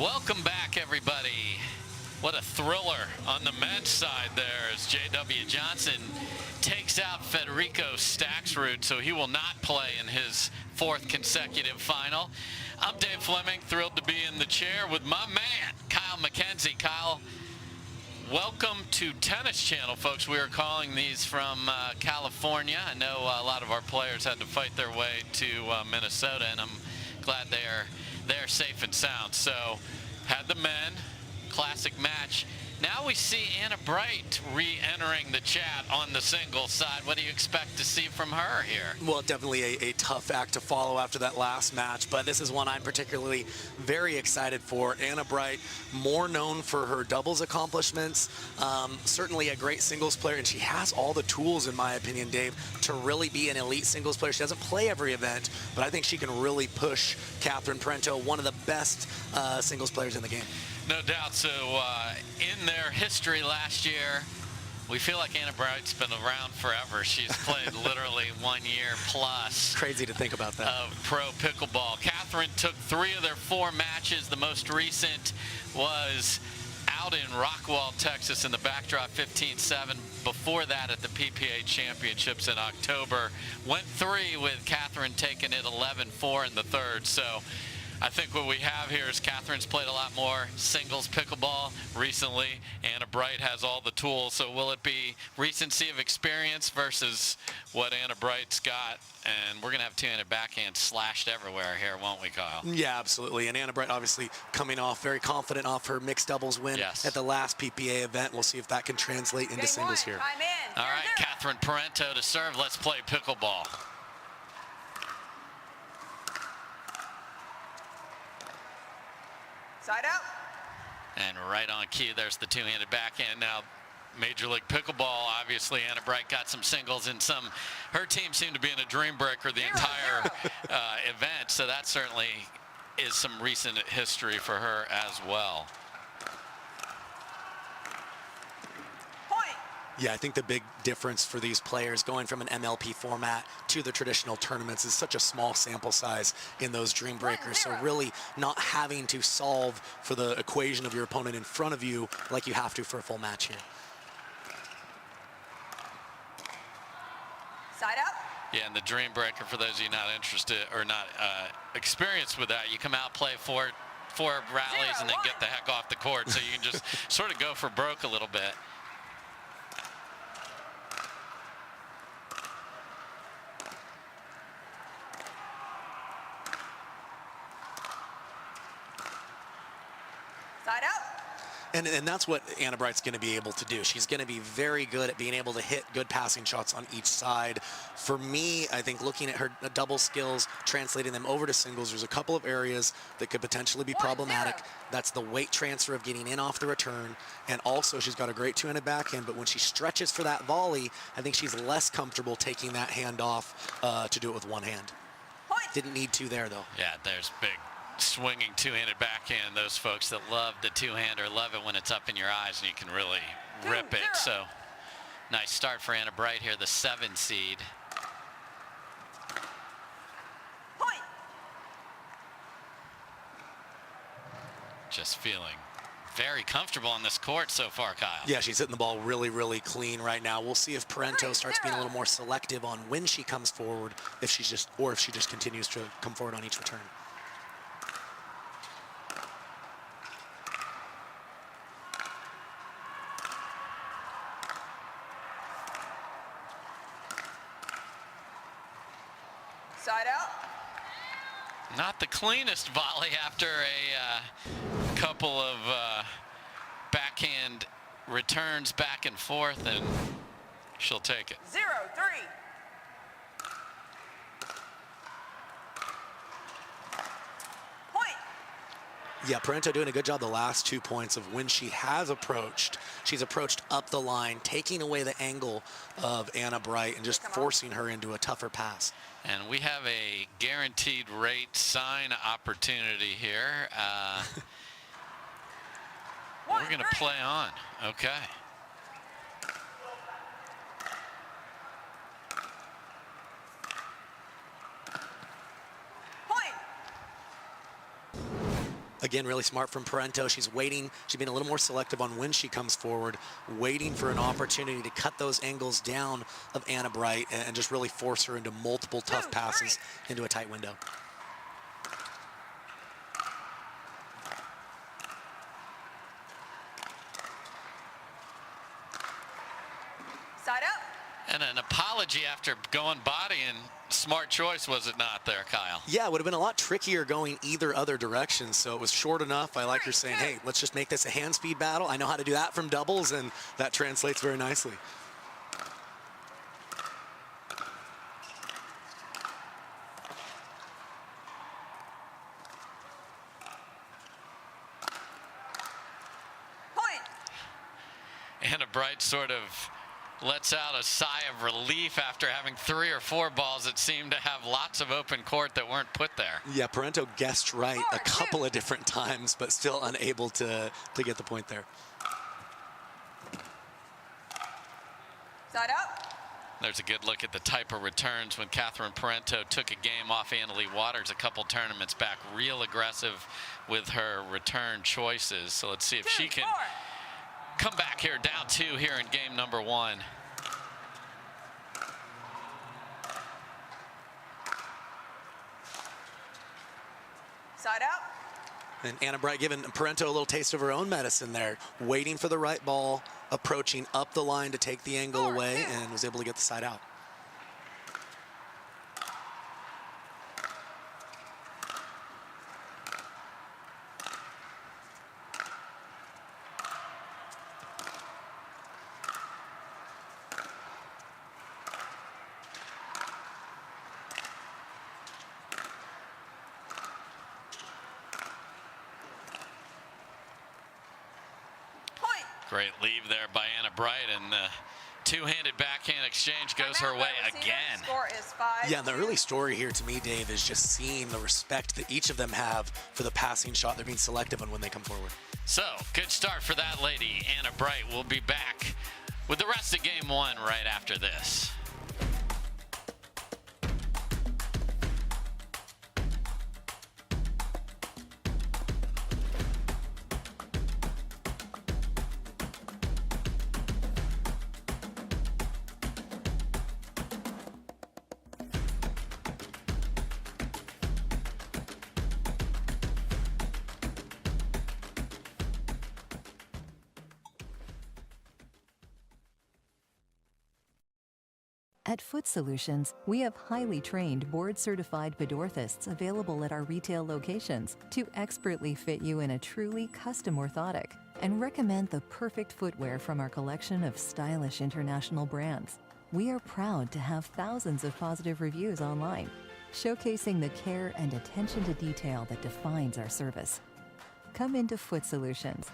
Welcome back, everybody. What a thriller on the men's side there as J.W. Johnson takes out Federico Staksrud, so he will not play in his 4th consecutive final. I'm Dave Fleming, thrilled to be in the chair with my man, Kyle McKenzie. Kyle, welcome to Tennis Channel, folks. We are calling these from California. I know a lot of our players had to fight their way to Minnesota, and I'm glad they're safe and sound. So, had the men, classic match. Now we see Anna Bright re-entering the chat on the singles side. What do you expect to see from her here? Well, definitely a tough act to follow after that last match, but this is one I'm particularly very excited for. Anna Bright, more known for her doubles accomplishments, certainly a great singles player, and she has all the tools, in my opinion, Dave, to really be an elite singles player. She doesn't play every event, but I think she can really push Catherine Parenteau, one of the best singles players in the game. No doubt. So in their history last year, we feel like Anna Bright's been around forever. She's played literally 1 year plus. Crazy to think about that. Of pro pickleball. Catherine took 3 of their 4 matches. The most recent was out in Rockwall, Texas in the backdrop 15-7. Before that at the PPA Championships in October. Went 3 with Catherine taking it 11-4 in the 3rd. So I think what we have here is Catherine's played a lot more singles pickleball recently. Anna Bright has all the tools. So will it be recency of experience versus what Anna Bright's got? And we're going to have two-handed backhand slashed everywhere here, won't we, Kyle? Yeah, absolutely. And Anna Bright obviously coming off very confident off her mixed doubles win at the last PPA event. We'll see if that can translate into singles here. All right, Catherine Parenteau to serve. Let's play pickleball. Side out. And right on cue, there's the two-handed backhand. Now, Major League Pickleball, obviously, Anna Bright got some singles and some. Her team seemed to be in a dream breaker the entire event, so that certainly is some recent history for her as well. Yeah, I think the big difference for these players going from an MLP format to the traditional tournaments is such a small sample size in those dream breakers. So really not having to solve for the equation of your opponent in front of you like you have to for a full match here. Side out. Yeah, and the dream breaker, for those of you not interested or not experienced with that, you come out, play four rallies, and then get the heck off the court. So you can just sort of go for broke a little bit. Side out. And that's what Anna Bright's going to be able to do. She's going to be very good at being able to hit good passing shots on each side. For me, I think looking at her double skills, translating them over to singles, there's a couple of areas that could potentially be problematic. That's the weight transfer of getting in off the return. And also, she's got a great two-handed backhand, but when she stretches for that volley, I think she's less comfortable taking that hand off to do it with one hand. Didn't need to there, though. Yeah, there's big swinging two-handed backhand. Those folks that love the two-hander love it when it's up in your eyes and you can really rip it. So nice start for Anna Bright here, the 7 seed. Just feeling very comfortable on this court so far, Kyle. Yeah, she's hitting the ball really, really clean right now. We'll see if Parenteau starts being a little more selective on when she comes forward, if she just continues to come forward on each return. Side out. Not the cleanest volley after a couple of backhand returns back and forth, and she'll take it. 0-3. Yeah, Parenteau doing a good job the last 2 points of when she has approached. She's approached up the line, taking away the angle of Anna Bright and just forcing her into a tougher pass. And we have a guaranteed rate sign opportunity here. We're going to play on. Okay. Again, really smart from Parenteau. She's waiting. She's being a little more selective on when she comes forward, waiting for an opportunity to cut those angles down of Anna Bright and just really force her into multiple tough passes into a tight window. Side up. And an apology after going body, and smart choice, was it not there, Kyle? Yeah, it would have been a lot trickier going either other direction, so it was short enough. I like her saying, hey, let's just make this a hand speed battle. I know how to do that from doubles, and that translates very nicely. Anna Bright sort of lets out a sigh of relief after having 3 or 4 balls that seemed to have lots of open court that weren't put there. Yeah, Parenteau guessed right a couple of different times, but still unable to get the point there. Side up. There's a good look at the type of returns when Catherine Parenteau took a game off Annalie Waters a couple tournaments back. Real aggressive with her return choices. So let's see if she can come back here, down 2 here in game number 1. Side out. And Anna Bright giving Parenteau a little taste of her own medicine there, waiting for the right ball, approaching up the line to take the angle away, and was able to get the side out. Great leave there by Anna Bright, and the two-handed backhand exchange goes her way again. Score is 5. Yeah, and the early story here to me, Dave, is just seeing the respect that each of them have for the passing shot. They're being selective on when they come forward. So, good start for that lady, Anna Bright. We'll be back with the rest of game 1 right after this. At Foot Solutions, we have highly trained, board-certified podorthists available at our retail locations to expertly fit you in a truly custom orthotic and recommend the perfect footwear from our collection of stylish international brands. We are proud to have thousands of positive reviews online, showcasing the care and attention to detail that defines our service. Come into Foot Solutions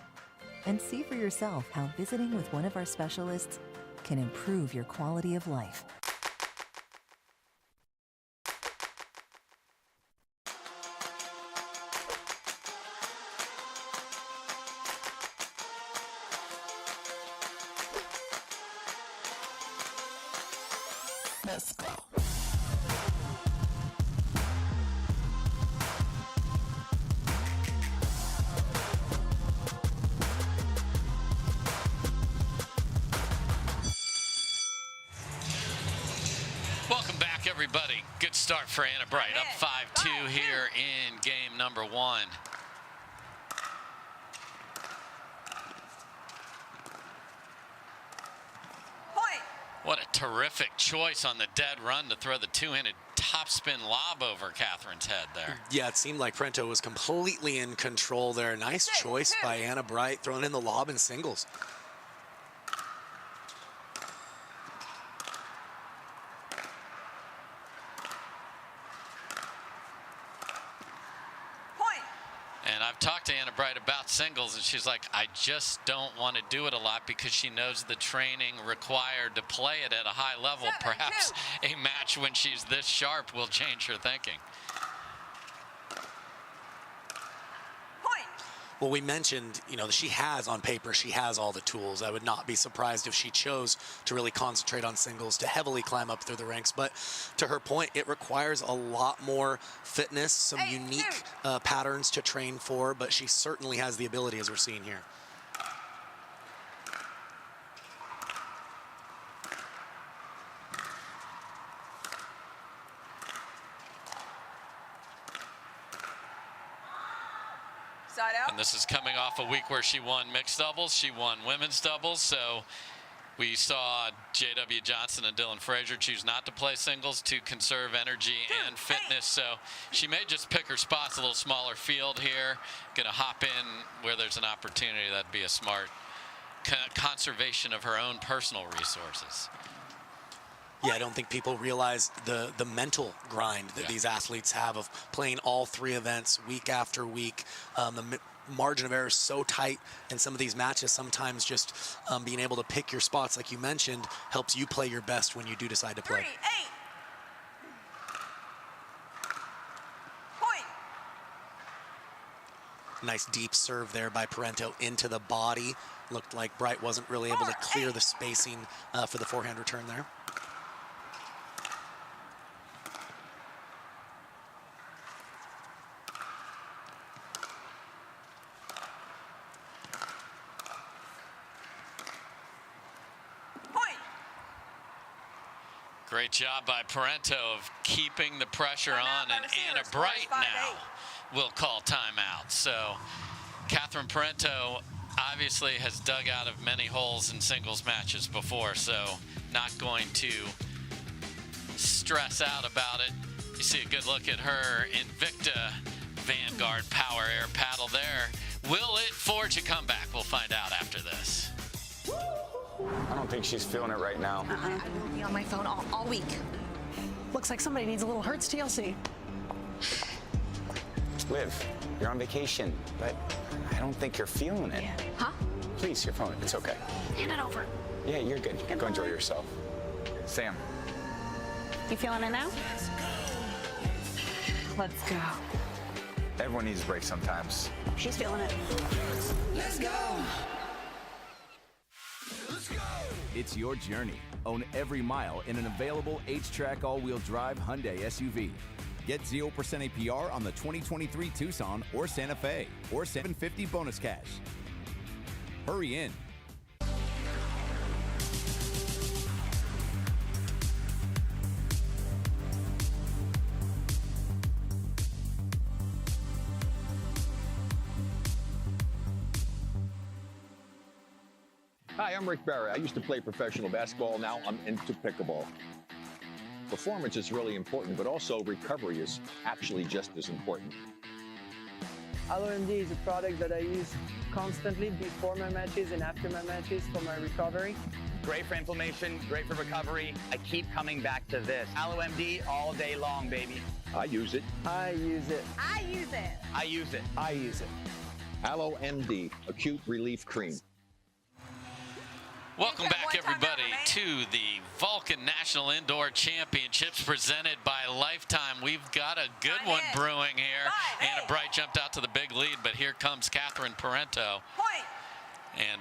and see for yourself how visiting with one of our specialists can improve your quality of life. Let's go. Welcome back, everybody. Good start for Anna Bright. Up 5-2 here in game number 1. What a terrific choice on the dead run to throw the two-handed topspin lob over Catherine's head there. Yeah, it seemed like Parenteau was completely in control there. Nice choice by Anna Bright, throwing in the lob in singles. And I've talked to Anna Bright about singles, and she's like, I just don't want to do it a lot because she knows the training required to play it at a high level. Perhaps a match when she's this sharp will change her thinking. Well, we mentioned, you know, she has on paper, she has all the tools. I would not be surprised if she chose to really concentrate on singles, to heavily climb up through the ranks. But to her point, it requires a lot more fitness, some unique patterns to train for, but she certainly has the ability, as we're seeing here. And this is coming off a week where she won mixed doubles, she won women's doubles, so we saw J.W. Johnson and Dylan Frazier choose not to play singles to conserve energy and fitness, so she may just pick her spots, a little smaller field here, gonna hop in where there's an opportunity. That'd be a smart conservation of her own personal resources. Yeah, I don't think people realize the mental grind that these athletes have of playing all 3 events week after week. The margin of error is so tight in some of these matches. Sometimes just being able to pick your spots, like you mentioned, helps you play your best when you do decide to play. Nice deep serve there by Parenteau into the body. Looked like Bright wasn't really able to clear the spacing for the forehand return there. Great job by Parenteau of keeping the pressure on, and Anna Bright now will call timeout. So Catherine Parenteau obviously has dug out of many holes in singles matches before, so not going to stress out about it. You see a good look at her Invicta Vanguard Power Air paddle there. Will it forge a comeback? We'll find out after this. I don't think she's feeling it right now. I will be on my phone all week. Looks like somebody needs a little Hertz TLC. Liv, you're on vacation, but I don't think you're feeling it. Huh? Please, your phone. It's okay. Hand it over. Yeah, you're good. Go enjoy yourself. Sam. You feeling it now? Let's go. Everyone needs a break sometimes. She's feeling it. Let's go. It's your journey. Own every mile in an available H-Track all-wheel drive Hyundai SUV. Get 0% APR on the 2023 Tucson or Santa Fe, or $750 bonus cash. Hurry in. Hi, I'm Rick Barry. I used to play professional basketball. Now I'm into pickleball. Performance is really important, but also recovery is actually just as important. AlloMD is a product that I use constantly before my matches and after my matches for my recovery. Great for inflammation, great for recovery. I keep coming back to this. AlloMD all day long, baby. I use it. I use it. I use it. I use it. I use it. AlloMD Acute Relief Cream. Welcome back, everybody, to the Vulcan National Indoor Championships presented by Lifetime. We've got a good one brewing here. Anna Bright jumped out to the big lead, but here comes Catherine Parenteau. And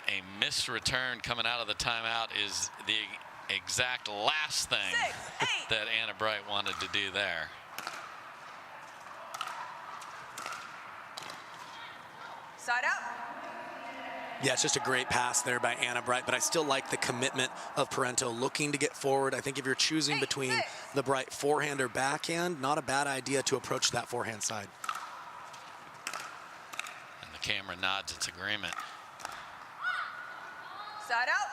a missed return coming out of the timeout is the exact last thing that Anna Bright wanted to do there. Side up. Yeah, it's just a great pass there by Anna Bright, but I still like the commitment of Parenteau looking to get forward. I think if you're choosing between the Bright forehand or backhand, not a bad idea to approach that forehand side. And the camera nods its agreement. Side up.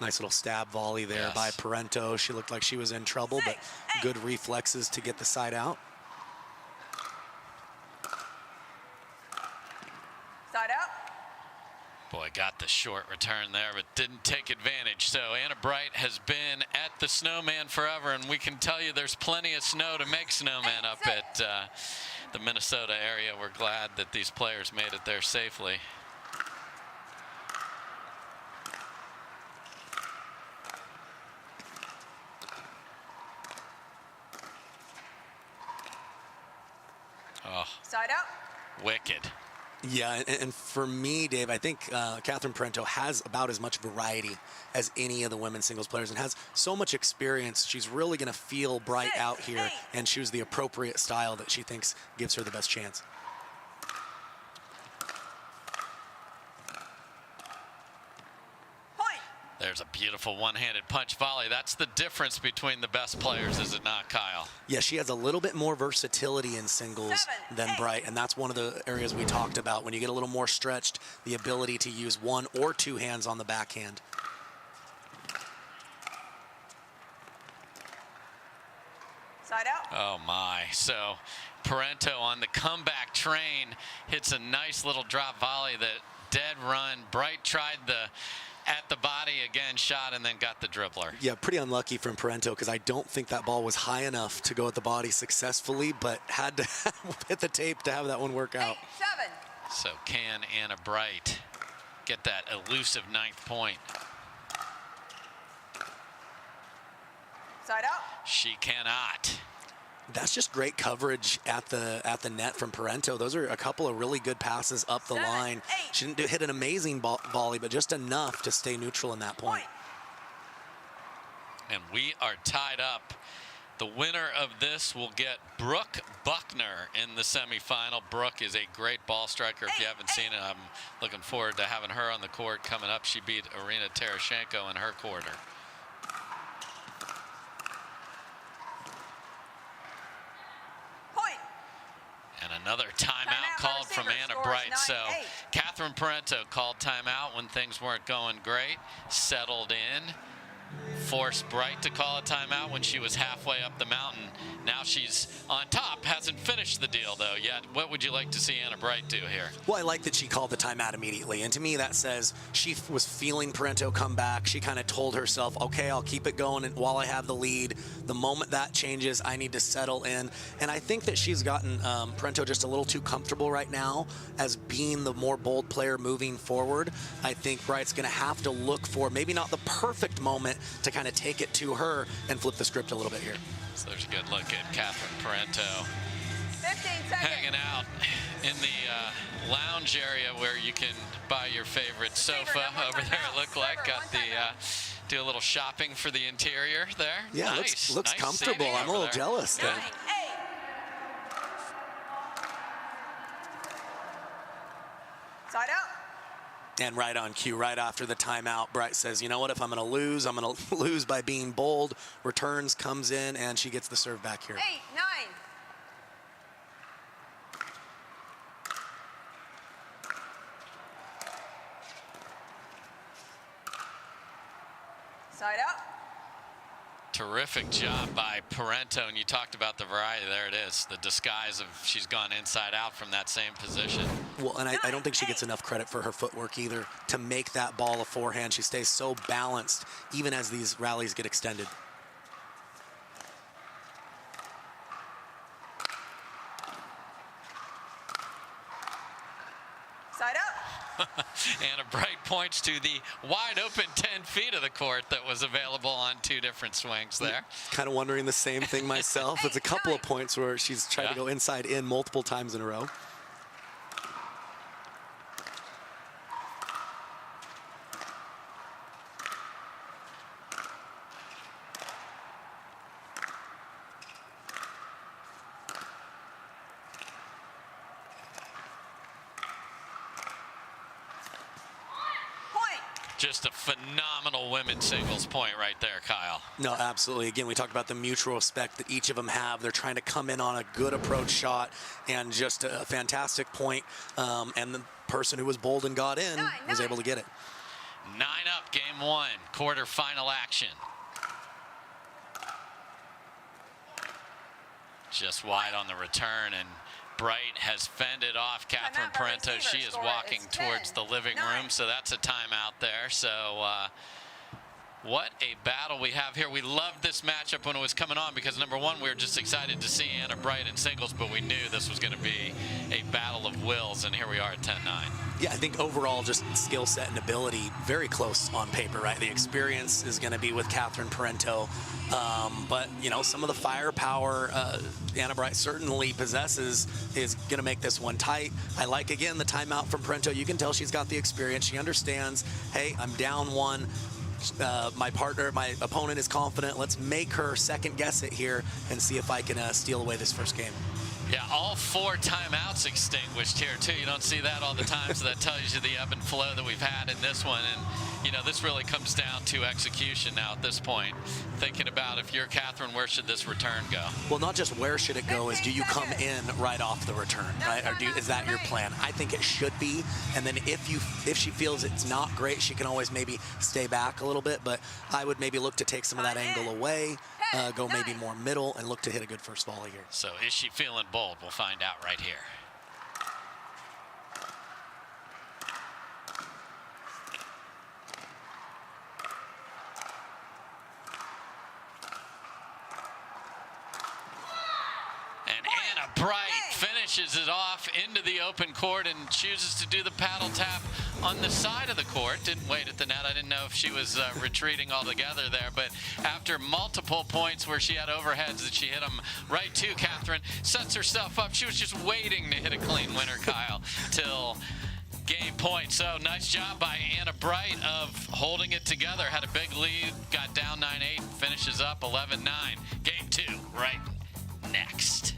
Nice little stab volley there by Parenteau. She looked like she was in trouble, but good reflexes to get the side out. Side up. Boy, got the short return there, but didn't take advantage. So Anna Bright has been at the Snowman forever, and we can tell you there's plenty of snow to make snowmen up at the Minnesota area. We're glad that these players made it there safely. Oh, Side up. Wicked. Yeah, and for me, Dave, I think Catherine Parenteau has about as much variety as any of the women's singles players and has so much experience. She's really going to feel Bright out here and choose the appropriate style that she thinks gives her the best chance. There's a beautiful one-handed punch volley. That's the difference between the best players, is it not, Kyle? Yeah, she has a little bit more versatility in singles than Bright, and that's one of the areas we talked about. When you get a little more stretched, the ability to use one or two hands on the backhand. Side out. Oh, my. So Parenteau on the comeback train hits a nice little drop volley that dead run. Bright tried the at the body again, shot, and then got the dribbler. Yeah, pretty unlucky from Parenteau because I don't think that ball was high enough to go at the body successfully, but had to hit the tape to have that one work out. 7. So can Anna Bright get that elusive 9th point? Side out. She cannot. That's just great coverage at the net from Parenteau. Those are a couple of really good passes up the line. She didn't hit an amazing volley, but just enough to stay neutral in that point. And we are tied up. The winner of this will get Brooke Buckner in the semifinal. Brooke is a great ball striker. If you haven't seen it, I'm looking forward to having her on the court coming up. She beat Irina Tereschenko in her quarter. And another timeout called from Anna Bright. So Catherine Parenteau called timeout when things weren't going great, settled in, forced Bright to call a timeout when she was halfway up the mountain. Now she's on top. Hasn't finished the deal, though, yet. What would you like to see Anna Bright do here? Well, I like that she called the timeout immediately. And to me, that says she was feeling Parenteau come back. She kind of told herself, okay, I'll keep it going and while I have the lead. The moment that changes, I need to settle in. And I think that she's gotten Parenteau just a little too comfortable right now as being the more bold player moving forward. I think Bright's going to have to look for maybe not the perfect moment to kind of take it to her and flip the script a little bit here. So there's a good look at Catherine Parenteau 15 seconds. hanging out in the lounge area where you can buy your favorite sofa over there. It looked like got the do a little shopping for the interior there. Yeah, nice. looks nice comfortable. I'm a little there. jealous there. Side out. And right on cue, right after the timeout, Bright says, you know what, if I'm going to lose, I'm going to lose by being bold. Returns, comes in, and she gets the serve back here. 8, 9. Side out. Terrific job by Parenteau, and you talked about the variety. There it is, the disguise of she's gone inside out from that same position. Well, and I don't think she gets enough credit for her footwork either to make that ball a forehand. She stays so balanced even as these rallies get extended. Side out. Anna Bright points to the wide open 10 feet of the court that was available on 2 different swings there. Kind of wondering the same thing myself. It's a couple of points where she's tried to go inside in multiple times in a row. Just a phenomenal women's singles point right there, Kyle. No, absolutely. Again, we talked about the mutual respect that each of them have. They're trying to come in on a good approach shot and just a fantastic point. And the person who was bold and got in was able to get it. 9 up, game 1, quarterfinal action. Just wide on the return, and Bright has fended off Catherine Parenteau. She is walking towards the living room, so that's a timeout there. So what a battle we have here. We loved this matchup when it was coming on because, number one, we were just excited to see Anna Bright in singles, but we knew this was going to be a battle of wills, and here we are at 10-9. Yeah, I think overall just skill set and ability very close on paper, right? The experience is going to be with Catherine Parenteau. But, you know, some of the firepower Anna Bright certainly possesses is going to make this one tight. I like, again, the timeout from Parenteau. You can tell she's got the experience. She understands, hey, I'm down 1. My partner, my opponent is confident. Let's make her second guess it here and see if I can steal away this first game. Yeah, all 4 timeouts extinguished here, too. You don't see that all the time, so that tells you the ebb and flow that we've had in this one. And, you know, this really comes down to execution now at this point. Thinking about, if you're Catherine, where should this return go? Well, not just where should it go, is do you come in right off the return, right? Or is that your plan? I think it should be. And then if she feels it's not great, she can always maybe stay back a little bit. But I would maybe look to take some of that angle away, go maybe more middle, and look to hit a good first volley here. So is she feeling bold? We'll find out right here. And Anna Bright finishes it off into the open court and chooses to do the paddle tap on the side of the court. Didn't wait at the net. I didn't know if she was retreating altogether there, but after multiple points where she had overheads that she hit them right to Catherine, sets herself up. She was just waiting to hit a clean winner, Kyle, till game point. So nice job by Anna Bright of holding it together. Had a big lead, got down 9-8, finishes up 11-9. Game 2 right next.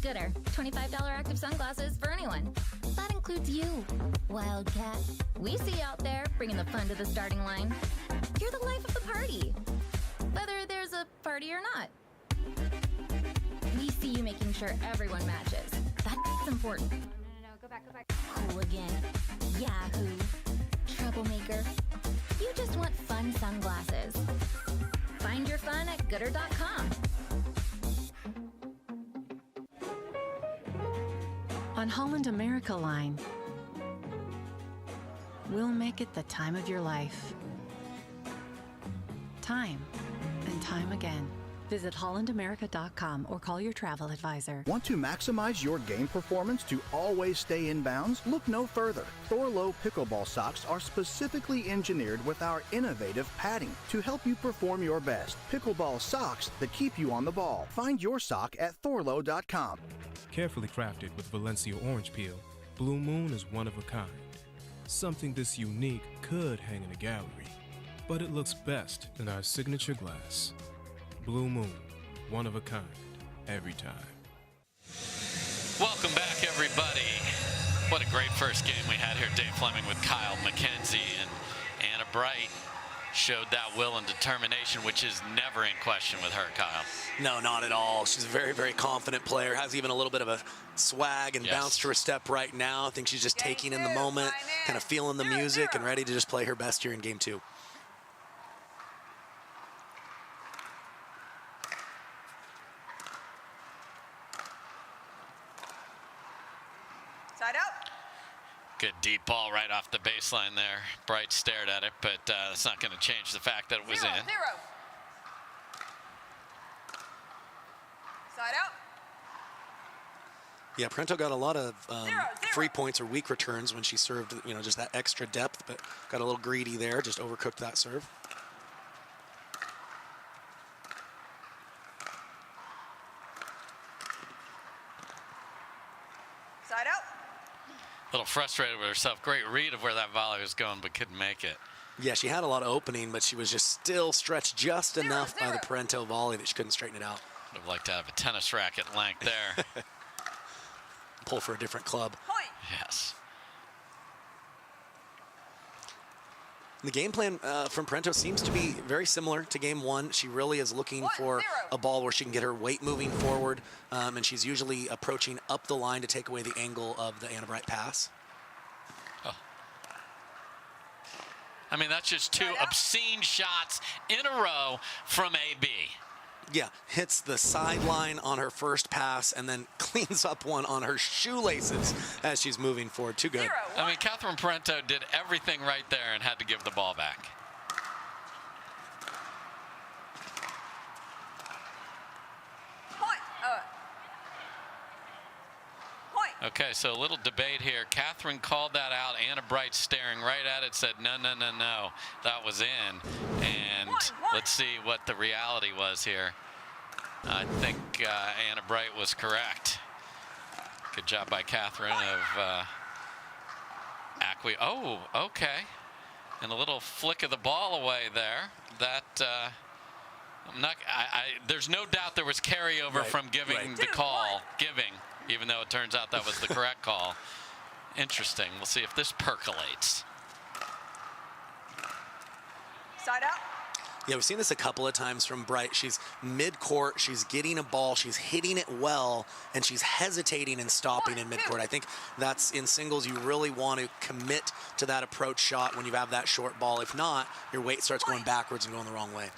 Gooder, $25 active sunglasses for anyone. That includes you, Wildcat. We see you out there bringing the fun to the starting line. You're the life of the party, whether there's a party or not. We see you making sure everyone matches. That's important. No, go back. Cool again. Yahoo. Troublemaker. You just want fun sunglasses. Find your fun at gooder.com. On Holland America Line, we'll make it the time of your life. Time and time again. Visit hollandamerica.com or call your travel advisor. Want to maximize your game performance to always stay in bounds? Look no further. Thorlo pickleball socks are specifically engineered with our innovative padding to help you perform your best. Pickleball socks that keep you on the ball. Find your sock at thorlo.com. Carefully crafted with Valencia orange peel, Blue Moon is one of a kind. Something this unique could hang in a gallery, but it looks best in our signature glass. Blue Moon, one of a kind, every time. Welcome back, everybody. What a great first game we had here. Dave Fleming with Kyle McKenzie and Anna Bright showed that will and determination, which is never in question with her, Kyle. No, not at all. She's a very, very confident player, has even a little bit of a swag and bounce to her step right now. I think she's just taking in the moment, kind of feeling the music and ready to just play her best here in game 2. Side out. Good deep ball right off the baseline there. Bright stared at it, but that's not going to change the fact that it was in. 0-0. Side out. Yeah, Parenteau got a lot of free points or weak returns when she served, just that extra depth, but got a little greedy there, just overcooked that serve. Side out. A little frustrated with herself. Great read of where that volley was going, but couldn't make it. Yeah, she had a lot of opening, but she was just still stretched just enough by the Parenteau volley that she couldn't straighten it out. Would have liked to have a tennis racket length there. Pull for a different club. Point. Yes. The game plan from Parenteau seems to be very similar to game 1. She really is looking for a ball where she can get her weight moving forward, and she's usually approaching up the line to take away the angle of the Yana Bright pass. Oh. I mean, that's just 2 obscene shots in a row from AB. Yeah, hits the sideline on her first pass and then cleans up one on her shoelaces as she's moving forward. Too good. I mean, Catherine Parenteau did everything right there and had to give the ball back. Point. Okay, so a little debate here. Catherine called that out. Anna Bright staring right at it said, no, no, no, no. That was in. And let's see what the reality was here. I think Anna Bright was correct. Good job by Catherine of Oh, okay. And a little flick of the ball away there. That I'm not. There's no doubt there was carryover from giving the call. Even though it turns out that was the correct call. Interesting. We'll see if this percolates. Side out. Yeah, we've seen this a couple of times from Bright. She's mid-court, she's getting a ball, she's hitting it well, and she's hesitating and stopping in mid-court. I think that's in singles, you really want to commit to that approach shot when you have that short ball. If not, your weight starts going backwards and going the wrong way.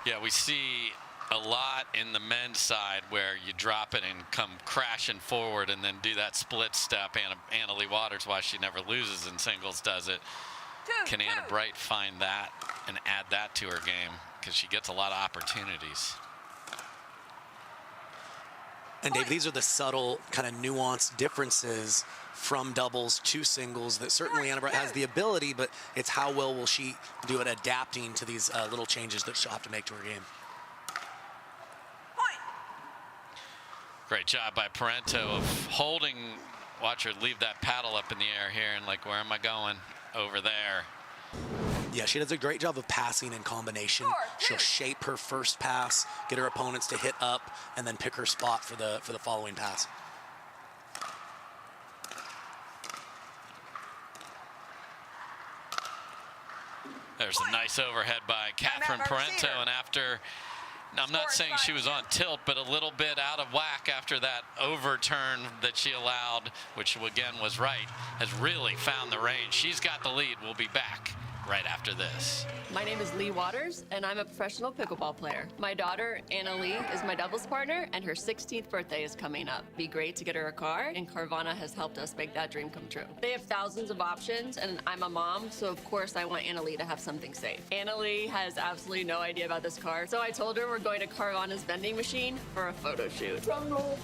Yeah, we see a lot in the men's side where you drop it and come crashing forward and then do that split step. Anna Lee Waters, why she never loses in singles, does it. Can Anna Bright find that and add that to her game? Because she gets a lot of opportunities. And Dave, these are the subtle kind of nuanced differences from doubles to singles that certainly Anna Bright has the ability, but it's how well will she do at adapting to these little changes that she'll have to make to her game. Great job by Parenteau of holding. Watch her leave that paddle up in the air here and like, where am I going? Over there. Yeah, she does a great job of passing in combination. She'll shape her first pass, get her opponents to hit up, and then pick her spot for the following pass. There's a nice overhead by Catherine Parenteau, and after, I'm not saying she was on tilt, but a little bit out of whack after that overturn that she allowed, which again was right, has really found the range. She's got the lead. We'll be back right after this. My name is Lee Waters, and I'm a professional pickleball player. My daughter, Anna Lee, is my doubles partner, and her 16th birthday is coming up. Be great to get her a car, and Carvana has helped us make that dream come true. They have thousands of options, and I'm a mom, so of course I want Anna Lee to have something safe. Anna Lee has absolutely no idea about this car, so I told her we're going to Carvana's vending machine for a photo shoot. Drum roll.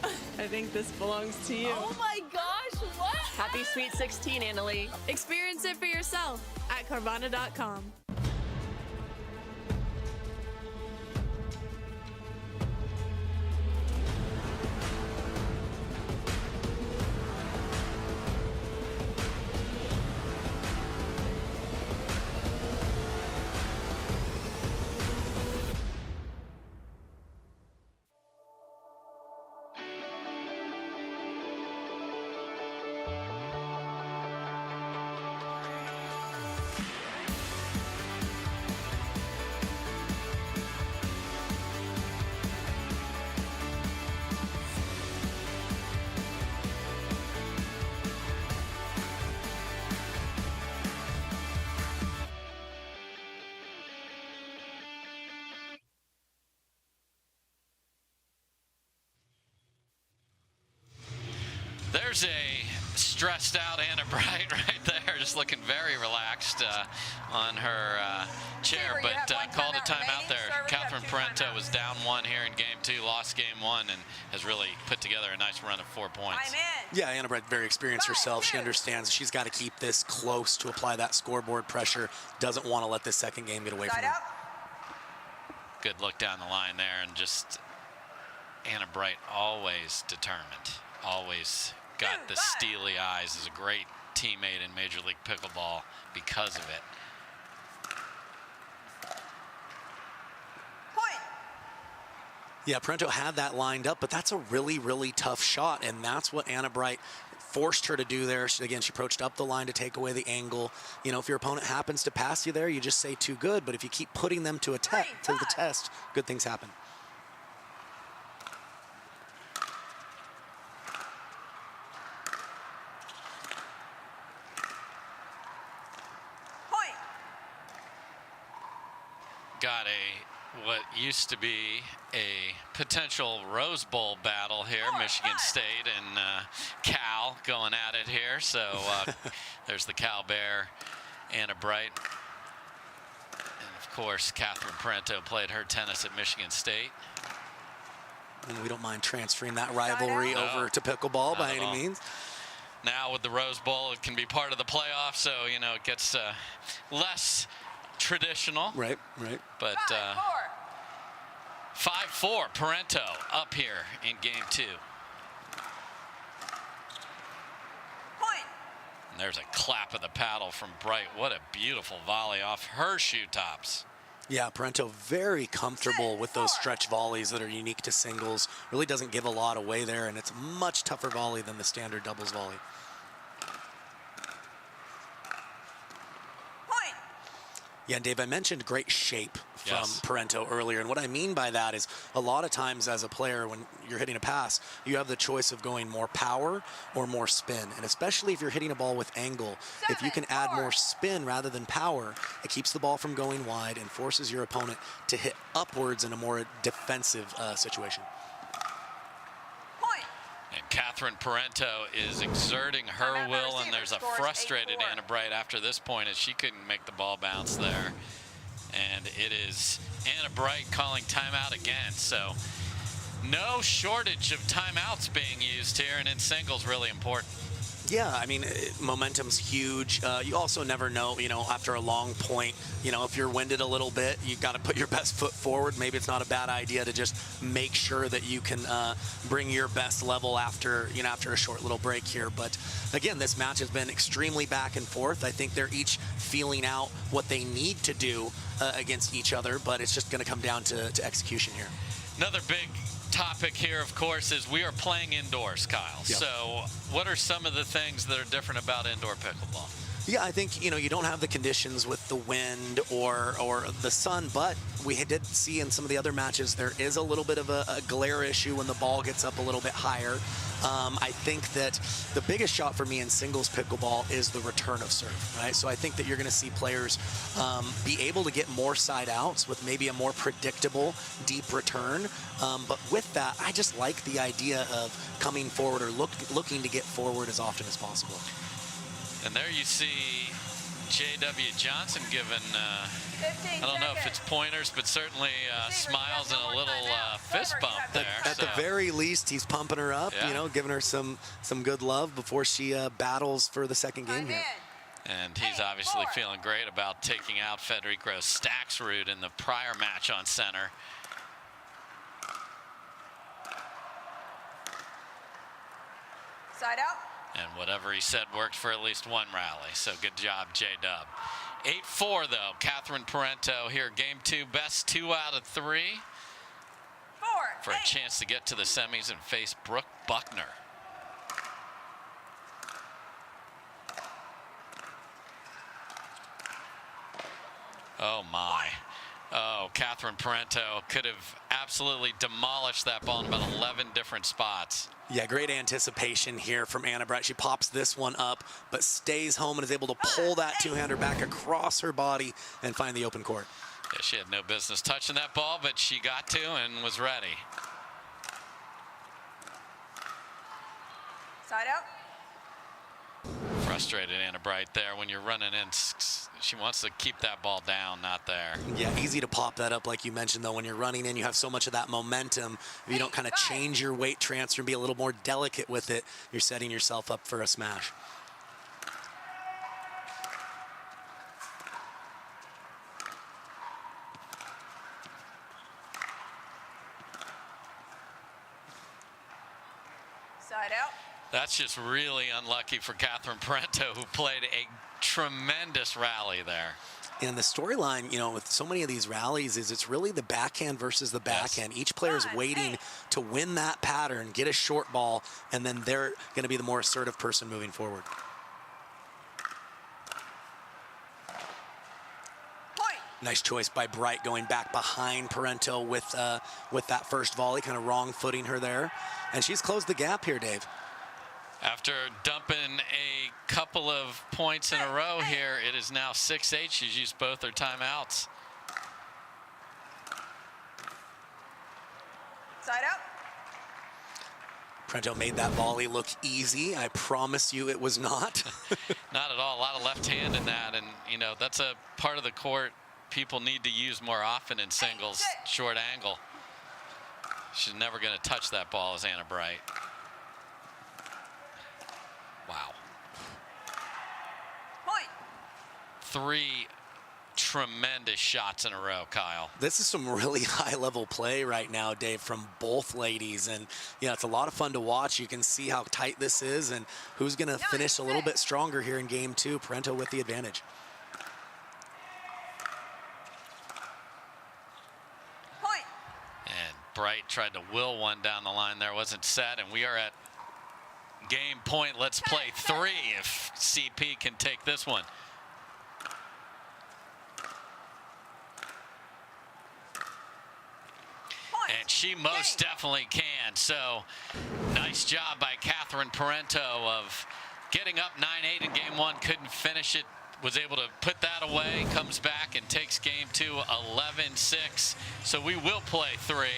I think this belongs to you. Oh my gosh, what? Happy Sweet 16, Anna Lee. Experience it for yourself at Carvana.com. There's a stressed out Anna Bright right there, just looking very relaxed on her chair, but called a timeout there. Catherine Parenteau was down 1 here in game 2, lost game 1, and has really put together a nice run of 4 points. Yeah, Anna Bright very experienced herself. She understands she's got to keep this close to apply that scoreboard pressure. Doesn't want to let this second game get away from her. Good look down the line there, and just Anna Bright always determined, always got the steely eyes, is a great teammate in Major League Pickleball because of it. Yeah, Parenteau had that lined up, but that's a really, really tough shot, and that's what Anna Bright forced her to do there. She approached up the line to take away the angle. You know, if your opponent happens to pass you there, you just say too good, but if you keep putting them to the test, good things happen. Got what used to be a potential Rose Bowl battle here, Michigan State and Cal going at it here. So there's the Cal Bear, Anna Bright. And of course, Catherine Parenteau played her tennis at Michigan State. And we don't mind transferring that rivalry over to pickleball by any means. Now with the Rose Bowl, it can be part of the playoff, so, you know, it gets less traditional. Right. But 5-4, Parenteau up here in game 2. And there's a clap of the paddle from Bright. What a beautiful volley off her shoe tops. Yeah, Parenteau very comfortable with those stretch volleys that are unique to singles. Really doesn't give a lot away there, and it's a much tougher volley than the standard doubles volley. Yeah, and Dave, I mentioned great shape from Parenteau earlier, and what I mean by that is a lot of times as a player, when you're hitting a pass, you have the choice of going more power or more spin, and especially if you're hitting a ball with angle, if you can add more spin rather than power, it keeps the ball from going wide and forces your opponent to hit upwards in a more defensive situation. And Catherine Parenteau is exerting her will, and there's a frustrated Anna Bright after this point as she couldn't make the ball bounce there. And it is Anna Bright calling timeout again. So no shortage of timeouts being used here, and in singles really important. Yeah, I mean, momentum's huge. You also never know, you know, after a long point, you know, if you're winded a little bit, you got to put your best foot forward. Maybe it's not a bad idea to just make sure that you can bring your best level after, you know, after a short little break here. But again, this match has been extremely back and forth. I think they're each feeling out what they need to do against each other, but it's just going to come down to execution here. Another big topic here, of course, is we are playing indoors, Kyle. Yep. So what are some of the things that are different about indoor pickleball? Yeah, I think, you know, you don't have the conditions with the wind or the sun, but we did see in some of the other matches there is a little bit of a glare issue when the ball gets up a little bit higher. I think that the biggest shot for me in singles pickleball is the return of serve, right? So I think that you're going to see players be able to get more side outs with maybe a more predictable deep return. But with that, I just like the idea of coming forward or looking to get forward as often as possible. And there you see J.W. Johnson giving, I don't know if it's pointers, but certainly smiles and a little fist bump there. At the very least, he's pumping her up, you know, giving her some good love before she battles for the second game here. And he's obviously feeling great about taking out Federico Staksrud in the prior match on center. Side out. And whatever he said worked for at least one rally. So good job, J-Dub. 8-4, though. Catherine Parenteau here. Game 2, best 2 out of 3. For a chance to get to the semis and face Brooke Buckner. Oh, my. Oh, Catherine Parenteau could have absolutely demolished that ball in about 11 different spots. Yeah, great anticipation here from Anna Bright. She pops this one up, but stays home and is able to pull that two-hander back across her body and find the open court. Yeah, she had no business touching that ball, but she got to and was ready. Side out. Frustrated Anna Bright there when you're running in. She wants to keep that ball down, not there. Yeah, easy to pop that up like you mentioned, though. When you're running in, you have so much of that momentum. If you don't kind of change your weight transfer and be a little more delicate with it, you're setting yourself up for a smash. Side out. That's just really unlucky for Catherine Parenteau, who played a tremendous rally there. And the storyline, you know, with so many of these rallies is it's really the backhand versus the backhand. Each player is waiting to win that pattern, get a short ball, and then they're going to be the more assertive person moving forward. Nice choice by Bright going back behind Parenteau with that first volley, kind of wrong footing her there. And she's closed the gap here, Dave. After dumping a couple of points in a row here, it is now 6-8. She's used both her timeouts. Side out. Parenteau made that volley look easy. I promise you it was not. Not at all. A lot of left hand in that. And, you know, that's a part of the court people need to use more often in singles, short angle. She's never going to touch that ball as Anna Bright. Wow. Point. 3 tremendous shots in a row, Kyle. This is some really high-level play right now, Dave, from both ladies. And, you know, it's a lot of fun to watch. You can see how tight this is and who's going to finish a little bit stronger here in game 2. Parenteau with the advantage. Point. And Bright tried to will one down the line there. Wasn't set, and we are at game point. Let's play 3 if CP can take this one. And she most definitely can. So nice job by Catherine Parenteau of getting up 9-8 in game 1. Couldn't finish it. Was able to put that away. Comes back and takes game 2 11-6. So we will play 3.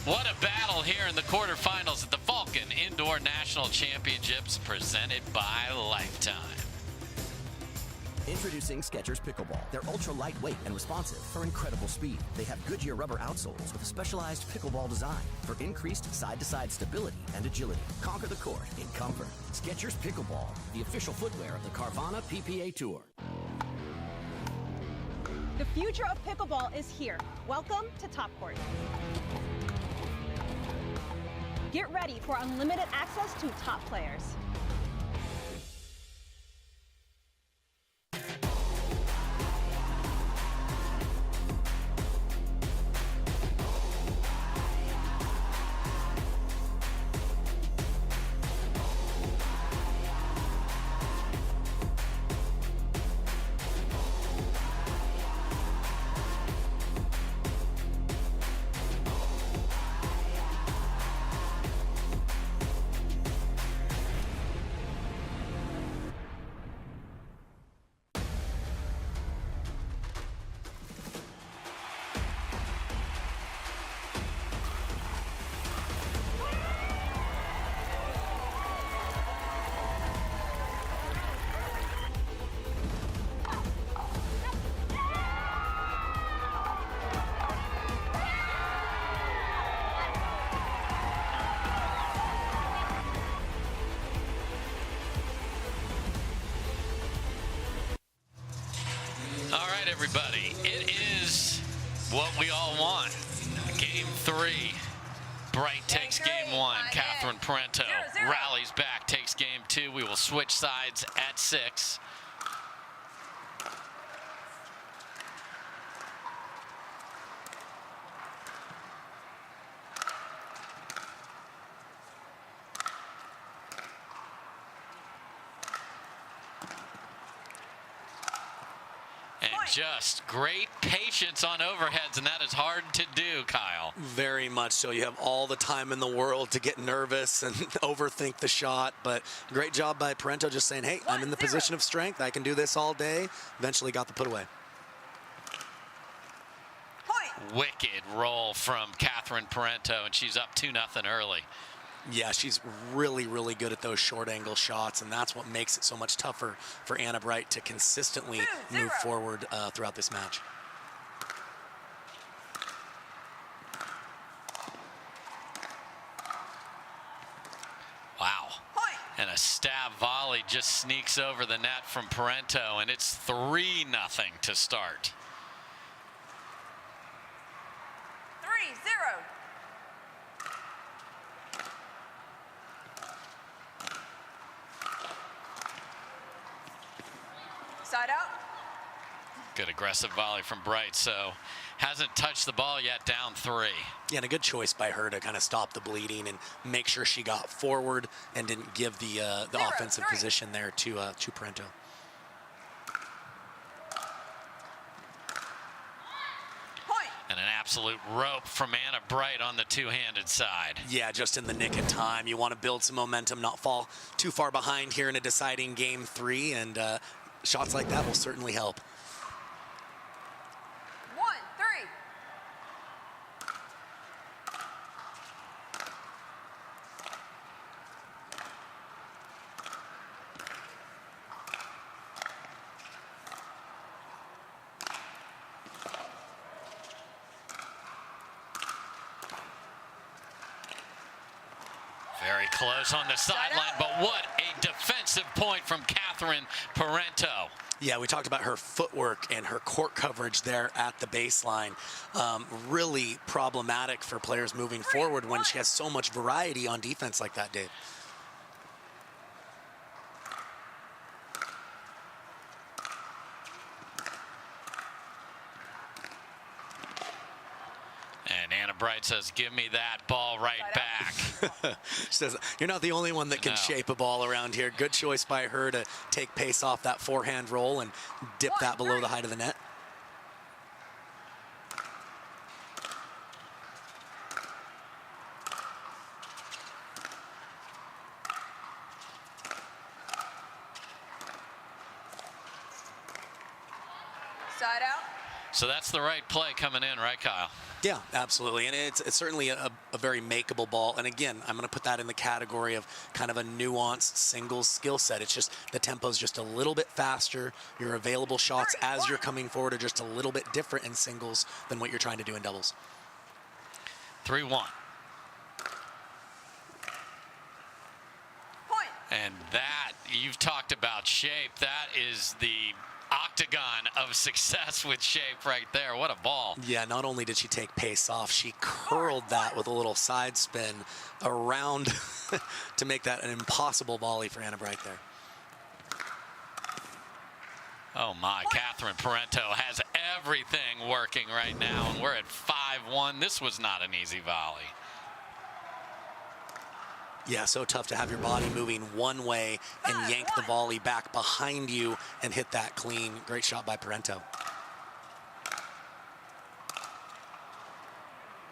What a battle here in the quarterfinals at the Vulcan Indoor National Championships presented by Lifetime. Introducing Skechers Pickleball. They're ultra lightweight and responsive for incredible speed. They have Goodyear rubber outsoles with a specialized pickleball design for increased side-to-side stability and agility. Conquer the court in comfort. Skechers Pickleball, the official footwear of the Carvana PPA Tour. The future of pickleball is here. Welcome to Top Court. Get ready for unlimited access to top players. Everybody, it is what we all want. Game 3. Bright takes game 1. Catherine Parenteau rallies back, takes game 2. We will switch sides at 6. Just great patience on overheads, and that is hard to do, Kyle. Very much so. You have all the time in the world to get nervous and overthink the shot, but great job by Parenteau just saying, hey, I'm in the position of strength. I can do this all day. Eventually got the put away. Wicked roll from Catherine Parenteau, and she's up 2-0 early. Yeah, she's really, really good at those short angle shots, and that's what makes it so much tougher for Anna Bright to consistently move forward throughout this match. Wow. And a stab volley just sneaks over the net from Parenteau, and it's 3-0 to start. 3-0. Side out. Good aggressive volley from Bright, so hasn't touched the ball yet, down 3. Yeah, and a good choice by her to kind of stop the bleeding and make sure she got forward and didn't give the offensive position there to Parenteau. And an absolute rope from Anna Bright on the two-handed side. Yeah, just in the nick of time. You want to build some momentum, not fall too far behind here in a deciding game 3, and shots like that will certainly help. 1-3. Very close on the sideline, but what a defensive point from Catherine Parenteau. Yeah, we talked about her footwork and her court coverage there at the baseline. Really problematic for players moving forward when she has so much variety on defense like that, Dave. And Anna Bright says, give me that ball right back. She says, you're not the only one that can shape a ball around here. Good choice by her to take pace off that forehand roll and dip that below the height of the net. Side out. So that's the right play coming in, right, Kyle? Yeah, absolutely. And it's certainly a very makeable ball. And again, I'm going to put that in the category of kind of a nuanced singles skill set. It's just the tempo's just a little bit faster. Your available shots as you're coming forward are just a little bit different in singles than what you're trying to do in doubles. 3-1. And that, you've talked about shape. That is the octagon of success with shape right there. What a ball. Yeah, not only did she take pace off, she curled that with a little side spin around to make that an impossible volley for Anna Bright there. Oh my, Catherine Parenteau has everything working right now, and we're at 5-1. This was not an easy volley. Yeah, so tough to have your body moving one way and yank the volley back behind you and hit that clean. Great shot by Parenteau.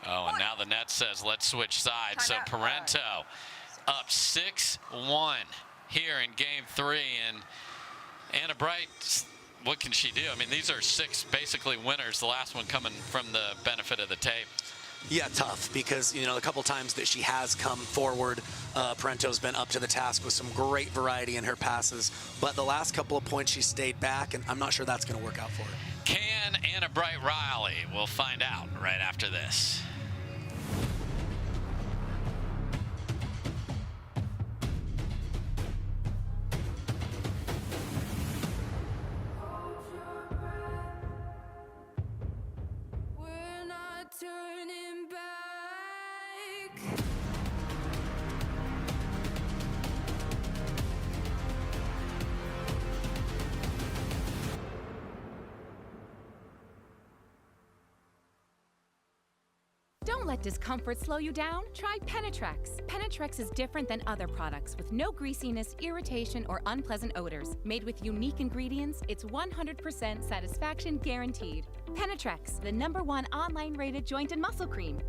Oh, and now the net says let's switch sides. So Parenteau up 6-1 here in game 3. And Anna Bright, what can she do? I mean, these are 6 basically winners, the last one coming from the benefit of the tape. Yeah, tough, because, you know, a couple times that she has come forward, Parenteau's been up to the task with some great variety in her passes. But the last couple of points, she stayed back, and I'm not sure that's going to work out for her. Can Anna Bright Riley? We'll find out right after this. Turning back. Don't let discomfort slow you down. Try Penetrex. Penetrex is different than other products with no greasiness, irritation, or unpleasant odors. Made with unique ingredients, it's 100% satisfaction guaranteed. Penetrex, the #1 online rated joint and muscle cream.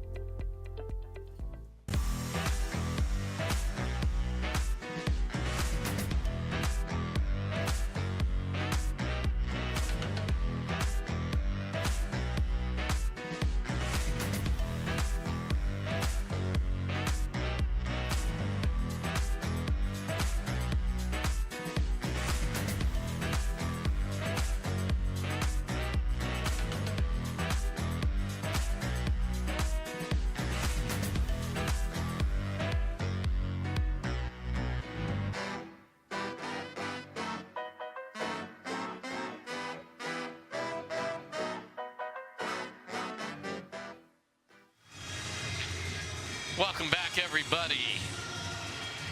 Welcome back, everybody.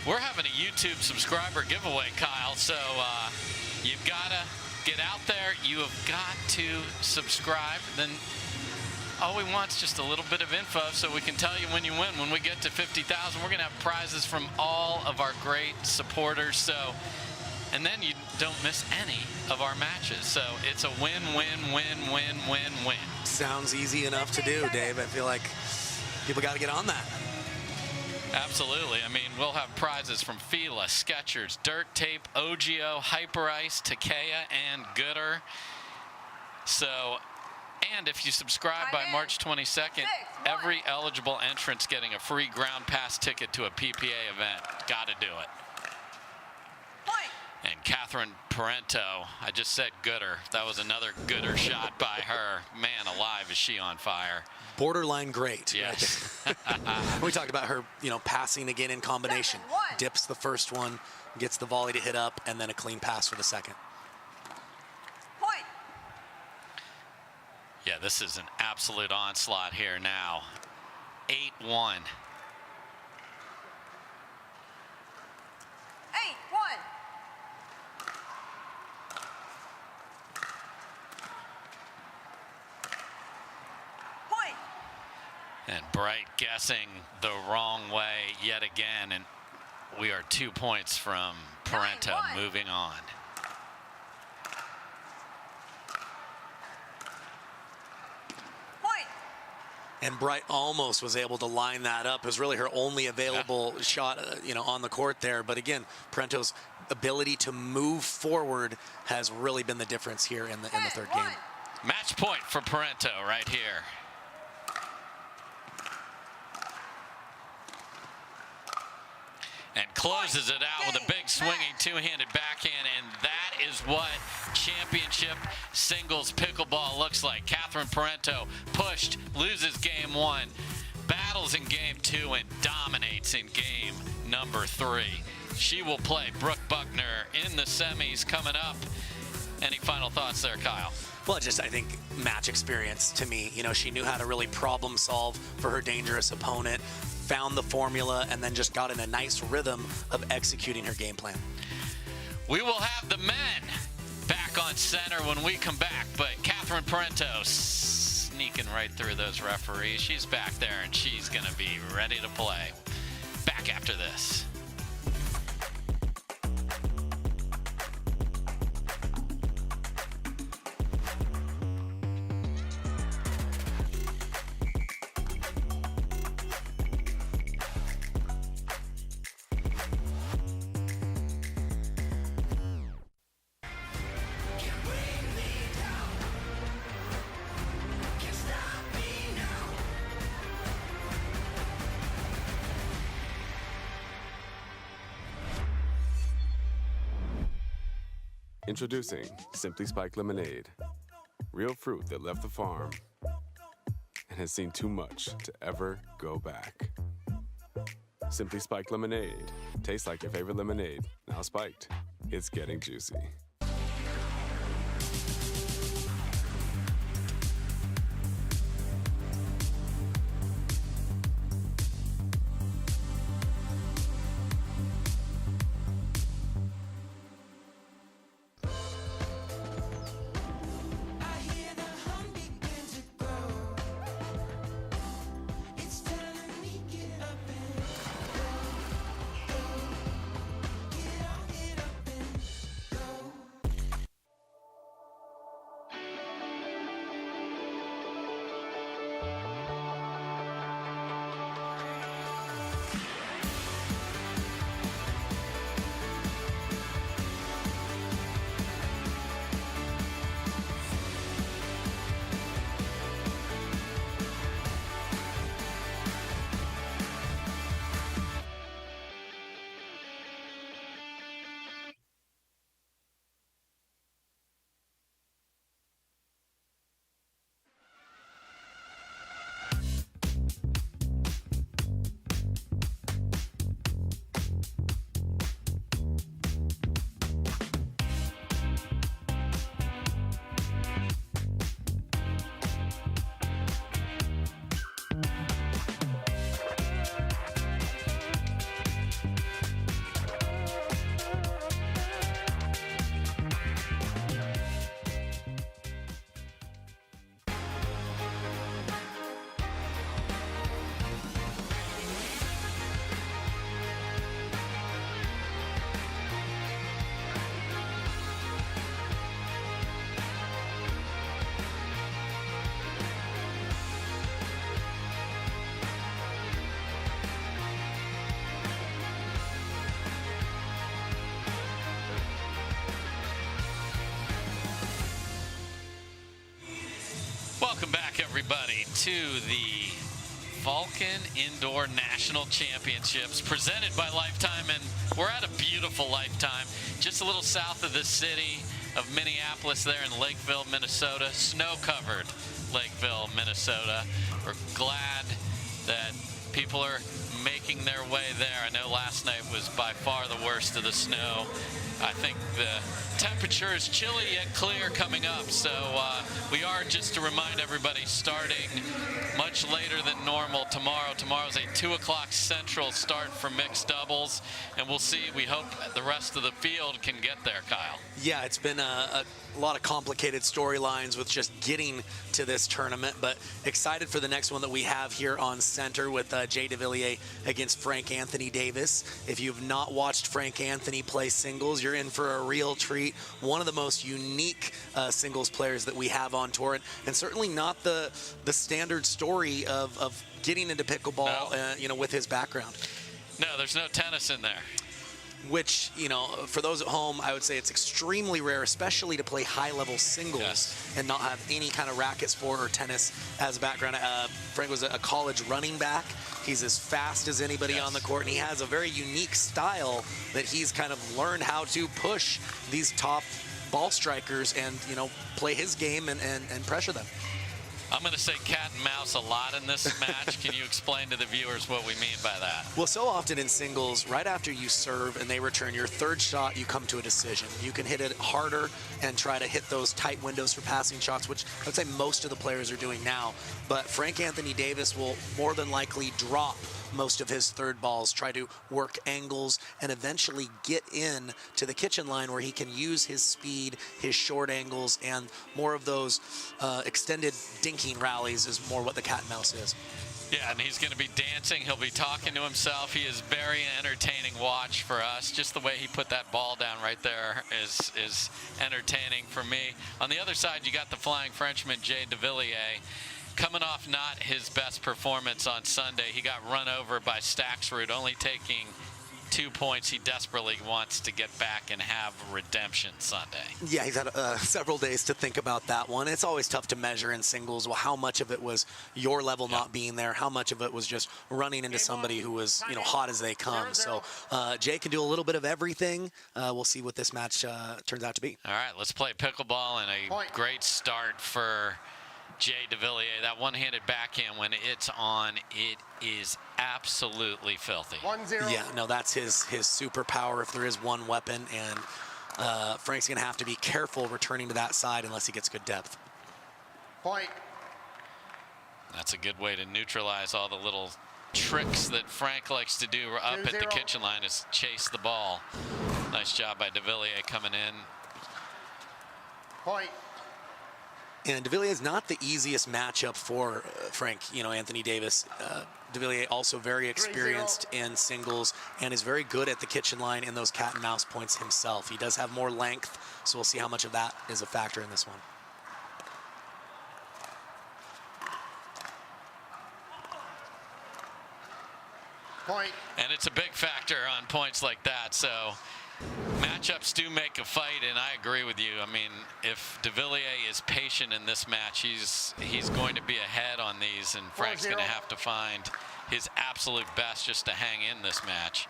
We're having a YouTube subscriber giveaway, Kyle, so you've got to get out there. You have got to subscribe. Then all we want is just a little bit of info so we can tell you when you win. When we get to 50,000, we're going to have prizes from all of our great supporters. So, and then you don't miss any of our matches. So it's a win, win, win, win, win, win. Sounds easy enough to do, Dave. I feel like people got to get on that. Absolutely. I mean, we'll have prizes from Fila, Skechers, Dirt Tape, OGO, Hyper Ice, Takea, and Gooder. So, and if you subscribe by March 22nd, every eligible entrant's getting a free ground pass ticket to a PPA event. Got to do it. And Catherine Parenteau, I just said Gooder. That was another Gooder shot by her. Man alive, is she on fire. Borderline great. Yes. Right. We talked about her, passing again in combination. Dips the first one, gets the volley to hit up, and then a clean pass for the second. Point. Yeah, this is an absolute onslaught here now. 8-1. 8-1. And Bright guessing the wrong way yet again, and we are 2 points from Parenteau moving on. Point. And Bright almost was able to line that up. It was really her only available shot, on the court there. But again, Parenteau's ability to move forward has really been the difference here in the third game. Match point for Parenteau right here. And closes it out with a big swinging two-handed backhand, and that is what championship singles pickleball looks like. Catherine Parenteau pushed, loses game 1, battles in game 2, and dominates in game number 3. She will play Brooke Buckner in the semis coming up. Any final thoughts there, Kyle? Well, I think match experience to me. She knew how to really problem solve for her dangerous opponent, found the formula, and then just got in a nice rhythm of executing her game plan. We will have the men back on center when we come back, but Catherine Parenteau sneaking right through those referees. She's back there, and she's going to be ready to play. Back after this. Introducing Simply Spiked Lemonade. Real fruit that left the farm and has seen too much to ever go back. Simply Spiked Lemonade. Tastes like your favorite lemonade, now spiked. It's getting juicy. to the Vulcan Indoor National Championships presented by Lifetime, and we're at a beautiful Lifetime just a little south of the city of Minneapolis there in Lakeville, Minnesota. Snow-covered Lakeville, Minnesota. We're glad that people are making their way there. I know last night was by far the worst of the snow. I think the temperature is chilly yet clear coming up, so we are, just to remind everybody, starting much later than normal tomorrow. Tomorrow's a 2 o'clock Central start for mixed doubles, and we'll see. We hope the rest of the field can get there, Kyle. Yeah, it's been a lot of complicated storylines with just getting to this tournament, but excited for the next one that we have here on center with Jay Devilliers against Frank Anthony Davis. If you've not watched Frank Anthony play singles, you're in for a real treat. One of the most unique singles players that we have on tour, and certainly not the standard story of getting into pickleball, No. With his background. No, there's no tennis in there. Which, for those at home, I would say it's extremely rare, especially to play high-level singles and not have any kind of racket sport or tennis as a background. Frank was a college running back. He's as fast as anybody on the court, and he has a very unique style that he's kind of learned how to push these top ball strikers and, play his game and pressure them. I'm going to say cat and mouse a lot in this match. Can you explain to the viewers what we mean by that? Well, so often in singles, right after you serve and they return your third shot, you come to a decision. You can hit it harder and try to hit those tight windows for passing shots, which I would say most of the players are doing now. But Frank Anthony Davis will more than likely drop most of his third balls, try to work angles, and eventually get in to the kitchen line where he can use his speed, his short angles, and more of those extended dinking rallies is more what the cat and mouse is. Yeah, and he's going to be dancing. He'll be talking to himself. He is very entertaining watch for us. Just the way he put that ball down right there is entertaining for me. On the other side, you got the Flying Frenchman, Jay Devilliers. Coming off not his best performance on Sunday, he got run over by Staksrud, only taking 2 points. He desperately wants to get back and have redemption Sunday. Yeah, he's had several days to think about that one. It's always tough to measure in singles. Well, how much of it was your level not being there? How much of it was just running into somebody who was, hot as they come? So Jay can do a little bit of everything. We'll see what this match turns out to be. All right, let's play pickleball, and a great start for Jay Devilliers. That one-handed backhand, when it's on, it is absolutely filthy. 1-0. Yeah, no, that's his superpower if there is one weapon, and Frank's going to have to be careful returning to that side unless he gets good depth. Point. That's a good way to neutralize all the little tricks that Frank likes to do up at the kitchen line, is chase the ball. Nice job by Devilliers coming in. Point. And Devilliers is not the easiest matchup for Frank, Anthony Davis. Devilliers also very experienced in singles and is very good at the kitchen line in those cat and mouse points himself. He does have more length, so we'll see how much of that is a factor in this one. Point. And it's a big factor on points like that, so matchups do make a fight, and I agree with you. I mean, if Devilliers is patient in this match, he's going to be ahead on these, and Frank's going to have to find his absolute best just to hang in this match.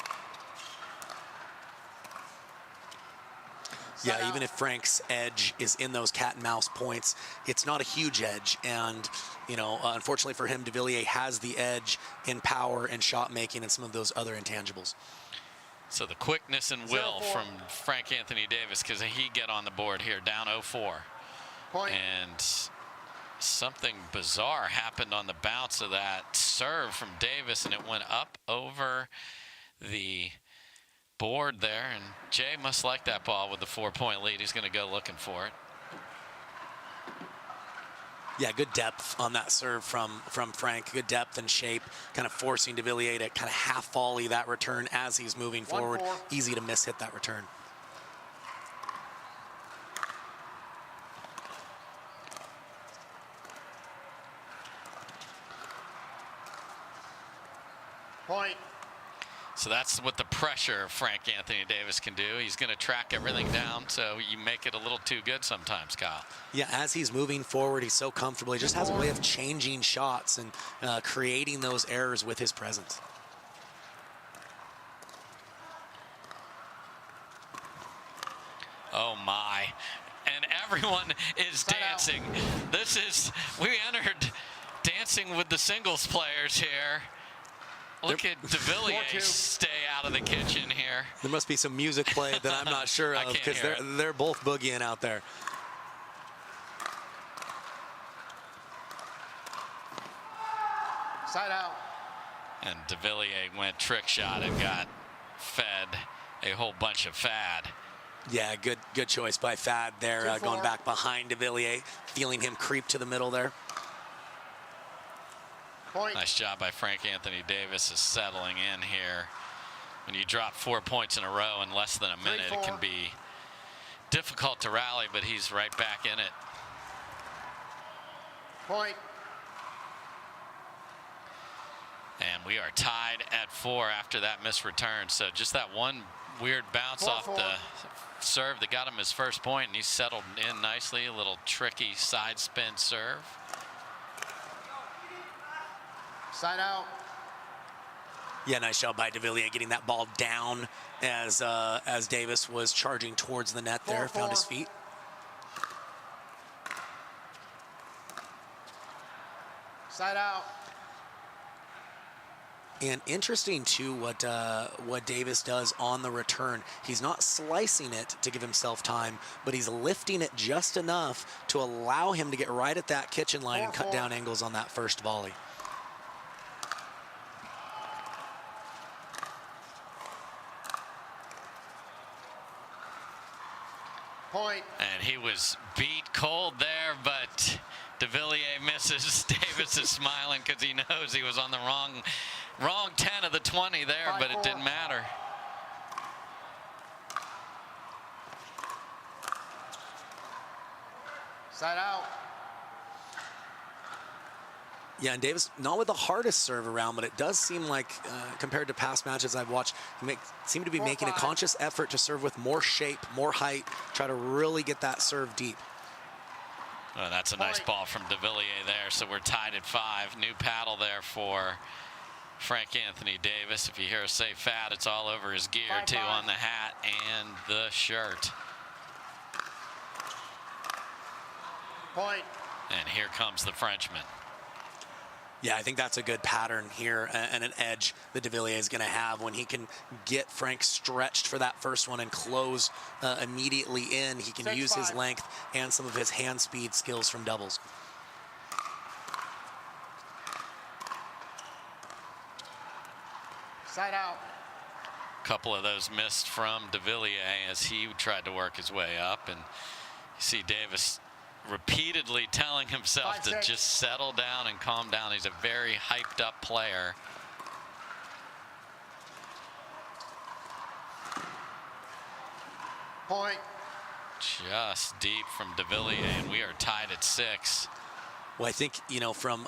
Yeah, even if Frank's edge is in those cat and mouse points, it's not a huge edge. And, unfortunately for him, Devilliers has the edge in power and shot making and some of those other intangibles. So the quickness and will from Frank Anthony Davis, because he get on the board here, down 0-4. Point. And something bizarre happened on the bounce of that serve from Davis, and it went up over the board there. And Jay must like that ball with the 4-point lead. He's going to go looking for it. Yeah, good depth on that serve from Frank. Good depth and shape, kind of forcing Devilliers to kind of half volley that return as he's moving forward. Easy to miss hit that return. Point. So that's what the pressure of Frank Anthony Davis can do. He's going to track everything down, so you make it a little too good sometimes, Kyle. Yeah, as he's moving forward, he's so comfortable. He just has a way of changing shots and creating those errors with his presence. Oh my. And everyone is dancing. We entered Dancing with the Singles players here. Look at Devilliers stay out of the kitchen here. There must be some music played that I'm not sure of, because they're both boogieing out there. Side out. And Devilliers went trick shot and got fed a whole bunch of fad. Yeah, good choice by Fad there, going back behind Devilliers, feeling him creep to the middle there. Point. Nice job by Frank Anthony Davis is settling in here. When you drop 4 points in a row in less than a minute, it can be difficult to rally, but he's right back in it. Point. And we are tied at 4 after that missed return. So just that one weird bounce off the serve that got him his first point, and he's settled in nicely. A little tricky side spin serve. Side out. Yeah, nice job by Devilliers getting that ball down as Davis was charging towards the net there, found his feet. Side out. And interesting too what Davis does on the return. He's not slicing it to give himself time, but he's lifting it just enough to allow him to get right at that kitchen line and cut down angles on that first volley. Point. And he was beat cold there, but Devilliers misses. Davis is smiling because he knows he was on the wrong 10 of the 20 there, but it didn't matter. Side out. Yeah, and Davis, not with the hardest serve around, but it does seem like, compared to past matches I've watched, he seem to be making a conscious effort to serve with more shape, more height, try to really get that serve deep. Oh, that's a nice ball from Devilliers there, so we're tied at 5. New paddle there for Frank Anthony Davis. If you hear us say Fat, it's all over his gear, too, on the hat and the shirt. Point. And here comes the Frenchman. Yeah, I think that's a good pattern here and an edge that Devilliers is going to have when he can get Frank stretched for that first one and close immediately in. He can use his length and some of his hand speed skills from doubles. Side out. A couple of those missed from Devilliers as he tried to work his way up, and you see Davis repeatedly telling himself to just settle down and calm down. He's a very hyped up player. Point. Just deep from Devilliers, and we are tied at 6. Well, I think, from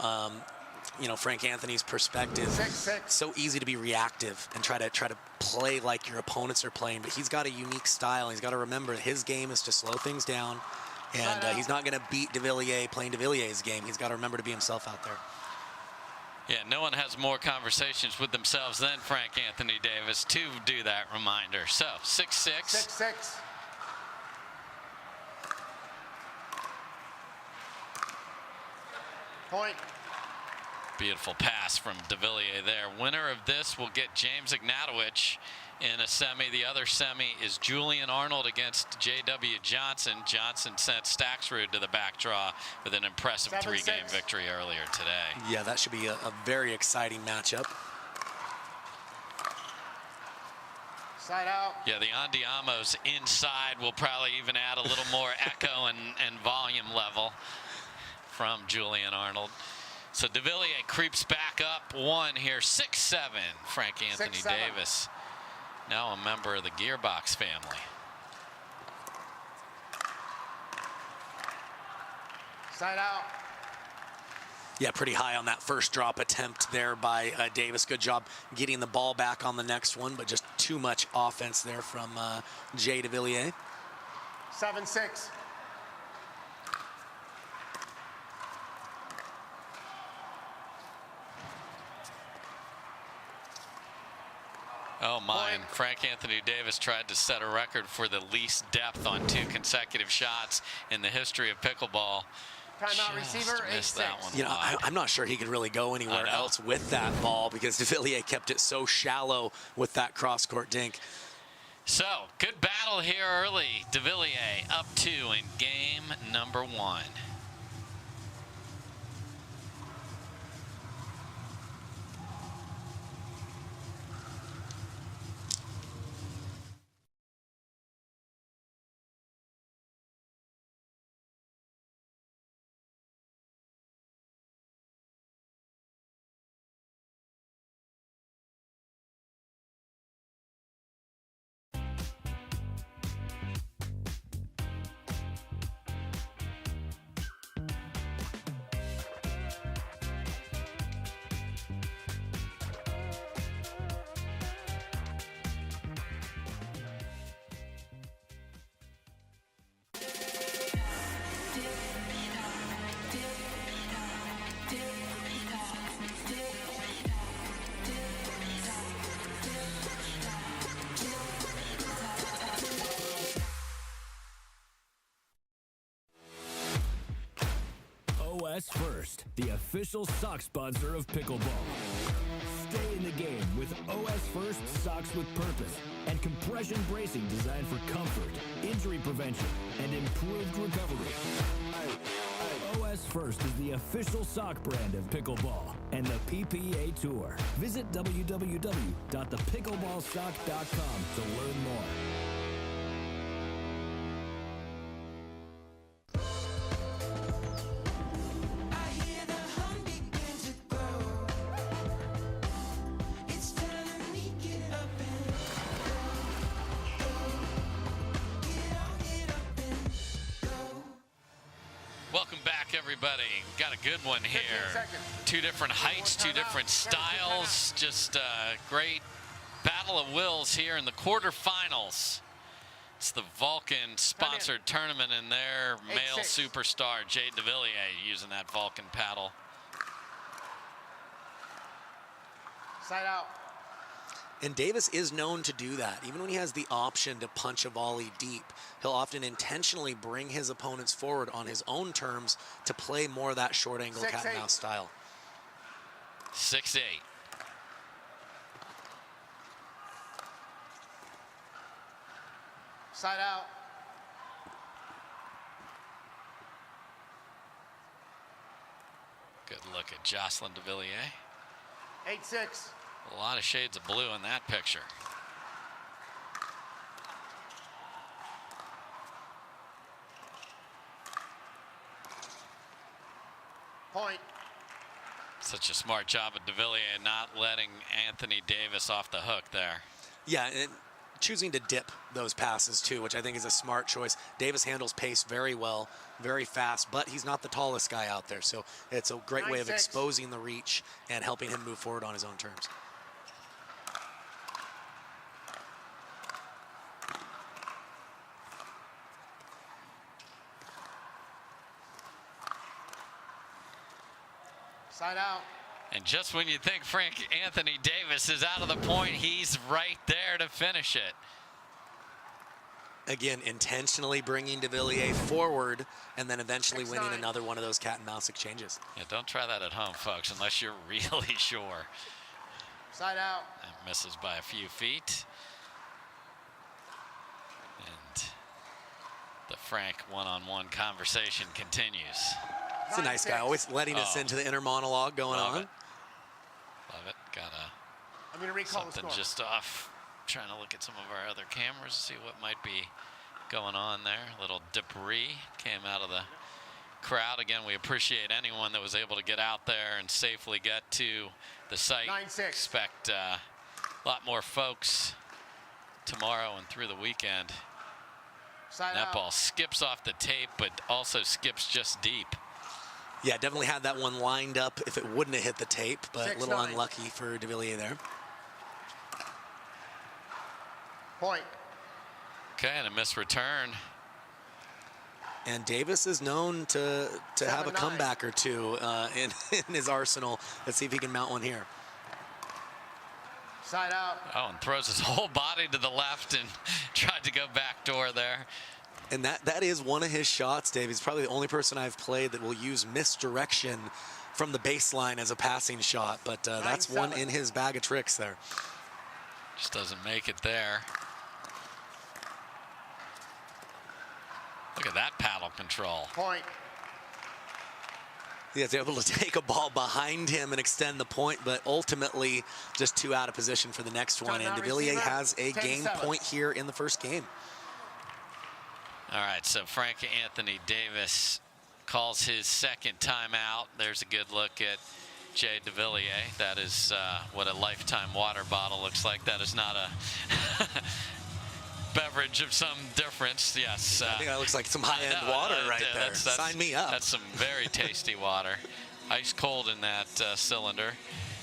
Frank Anthony's perspective, 6-6. So easy to be reactive and try to play like your opponents are playing, but he's got a unique style. He's got to remember his game is to slow things down, and he's not going to beat Devilliers playing Devilliers' game. He's got to remember to be himself out there. Yeah, no one has more conversations with themselves than Frank Anthony Davis to do that reminder. So 6-6. 6-6. Point. Beautiful pass from Devilliers there. Winner of this will get James Ignatowich in a semi. The other semi is Julian Arnold against J.W. Johnson. Johnson sent Staksrud to the back draw with an impressive 3-game victory earlier today. Yeah, that should be a very exciting matchup. Side out. Yeah, the Andiamos inside will probably even add a little more echo and volume level from Julian Arnold. So Devilliers creeps back up 1 here, 6-7. Frank Anthony 6-7. Davis, now a member of the Gearbox family. Side out. Yeah, pretty high on that first drop attempt there by Davis. Good job getting the ball back on the next one, but just too much offense there from Jay Devilliers. 7-6. Oh my, and Frank Anthony Davis tried to set a record for the least depth on 2 consecutive shots in the history of pickleball. Timeout receiver, 8-6. You know, I'm not sure he could really go anywhere else with that ball because Devilliers kept it so shallow with that cross-court dink. So, good battle here early. Devilliers up 2 in game number 1. OS First, the official sock sponsor of pickleball. Stay in the game with OS First socks with purpose and compression bracing designed for comfort, injury prevention, and improved recovery. OS First is the official sock brand of pickleball and the PPA Tour. Visit www.thepickleballsock.com to learn more. Welcome back, everybody. Got a good one here. 2 different heights, 2 different styles. Just a great battle of wills here in the quarterfinals. It's the Vulcan sponsored tournament, and their male superstar, Jay Devilliers, using that Vulcan paddle. Side out. And Davis is known to do that. Even when he has the option to punch a volley deep, he'll often intentionally bring his opponents forward on his own terms to play more of that short angle cat and mouse style. 6-8. Side out. Good look at Jocelyn Devilliers. 8-6. A lot of shades of blue in that picture. Point. Such a smart job of Devilliers not letting Anthony Davis off the hook there. Yeah, and choosing to dip those passes too, which I think is a smart choice. Davis handles pace very well, very fast, but he's not the tallest guy out there, so it's a great way of exposing the reach and helping him move forward on his own terms. Side out. And just when you think Frank Anthony Davis is out of the point, he's right there to finish it. Again, intentionally bringing Devilliers forward and then eventually winning another one of those cat and mouse exchanges. Yeah, don't try that at home, folks, unless you're really sure. Side out. And misses by a few feet. And the Frank one-on-one conversation continues. He's a nice guy, always letting us into the inner monologue going on. Love it. Got I'm going to recall something the score. just off. Trying to look at some of our other cameras, see what might be going on there. A little debris came out of the crowd. Again, we appreciate anyone that was able to get out there and safely get to the site. 9-6. Expect a lot more folks tomorrow and through the weekend. Side That out. ball skips off the tape, but also skips just deep. Yeah, definitely had that one lined up if it wouldn't have hit the tape, but a little unlucky for Devilliers there. Point. Okay, and a missed return. And Davis is known to have a comeback or two in his arsenal. Let's see if he can mount one here. Side out. Oh, and throws his whole body to the left and tried to go backdoor there. And that is one of his shots, Dave. He's probably the only person I've played that will use misdirection from the baseline as a passing shot. But that's one in his bag of tricks there. Just doesn't make it there. Look at that paddle control. Point. He's able to take a ball behind him and extend the point, but ultimately just too out of position for the next one. And Devilliers has a game point here in the first game. All right, so Frank Anthony Davis calls his second timeout. There's a good look at Jay Devilliers. That is what a Lifetime water bottle looks like. That is not a beverage of some difference. Yes. I think that looks like some high-end water right there. Sign me up. That's some very tasty water. Ice cold in that cylinder.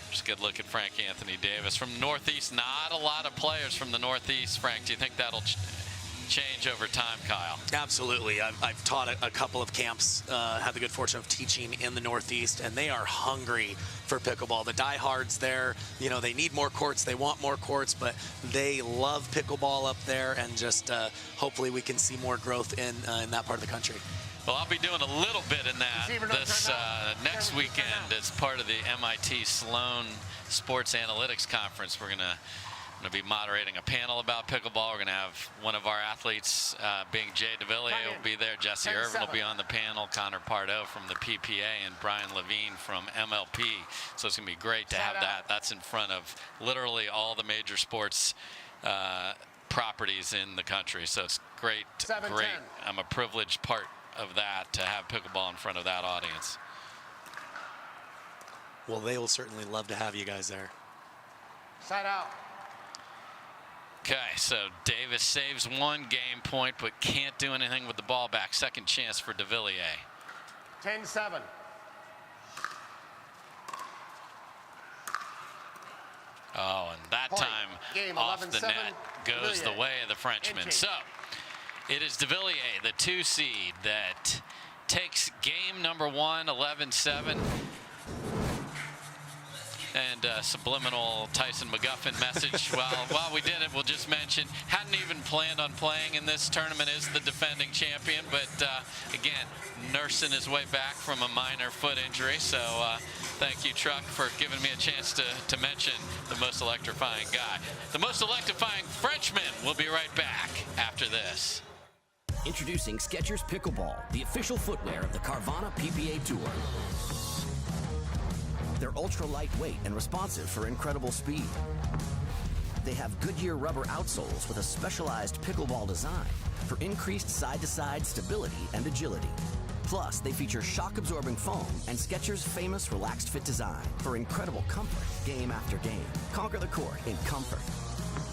Just a good look at Frank Anthony Davis. From the Northeast, not a lot of players from the Northeast. Frank, do you think that'll change over time, Kyle? Absolutely. I've taught a couple of camps, had the good fortune of teaching in the Northeast, and they are hungry for pickleball. The diehards there, you know, they need more courts, they want more courts, but they love pickleball up there, and just hopefully we can see more growth in that part of the country. Well, I'll be doing a little bit in that this next weekend as part of the MIT Sloan Sports Analytics Conference. We're going to be moderating a panel about pickleball. We're going to have one of our athletes, being Jay Devilliers, will be there. Jessie Irvine will be on the panel. Connor Parenteau from the PPA and Brian Levine from MLP. So it's going to be great to have that. That's in front of literally all the major sports properties in the country. So it's great. Great. I'm a privileged part of that to have pickleball in front of that audience. Well, they will certainly love to have you guys there. Side out. Okay, so Davis saves one game point, but can't do anything with the ball back. Second chance for Devilliers. 10-7. Oh, and that Point. time Game off 11-7, the net goes the Devilliers. way of the Frenchman. So it is Devilliers, the 2 seed, that takes game number 1, 11-7. And subliminal Tyson McGuffin message. While we did it, we'll just mention, hadn't even planned on playing in this tournament, is the defending champion, but again, nursing his way back from a minor foot injury. So thank you, Truck, for giving me a chance to mention the most electrifying guy. The most electrifying Frenchman. We'll be right back after this. Introducing Skechers Pickleball, the official footwear of the Carvana PPA Tour. They're ultra lightweight and responsive for incredible speed. They have Goodyear rubber outsoles with a specialized pickleball design for increased side-to-side stability and agility. Plus, they feature shock-absorbing foam and Skechers' famous relaxed fit design for incredible comfort game after game. Conquer the court in comfort.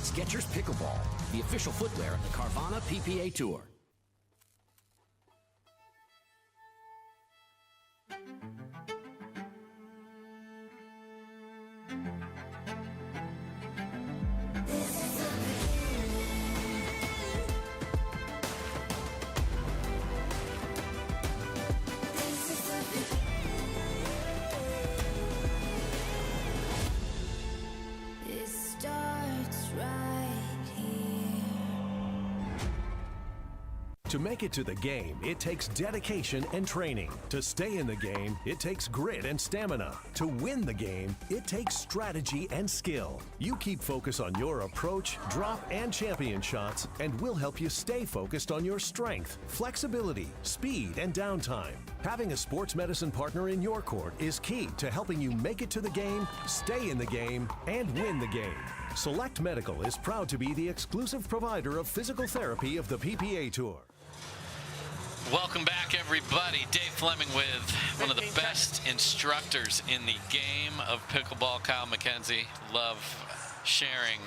Skechers Pickleball, the official footwear of the Carvana PPA Tour. It starts right here. To make it to the game, it takes dedication and training. To stay in the game, it takes grit and stamina. To win the game, it takes strategy and skill. You keep focus on your approach, drop, and champion shots, and we'll help you stay focused on your strength, flexibility, speed, and downtime. Having a sports medicine partner in your court is key to helping you make it to the game, stay in the game, and win the game. Select Medical is proud to be the exclusive provider of physical therapy of the PPA Tour. Welcome back, everybody. Dave Fleming with one of the best instructors in the game of pickleball, Kyle McKenzie. Love sharing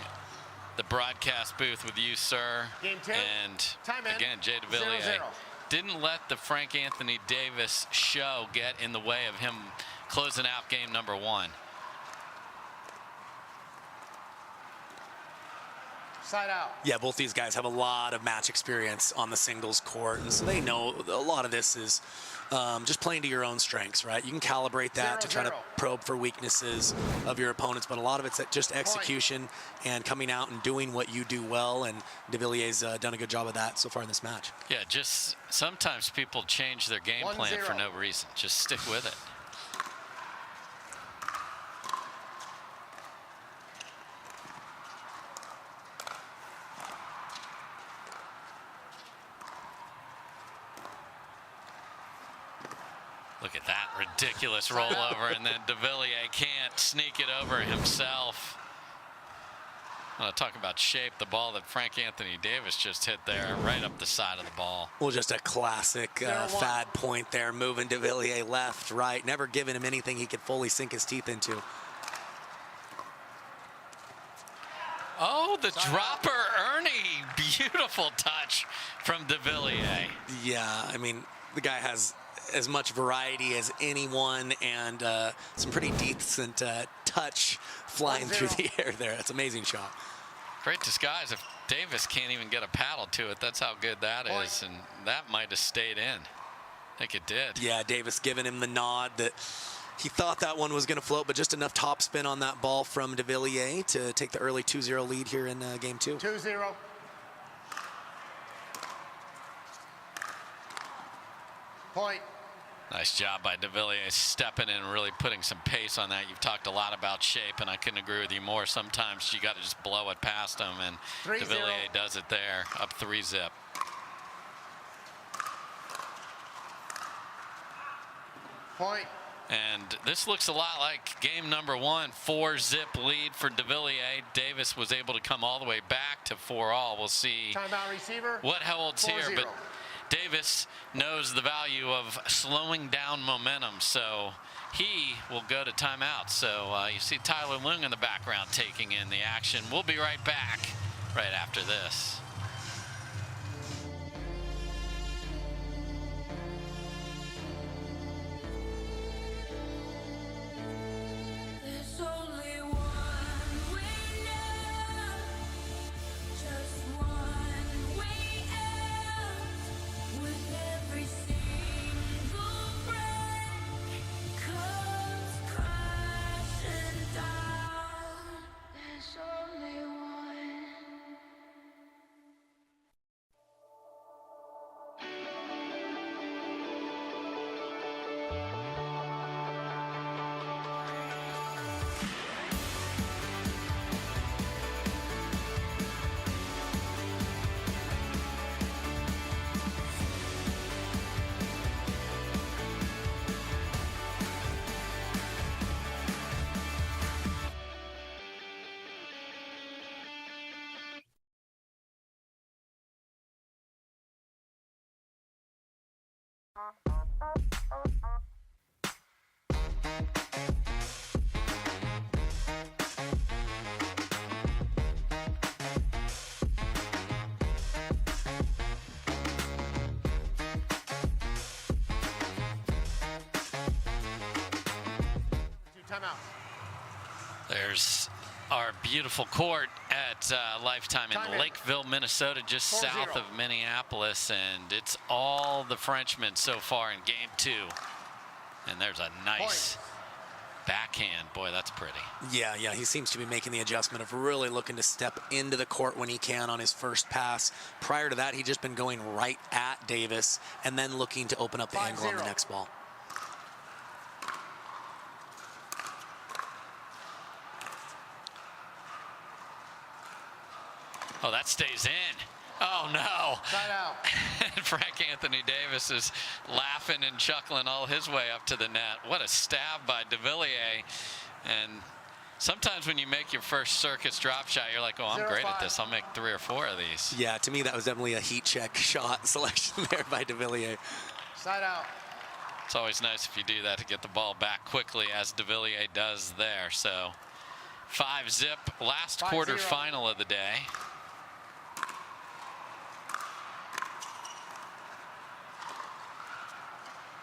the broadcast booth with you, sir. Game 2. And Time in. again, Jay Devilliers. 0-0. didn't let the Frank Anthony Davis show get in the way of him closing out game number 1. Side out. Yeah, both these guys have a lot of match experience on the singles court, and so they know a lot of this is just playing to your own strengths, right? You can calibrate that to try to probe for weaknesses of your opponents, but a lot of it's just execution and coming out and doing what you do well, and Devilliers done a good job of that so far in this match. Yeah, just sometimes people change their game plan for no reason. Just stick with it. Look at that ridiculous rollover, and then Devilliers can't sneak it over himself. Talk about shape. The ball that Frank Anthony Davis just hit there, right up the side of the ball. Well, just a classic fad point there, moving Devilliers left, right, never giving him anything he could fully sink his teeth into. Oh, the dropper, Ernie. Beautiful touch from Devilliers. Yeah, I mean, the guy has as much variety as anyone, and some pretty decent touch flying through the air there. That's an amazing shot. Great disguise. If Davis can't even get a paddle to it, that's how good that is, and that might have stayed in. I think it did. Yeah, Davis giving him the nod that he thought that one was going to float, but just enough topspin on that ball from Devilliers to take the early 2-0 lead here in game 2. 2-0. Point. Nice job by Devilliers stepping in and really putting some pace on that. You've talked a lot about shape, and I couldn't agree with you more. Sometimes you got to just blow it past him, and Devilliers does it there, up 3-zip. Point. And this looks a lot like game number 1, 4-zip lead for Devilliers. Davis was able to come all the way back to 4-all. We'll see Timeout receiver. what holds here, but Davis knows the value of slowing down momentum, so he will go to timeout. So you see Tyler Leung in the background taking in the action. We'll be right back right after this. There's our beautiful court at Lifetime in Lakeville, Minnesota, just south of Minneapolis, and it's all the Frenchmen so far in game 2. And there's a nice backhand. Boy, that's pretty. Yeah, he seems to be making the adjustment of really looking to step into the court when he can on his first pass. Prior to that, he'd just been going right at Davis and then looking to open up the angle on the next ball. Oh, that stays in. Oh, no. Side out. And Frank Anthony Davis is laughing and chuckling all his way up to the net. What a stab by Devilliers. And sometimes when you make your first circuits drop shot, you're like, oh, I'm great at this. I'll make 3 or 4 of these. Yeah, to me, that was definitely a heat check shot selection there by Devilliers. Side out. It's always nice if you do that to get the ball back quickly, as Devilliers does there. So 5-zip, last quarter final of the day.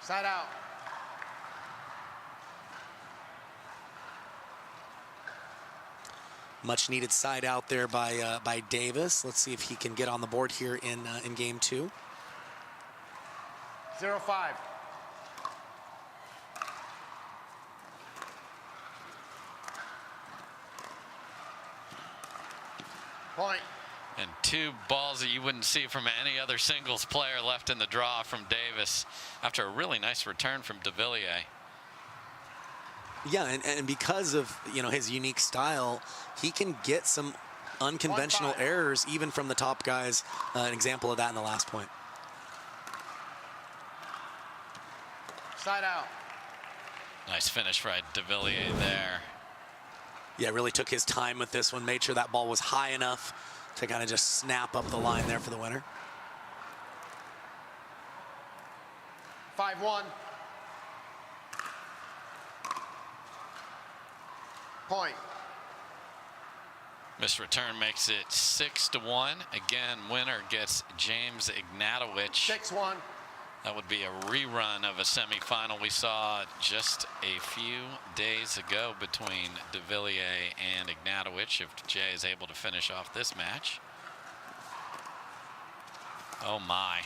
Side out. Much needed side out there by Davis. Let's see if he can get on the board here in game 2. 0-5. Point. And 2 balls that you wouldn't see from any other singles player left in the draw from Davis after a really nice return from Devilliers. Yeah, and because of, you know, his unique style, he can get some unconventional errors even from the top guys. An example of that in the last point. Side out. Nice finish by Devilliers there. Yeah, really took his time with this one, made sure that ball was high enough to kind of just snap up the line there for the winner. 5-1. Point. Missed return makes it 6-1. Again, winner gets James Ignatowich. 6-1. That would be a rerun of a semifinal we saw just a few days ago between Devilliers and Ignatowich, if Jay is able to finish off this match. Oh my.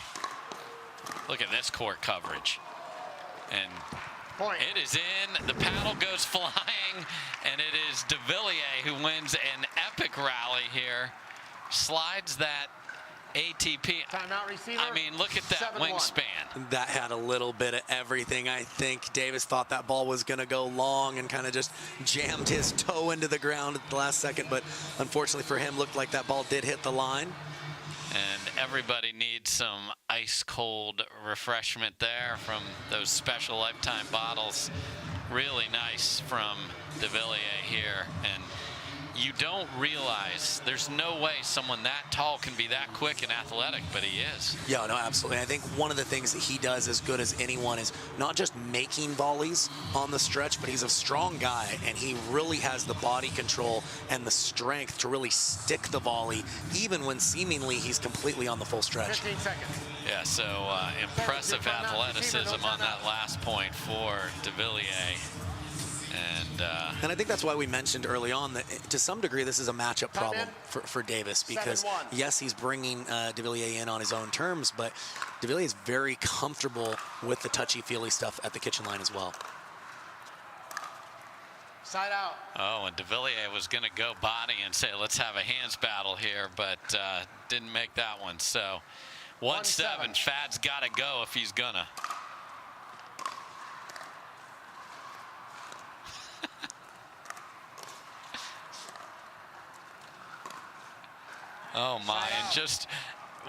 Look at this court coverage. And point. It is in, the paddle goes flying, and it is Devilliers who wins an epic rally here. Slides that ATP. Timeout receiver. I mean, look at that 7-1. wingspan. That had a little bit of everything. I think Davis thought that ball was going to go long and kind of just jammed his toe into the ground at the last second, but unfortunately for him, looked like that ball did hit the line. And everybody needs some ice cold refreshment there from those special lifetime bottles. Really nice from Devilliers here. And you don't realize there's no way someone that tall can be that quick and athletic, but he is. Yeah, no, absolutely. I think one of the things that he does as good as anyone is not just making volleys on the stretch, but he's a strong guy, and he really has the body control and the strength to really stick the volley, even when seemingly he's completely on the full stretch. 15 seconds. Yeah, so impressive athleticism on that last point for Devilliers. And I think that's why we mentioned early on that to some degree this is a matchup problem for Davis, because yes, he's bringing Devilliers in on his own terms, but Devilliers is very comfortable with the touchy-feely stuff at the kitchen line as well. Side out. Oh, and Devilliers was going to go body and say, let's have a hands battle here, but didn't make that one. So 1-7, Fad's got to go if he's gonna. Oh my, and just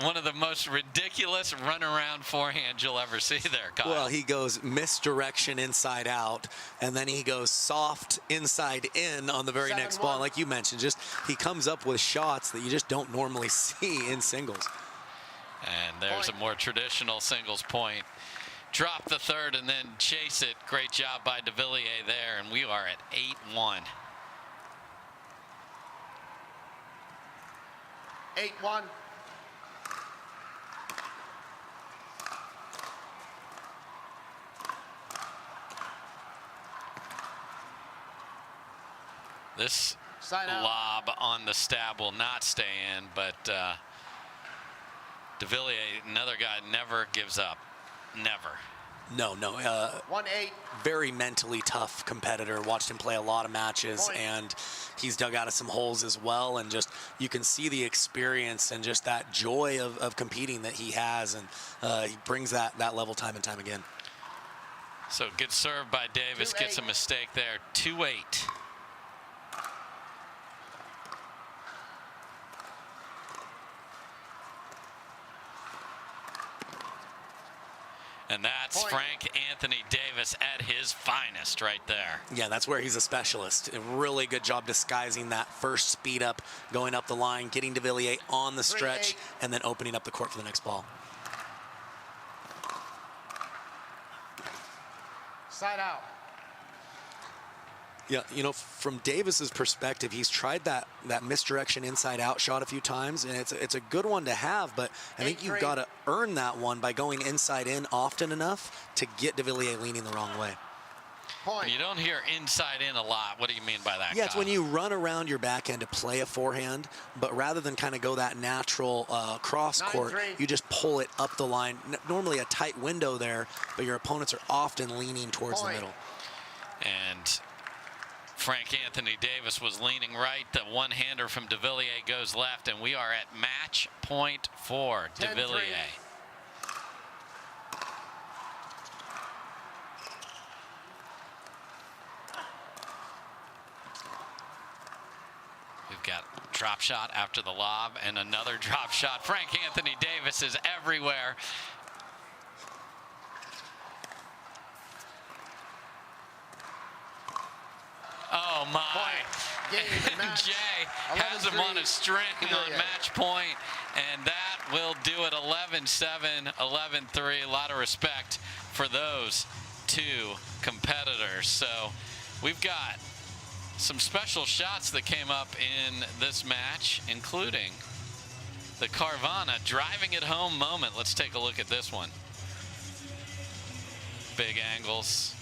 one of the most ridiculous runaround forehand you'll ever see there, Kyle. Well, he goes misdirection inside out, and then he goes soft inside in on the very next ball. Like you mentioned, just he comes up with shots that you just don't normally see in singles. And there's a more traditional singles point. Drop the third and then chase it. Great job by Devilliers there, and we are at 8-1. 8-1. This lob on the stab will not stay in, but Devilliers, another guy, never gives up. Never. No. 1-8. Very mentally tough competitor. Watched him play a lot of matches, and he's dug out of some holes as well. And just you can see the experience and just that joy of competing that he has, and he brings that level time and time again. So good serve by Davis. Gets a mistake there. 2-8. And that's Frank Anthony Davis at his finest right there. Yeah, that's where he's a specialist. A really good job disguising that first speed up, going up the line, getting Devilliers on the stretch, and then opening up the court for the next ball. Side out. Yeah, you know, from Davis's perspective, he's tried that misdirection inside-out shot a few times, and it's a good one to have, but I think you've got to earn that one by going inside-in often enough to get Devilliers leaning the wrong way. You don't hear inside in a lot. What do you mean by that? Yeah, it's when you run around your backhand to play a forehand, but rather than kind of go that natural cross court, you just pull it up the line. Normally a tight window there, but your opponents are often leaning towards the middle. And Frank Anthony Davis was leaning right. The one-hander from Devilliers goes left, and we are at match point for Devilliers. We've got drop shot after the lob and another drop shot. Frank Anthony Davis is everywhere. Oh my. Jay has him on a string on match point, and that will do it. 11-7, 11-3. A lot of respect for those two competitors. So we've got some special shots that came up in this match, including the Carvana driving it home moment. Let's take a look at this one. Big angles,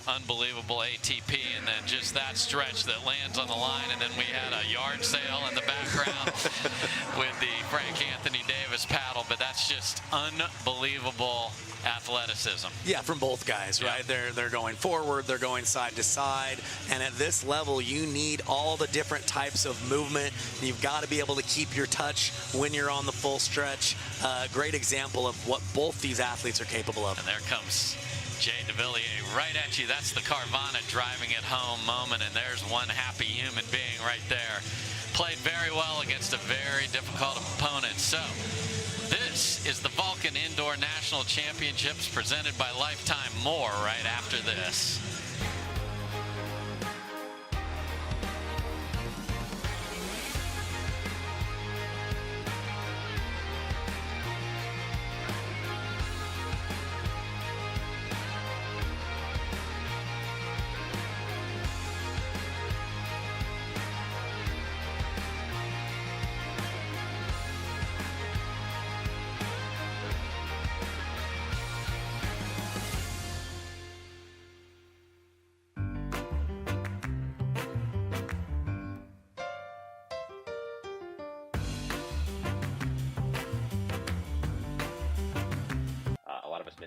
unbelievable ATP, and then just that stretch that lands on the line, and then we had a yard sale in the background with the Frank Anthony Davis paddle, but that's just unbelievable athleticism. Yeah, from both guys, right? They're going forward, they're going side to side, and at this level you need all the different types of movement. You've got to be able to keep your touch when you're on the full stretch. Great example of what both these athletes are capable of. And there comes Jay Devilliers right at you. That's the Carvana driving it home moment, and there's one happy human being right there. Played very well against a very difficult opponent. So this is the Vulcan Indoor National Championships presented by Lifetime. More right after this.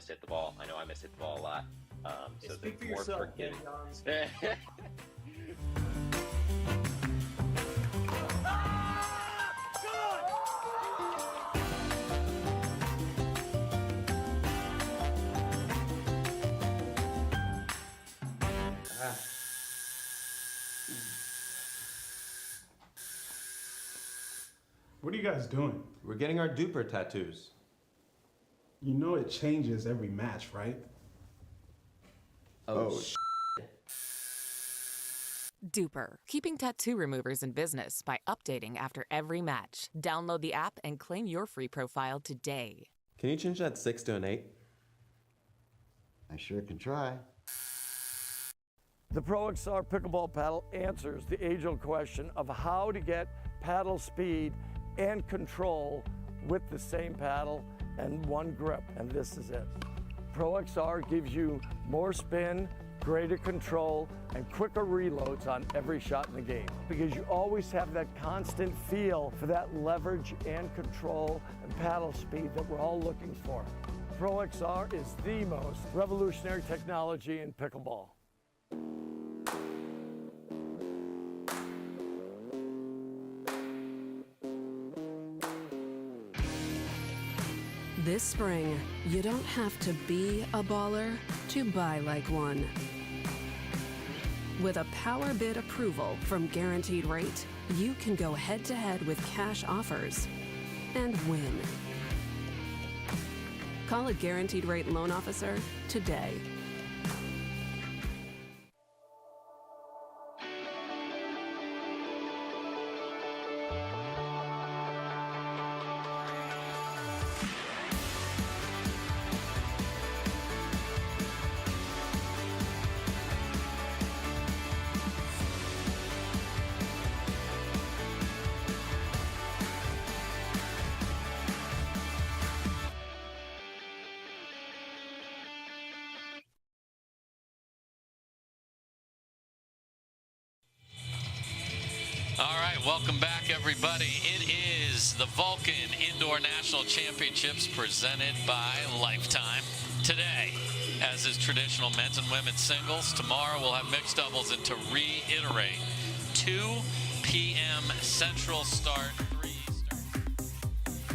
Hit the ball. I know I hit the ball a lot. So speak for more yourself, forgiving. What are you guys doing? We're getting our duper tattoos. You know it changes every match, right? Oh, Duper, keeping tattoo removers in business by updating after every match. Download the app and claim your free profile today. Can you change that 6 to an 8? I sure can try. The Pro XR pickleball paddle answers the age-old question of how to get paddle speed and control with the same paddle and one grip, and this is it. Pro XR gives you more spin, greater control, and quicker reloads on every shot in the game, because you always have that constant feel for that leverage and control and paddle speed that we're all looking for. Pro XR is the most revolutionary technology in pickleball. This spring, you don't have to be a baller to buy like one. With a power bid approval from Guaranteed Rate, you can go head-to-head with cash offers and win. Call a Guaranteed Rate loan officer today. welcome back, everybody. It is the Vulcan Indoor National Championships presented by Lifetime. Today, as is traditional men's and women's singles, tomorrow we'll have mixed doubles, and to reiterate, 2 p.m. Central start, 3 Eastern.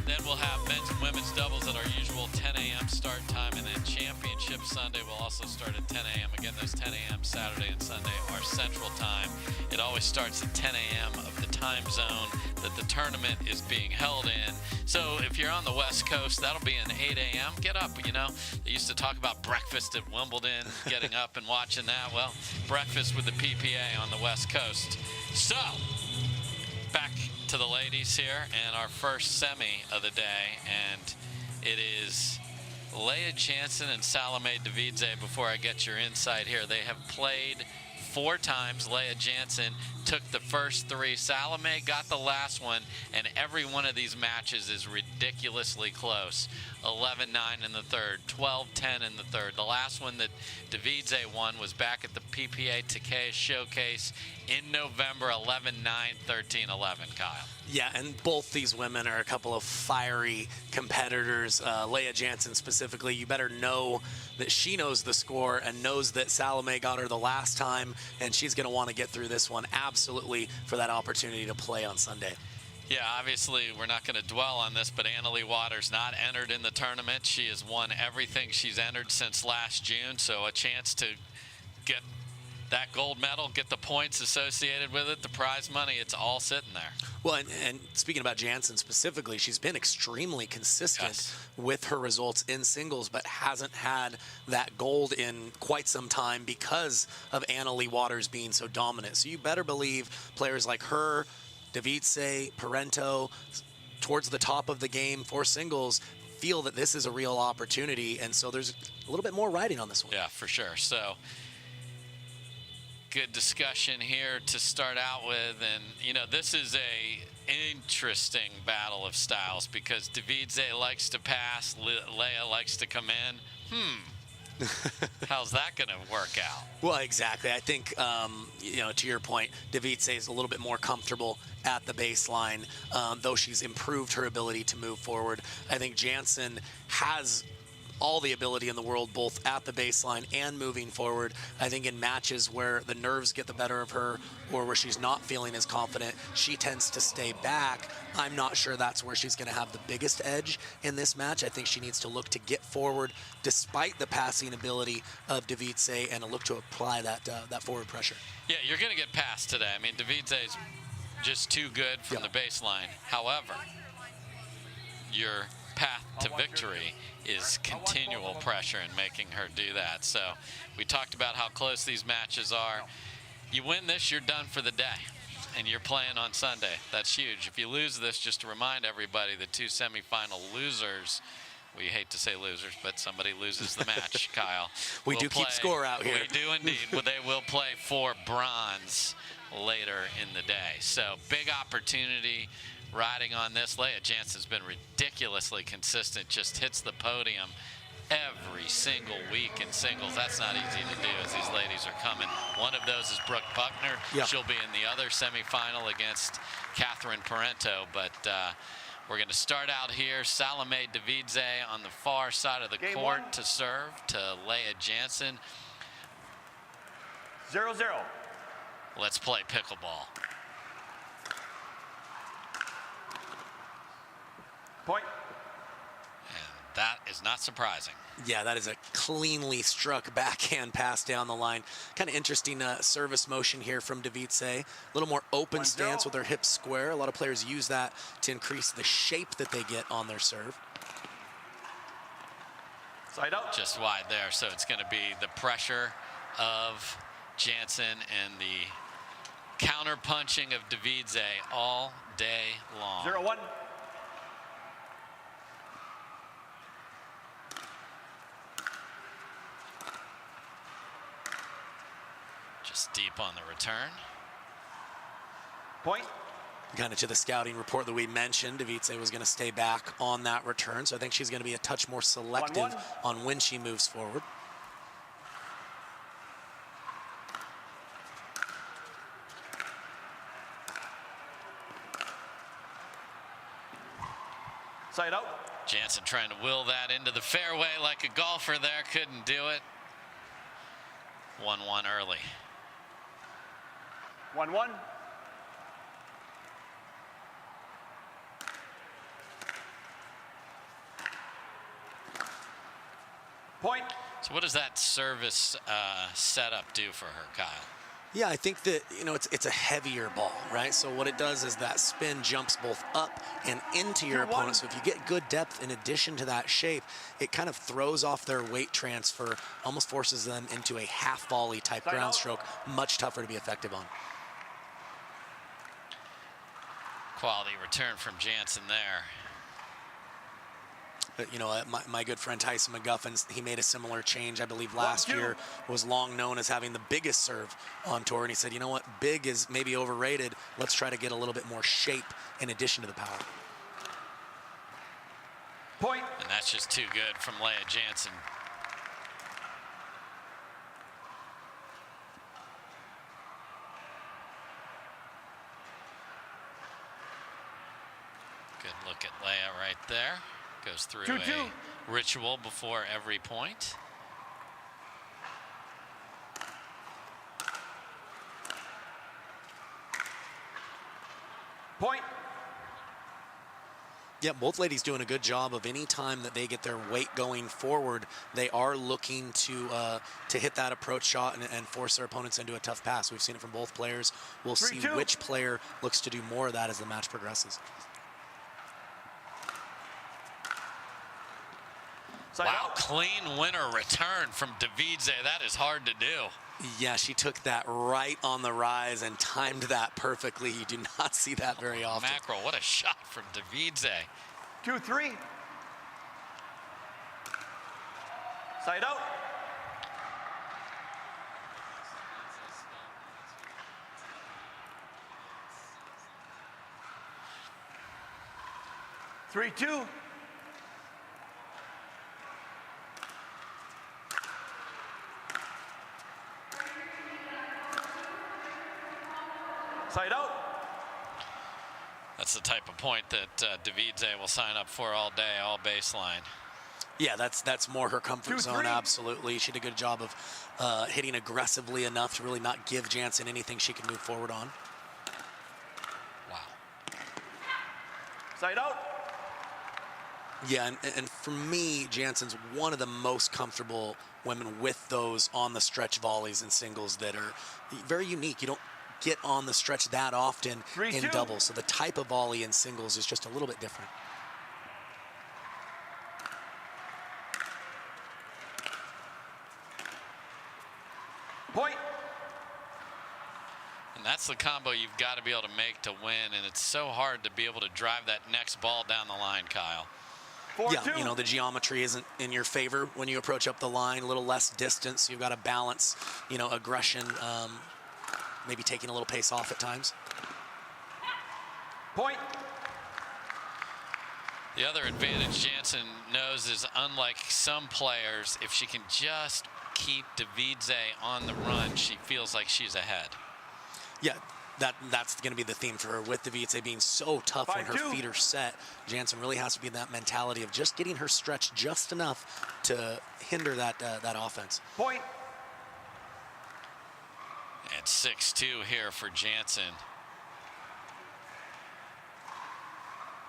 Then we'll have men's and women's doubles at our usual 10 a.m. start time, and then Championship Sunday will also start at 10 a.m. Again, those 10 a.m. Saturday and Sunday are Central Time. It always starts at 10 a.m. of the time zone that the tournament is being held in. So if you're on the West Coast, that'll be an 8 a.m. Get up, you know. They used to talk about breakfast at Wimbledon, getting up and watching that. Well, breakfast with the PPA on the West Coast. So, back to the ladies here, and our first semi of the day, and it is Lea Jansen and Salome Devidze. Before I get your insight here, they have played 4 times. Lea Jansen took the first 3. Salome got the last one, and every one of these matches is ridiculously close. 11-9 in the third, 12-10 in the third. The last one that Devidze won was back at the PPA Takei Showcase in November, 11-9, 13-11, Kyle. Yeah, and both these women are a couple of fiery competitors. Lea Jansen specifically, you better know that she knows the score and knows that Salome got her the last time, and she's going to want to get through this one absolutely for that opportunity to play on Sunday. Yeah, obviously we're not going to dwell on this, but Annalie Waters not entered in the tournament. She has won everything she's entered since last June, so a chance to get that gold medal, get the points associated with it, the prize money, it's all sitting there. Well, and speaking about Jansen specifically, she's been extremely consistent with her results in singles, but hasn't had that gold in quite some time because of Annalie Waters being so dominant. So you better believe players like her, Devidze, Parenteau, towards the top of the game for singles, feel that this is a real opportunity, and so there's a little bit more riding on this one. Yeah, for sure. So good discussion here to start out with, and you know, this is a interesting battle of styles because Devidze likes to pass, Lea likes to come in. How's that going to work out? Well, exactly. I think, you know, to your point, Devidze is a little bit more comfortable at the baseline, though she's improved her ability to move forward. I think Jansen has all the ability in the world, both at the baseline and moving forward. I think in matches where the nerves get the better of her or where she's not feeling as confident, she tends to stay back. I'm not sure that's where she's going to have the biggest edge in this match. I think she needs to look to get forward despite the passing ability of Devidze and to look to apply that forward pressure. Yeah, you're going to get past today. I mean, Devidze's just too good from the baseline. However, your path to victory is continual pressure in making her do that. So we talked about how close these matches are. You win this, you're done for the day, and you're playing on Sunday. That's huge. If you lose this, just to remind everybody, the 2 semifinal losers, we hate to say losers, but somebody loses the match, Kyle. We do keep score out here. We do indeed. Well, they will play for bronze later in the day. So big opportunity riding on this. Lea Jansen's been ridiculously consistent, just hits the podium every single week in singles. That's not easy to do as these ladies are coming. One of those is Brooke Buckner. She'll be in the other semifinal against Catherine Parenteau, but we're going to start out here. Salome Devidze on the far side of the court to serve to Lea Jansen. 0-0. Let's play pickleball. Point. And that is not surprising. Yeah, that is a cleanly struck backhand pass down the line. Kind of interesting service motion here from Devidze. A little more open stance with her hips square. A lot of players use that to increase the shape that they get on their serve. Side up. Just wide there, so it's going to be the pressure of Jansen and the counter punching of Devidze all day long. 0-1. Just deep on the return. Point. Kind of to the scouting report that we mentioned, Devidze was going to stay back on that return, so I think she's going to be a touch more selective on when she moves forward. trying to will that into the fairway like a golfer there. Couldn't do it. 1-1 early. 1-1. Point. So what does that service setup do for her, Kyle? Yeah, I think that, you know, it's a heavier ball, right? So what it does is that spin jumps both up and into your opponent. So if you get good depth in addition to that shape, it kind of throws off their weight transfer, almost forces them into a half volley type ground stroke, much tougher to be effective on. Quality return from Jansen there. But, you know, my good friend Tyson McGuffin, he made a similar change, I believe, last year. Was long known as having the biggest serve on tour, and he said, you know what, big is maybe overrated. Let's try to get a little bit more shape in addition to the power. Point. And that's just too good from Lea Jansen. Good look at Lea right there. Goes through 2-2. a ritual before every point. Point. Yeah, both ladies doing a good job of any time that they get their weight going forward, they are looking to hit that approach shot and force their opponents into a tough pass. We've seen it from both players. We'll see which player looks to do more of that as the match progresses. Wow, clean winner return from Devidze. That is hard to do. Yeah, she took that right on the rise and timed that perfectly. You do not see that very often. Mackerel, what a shot from Devidze. 2-3. Side out. Three, 2. Side out. That's the type of point that Devidze will sign up for all day, all baseline. Yeah, that's more her comfort zone, absolutely. She did a good job of hitting aggressively enough to really not give Jansen anything she can move forward on. Wow. Side out. Yeah, and for me, Jansen's one of the most comfortable women with those on the stretch volleys and singles that are very unique. You don't get on the stretch that often in doubles. So the type of volley in singles is just a little bit different. Point. And that's the combo you've got to be able to make to win, and it's so hard to be able to drive that next ball down the line, Kyle. Yeah, you know, the geometry isn't in your favor when you approach up the line, a little less distance. You've got to balance, you know, aggression, maybe taking a little pace off at times. Point. The other advantage Jansen knows is, unlike some players, if she can just keep Devidze on the run, she feels like she's ahead. Yeah, that's going to be the theme for her, with Devidze being so tough when her feet are set. Jansen really has to be in that mentality of just getting her stretched just enough to hinder that offense. Point. And 6-2 here for Jansen.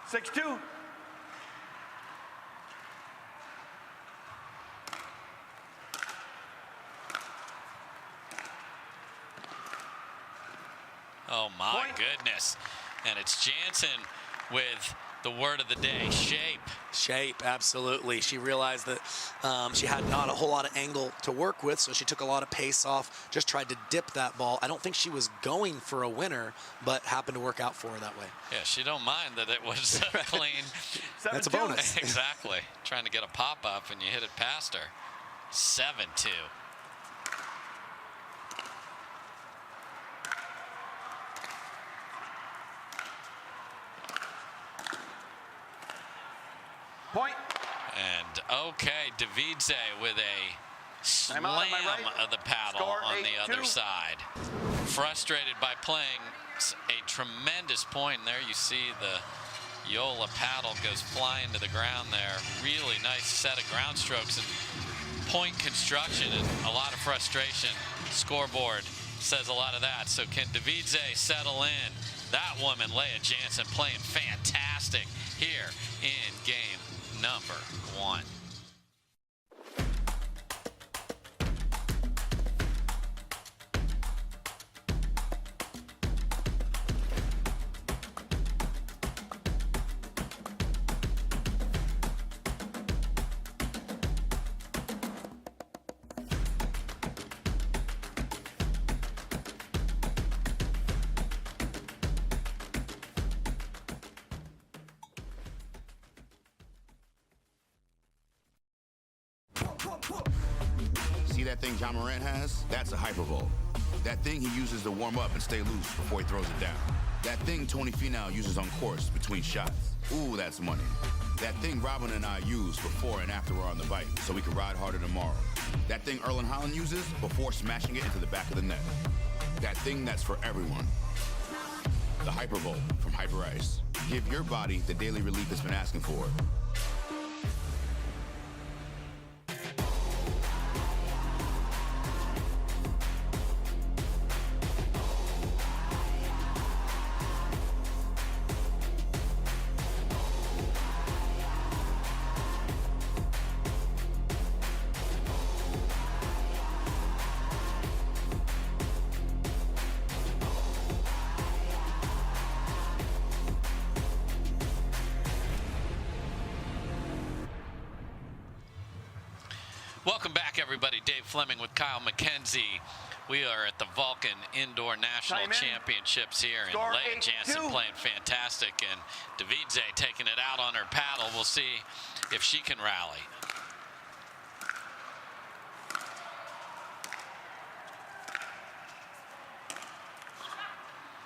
6-2. Oh my goodness. And it's Jansen with the word of the day, shape. Shape, absolutely. She realized that she had not a whole lot of angle to work with, so she took a lot of pace off, just tried to dip that ball. I don't think she was going for a winner, but happened to work out for her that way. Yeah, she don't mind that it was clean. That's a bonus. Exactly. Trying to get a pop-up and you hit it past her. 7-2. Point. And okay, Devidze with a slam of the paddle Score on the 8-2. other side. Frustrated by playing a tremendous point. And there you see the Yola paddle goes flying to the ground there. Really nice set of ground strokes and point construction and a lot of frustration. Scoreboard says a lot of that. So can Devidze settle in? That woman, Lea Jansen, playing fantastic here in game number 1. See that thing John Morant has? That's a hypervolt. That thing he uses to warm up and stay loose before he throws it down. That thing Tony Finau uses on course between shots. Ooh, that's money. That thing Robin and I use before and after we're on the bike so we can ride harder tomorrow. That thing Erlen Haaland uses before smashing it into the back of the net. That thing that's for everyone. The Hypervolt from Hyper Ice. Give your body the daily relief it's been asking for. Welcome back, everybody. Dave Fleming with Kyle McKenzie. We are at the Vulcan Indoor National Championships here, and Lea Jansen playing fantastic, and Devidze taking it out on her paddle. We'll see if she can rally.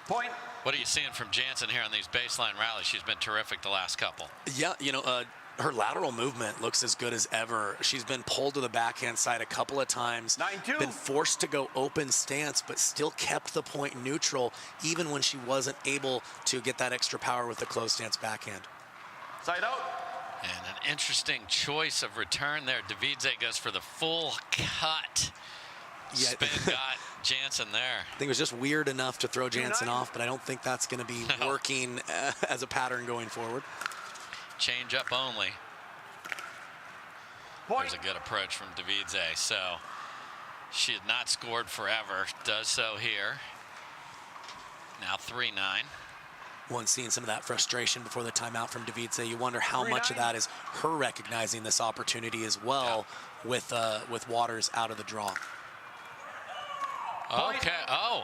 Point. What are you seeing from Jansen here on these baseline rallies? She's been terrific the last couple. Yeah, you know, her lateral movement looks as good as ever. She's been pulled to the backhand side a couple of times, been forced to go open stance, but still kept the point neutral even when she wasn't able to get that extra power with the closed stance backhand. Side out. And an interesting choice of return there. Devidze goes for the full cut. Yeah. Spin got Jansen there. I think it was just weird enough to throw Jansen off, but I don't think that's going to be working as a pattern going forward. Change up only. There's a good approach from Devidze. So she had not scored forever. Does so here. Now 3-9. One seeing some of that frustration before the timeout from Devidze. You wonder how much of that is her recognizing this opportunity as well, with Waters out of the draw. Okay. Oh.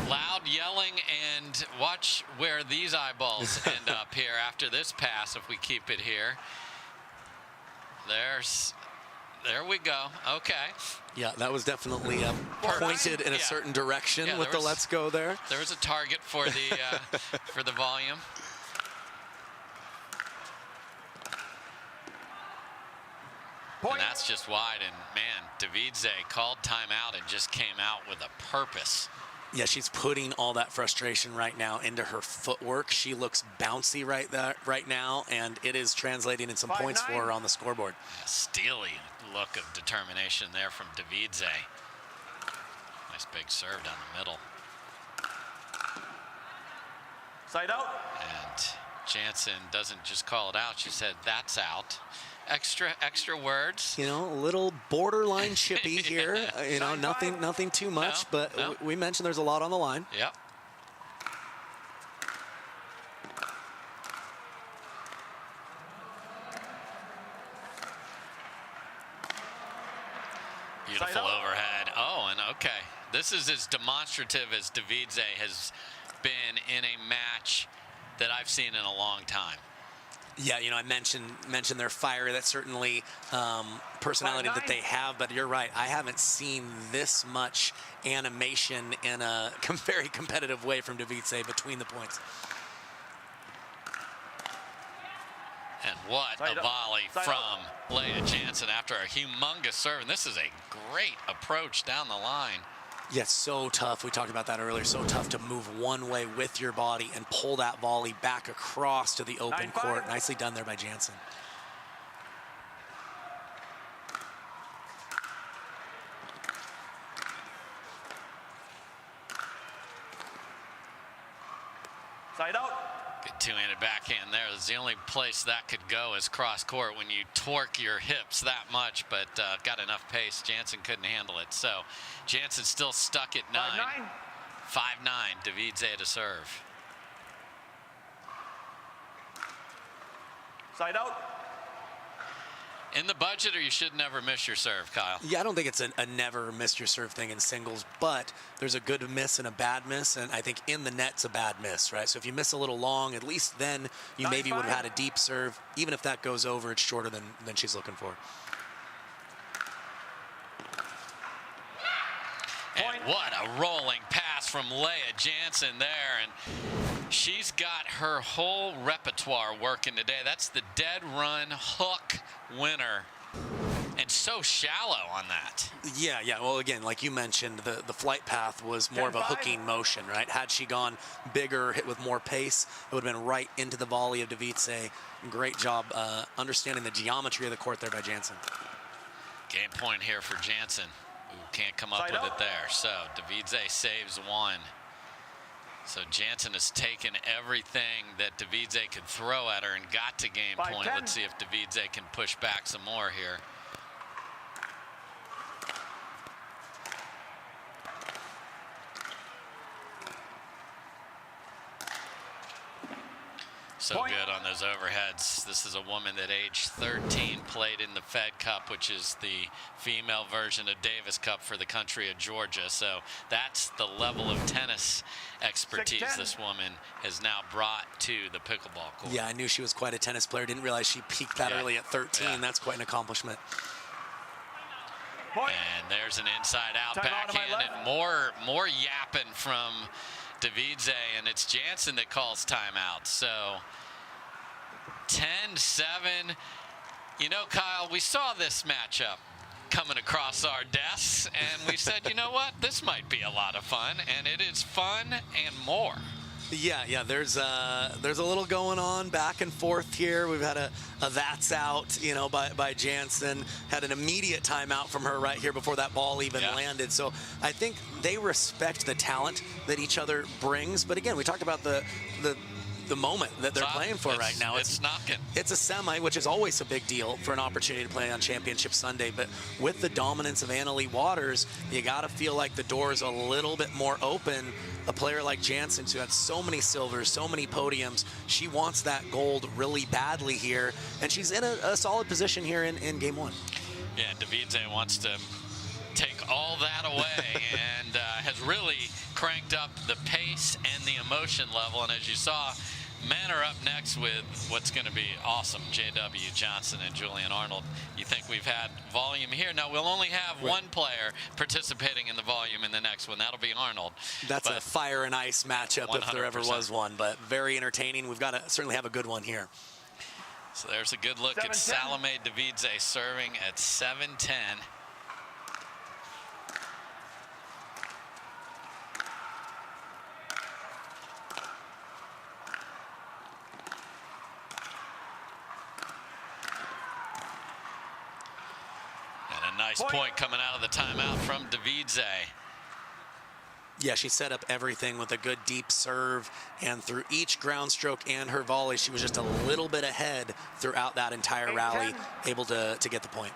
Loud yelling, and watch where these eyeballs end up here after this pass if we keep it here. There we go. Okay. Yeah, that was definitely pointed in a certain direction with the let's go there. There was a target for the for the volume. Point. And that's just wide, and man, Devidze called timeout and just came out with a purpose. Yeah, she's putting all that frustration right now into her footwork. She looks bouncy right now, and it is translating in some points for her on the scoreboard. A steely look of determination there from Devidze. Nice big serve down the middle. Side out. And Jansen doesn't just call it out. She said, "That's out." Extra words. You know, a little borderline chippy here. You know, nothing too much, but we mentioned there's a lot on the line. Yep. Beautiful overhead. Oh, and okay. This is as demonstrative as Devidze has been in a match that I've seen in a long time. Yeah, you know, I mentioned their fire. That's certainly personality that they have, but you're right. I haven't seen this much animation in a very competitive way from Devidze between the points. And what a volley from Lea Jansen after a humongous serve. And this is a great approach down the line. Yeah, so tough. We talked about that earlier. So tough to move one way with your body and pull that volley back across to the open court. Nicely done there by Jansen. Side out. Good two-handed backhand there. That's the only place that could go is cross court when you torque your hips that much, but got enough pace. Jansen couldn't handle it. So Jansen still stuck at 9. 5-9. Devidze to serve. Side out. In the budget, or you should never miss your serve, Kyle? Yeah, I don't think it's a never miss your serve thing in singles, but there's a good miss and a bad miss, and I think in the net's a bad miss, right? So if you miss a little long, at least then you maybe would have had a deep serve. Even if that goes over, it's shorter than she's looking for. And what a rolling pass from Lea Jansen there, and she's got her whole repertoire working today. That's the dead run hook winner, and so shallow on that. Yeah. Well, again, like you mentioned, the flight path was more of a hooking motion, right? Had she gone bigger, hit with more pace, it would have been right into the volley of Devidze. Great job understanding the geometry of the court there by Jansen. Game point here for Jansen, who can't come up with it there. So Devidze saves one. So Jansen has taken everything that Devidze could throw at her and got to game point. Let's see if Devidze can push back some more here. So good on those overheads. This is a woman that age 13 played in the Fed Cup, which is the female version of Davis Cup for the country of Georgia. So that's the level of tennis expertise this woman has now brought to the pickleball court. Yeah, I knew she was quite a tennis player. Didn't realize she peaked that early at 13. Yeah. That's quite an accomplishment. And there's an inside-out backhand and more yapping from Devidze, and it's Jansen that calls timeout. So 10-7. You know, Kyle, we saw this matchup coming across our desks, and we said, you know what, this might be a lot of fun, and it is fun and more. Yeah, there's a little going on back and forth here. We've had a that's out, you know, by Jansen. Had an immediate timeout from her right here before that ball even landed. So I think they respect the talent that each other brings. But again, we talked about the moment that they're playing for right now. It's knocking. It's a semi, which is always a big deal for an opportunity to play on Championship Sunday. But with the dominance of Annalie Waters, you got to feel like the door is a little bit more open. A player like Jansen, who had so many silvers, so many podiums, she wants that gold really badly here. And she's in a solid position here in game one. Yeah, Devidze wants to take all that away and has really cranked up the pace and the emotion level. And as you saw, men are up next with what's going to be awesome. J.W. Johnson and Julian Arnold. You think we've had volume here? No, we'll only have one player participating in the volume in the next one. That'll be Arnold. That's a fire and ice matchup 100%. If there ever was one, but very entertaining. We've got to certainly have a good one here. So there's a good look at Salome Devidze serving at 7-10. Nice point coming out of the timeout from Devidze. Yeah, she set up everything with a good deep serve, and through each ground stroke and her volley, she was just a little bit ahead throughout that entire rally, able to get the point.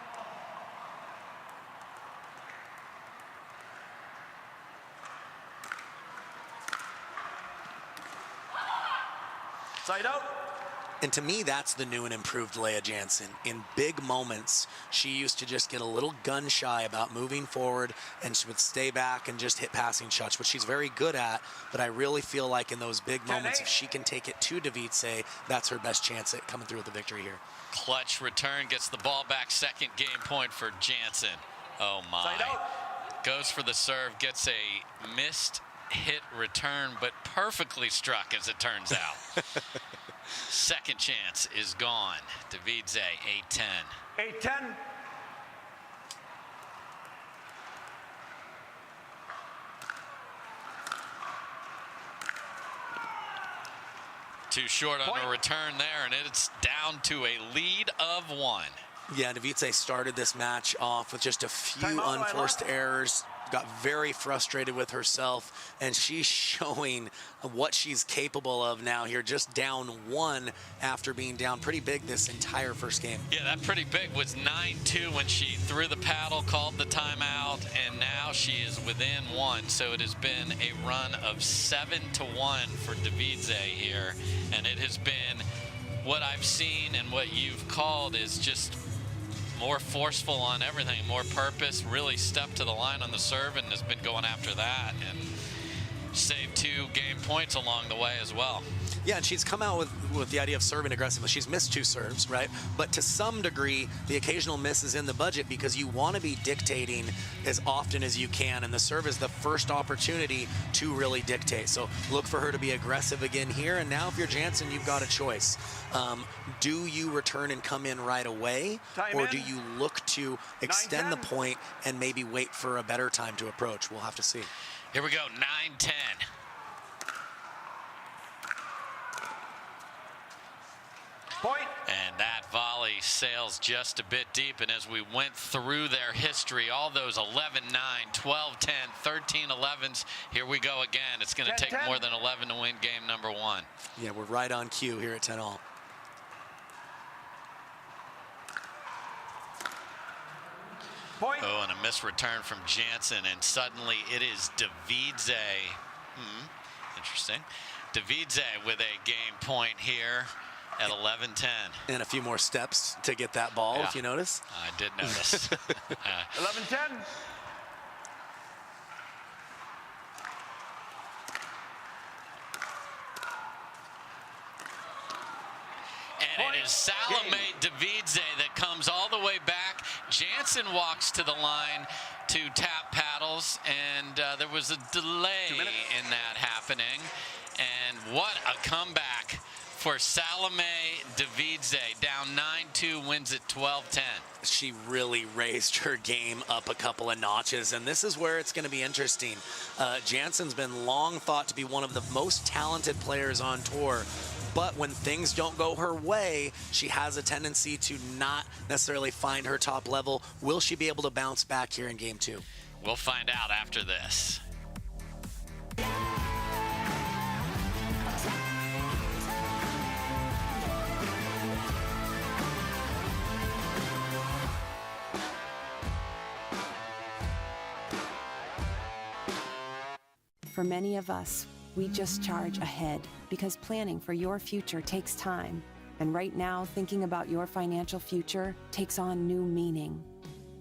Side out. And to me, that's the new and improved Lea Jansen. In big moments, she used to just get a little gun shy about moving forward, and she would stay back and just hit passing shots, which she's very good at. But I really feel like in those big moments, if she can take it to Devidze, that's her best chance at coming through with the victory here. Clutch return, gets the ball back, second game point for Jansen. Oh my. Goes for the serve, gets a missed hit return, but perfectly struck as it turns out. Second chance is gone. Devidze, 8-10. 8-10. Too short on a return there, and it's down to a lead of 1. Yeah, Devidze started this match off with just a few unforced errors, got very frustrated with herself, and she's showing what she's capable of now here, just down 1 after being down pretty big this entire first game. Yeah, that pretty big was 9-2 when she threw the paddle, called the timeout, and now she is within 1. So it has been a run of 7-1 for Devidze here, and it has been what I've seen and what you've called is just more forceful on everything, more purpose, really stepped to the line on the serve and has been going after that and saved 2 game points along the way as well. Yeah, and she's come out with the idea of serving aggressively. She's missed 2 serves, right? But to some degree, the occasional miss is in the budget because you want to be dictating as often as you can, and the serve is the first opportunity to really dictate. So look for her to be aggressive again here, and now if you're Jansen, you've got a choice. Do you return and come in right away, or do you look to extend the point and maybe wait for a better time to approach? We'll have to see. Here we go, 9-10. Point. And that volley sails just a bit deep, and as we went through their history, all those 11-9, 12-10, 13-11s, here we go again. It's going to take more than 11 to win game number 1. Yeah, we're right on cue here at 10-all. Point. Oh, and a missed return from Jansen, and suddenly it is Devidze. Interesting. Devidze with a game point here at 11-10. And a few more steps to get that ball, if you notice. I did notice. 11-10. And it is Salome Devidze that comes all the way back. Jansen walks to the line to tap paddles, and there was a delay in that happening. And what a comeback for Salome Devidze. Down 9-2, wins it 12-10. She really raised her game up a couple of notches, and this is where it's going to be interesting. Jansen's been long thought to be one of the most talented players on tour, but when things don't go her way, she has a tendency to not necessarily find her top level. Will she be able to bounce back here in game 2? We'll find out after this. For many of us, we just charge ahead because planning for your future takes time. And right now, thinking about your financial future takes on new meaning.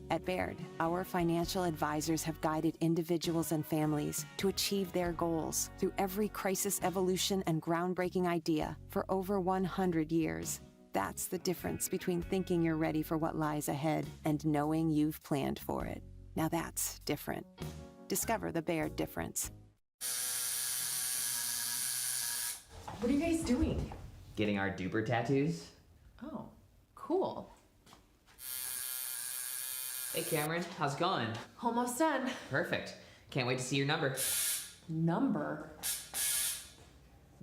At Baird, our financial advisors have guided individuals and families to achieve their goals through every crisis evolution and groundbreaking idea for over 100 years. That's the difference between thinking you're ready for what lies ahead and knowing you've planned for it. Now that's different. Discover the Baird difference. What are you guys doing? Getting our duper tattoos. Oh, cool. Hey Cameron, how's it going? Almost done. Perfect. Can't wait to see your number. Number?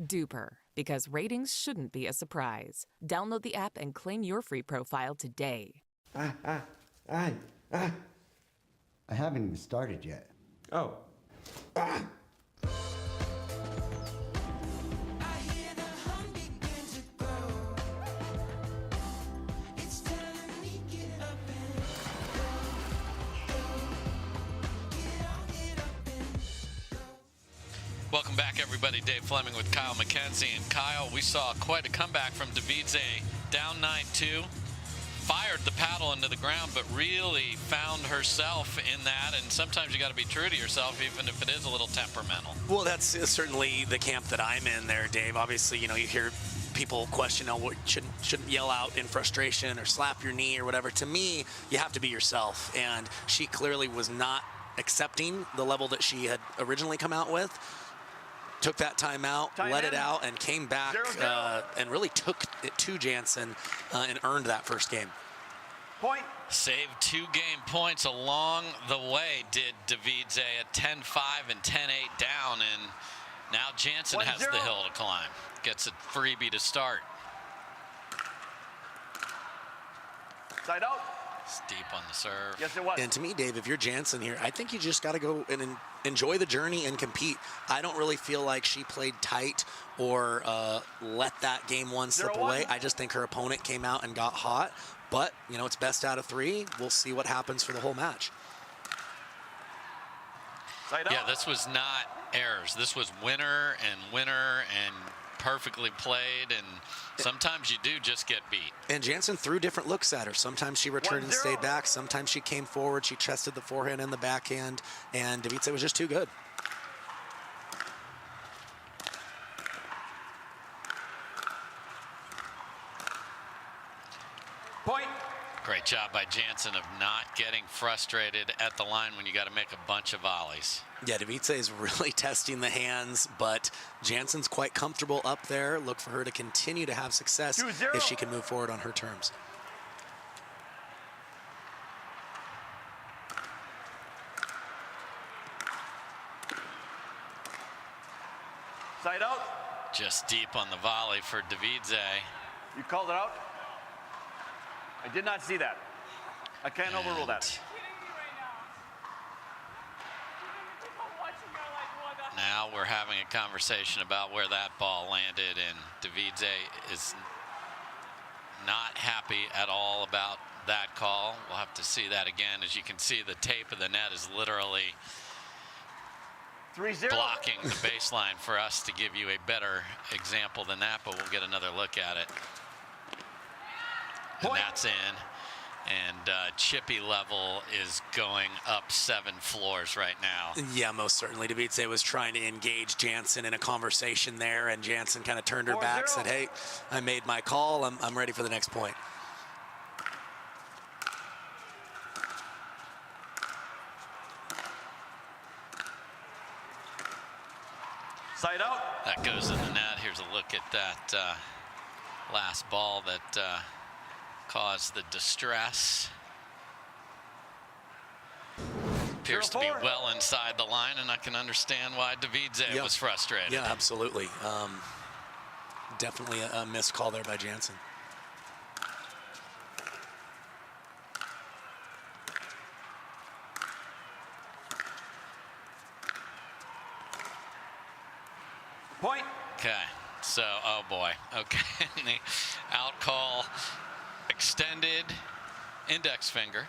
Duper, because ratings shouldn't be a surprise. Download the app and claim your free profile today. I haven't even started yet. Oh. Welcome back, everybody. Dave Fleming with Kyle McKenzie. And Kyle, we saw quite a comeback from Devidze, down 9-2. Fired the paddle into the ground, but really found herself in that. And sometimes you got to be true to yourself, even if it is a little temperamental. Well, that's certainly the camp that I'm in there, Dave. Obviously, you know, you hear people question, oh, shouldn't yell out in frustration or slap your knee or whatever. To me, you have to be yourself. And she clearly was not accepting the level that she had originally come out with. Took that time out, let it out, and came back and really took it to Jansen and earned that first game. Point. Saved 2 game points along the way, did Devidze at 10-5 and 10-8 down. And Now Jansen has the hill to climb. Gets a freebie to start. Side out. It's deep on the serve. Yes, it was. And to me, Dave, if you're Jansen here, I think you just got to go and enjoy the journey and compete. I don't really feel like she played tight or let that game one slip away. I just think her opponent came out and got hot. But, you know, it's best out of 3. We'll see what happens for the whole match. Yeah, this was not errors. This was winner and perfectly played, and sometimes you do just get beat. And Jansen threw different looks at her. Sometimes she returned and stayed back. Sometimes she came forward. She chested the forehand and the backhand, and Devidze was just too good. Point. Great job by Jansen of not getting frustrated at the line when you got to make a bunch of volleys. Yeah, Devidze is really testing the hands, but Jansen's quite comfortable up there. Look for her to continue to have success if she can move forward on her terms. Side out. Just deep on the volley for Devidze. You called it out? I did not see that. I can't overrule that. Now we're having a conversation about where that ball landed, and Devidze is not happy at all about that call. We'll have to see that again. As you can see, the tape of the net is literally 3-0. blocking the baseline for us to give you a better example than that, but we'll get another look at it. And that's in. And chippy level is going up 7 floors right now. Yeah, most certainly. Devidze was trying to engage Jansen in a conversation there, and Jansen kind of turned her back, said, hey, I made my call. I'm ready for the next point. Side out. That goes in the net. Here's a look at that last ball that caused the distress. Appears to be well inside the line, and I can understand why Devidze was frustrated. Yeah, absolutely. Definitely a missed call there by Jansen. Point. Okay, so, oh boy. Okay, the out call extended index finger.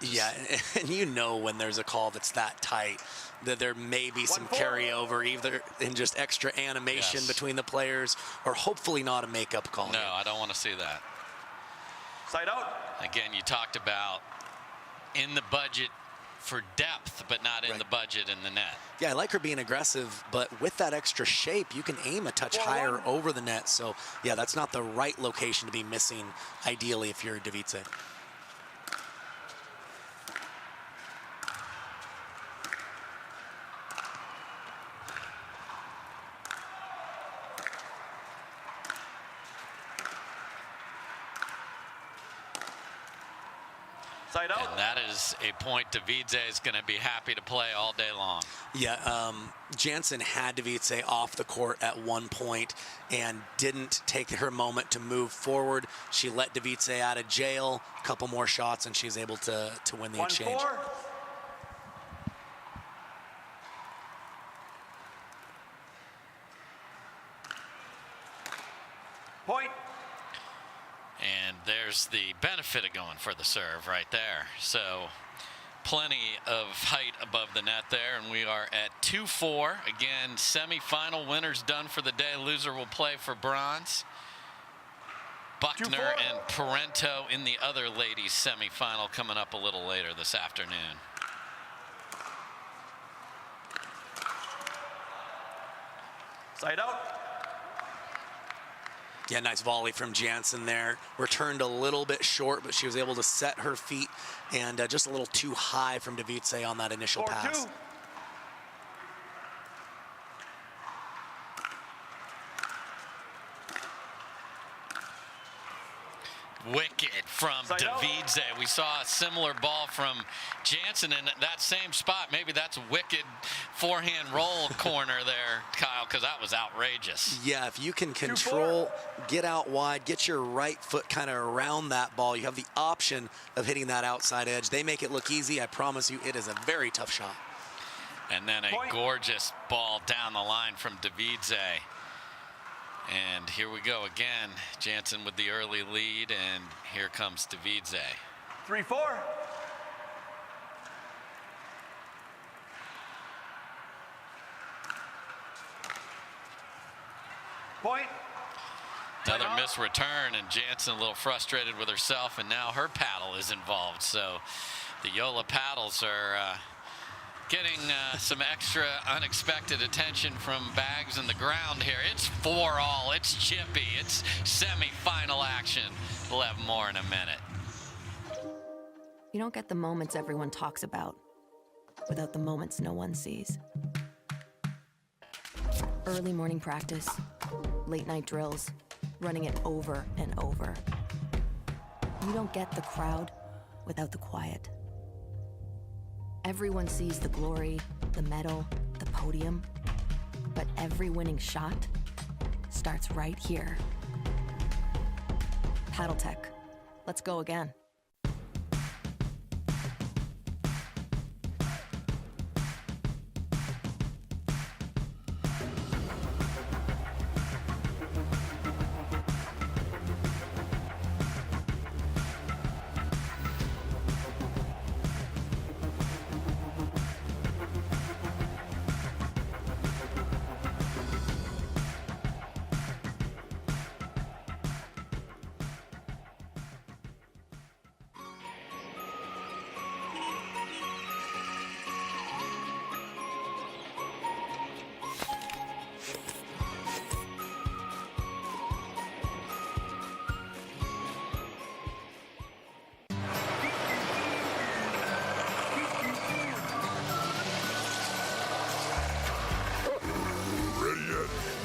Yeah, and you know when there's a call that's that tight that there may be some carryover, either in just extra animation between the players or hopefully not a makeup call. No, I don't want to see that. Side out. Again, you talked about in the budget for depth, but not in the budget in the net. Yeah, I like her being aggressive, but with that extra shape, you can aim a touch higher over the net. So, yeah, that's not the right location to be missing, ideally, if you're Devidze. Side out. And that is a point Devidze is going to be happy to play all day long. Yeah, Jansen had Devidze off the court at one point and didn't take her moment to move forward. She let Devidze out of jail, a couple more shots, and she's able to win the exchange. 1-4. Point. And there's the benefit of going for the serve right there. So plenty of height above the net there, and we are at 2-4. Again, semifinal winners done for the day. Loser will play for bronze. Buckner and Parenteau in the other ladies semifinal coming up a little later this afternoon. Side out. Yeah, nice volley from Jansen there. Returned a little bit short, but she was able to set her feet, and just a little too high from Devidze on that initial pass. wicked from Devidze. We saw a similar ball from Jansen in that same spot. Maybe that's a wicked forehand roll corner there, Kyle, because that was outrageous. Yeah, if you can control, get out wide, get your right foot kind of around that ball, you have the option of hitting that outside edge. They make it look easy. I promise you, it is a very tough shot. And then a gorgeous ball down the line from Devidze. And here we go again. Jansen with the early lead, and here comes Devidze. 3-4. Point. Another missed return, and Jansen a little frustrated with herself, and now her paddle is involved. So the Yola paddles are getting some extra unexpected attention from bags in the ground here. It's 4-all, it's chippy, it's semi-final action. We'll have more in a minute. You don't get the moments everyone talks about without the moments no one sees. Early morning practice, late night drills, running it over and over. You don't get the crowd without the quiet. Everyone sees the glory, the medal, the podium, but every winning shot starts right here. Paddle Tech, let's go again.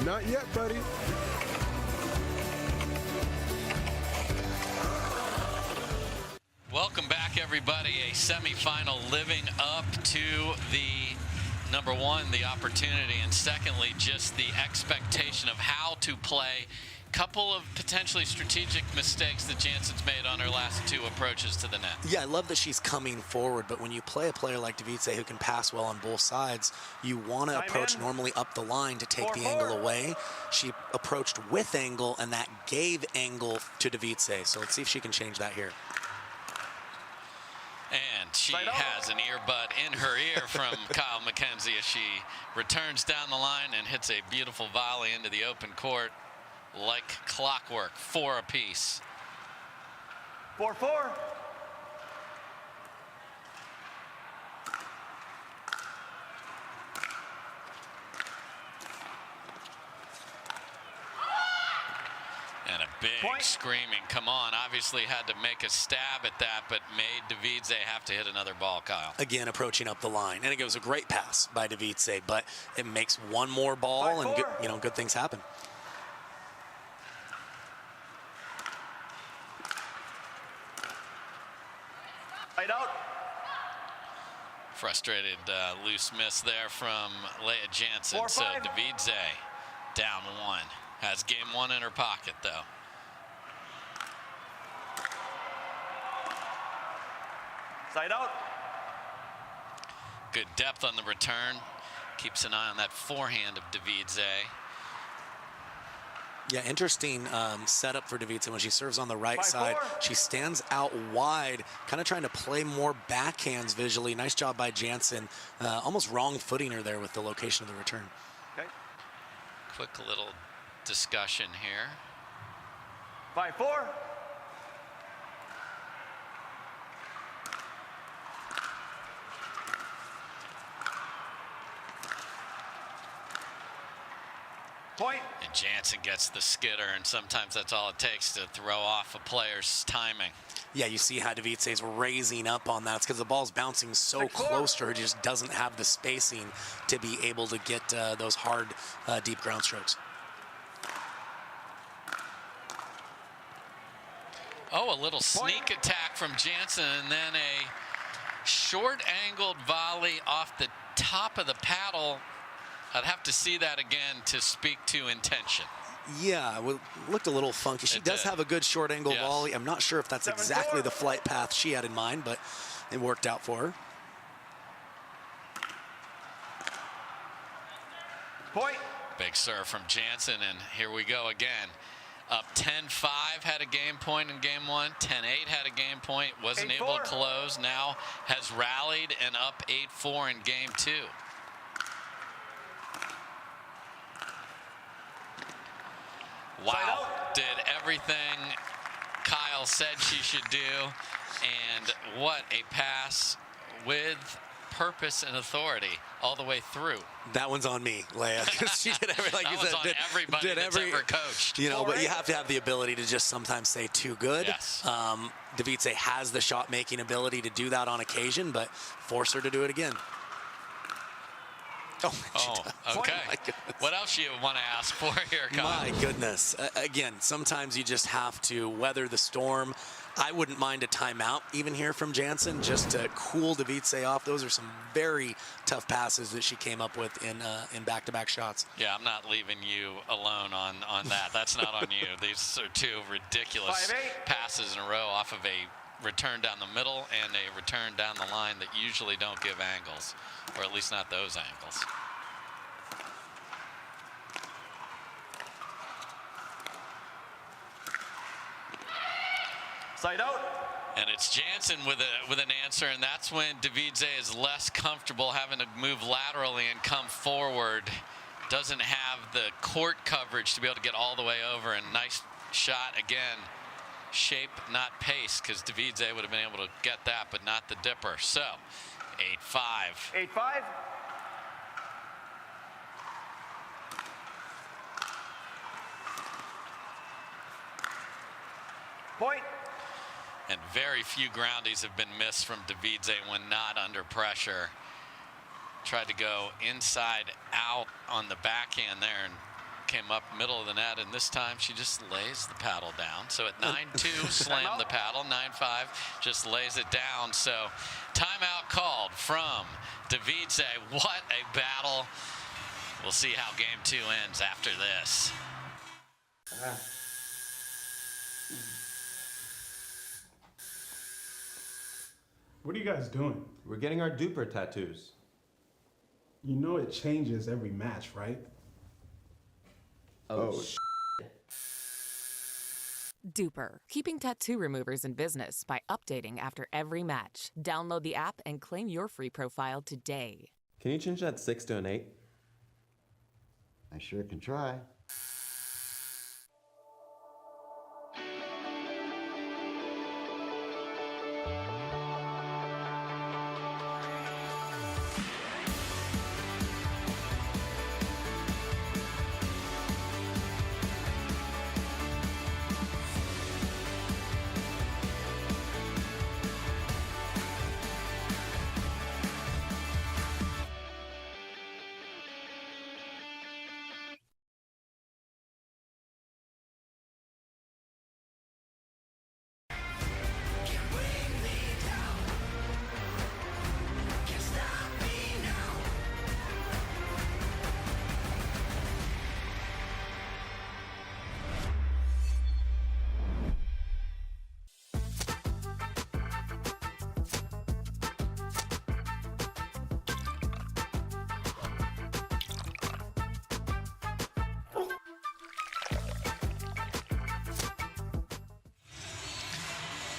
Not yet, buddy. Welcome back, everybody. A semifinal living up to the number one, the opportunity, and secondly, just the expectation of how to play. Couple of potentially strategic mistakes that Jansen's made on her last two approaches to the net. Yeah, I love that she's coming forward, but when you play a player like Devidze who can pass well on both sides, you want to approach normally up the line to take the angle away. She approached with angle, and that gave angle to Devidze. So let's see if she can change that here. And she has an earbud in her ear from Kyle McKenzie as she returns down the line and hits a beautiful volley into the open court. Like clockwork, 4 apiece. 4-4. And a big screaming, come on. Obviously had to make a stab at that, but made Devidze have to hit another ball, Kyle. Again, approaching up the line. And it was a great pass by Devidze, but it makes one more ball, and good, good things happen. Out. Frustrated loose miss there from Lea Jansen. So Devidze down 1. Has game 1 in her pocket, though. Side out. Good depth on the return. Keeps an eye on that forehand of Devidze. Yeah, interesting setup for Devidze. When she serves on the right side, she stands out wide, kind of trying to play more backhands visually. Nice job by Jansen. Almost wrong footing her there with the location of the return. Okay. Quick little discussion here. 5-4. Point. And Jansen gets the skitter, and sometimes that's all it takes to throw off a player's timing. Yeah, you see how Devidze is raising up on that. It's because the ball's bouncing so close to her, just doesn't have the spacing to be able to get those hard, deep ground strokes. Oh, a little sneak attack from Jansen, and then a short-angled volley off the top of the paddle. I'd have to see that again to speak to intention. Yeah, it looked a little funky. She does have a good short angle volley. I'm not sure if that's exactly the flight path she had in mind, but it worked out for her. Point. Big serve from Jansen, and here we go again. Up 10-5, had a game point in game 1. 10-8 had a game point, wasn't able to close. Now has rallied and up 8-4 in game 2. Wow, did everything Kyle said she should do, and what a pass with purpose and authority all the way through. That one's on me, Lea. She did everything, like that you one's said, on everybody that's ever coached. You know, but you have to have the ability to just sometimes say too good. Yes. Devidze has the shot-making ability to do that on occasion, but force her to do it again. Oh, okay. What else you want to ask for here, Kyle? My goodness. Again, sometimes you just have to weather the storm. I wouldn't mind a timeout even here from Jansen just to cool Devidze off. Those are some very tough passes that she came up with in back-to-back shots. Yeah, I'm not leaving you alone on that. That's not on you. These are two ridiculous passes in a row off of a return down the middle and a return down the line that usually don't give angles, or at least not those angles. Side out. And it's Jansen with an answer, and that's when Devidze is less comfortable having to move laterally and come forward. Doesn't have the court coverage to be able to get all the way over, and nice shot again. Shape, not pace, because Devidze would have been able to get that, but not the dipper. So, 8-5. 8-5. Point. And very few groundies have been missed from Devidze when not under pressure. Tried to go inside out on the backhand there and came up middle of the net, and this time she just lays the paddle down. So at 9-2, slam the paddle. 9-5, just lays it down. So timeout called from Devidze. What a battle. We'll see how game 2 ends after this. What are you guys doing? We're getting our duper tattoos. You know it changes every match, right? Oh, Duper, keeping tattoo removers in business by updating after every match. Download the app and claim your free profile today. Can you change that 6 to an 8? I sure can try.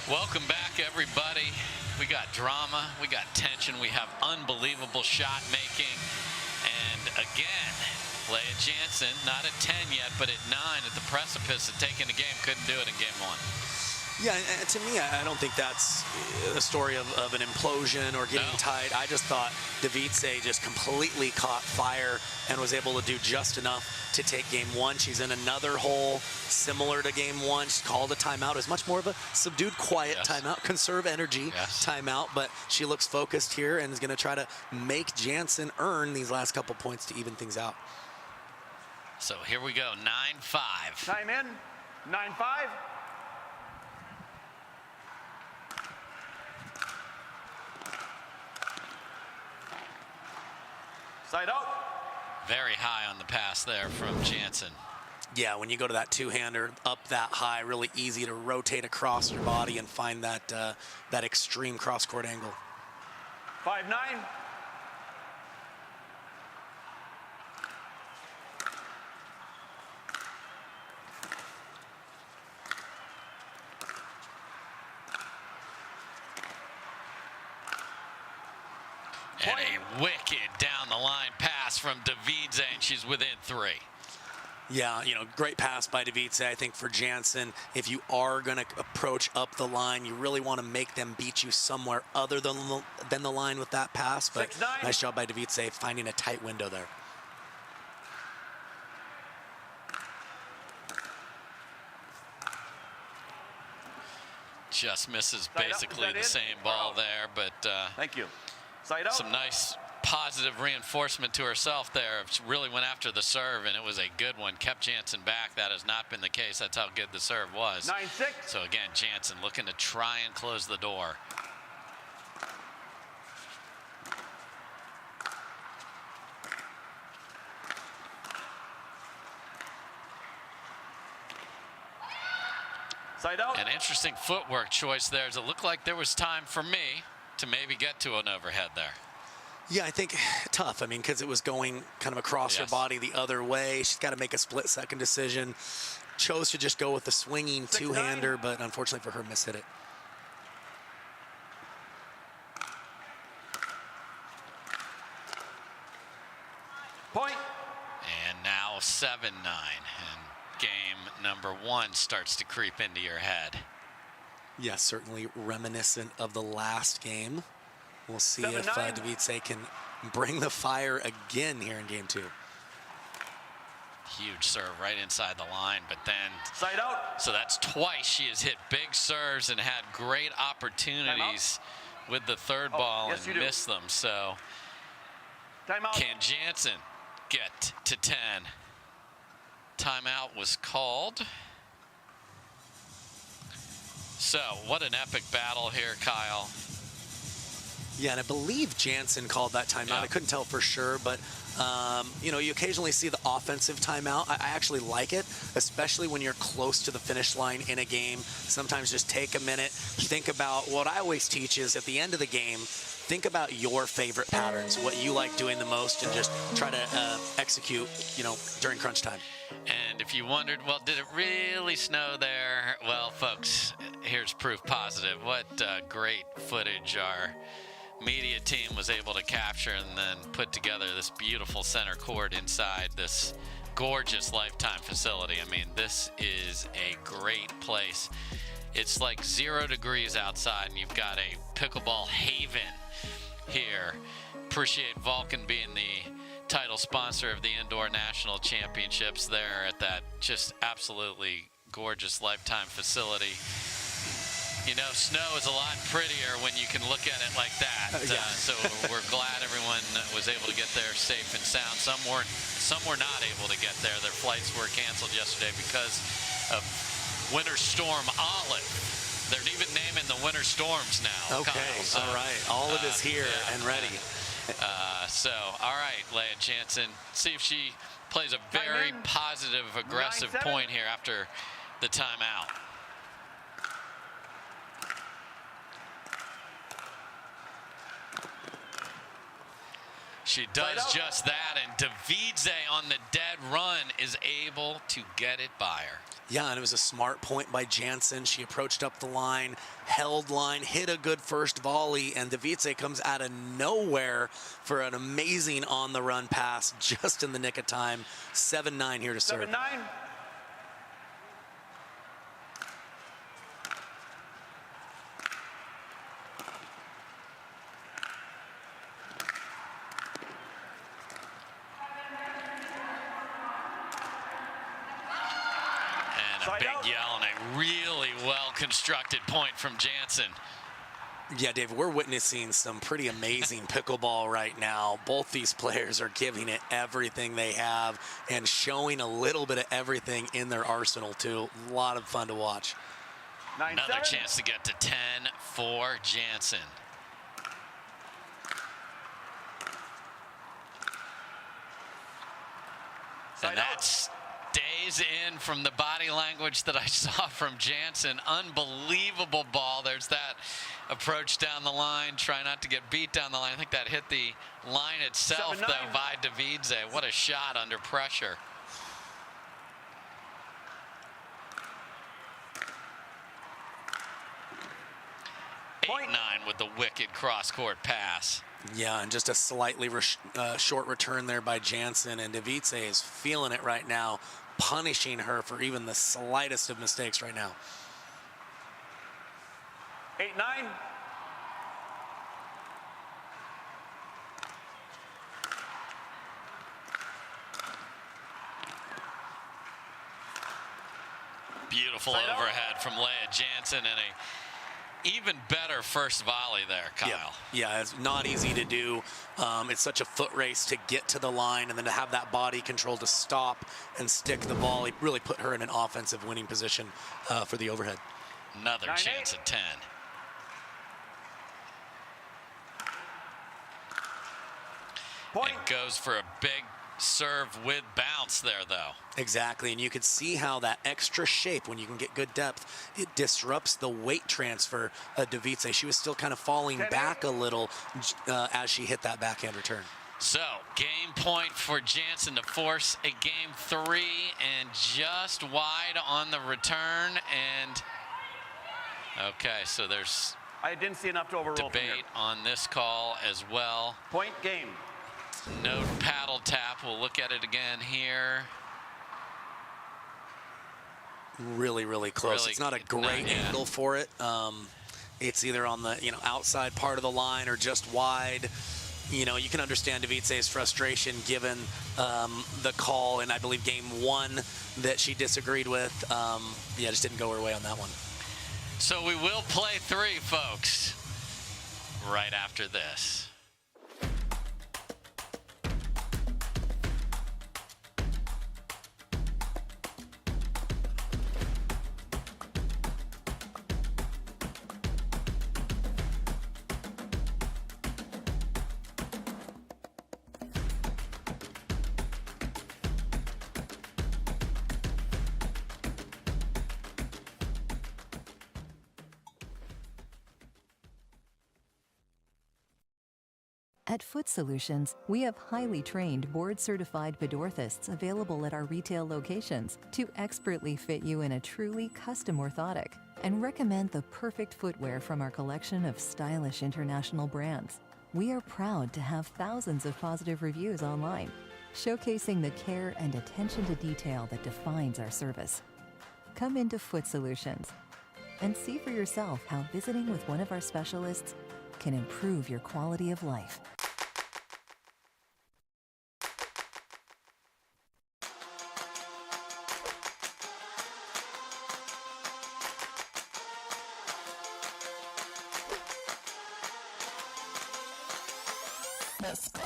Welcome back, everybody. We got drama, we got tension, we have unbelievable shot making. And again, Lea Jansen, not at 10 yet, but at 9 at the precipice of taking the game. Couldn't do it in game 1. Yeah, and to me, I don't think that's a story of an implosion or getting tight. I just thought Devidze just completely caught fire and was able to do just enough to take game 1. She's in another hole similar to game 1. She's called a timeout. It was much more of a subdued, quiet timeout, conserve energy timeout, but she looks focused here and is going to try to make Jansen earn these last couple points to even things out. So here we go, 9-5. Time in, 9-5. Side out. Very high on the pass there from Jansen. Yeah, when you go to that two-hander up that high, really easy to rotate across your body and find that that extreme cross-court angle. 5-9. And a wicked down the line pass from Devidze, and she's within 3. Yeah, you know, great pass by Devidze. I think for Jansen, if you are going to approach up the line, you really want to make them beat you somewhere other than the line with that pass. But 6-9. Nice job by Devidze finding a tight window there. Just misses basically the same ball there, but thank you. Side out. Some nice positive reinforcement to herself there. She really went after the serve, and it was a good one. Kept Jansen back. That has not been the case. That's how good the serve was. 9-6. So again, Jansen looking to try and close the door. Side out. An interesting footwork choice there. Does it look like there was time for me to maybe get to an overhead there? Yeah, I think tough. I mean, because it was going kind of across her body the other way. She's got to make a split-second decision. Chose to just go with the swinging two-hander, but unfortunately for her, mishit it. Point. And now 7-9, and game number 1 starts to creep into your head. Yeah, certainly reminiscent of the last game. We'll see if Devidze can bring the fire again here in game 2. Huge serve right inside the line, but then side out. So that's twice she has hit big serves and had great opportunities with the third ball and missed them. So can Jansen get to 10? Timeout was called. So what an epic battle here, Kyle. Yeah, and I believe Jansen called that timeout. Yeah. I couldn't tell for sure, but you know, you occasionally see the offensive timeout. I actually like it, especially when you're close to the finish line in a game. Sometimes just take a minute, think about what I always teach is at the end of the game, think about your favorite patterns, what you like doing the most, and just try to execute, you know, during crunch time. And if you wondered, well, did it really snow there? Well, folks, here's proof positive. What great footage our media team was able to capture and then put together this beautiful center court inside this gorgeous Lifetime facility. I mean, this is a great place. It's like 0 degrees outside, and you've got a pickleball haven here. Appreciate Vulcan being the title sponsor of the Indoor National Championships there at that just absolutely gorgeous Lifetime facility. You know, snow is a lot prettier when you can look at it like that. So we're glad everyone was able to get there safe and sound. Some were not able to get there. Their flights were canceled yesterday because of Winter Storm Olive. They're even naming the winter storms now. Okay, Kyle. So, all right. Olive is here and ready. All right, Lea Jansen. See if she plays a very positive, aggressive point here after the timeout. She does just that, and Devidze on the dead run is able to get it by her. Yeah, and it was a smart point by Jansen. She approached up the line, held line, hit a good first volley, and Devidze comes out of nowhere for an amazing on-the-run pass just in the nick of time. 7-9 here to serve. 7-9. Big yell and a really well-constructed point from Jansen. Yeah, Dave, we're witnessing some pretty amazing pickleball right now. Both these players are giving it everything they have and showing a little bit of everything in their arsenal, too. A lot of fun to watch. 9-7. Another chance to get to 10 for Jansen. And that stays in from the body language that I saw from Jansen. Unbelievable ball. There's that approach down the line. Try not to get beat down the line. I think that hit the line itself, though, by Devidze. What a shot under pressure. 8-9 with the wicked cross-court pass. Yeah, and just a slightly short return there by Jansen, and Devidze is feeling it right now, punishing her for even the slightest of mistakes right now. 8-9. Beautiful overhead from Lea Jansen and a even better first volley there, Kyle. Yeah, it's not easy to do. It's such a foot race to get to the line and then to have that body control to stop and stick the ball. He really put her in an offensive winning position for the overhead. Another chance at 10. It goes for a big serve with bounce there, though. Exactly, and you could see how that extra shape, when you can get good depth, it disrupts the weight transfer of Devidze. She was still kind of falling back a little as she hit that backhand return. So, game point for Jansen to force a game 3, and just wide on the return. And okay, so there's I didn't see enough to overrule debate on this call as well. Point game. No paddle tap. We'll look at it again here. Really, really close. Really, it's not a great angle for it. It's either on the outside part of the line or just wide. You can understand Devidze's frustration given the call, and I believe game 1 that she disagreed with. Just didn't go her way on that one. So we will play 3, folks, right after this. At Foot Solutions, we have highly trained, board-certified podorthists available at our retail locations to expertly fit you in a truly custom orthotic and recommend the perfect footwear from our collection of stylish international brands. We are proud to have thousands of positive reviews online, showcasing the care and attention to detail that defines our service. Come into Foot Solutions and see for yourself how visiting with one of our specialists can improve your quality of life. Let's go.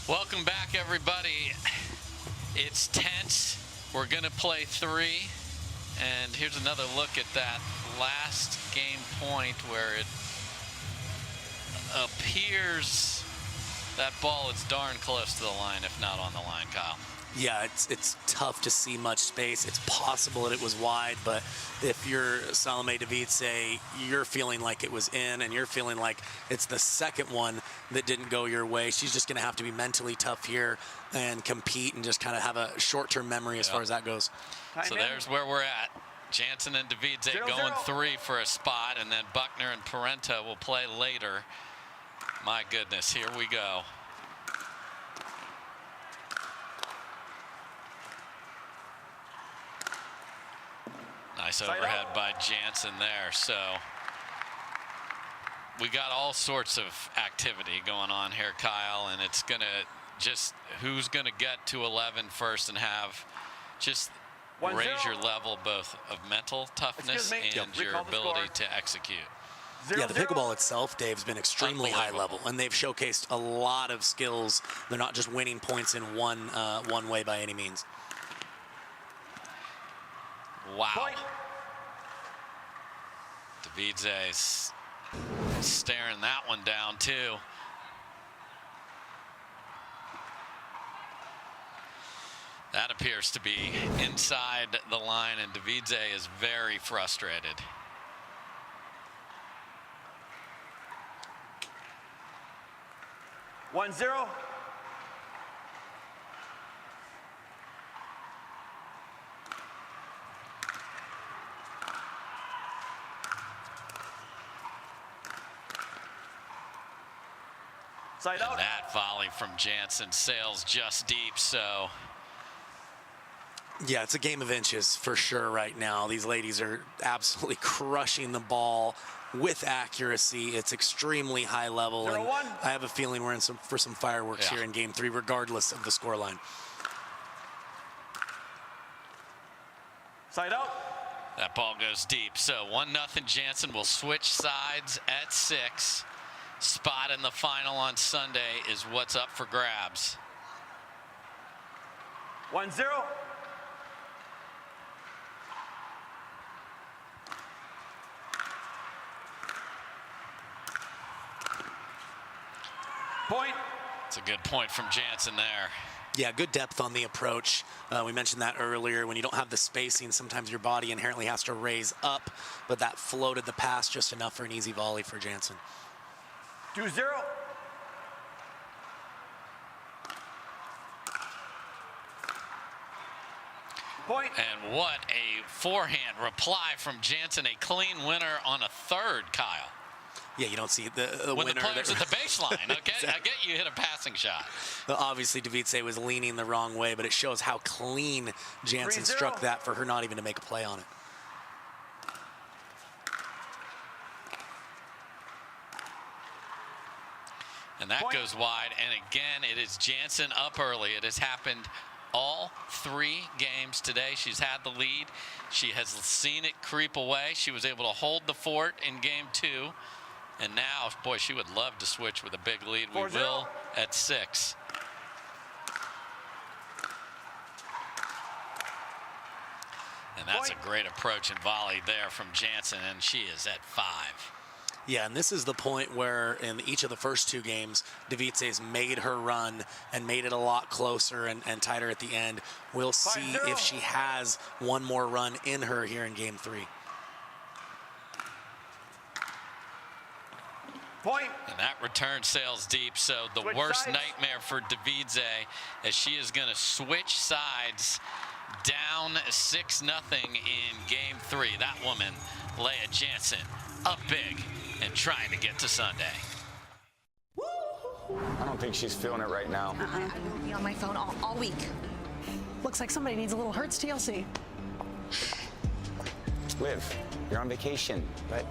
Welcome back, everybody. It's tense. We're going to play 3. And here's another look at that last game point where it appears that ball is darn close to the line, if not on the line, Kyle. Yeah, it's tough to see much space. It's possible that it was wide, but if you're Salome Devidze, you're feeling like it was in, and you're feeling like it's the second one that didn't go your way. She's just going to have to be mentally tough here and compete and just kind of have a short-term memory as far as that goes. So there's where we're at. Jansen and Devidze going 3 for a spot, and then Buckner and Parenteau will play later. My goodness, here we go. Nice overhead by Jansen there. So we got all sorts of activity going on here, Kyle, and it's going to just who's going to get to 11 first and have just raise your level both of mental toughness and your ability to execute. Yeah, the pickleball itself, Dave, has been extremely high level, and they've showcased a lot of skills. They're not just winning points in one way by any means. Wow. Devidze's staring that one down too. That appears to be inside the line, and Devidze is very frustrated. 1-0. Side out. And that volley from Jansen sails just deep, so. Yeah, it's a game of inches for sure right now. These ladies are absolutely crushing the ball with accuracy. It's extremely high level. And I have a feeling we're in for some fireworks here in game 3, regardless of the scoreline. Side out. That ball goes deep. So 1-0 Jansen will switch sides at 6. Spot in the final on Sunday is what's up for grabs. 1-0. Point. It's a good point from Jansen there. Yeah, good depth on the approach. We mentioned that earlier. When you don't have the spacing, sometimes your body inherently has to raise up, but that floated the pass just enough for an easy volley for Jansen. 2-0. Point. And what a forehand reply from Jansen. A clean winner on a third, Kyle. Yeah, you don't see the when winner. The player's at the baseline, okay? Exactly. I get you hit a passing shot. Well, obviously, Devidze was leaning the wrong way, but it shows how clean Jansen struck that for her not even to make a play on it. And that goes wide, and again, it is Jansen up early. It has happened all 3 games today. She's had the lead. She has seen it creep away. She was able to hold the fort in game 2. And now, boy, she would love to switch with a big lead. We will at 6. And that's a great approach and volley there from Jansen, and she is at 5. Yeah, and this is the point where in each of the first 2 games, Devidze's made her run and made it a lot closer and tighter at the end. We'll see if she has one more run in her here in game 3. Point. And that return sails deep, so the worst nightmare for Devidze as she is going to switch sides down 6-0 in game 3. That woman, Lea Jansen, up big and trying to get to Sunday. I don't think she's feeling it right now. I will be on my phone all week. Looks like somebody needs a little Hertz TLC. Liv, you're on vacation, but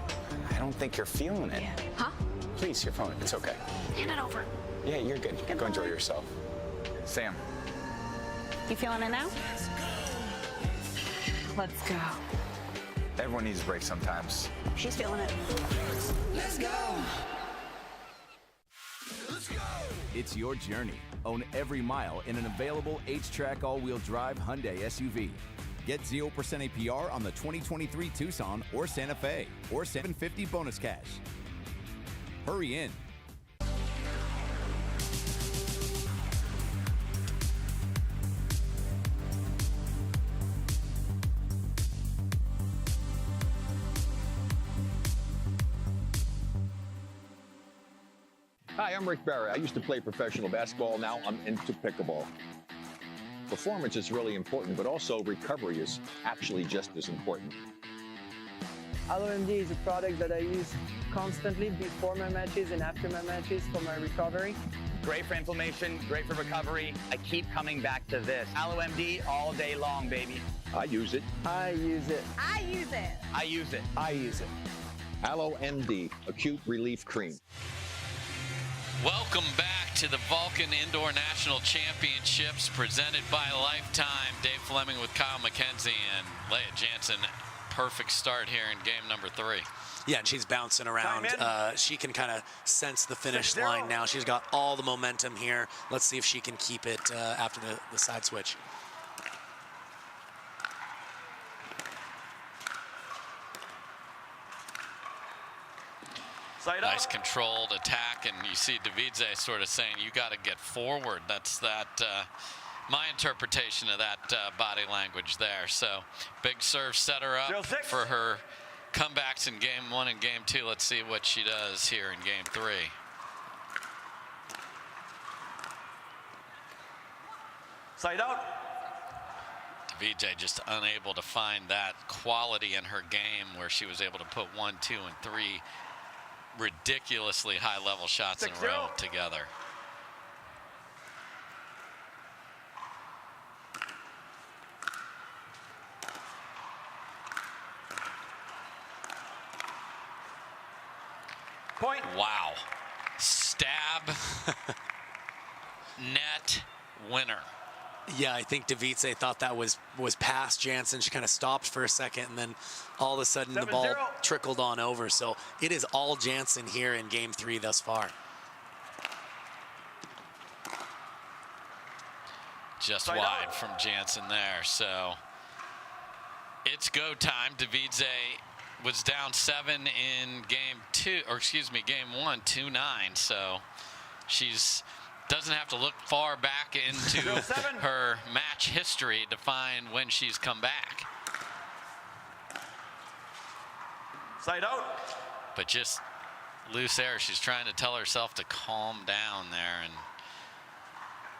I don't think you're feeling it. Huh? Please, your phone. It's okay. Hand it over. Yeah, you're good. Go enjoy yourself. Sam. You feeling it now? Let's go. Everyone needs a break sometimes. She's feeling it. Let's go. It's your journey. Own every mile in an available H-Track all-wheel drive Hyundai SUV. Get 0% APR on the 2023 Tucson or Santa Fe, or $750 bonus cash. Hurry in. Hi, I'm Rick Barry. I used to play professional basketball. Now I'm into pickleball. Performance is really important, but also recovery is actually just as important. LMD is a product that I use constantly before my matches and after my matches for my recovery. Great for inflammation, great for recovery. I keep coming back to this. AlloMD all day long, baby. I use it. I use it. I use it. I use it. I use it. AlloMD, Acute Relief Cream. Welcome back to the Vulcan Indoor National Championships presented by Lifetime. Dave Fleming with Kyle McKenzie and Lea Jansen. Perfect start here in game number 3. Yeah, and she's bouncing around. She can kind of sense the finish line now. She's got all the momentum here. Let's see if she can keep it after the side switch. Nice controlled attack, and you see Devidze sort of saying, you got to get forward. That's my interpretation of that body language there. So big serve set her up for her comebacks in game 1 and game 2. Let's see what she does here in game 3. Side out. Devidze just unable to find that quality in her game where she was able to put 1, 2, and 3 ridiculously high-level shots in a row together. Point. Wow. Stab. Net winner. Yeah, I think Devidze thought that was past Jansen. She kind of stopped for a second, and then all of a sudden the ball trickled on over. So it is all Jansen here in game 3 thus far. Just wide from Jansen there. So it's go time. Devidze was down 7 in game 1, 2-9. So she's doesn't have to look far back into her match history to find when she's come back. Side out. But just loose air. She's trying to tell herself to calm down there, and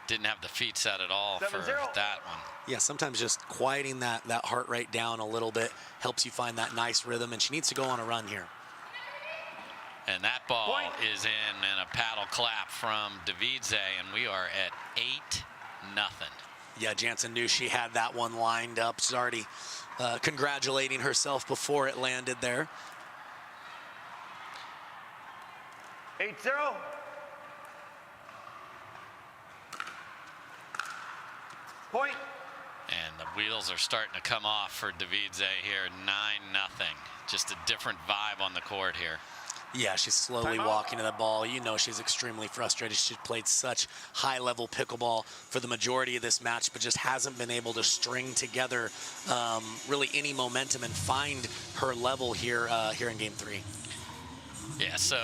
didn't have the feet set at all for that one. Yeah, sometimes just quieting that heart rate down a little bit helps you find that nice rhythm, and she needs to go on a run here. And that ball is in, and a paddle clap from Devidze, and we are at 8-0. Yeah, Jansen knew she had that one lined up. She's already congratulating herself before it landed there. 8-0. Point. And the wheels are starting to come off for Devidze here. 9-0. Just a different vibe on the court here. Yeah, she's slowly walking to the ball. You know she's extremely frustrated. She's played such high-level pickleball for the majority of this match, but just hasn't been able to string together really any momentum and find her level here in game 3. Yeah, so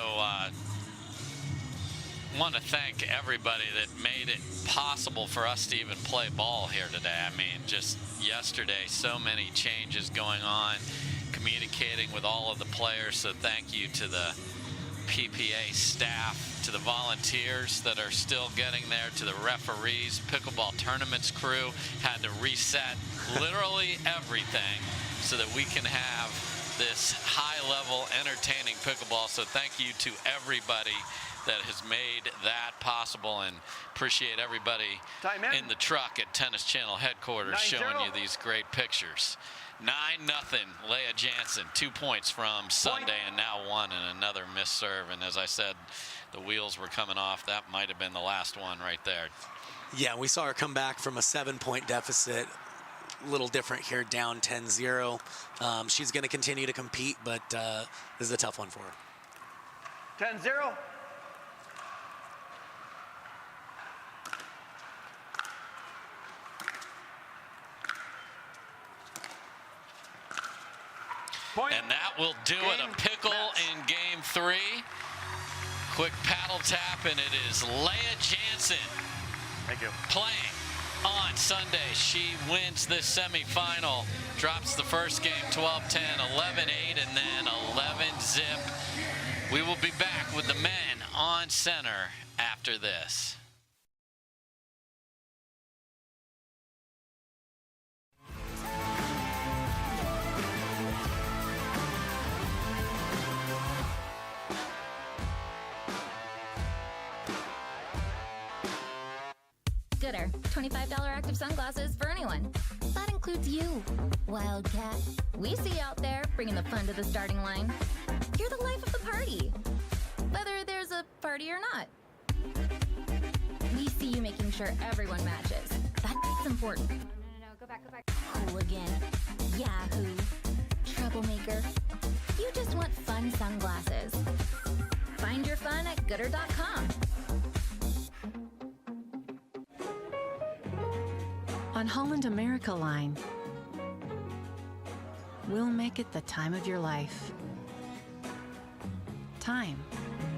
want to thank everybody that made it possible for us to even play ball here today. I mean, just yesterday, so many changes going on, communicating with all of the players. So thank you to the PPA staff, to the volunteers that are still getting there, to the referees, pickleball tournaments crew. Had to reset literally everything so that we can have this high-level, entertaining pickleball. So thank you to everybody that has made that possible, and appreciate everybody in the truck at Tennis Channel headquarters showing you these great pictures. 9-0, Lea Jansen, 2 points from Sunday, and now 1 and another missed serve. And as I said, the wheels were coming off. That might have been the last one right there. Yeah, we saw her come back from a 7-point deficit. A little different here, down 10-0. She's going to continue to compete, but this is a tough one for her. 10-0. And that will do it. A pickle in game 3. Quick paddle tap, and it is Lea Jansen. Thank you. Playing on Sunday. She wins this semifinal, drops the first game 12-10, 11-8, and then 11-zip. We will be back with the men on center after this. Gooder, $25 active sunglasses for anyone. That includes you, Wildcat. We see you out there bringing the fun to the starting line. You're the life of the party, whether there's a party or not. We see you making sure everyone matches. That's important. No, go back. Hooligan, Yahoo, troublemaker. You just want fun sunglasses. Find your fun at gooder.com. On Holland America Line, we'll make it the time of your life. time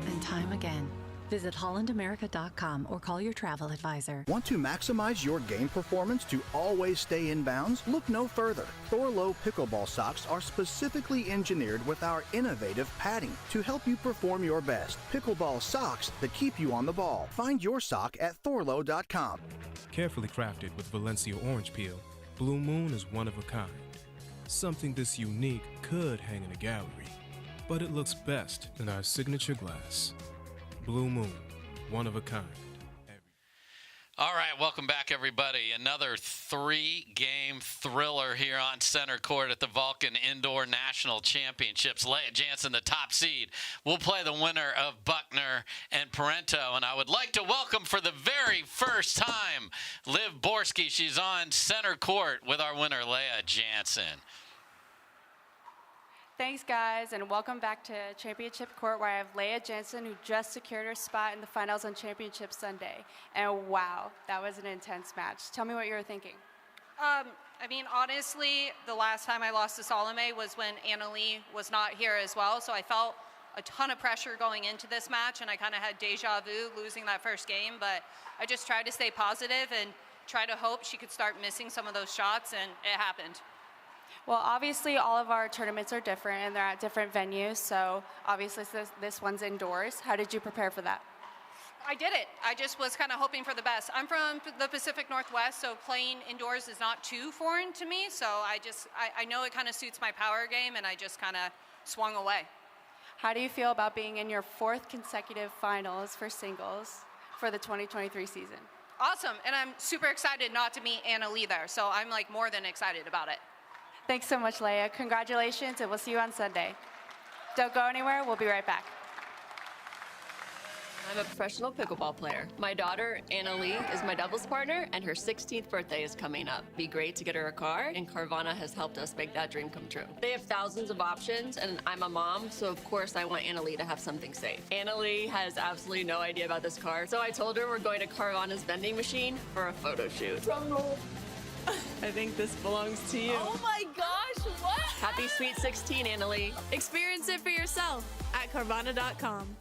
and time again. Visit hollandamerica.com or call your travel advisor. Want to maximize your game performance to always stay in bounds? Look no further. Thorlo pickleball socks are specifically engineered with our innovative padding to help you perform your best. Pickleball socks that keep you on the ball. Find your sock at thorlo.com. Carefully crafted with Valencia orange peel, Blue Moon is one of a kind. Something this unique could hang in a gallery, but it looks best in our signature glass. Blue Moon, one of a kind. All right, welcome back, everybody. Another 3-game thriller here on center court at the Vulcan Indoor National Championships. Lea Jansen, the top seed, will play the winner of Buckner and Parenteau. And I would like to welcome for the very first time Liv Borski. She's on center court with our winner, Lea Jansen. Thanks, guys, and welcome back to Championship Court, where I have Lea Jansen, who just secured her spot in the finals on Championship Sunday. And wow, that was an intense match. Tell me what you were thinking. I mean, honestly, the last time I lost to Salome was when Anna Lee was not here as well, so I felt a ton of pressure going into this match, and I kind of had deja vu losing that first game, but I just tried to stay positive and try to hope she could start missing some of those shots, and it happened. Well, obviously, all of our tournaments are different, and they're at different venues, so obviously this one's indoors. How did you prepare for that? I did it. I just was kind of hoping for the best. I'm from the Pacific Northwest, so playing indoors is not too foreign to me, so I know it kind of suits my power game, and I just kind of swung away. How do you feel about being in your 4th consecutive finals for singles for the 2023 season? Awesome, and I'm super excited not to meet Anna Lee there, so I'm like more than excited about it. Thanks so much, Lea. Congratulations, and we'll see you on Sunday. Don't go anywhere. We'll be right back. I'm a professional pickleball player. My daughter, Anna Lee, is my doubles partner, and her 16th birthday is coming up. It'd be great to get her a car, and Carvana has helped us make that dream come true. They have thousands of options, and I'm a mom, so of course I want Anna Lee to have something safe. Anna Lee has absolutely no idea about this car, so I told her we're going to Carvana's vending machine for a photo shoot. Drum roll. I think this belongs to you. Oh my gosh, what? Happy Sweet 16, Anna Lee. Experience it for yourself at Carvana.com.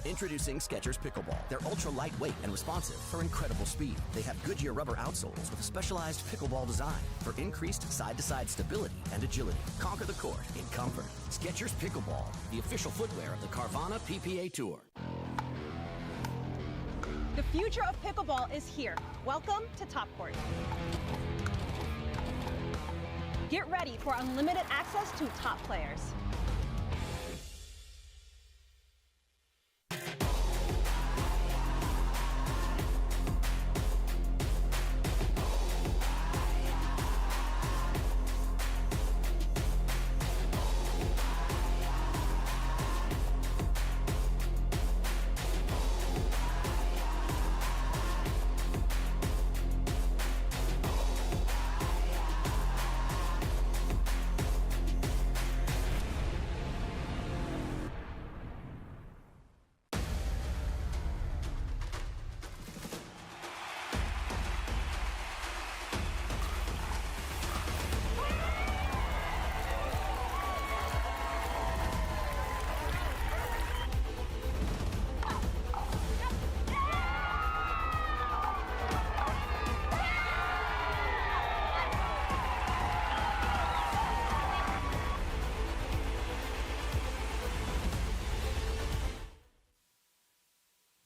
Introducing Skechers Pickleball. They're ultra lightweight and responsive for incredible speed. They have Goodyear rubber outsoles with a specialized pickleball design for increased side-to-side stability and agility. Conquer the court in comfort. Skechers Pickleball, the official footwear of the Carvana PPA Tour. The future of pickleball is here. Welcome to Top Court. Get ready for unlimited access to top players.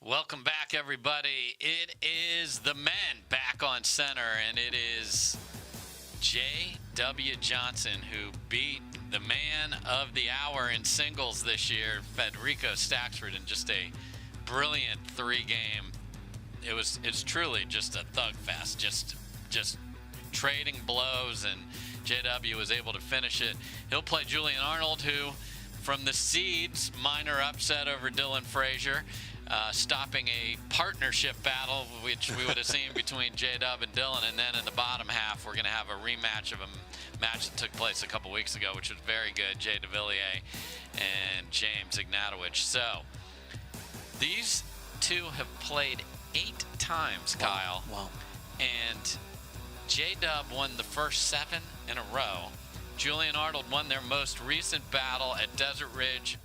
Welcome back, everybody. It is the men back on center, and it is J.W. Johnson who beat the man of the hour in singles this year, Federico Staksrud, in just a brilliant 3-game. It's truly just a thug fest, just trading blows, and JW was able to finish it. He'll play Julian Arnold, who, from the seeds, minor upset over Dylan Frazier, stopping a partnership battle, which we would have seen between J-Dub and Dylan. And then in the bottom half, we're going to have a rematch of a match that took place a couple weeks ago, which was very good, Jay Devilliers and James Ignatowich. So these two have played 8 times, Kyle. Wow. And J-Dub won the first 7 in a row. Julian Arnold won their most recent battle at Desert Ridge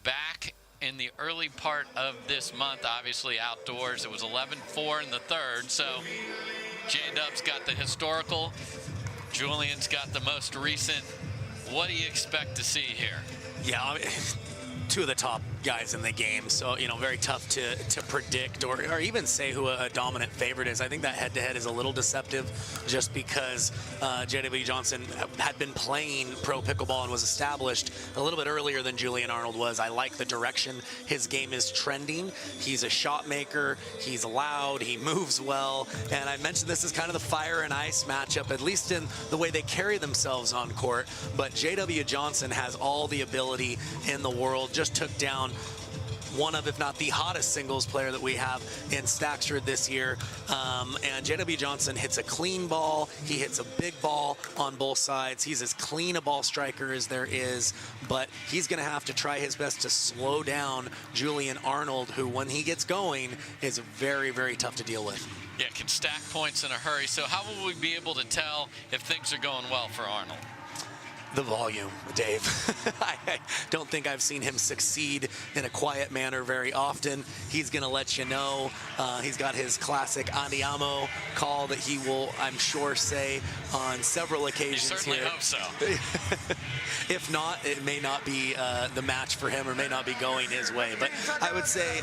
back in the early part of this month, obviously outdoors. It was 11-4 in the third, so J-Dub's got the historical, Julian's got the most recent. What do you expect to see here? Yeah, I mean, 2 of the top guys in the game, so very tough to predict or even say who a dominant favorite is. I think that head-to-head is a little deceptive just because J.W. Johnson had been playing pro pickleball and was established a little bit earlier than Julian Arnold was. I like the direction his game is trending. He's a shot maker, he's loud, he moves well, and I mentioned this is kind of the fire and ice matchup, at least in the way they carry themselves on court, but J.W. Johnson has all the ability in the world, just took down one of, if not the hottest singles player that we have in Staksrud this year. And J.W. Johnson hits a clean ball. He hits a big ball on both sides. He's as clean a ball striker as there is, but he's going to have to try his best to slow down Julian Arnold, who, when he gets going, is very, very tough to deal with. Yeah, can stack points in a hurry. So how will we be able to tell if things are going well for Arnold? The volume, Dave. I don't think I've seen him succeed in a quiet manner very often. He's going to let you know. He's got his classic andiamo call that he will, I'm sure, say on several occasions. You certainly here. hope so. If not, it may not be the match for him or may not be going his way. But I would say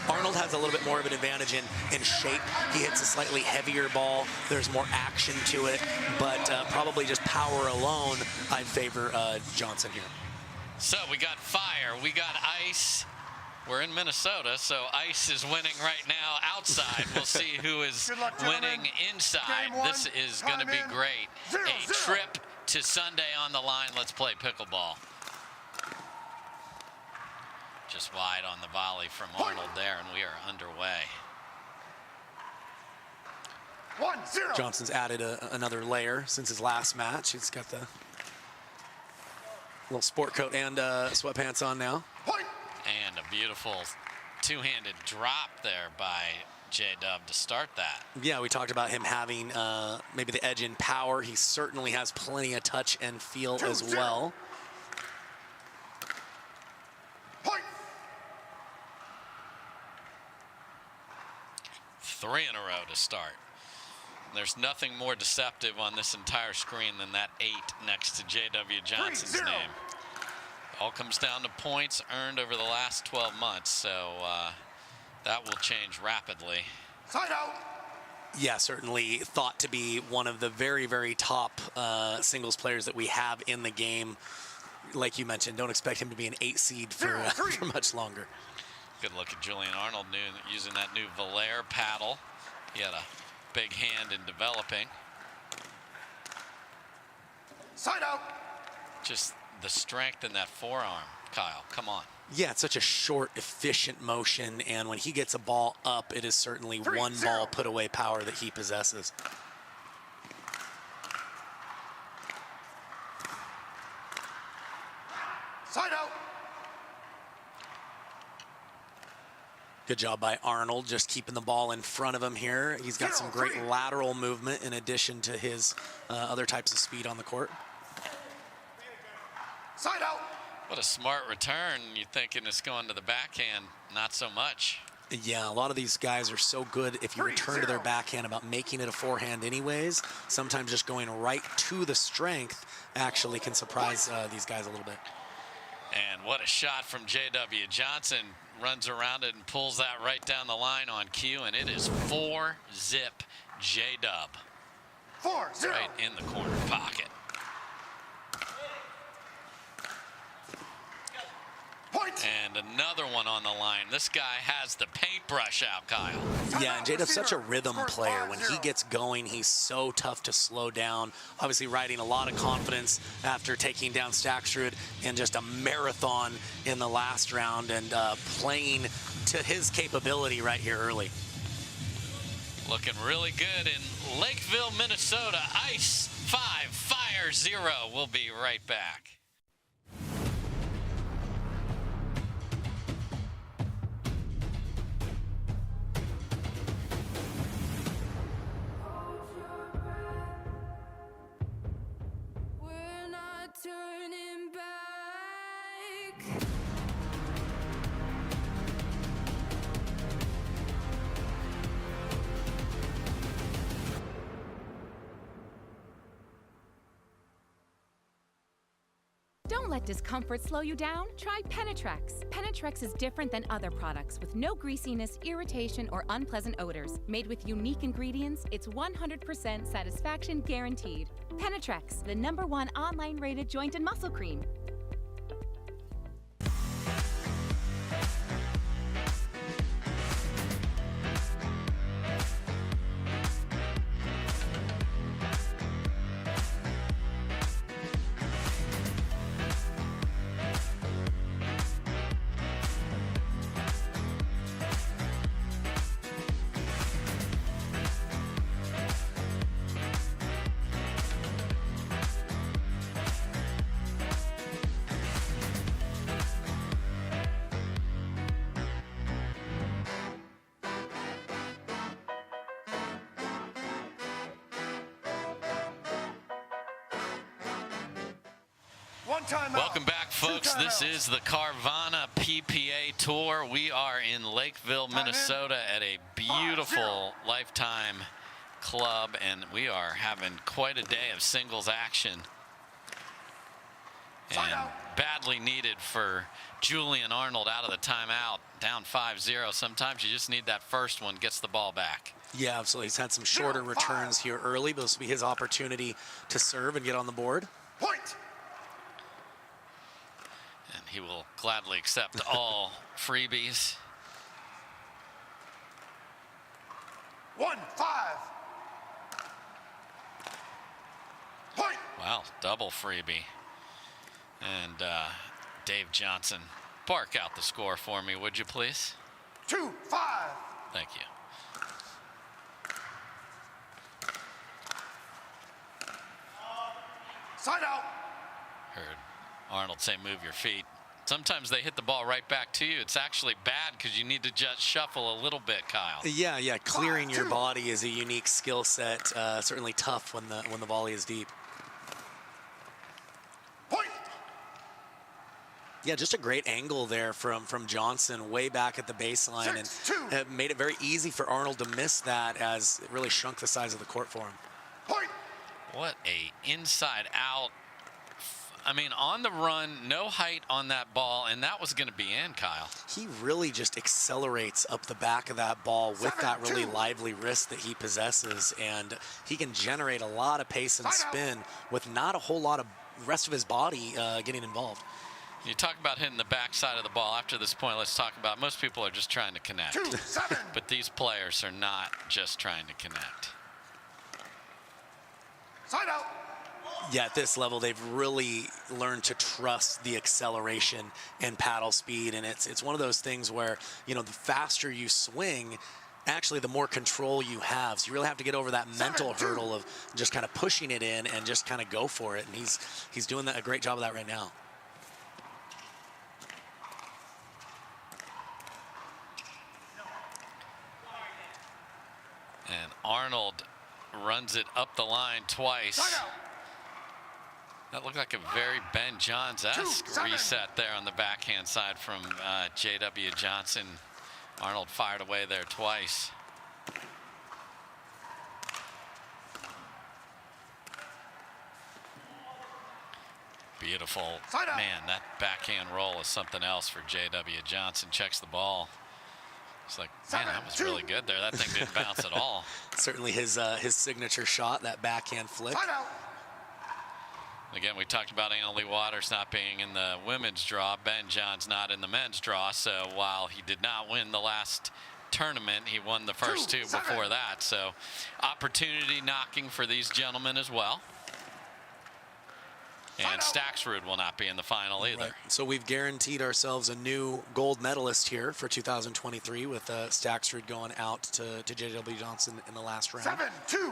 Arnold has a little bit more of an advantage in shape. He hits a slightly heavier ball. There's more action to it, but probably just power alone, I'd favor Johnson here. So we got fire, we got ice. We're in Minnesota, so ice is winning right now outside. We'll see who is winning inside. This is going to be great. A trip to Sunday on the line. Let's play pickleball. Just wide on the volley from Arnold there, and we are underway. 1-0. Johnson's added another layer since his last match. He's got the little sport coat and sweatpants on now. And a beautiful two-handed drop there by J-Dub to start that. Yeah, we talked about him having maybe the edge in power. He certainly has plenty of touch and feel as well. Point. 3 in a row to start. There's nothing more deceptive on this entire screen than that 8 next to J.W. Johnson's name. All comes down to points earned over the last 12 months, so that will change rapidly. Side out. Yeah, certainly thought to be one of the very, very top singles players that we have in the game. Like you mentioned, don't expect him to be an 8 seed for much longer. Good look at Julian Arnold using that new Valère paddle. He had a big hand in developing. Side out. Just the strength in that forearm, Kyle. Come on. Yeah, it's such a short, efficient motion, and when he gets a ball up, it is certainly one ball put away power that he possesses. Side out. Good job by Arnold, just keeping the ball in front of him here. He's got some great lateral movement in addition to his other types of speed on the court. Side out. What a smart return. You're thinking it's going to the backhand. Not so much. Yeah, a lot of these guys are so good if you return to their backhand about making it a forehand anyways. Sometimes just going right to the strength actually can surprise these guys a little bit. And what a shot from J.W. Johnson. runs around it and pulls that right down the line on cue, and it is 4-zip J-Dub. 4-0. Right in the corner pocket. Point. And another one on the line. This guy has the paintbrush out, Kyle. Yeah, and J-Dub's such a rhythm player. When he gets going, he's so tough to slow down. Obviously riding a lot of confidence after taking down Staksrud in just a marathon in the last round, and playing to his capability right here early. Looking really good in Lakeville, Minnesota. Ice 5, Fire 0. We'll be right back. Turning back. Don't let discomfort slow you down. Try Penetrex. Penetrex is different than other products with no greasiness, irritation, or unpleasant odors. Made with unique ingredients, it's 100% satisfaction guaranteed. Penetrex, the #1 online rated joint and muscle cream. Welcome back, folks. This is the Carvana PPA Tour. We are in Lakeville, Minnesota at a beautiful Lifetime club, and we are having quite a day of singles action. And badly needed for Julian Arnold out of the timeout, down 5-0. Sometimes you just need that first one, gets the ball back. Yeah, absolutely. He's had some shorter returns here early, but this will be his opportunity to serve and get on the board. Point. And he will gladly accept all freebies. 1-5. Point. Wow, double freebie. And Dave Johnson, bark out the score for me, would you please? 2-5. Thank you. Side out. Heard Arnold say move your feet. Sometimes they hit the ball right back to you. It's actually bad because you need to just shuffle a little bit, Kyle. Yeah, clearing your body is a unique skill set. Certainly tough when the volley is deep. Point. Yeah, just a great angle there from Johnson way back at the baseline, and it made it very easy for Arnold to miss that, as it really shrunk the size of the court for him. Point. What a inside out. I mean, on the run, no height on that ball, and that was going to be in, Kyle. He really just accelerates up the back of that ball with that really lively wrist that he possesses, and he can generate a lot of pace and spin with not a whole lot of rest of his body getting involved. You talk about hitting the backside of the ball. After this point, let's talk about, most people are just trying to connect. But these players are not just trying to connect. Side out. Yeah, at this level, they've really learned to trust the acceleration and paddle speed, and it's one of those things where, you know, the faster you swing, actually the more control you have. So you really have to get over that mental hurdle of just kind of pushing it in and just kind of go for it, and he's doing a great job of that right now. And Arnold runs it up the line twice. That looked like a very Ben Johns-esque reset there on the backhand side from J.W. Johnson. Arnold fired away there twice. Beautiful. Man, that backhand roll is something else for J.W. Johnson. Checks the ball. It's like, man, that was really good there. That thing didn't bounce at all. Certainly his signature shot, that backhand flick. Again, we talked about Anna Lee Waters not being in the women's draw. Ben John's not in the men's draw. So while he did not win the last tournament, he won the first two before that. So opportunity knocking for these gentlemen as well. And Staksrud will not be in the final either. Right. So we've guaranteed ourselves a new gold medalist here for 2023 with Staksrud going out to J.W. Johnson in the last round. 7-2.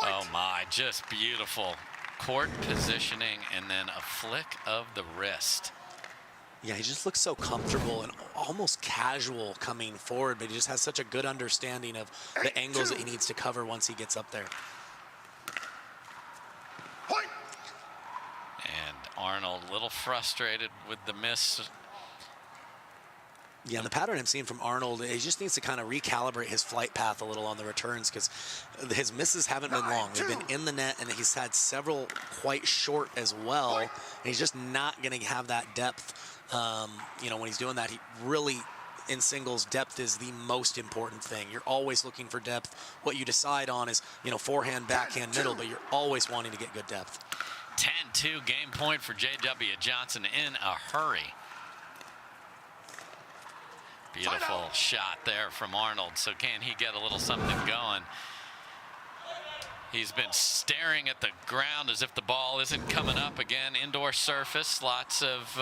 Oh my, just beautiful court positioning and then a flick of the wrist. Yeah, he just looks so comfortable and almost casual coming forward, but he just has such a good understanding of the angles that he needs to cover once he gets up there. And Arnold a little frustrated with the miss. Yeah, and the pattern I'm seeing from Arnold, he just needs to kind of recalibrate his flight path a little on the returns because his misses haven't been long. They've been in the net, and he's had several quite short as well. And he's just not going to have that depth. You know, when he's doing that, he really, in singles, depth is the most important thing. You're always looking for depth. What you decide on is, you know, forehand, backhand, middle, but you're always wanting to get good depth. 10-2 game point for J.W. Johnson in a hurry. Beautiful shot there from Arnold. So can he get a little something going? He's been staring at the ground as if the ball isn't coming up again. Indoor surface, lots of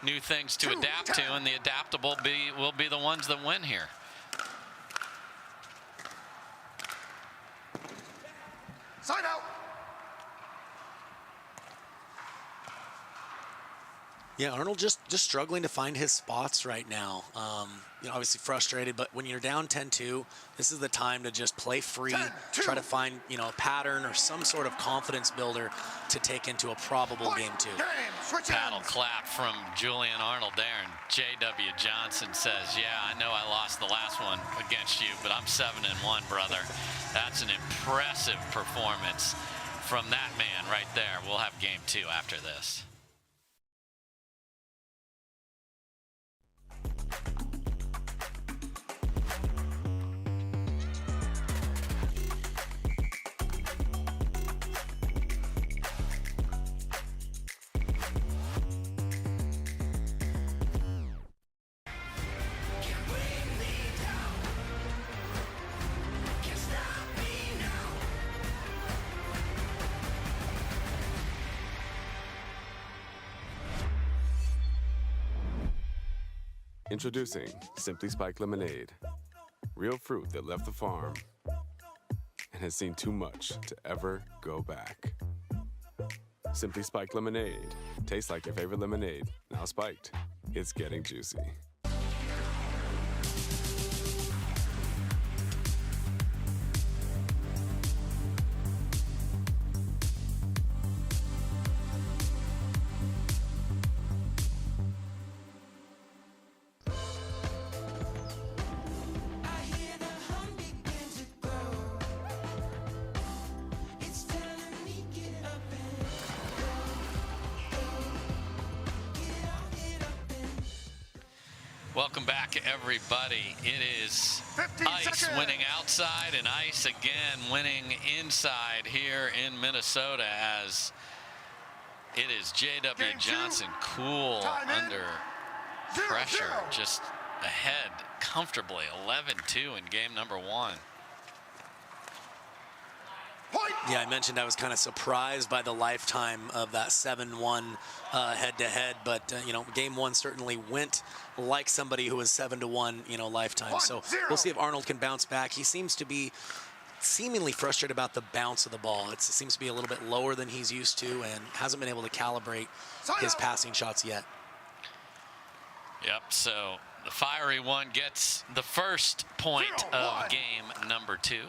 new things to adapt to, and the adaptable will be the ones that win here. Side out. Yeah, Arnold just struggling to find his spots right now. You know, obviously frustrated, but when you're down 10-2, this is the time to just play free, try to find, you know, a pattern or some sort of confidence builder to take into a probable game two. Paddle clap from Julian Arnold there, and J.W. Johnson says, yeah, I know I lost the last one against you, but I'm 7-1, brother. That's an impressive performance from that man right there. We'll have game two after this. Introducing Simply Spiked Lemonade. Real fruit that left the farm and has seen too much to ever go back. Simply Spiked Lemonade. Tastes like your favorite lemonade. Now spiked. It's getting juicy. Welcome back, everybody. It is Ice winning outside and Ice again winning inside here in Minnesota as it is J.W. Johnson cool under pressure, just ahead comfortably, 11-2 in game number one. Yeah, I mentioned I was kind of surprised by the lifetime of that 7-1 head-to-head, but you know, game one certainly went like somebody who was 7-1, you know, lifetime. So we'll see if Arnold can bounce back. He seems to be seemingly frustrated about the bounce of the ball. It seems to be a little bit lower than he's used to and hasn't been able to calibrate his passing shots yet. Yep, so the fiery one gets the first point of game number two.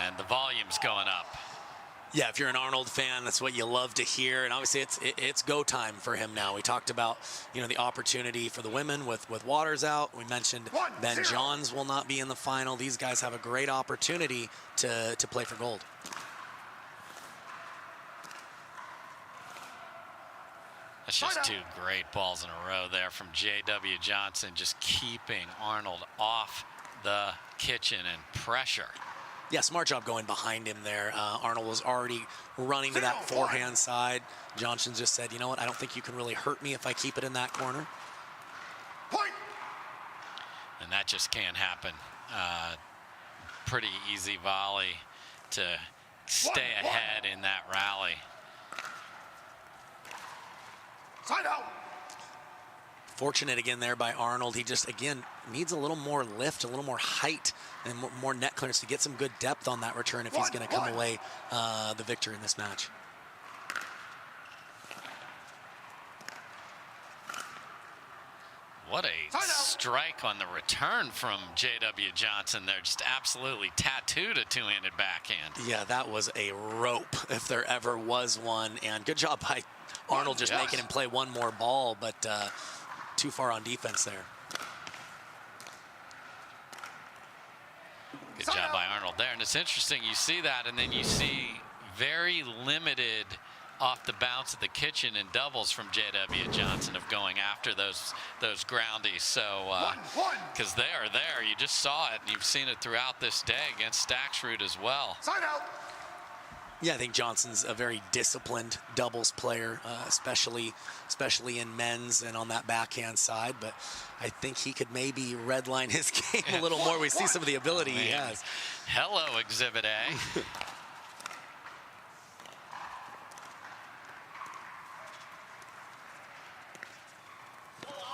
And the volume game's going up. Yeah, if you're an Arnold fan, that's what you love to hear. And obviously, it's go time for him now. We talked about, the opportunity for the women with Waters out. We mentioned Ben Johns will not be in the final. These guys have a great opportunity to play for gold. That's just two great balls in a row there from J.W. Johnson, just keeping Arnold off the kitchen and pressure. Yeah, smart job going behind him there. Arnold was already running to that forehand side. Johnson just said, you know what, I don't think you can really hurt me if I keep it in that corner. Point. And that just can't happen. Pretty easy volley to stay ahead in that rally. Side out. Fortunate again there by Arnold. He just, again, needs a little more lift, a little more height, and more net clearance to get some good depth on that return if he's going to come away the victor in this match. What a strike on the return from J.W. Johnson there. Just absolutely tattooed a two-handed backhand. Yeah, that was a rope if there ever was one. And good job by Arnold just making him play one more ball, but too far on defense there. Good job by Arnold there. And it's interesting, you see that, and then you see very limited off the bounce of the kitchen and doubles from J.W. Johnson of going after those groundies. So, because they are there. You just saw it, and you've seen it throughout this day against Staksrud as well. Side out. Yeah, I think Johnson's a very disciplined doubles player, especially in men's and on that backhand side. But I think he could maybe redline his game a little more. We see some of the ability he has. Hello, Exhibit A.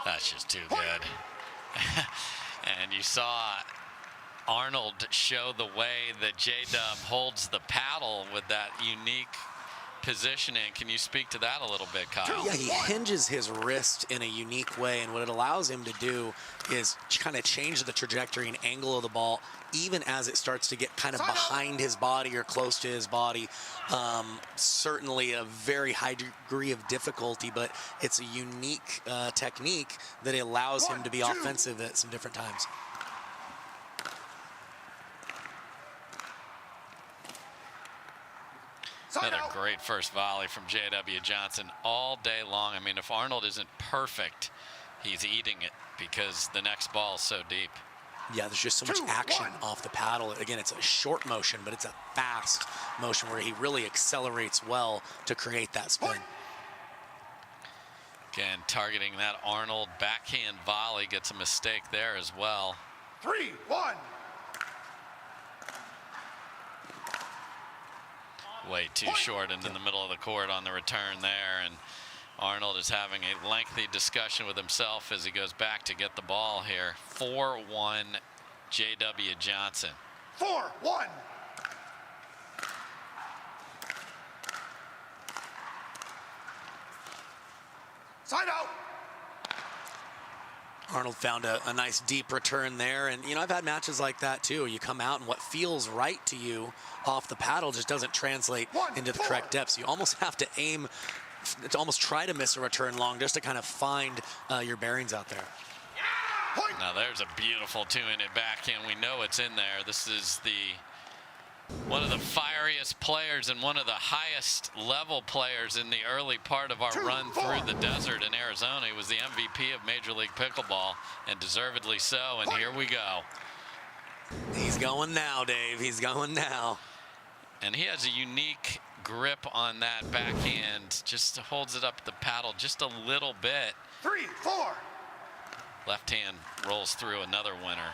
That's just too good. And you saw Arnold show the way that J-Dub holds the paddle with that unique positioning. Can you speak to that a little bit, Kyle? Yeah, he hinges his wrist in a unique way, and what it allows him to do is kind of change the trajectory and angle of the ball, even as it starts to get kind of behind his body or close to his body. Certainly a very high degree of difficulty, but it's a unique technique that allows him to be offensive at some different times. Another great first volley from J.W. Johnson all day long. I mean, if Arnold isn't perfect, he's eating it because the next ball is so deep. Yeah, there's just so much action off the paddle. Again, it's a short motion, but it's a fast motion where he really accelerates well to create that spin. Again, targeting that Arnold backhand volley, gets a mistake there as well. 3-1. Way too short and in the middle of the court on the return there, and Arnold is having a lengthy discussion with himself as he goes back to get the ball here. 4-1 J.W. Johnson. 4-1. Side out. Arnold found a nice deep return there, and I've had matches like that too. You come out and what feels right to you off the paddle just doesn't translate into the correct depths. You almost have to aim to almost try to miss a return long just to kind of find your bearings out there. Now there's a beautiful two-handed backhand. We know it's in there. This is one of the fieriest players and one of the highest level players in the early part of our run through the desert in Arizona. He was the MVP of Major League Pickleball, and deservedly so, and here we go. He's going now, Dave. He's going now. And he has a unique grip on that backhand, just holds it up the paddle just a little bit. 3-4. Left hand rolls through, another winner.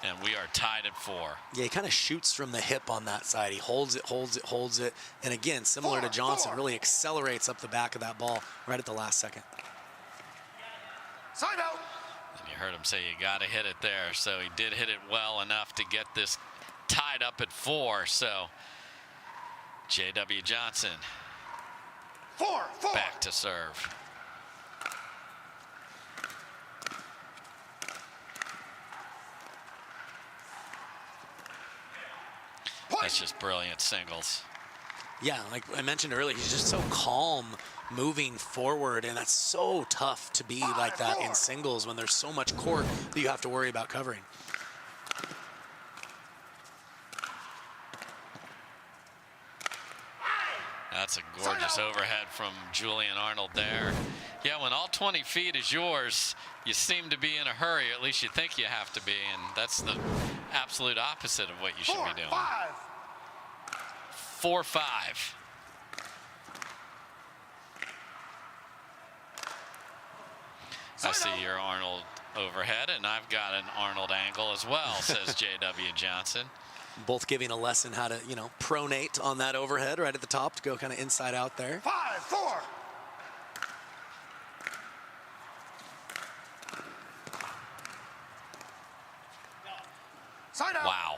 And we are tied at 4. Yeah, he kind of shoots from the hip on that side. He holds it, holds it, holds it. And again, similar to Johnson, really accelerates up the back of that ball right at the last second. Side out. And you heard him say you got to hit it there. So he did hit it well enough to get this tied up at 4. So J.W. Johnson 4-4. back to serve. That's just brilliant singles. Yeah, like I mentioned earlier, he's just so calm moving forward, and that's so tough to be like that in singles when there's so much court that you have to worry about covering. That's a gorgeous overhead from Julian Arnold there. Yeah, when all 20 feet is yours, you seem to be in a hurry, or at least you think you have to be, and that's the absolute opposite of what you should be doing. 4-5. I see your Arnold overhead, and I've got an Arnold angle as well, says J.W. Johnson. Both giving a lesson how to, you know, pronate on that overhead right at the top to go kind of inside out there. 5-4. Side out. Wow.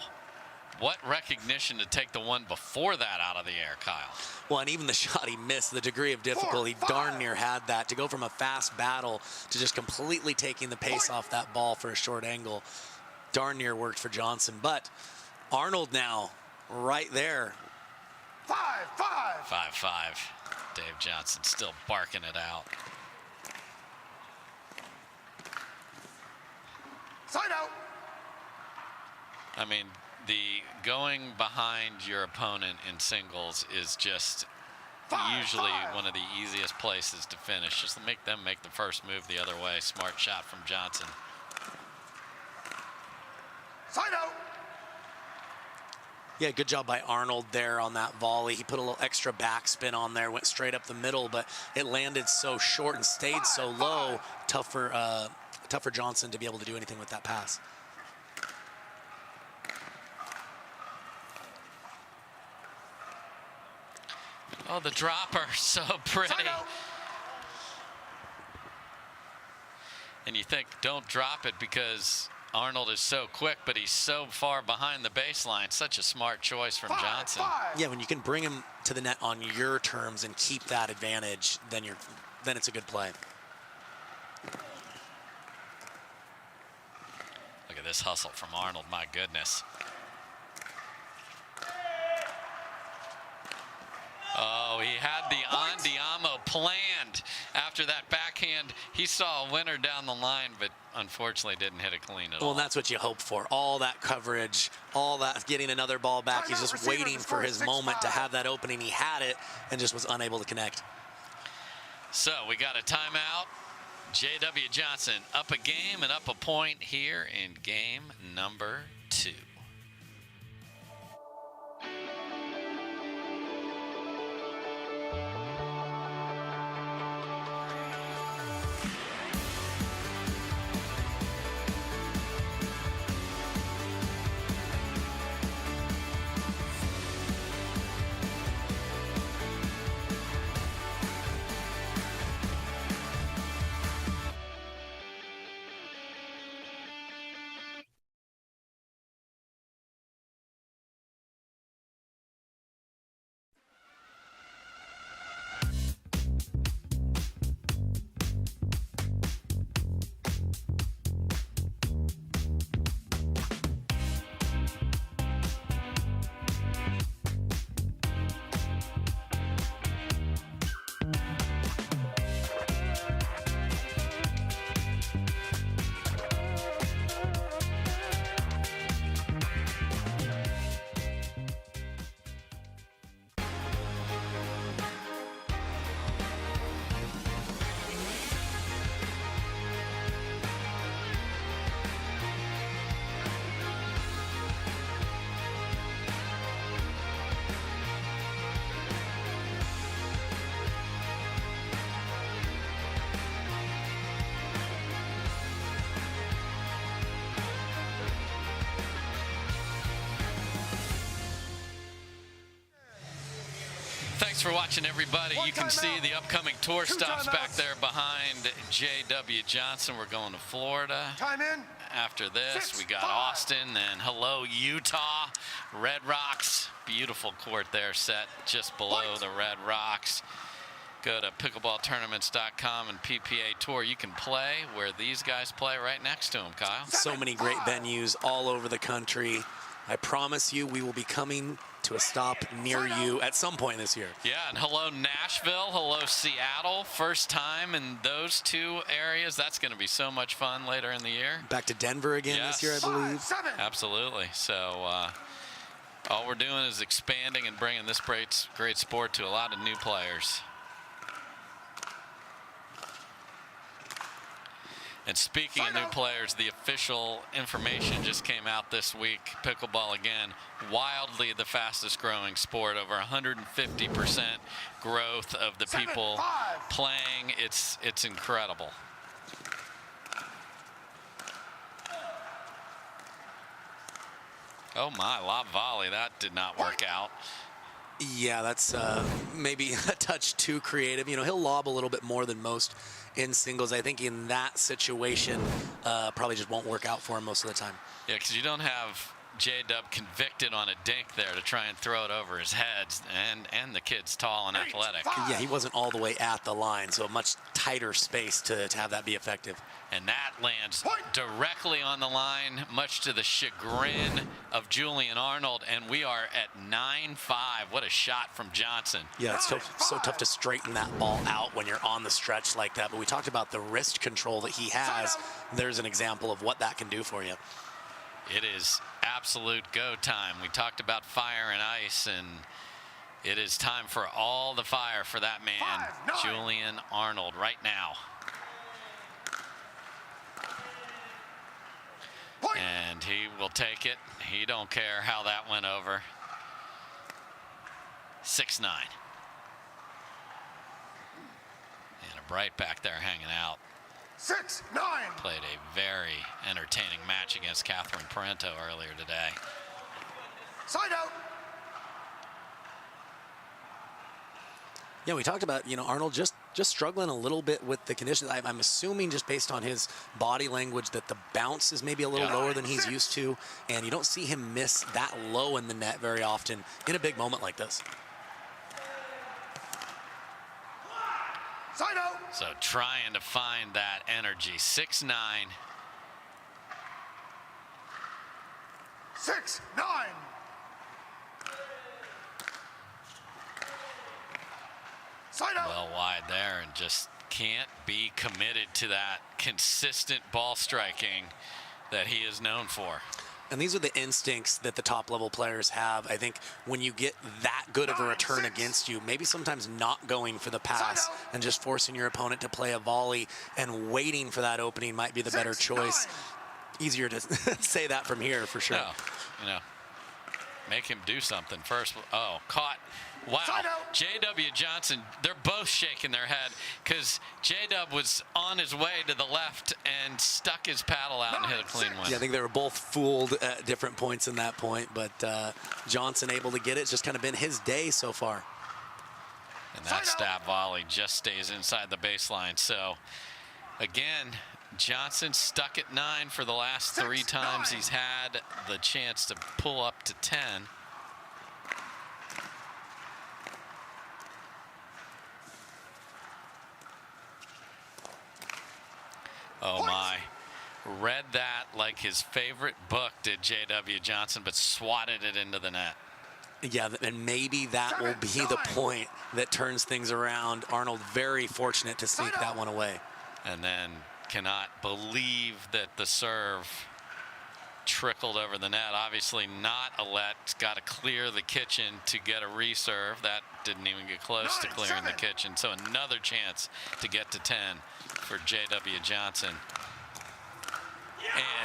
What recognition to take the one before that out of the air, Kyle. Well, and even the shot he missed, the degree of difficulty, darn near had that. To go from a fast battle to just completely taking the pace off that ball for a short angle, darn near worked for Johnson. But Arnold now right there. 5-5. 5-5. Dave Johnson still barking it out. Side out. I mean, the going behind your opponent in singles is just usually one of the easiest places to finish. Just make them make the first move the other way. Smart shot from Johnson. Side out. Yeah, good job by Arnold there on that volley. He put a little extra backspin on there, went straight up the middle, but it landed so short and stayed so low. Tough for Johnson to be able to do anything with that pass. Oh, the dropper, so pretty. And you think, don't drop it because Arnold is so quick, but he's so far behind the baseline. Such a smart choice from Johnson. Yeah, when you can bring him to the net on your terms and keep that advantage, then it's a good play. Look at this hustle from Arnold, my goodness. Oh, he had the Andiamo planned after that backhand. He saw a winner down the line, but unfortunately didn't hit it clean at all. Well, that's what you hope for. All that coverage, all that getting another ball back. He's just waiting for his moment to have that opening. He had it and just was unable to connect. So we got a timeout. J.W. Johnson up a game and up a point here in game number 2. Thanks for watching, everybody. You can see the upcoming tour stops back there behind J.W. Johnson. We're going to Florida. Time in. After this, we got Austin, and hello, Utah. Red Rocks. Beautiful court there set just below the Red Rocks. Go to pickleballtournaments.com and PPA Tour. You can play where these guys play right next to them, Kyle. So many great venues all over the country. I promise you we will be coming to a stop near you at some point this year. Yeah, and hello Nashville, hello Seattle. First time in those two areas. That's going to be so much fun later in the year. Back to Denver again this year, I believe. Absolutely. So all we're doing is expanding and bringing this great sport to a lot of new players. And speaking of new players, the official information just came out this week. Pickleball again, wildly the fastest growing sport, over 150% growth of the people playing. It's incredible. Oh my, lob volley, that did not work out. Yeah, that's maybe a touch too creative. You know, he'll lob a little bit more than most in singles. I think in that situation, probably just won't work out for him most of the time. Yeah, because you don't have J-Dub convicted on a dink there to try and throw it over his head, and the kid's tall and athletic. Yeah, he wasn't all the way at the line, so a much tighter space to have that be effective. And that lands directly on the line, much to the chagrin of Julian Arnold, and we are at 9-5. What a shot from Johnson. Yeah, it's so tough to straighten that ball out when you're on the stretch like that, but we talked about the wrist control that he has. There's an example of what that can do for you. It is absolute go time. We talked about fire and ice, and it is time for all the fire for that man, Julian Arnold, right now. And he will take it. He don't care how that went over. 6-9. And a Bright back there hanging out. 6-9. Played a very entertaining match against Catherine Parenteau earlier today. Side out. Yeah, we talked about, you know, Arnold just struggling a little bit with the conditions. I'm assuming just based on his body language that the bounce is maybe a little lower than he's used to, and you don't see him miss that low in the net very often in a big moment like this. Side out. So trying to find that energy. 6-9. 6-9. Well wide there, and just can't be committed to that consistent ball striking that he is known for. And these are the instincts that the top level players have. I think when you get that good of a return against you, maybe sometimes not going for the pass and just forcing your opponent to play a volley and waiting for that opening might be the better choice. Easier to say that from here for sure. No, you know, make him do something first. Oh, caught. Wow, J.W. Johnson, they're both shaking their head because J-Dub was on his way to the left and stuck his paddle out and hit a clean one. Yeah, I think they were both fooled at different points in that point, but Johnson able to get it. It's just kind of been his day so far. And that stab volley just stays inside the baseline. So, again, Johnson stuck at 9 for the last 3 times he's had the chance to pull up to 10. Oh my, read that like his favorite book did J.W. Johnson, but swatted it into the net. Yeah, and maybe that will be the point that turns things around. Arnold very fortunate to sneak that one away. And then cannot believe that the serve trickled over the net. Obviously not a let. It's got to clear the kitchen to get a reserve. That didn't even get close to clearing the kitchen. So another chance to get to 10 for J.W. Johnson.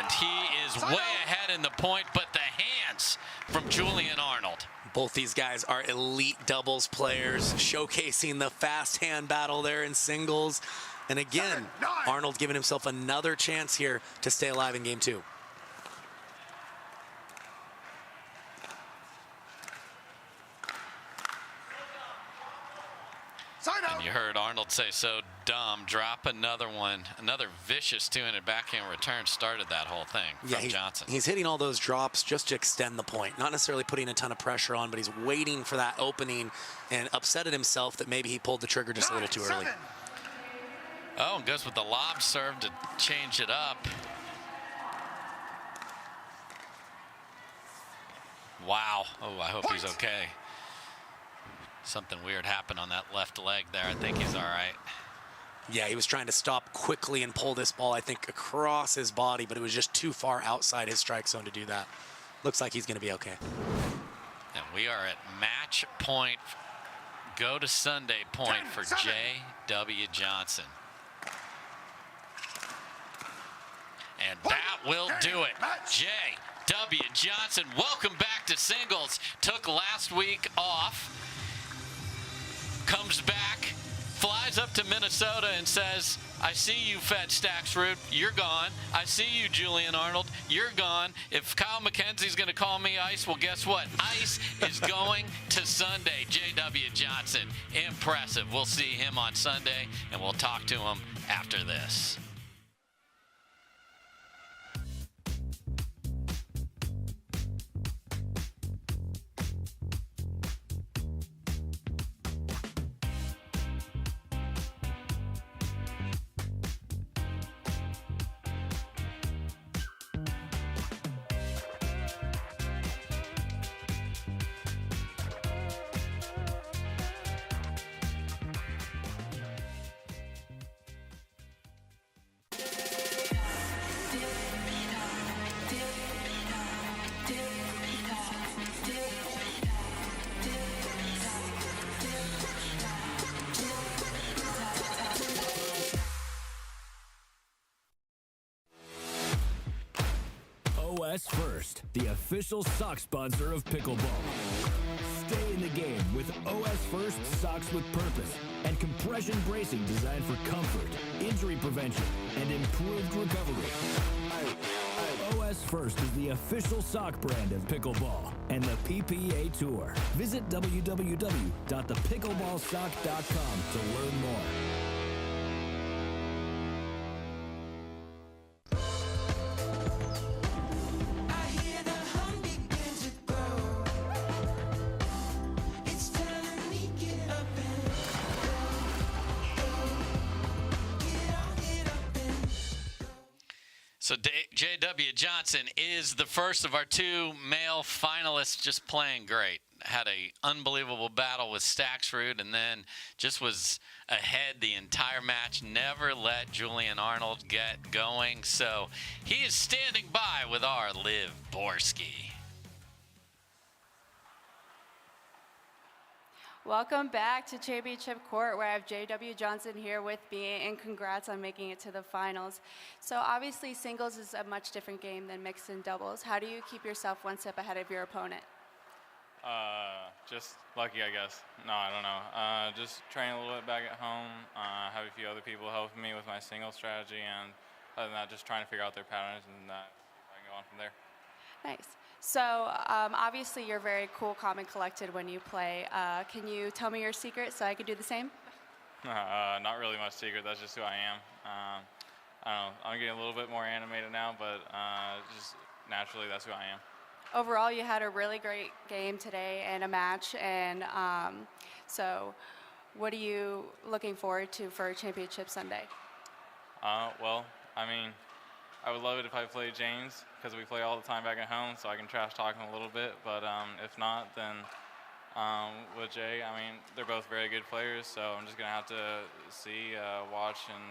And he is way ahead in the point, but the hands from Julian Arnold. Both these guys are elite doubles players, showcasing the fast hand battle there in singles. And again, Arnold giving himself another chance here to stay alive in game 2. And you heard Arnold say, so dumb, drop another one. Another vicious two-handed backhand return started that whole thing from Johnson. He's hitting all those drops just to extend the point. Not necessarily putting a ton of pressure on, but he's waiting for that opening and upset at himself that maybe he pulled the trigger just a little too early. Oh, and goes with the lob serve to change it up. Wow. Oh, I hope he's okay. Something weird happened on that left leg there. I think he's all right. Yeah, he was trying to stop quickly and pull this ball, I think, across his body, but it was just too far outside his strike zone to do that. Looks like he's going to be okay. And we are at match point, go to Sunday point for J.W. Johnson. And that will do it. J.W. Johnson, welcome back to singles. Took last week off, comes back, flies up to Minnesota and says, I see you, Fed Staksrud, you're gone. I see you, Julian Arnold, you're gone. If Kyle McKenzie's going to call me Ice, well, guess what? Ice is going to Sunday. J.W. Johnson, impressive. We'll see him on Sunday, and we'll talk to him after this. OS First, the official sock sponsor of pickleball. Stay in the game with OS First socks with purpose and compression bracing designed for comfort, injury prevention, and improved recovery. OS First is the official sock brand of pickleball and the PPA Tour. Visit www.thepickleballsock.com to learn more. So J.W. Johnson is the first of our two male finalists, just playing great. Had a unbelievable battle with Staksrud and then just was ahead the entire match. Never let Julian Arnold get going. So he is standing by with our Liv Borski. Welcome back to Championship Court, where I have J.W. Johnson here with me, and congrats on making it to the finals. So obviously singles is a much different game than mixed and doubles. How do you keep yourself one step ahead of your opponent? Just lucky, I guess. No, I don't know. Just train a little bit back at home, have a few other people helping me with my single strategy, and other than that, just trying to figure out their patterns, and I can go on from there. Nice. So obviously you're very cool, calm, and collected when you play. Can you tell me your secret so I could do the same? Not really much secret. That's just who I am. I don't know. I'm getting a little bit more animated now, but just naturally, that's who I am. Overall, you had a really great game today and a match. And so what are you looking forward to for Championship Sunday? Well, I mean, I would love it if I played James, because we play all the time back at home, so I can trash talk him a little bit. But if not, then with Jay, I mean, they're both very good players, so I'm just going to have to see, watch, and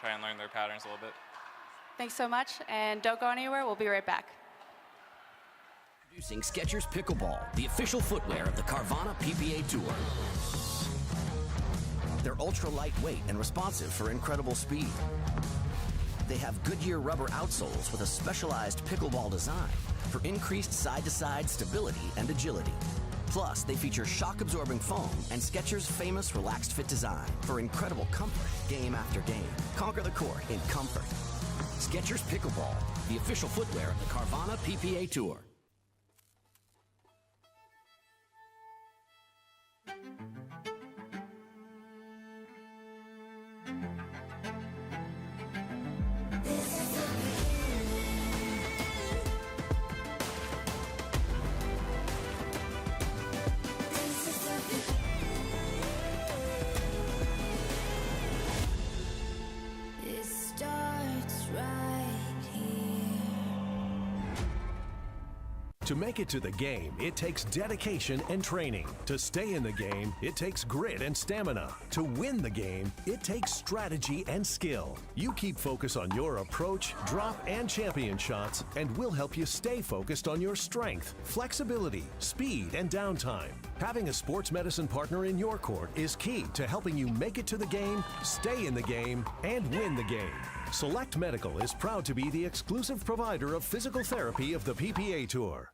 try and learn their patterns a little bit. Thanks so much, and don't go anywhere. We'll be right back. Introducing Skechers Pickleball, the official footwear of the Carvana PPA Tour. They're ultra lightweight and responsive for incredible speed. They have Goodyear rubber outsoles with a specialized pickleball design for increased side-to-side stability and agility. Plus, they feature shock-absorbing foam and Skechers' famous relaxed fit design for incredible comfort game after game. Conquer the court in comfort. Skechers Pickleball, the official footwear of the Carvana PPA Tour. To make it to the game, it takes dedication and training. To stay in the game, it takes grit and stamina. To win the game, it takes strategy and skill. You keep focus on your approach, drop, and champion shots, and we'll help you stay focused on your strength, flexibility, speed, and downtime. Having a sports medicine partner in your court is key to helping you make it to the game, stay in the game, and win the game. Select Medical is proud to be the exclusive provider of physical therapy of the PPA Tour.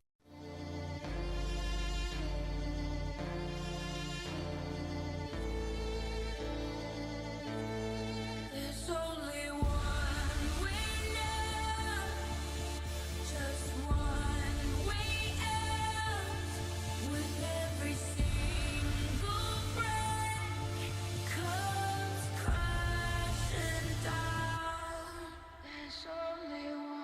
There's only one winner, just one way out. With every single break comes crashing down. There's only one.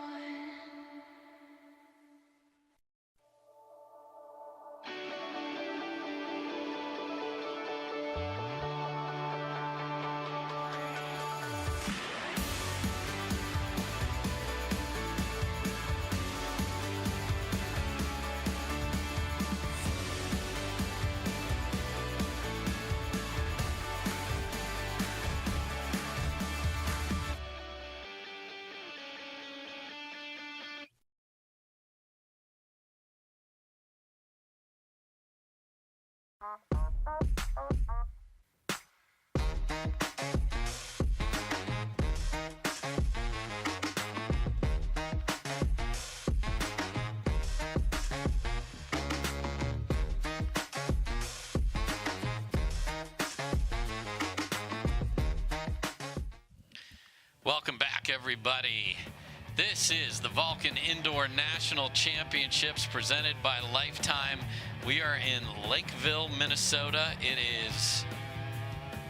Welcome back, everybody. This is the Vulcan Indoor National Championships presented by Lifetime. We are in Lakeville, Minnesota. It is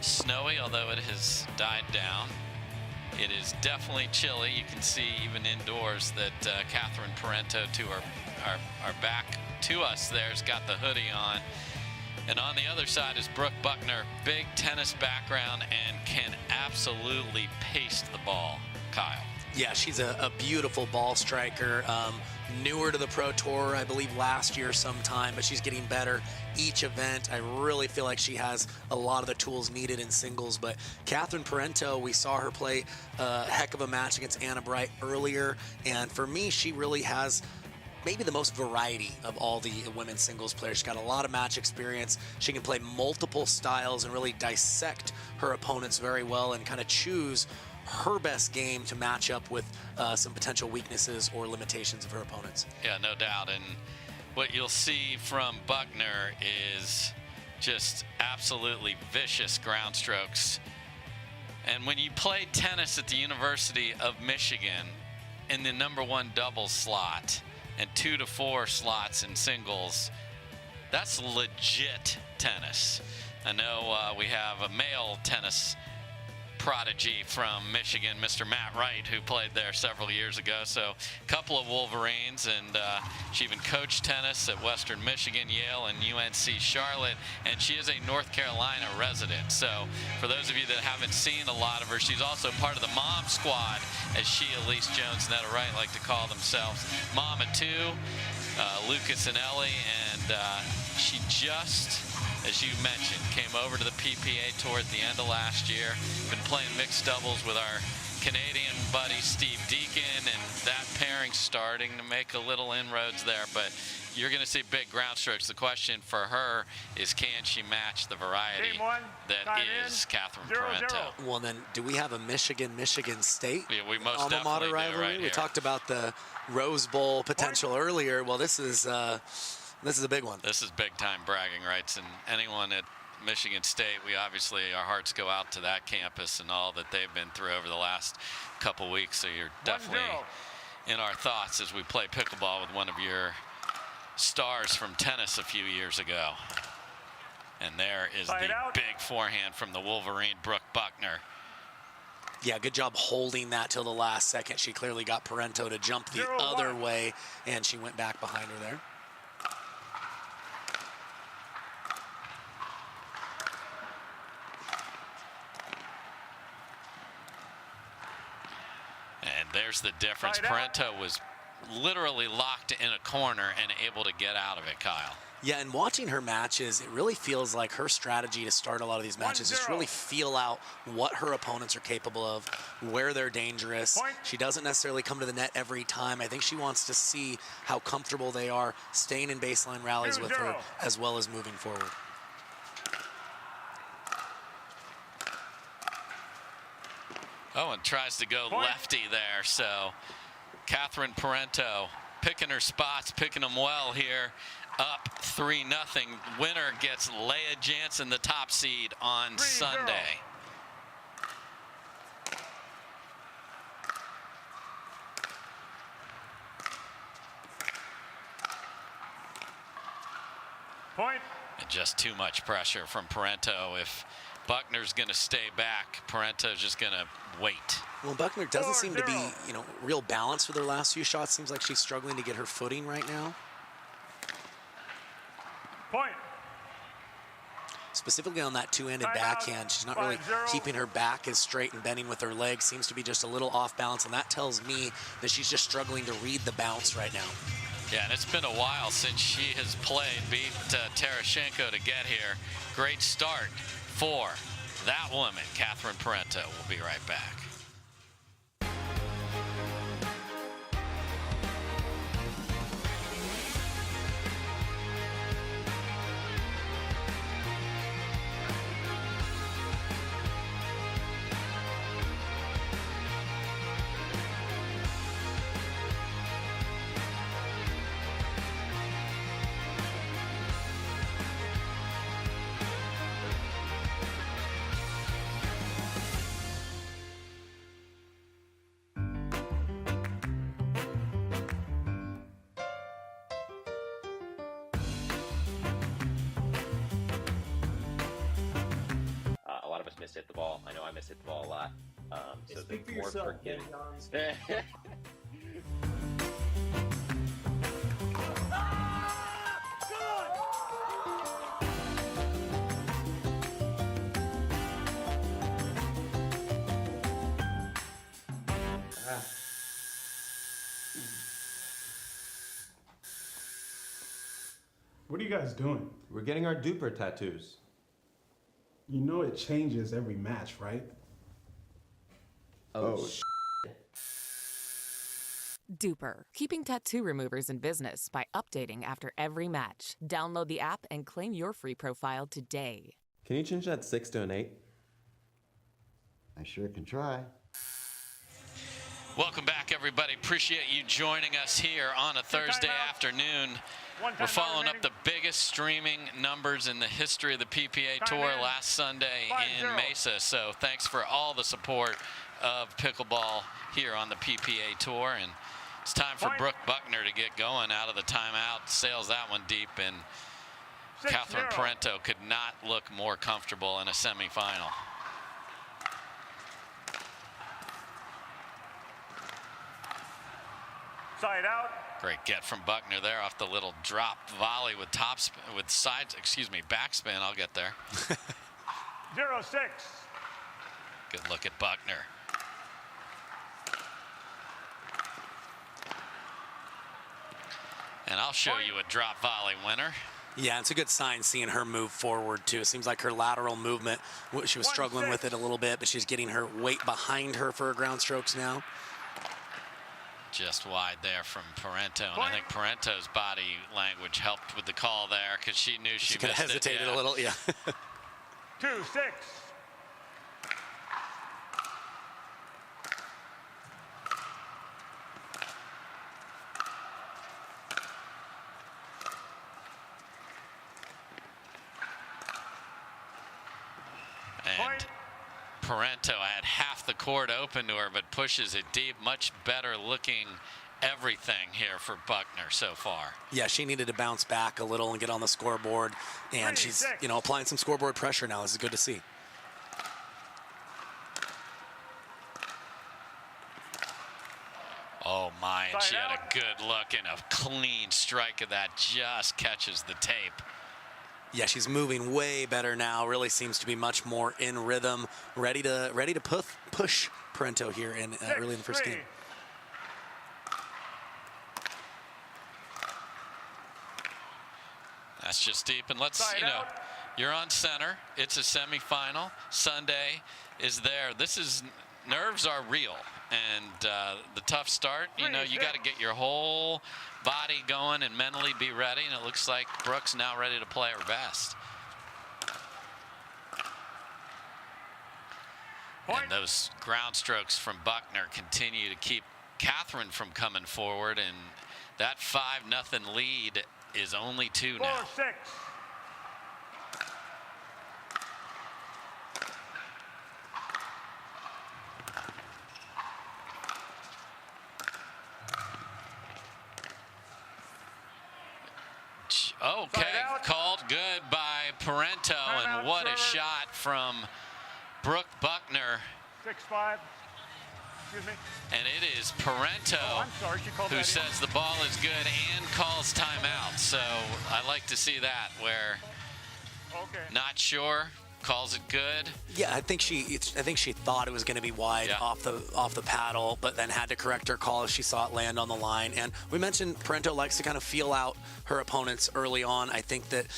snowy, although it has died down. It is definitely chilly. You can see even indoors that Catherine Parenteau to our back to us there has got the hoodie on. And on the other side is Brooke Buckner, big tennis background and can absolutely paste the ball, Kyle. Yeah, she's a beautiful ball striker. Newer to the Pro Tour, I believe last year sometime, but she's getting better each event. I really feel like she has a lot of the tools needed in singles. But Catherine Parenteau, we saw her play a heck of a match against Anna Bright earlier. And for me, she really has maybe the most variety of all the women's singles players. She's got a lot of match experience. She can play multiple styles and really dissect her opponents very well and kind of choose her best game to match up with some potential weaknesses or limitations of her opponents. Yeah, no doubt. And what you'll see from Buckner is just absolutely vicious ground strokes. And when you play tennis at the University of Michigan in the #1 doubles slot and 2 to 4 slots in singles, that's legit tennis. I know we have a male tennis prodigy from Michigan, Mr. Matt Wright, who played there several years ago. So a couple of Wolverines, and she even coached tennis at Western Michigan, Yale, and UNC Charlotte, and she is a North Carolina resident. So for those of you that haven't seen a lot of her, she's also part of the Mom Squad, as she, Elise Jones, Netta Wright like to call themselves. Mama too, Lucas and Ellie, and she just, as you mentioned, came over to the PPA Tour at the end of last year. Been playing mixed doubles with our Canadian buddy Steve Deacon, and that pairing starting to make a little inroads there. But you're going to see big ground strokes. The question for her is, can she match the variety that is Catherine Parenteau? Well, then, do we have a Michigan State Yeah, we most alma mater definitely rivalry? do right We here. talked about the Rose Bowl potential earlier. Well, this is a big one. This is big-time bragging rights, and anyone at Michigan State, we obviously, our hearts go out to that campus and all that they've been through over the last couple weeks, so you're definitely in our thoughts as we play pickleball with one of your stars from tennis a few years ago. And there is the big forehand from the Wolverine, Brooke Buckner. Yeah, good job holding that till the last second. She clearly got Parenteau to jump the other way, and she went back behind her there. And there's the difference. Parenteau was literally locked in a corner and able to get out of it, Kyle. Yeah, and watching her matches, it really feels like her strategy to start a lot of these matches is really feel out what her opponents are capable of, where they're dangerous. She doesn't necessarily come to the net every time. I think she wants to see how comfortable they are staying in baseline rallies with her as well as moving forward. Oh, and tries to go lefty there, so Catherine Parenteau picking her spots, picking them well here. Up 3-0. Winner gets Lea Jansen, the top seed, on Sunday. Point. And just too much pressure from Parenteau. If Buckner's going to stay back, Parenteau's just going to wait. Well, Buckner doesn't seem to be, real balanced with her last few shots. Seems like she's struggling to get her footing right now. Point. Specifically on that two-handed backhand, she's not really keeping her back as straight and bending with her legs. Seems to be just a little off balance, and that tells me that she's just struggling to read the bounce right now. Yeah, and it's been a while since she has played, beat Tereschenko to get here. Great start for that woman, Catherine Parenteau. We'll be right back. Hit the ball. I know I hit the ball a lot. So speak for more yourself, forgiving. What are you guys doing? We're getting our duper tattoos. You know it changes every match, right? Oh, Duper, keeping tattoo removers in business by updating after every match. Download the app and claim your free profile today. Can you change that 6 to an 8? I sure can try. Welcome back, everybody. Appreciate you joining us here on a Thursday afternoon. We're following up the biggest streaming numbers in the history of the PPA Tour last Sunday in Mesa. So thanks for all the support of pickleball here on the PPA Tour. And it's time for Brooke Buckner to get going out of the timeout. Sails that one deep. And Catherine Parenteau could not look more comfortable in a semifinal. Side out. Great get from Buckner there off the little drop volley with backspin. I'll get there. 0-6. Good look at Buckner. And I'll show you a drop volley winner. Yeah, it's a good sign seeing her move forward, too. It seems like her lateral movement, she was struggling with it a little bit, but she's getting her weight behind her for her ground strokes now. Just wide there from Parenteau, and I think Parenteau's body language helped with the call there because she knew she missed it. Hesitated a little, yeah. 2-6. And Parenteau had half the court open to her, but pushes it deep. Much better looking everything here for Buckner so far. Yeah, she needed to bounce back a little and get on the scoreboard, and she's, applying some scoreboard pressure now. This is good to see. Oh my, and she had a good look and a clean strike of that, just catches the tape. Yeah, she's moving way better now. Really seems to be much more in rhythm, ready to push Parenteau here in early in the first game. That's just deep. And let's, you're on center. It's a semifinal. Sunday is there. Nerves are real. And the tough start, you got to get your whole body going and mentally be ready. And it looks like Brooke's now ready to play her best. And those ground strokes from Buckner continue to keep Catherine from coming forward. And that 5-0 lead is only 2 now. 4-6. Okay, called good by Parenteau, and what a shot from Brooke Buckner. 6-5. Excuse me. And it is Parenteau who says the ball is good and calls timeout. So I like to see that, where not sure, calls it good. Yeah, I think she thought it was going to be wide off the paddle, but then had to correct her call as she saw it land on the line. And we mentioned Parenteau likes to kind of feel out her opponents early on. I think that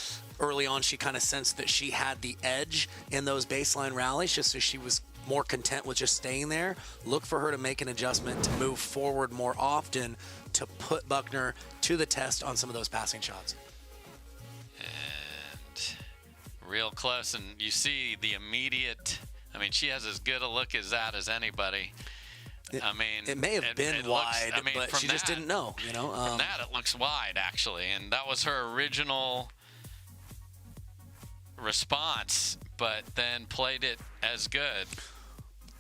early on she kind of sensed that she had the edge in those baseline rallies, just so she was more content with just staying there. Look for her to make an adjustment to move forward more often to put Buckner to the test on some of those passing shots. And real close, and you see the immediate, she has as good a look as that as anybody. It may have been wide, but she just didn't know, From that, it looks wide, actually, and that was her original response, but then played it as good.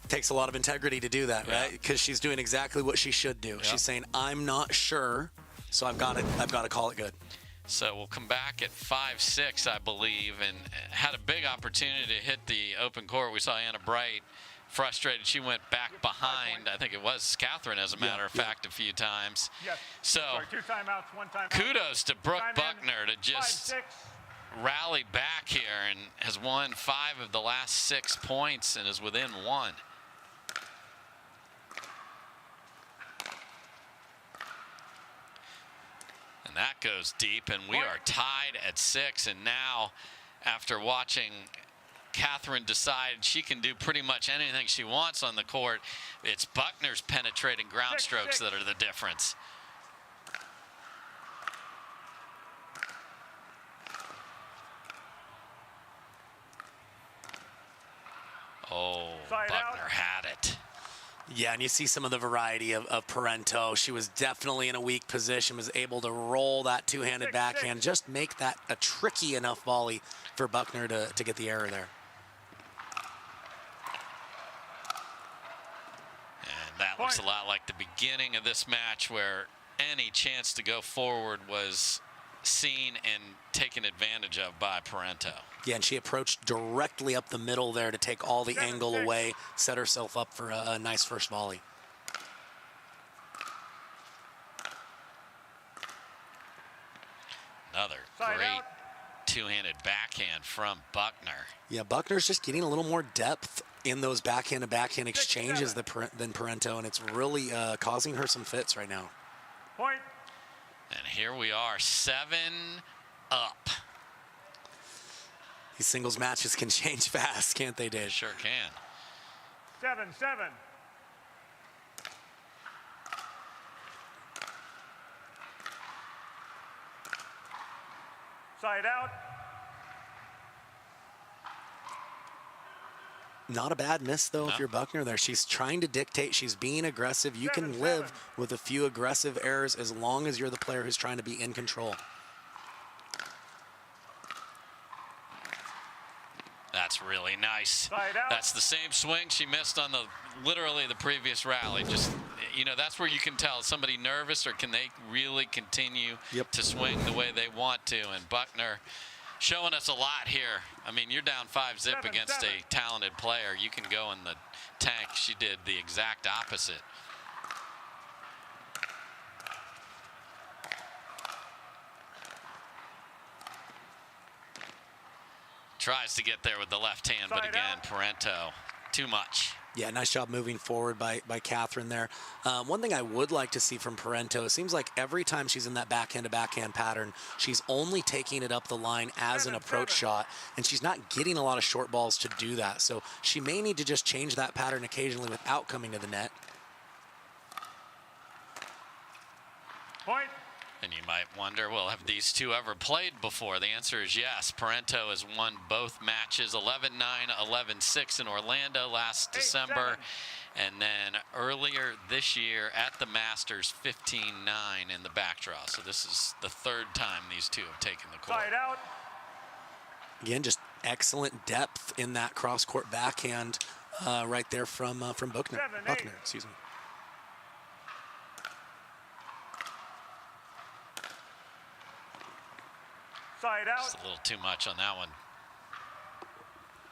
Takes a lot of integrity to do that, right? Because she's doing exactly what she should do. She's saying, I'm not sure, so I've got to call it good. So we'll come back at 5-6, I believe, and had a big opportunity to hit the open court. We saw Anna Bright frustrated. She went back behind. I think it was Catherine, as a matter of fact, a few times. So 2 timeouts, 1 timeout. Kudos to Brooke Buckner to just rally back here, and has won 5 of the last 6 points and is within 1. And that goes deep, and we are tied at 6. And now, after watching Catherine decide she can do pretty much anything she wants on the court, it's Buckner's penetrating ground strokes that are the difference. Oh, Buckner had it. Yeah, and you see some of the variety of Parenteau. She was definitely in a weak position, was able to roll that two-handed backhand, just make that a tricky enough volley for Buckner to get the error there. And that looks a lot like the beginning of this match, where any chance to go forward was seen and taken advantage of by Parenteau. Yeah, and she approached directly up the middle there to take all the angle away, set herself up for a nice first volley. Another great two-handed backhand from Buckner. Yeah, Buckner's just getting a little more depth in those backhand-to-backhand exchanges than Parenteau, and it's really causing her some fits right now. Point. And here we are, 7 up. These singles matches can change fast, can't they, Dave? Sure can. 7-7. Side out. Not a bad miss, though, if you're Buckner there. She's trying to dictate. She's being aggressive. You can live with a few aggressive errors as long as you're the player who's trying to be in control. That's really nice. That's the same swing she missed on literally the previous rally. Just, that's where you can tell, is somebody nervous, or can they really continue to swing the way they want to? And Buckner showing us a lot here. You're down 5-0 against a talented player. You can go in the tank. She did the exact opposite. Tries to get there with the left hand, but again, Parenteau, too much. Yeah, nice job moving forward by Catherine there. One thing I would like to see from Parenteau, it seems like every time she's in that backhand-to-backhand pattern, she's only taking it up the line as an approach shot, and she's not getting a lot of short balls to do that. So she may need to just change that pattern occasionally without coming to the net. Point. And you might wonder, well, have these two ever played before? The answer is yes. Parenteau has won both matches, 11-9, 11-6 in Orlando last December. And then earlier this year at the Masters, 15-9 in the backdraw. So this is the third time these two have taken the court. Side out. Again, just excellent depth in that cross-court backhand right there from Buckner. Buckner, excuse me. Side out. Just a little too much on that one.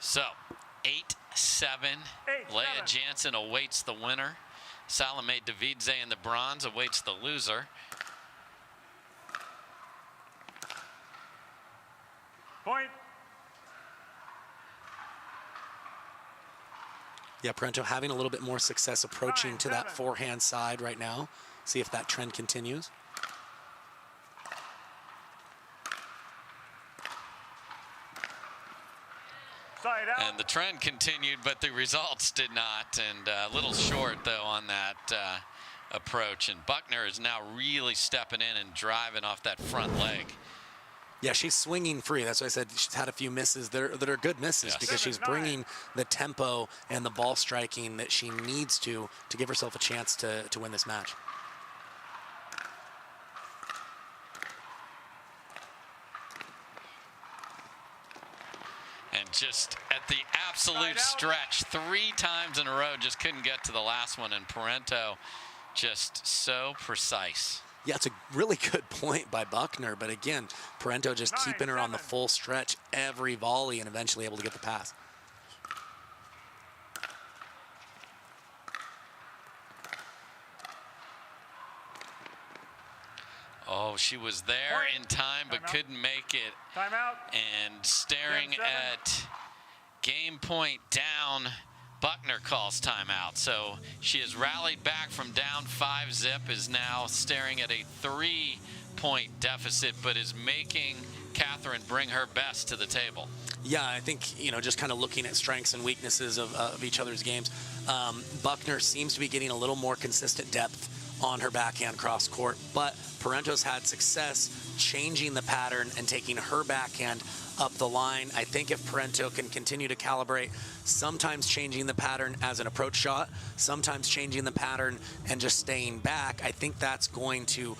So, 8-7. Lea Jansen awaits the winner. Salome Devidze in the bronze awaits the loser. Point. Yeah, Parenteau having a little bit more success approaching to that forehand side right now. See if that trend continues. And the trend continued, but the results did not. And a little short, though, on that approach. And Buckner is now really stepping in and driving off that front leg. Yeah, she's swinging free. That's why I said she's had a few misses that are good misses, because she's bringing the tempo and the ball striking that she needs to give herself a chance to win this match. And just at the absolute stretch, 3 times in a row, just couldn't get to the last one. And Parenteau just so precise. Yeah, it's a really good point by Buckner. But again, Parenteau just keeping her on the full stretch every volley and eventually able to get the pass. Oh, she was there in time, but couldn't make it. Timeout. And staring at game point down, Buckner calls timeout. So she has rallied back from down 5-zip, is now staring at a 3-point deficit, but is making Catherine bring her best to the table. Yeah, I think, just kind of looking at strengths and weaknesses of each other's games, Buckner seems to be getting a little more consistent depth on her backhand cross court, but Parenteau's had success changing the pattern and taking her backhand up the line. I think if Parenteau can continue to calibrate, sometimes changing the pattern as an approach shot, sometimes changing the pattern and just staying back, I think that's going to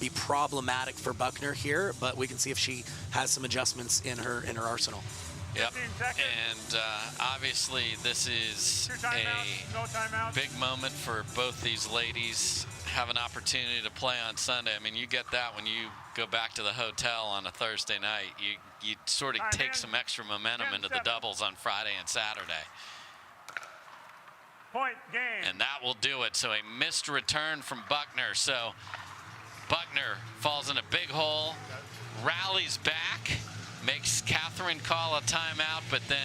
be problematic for Buckner here, but we can see if she has some adjustments in her arsenal. Yep, and obviously this is a big moment for both these ladies. Have an opportunity to play on Sunday. I mean, you get that when you go back to the hotel on a Thursday night. You sort of take some extra momentum into the doubles on Friday and Saturday. Point game. And that will do it. So a missed return from Buckner. So Buckner falls in a big hole, rallies back, makes Catherine call a timeout, but then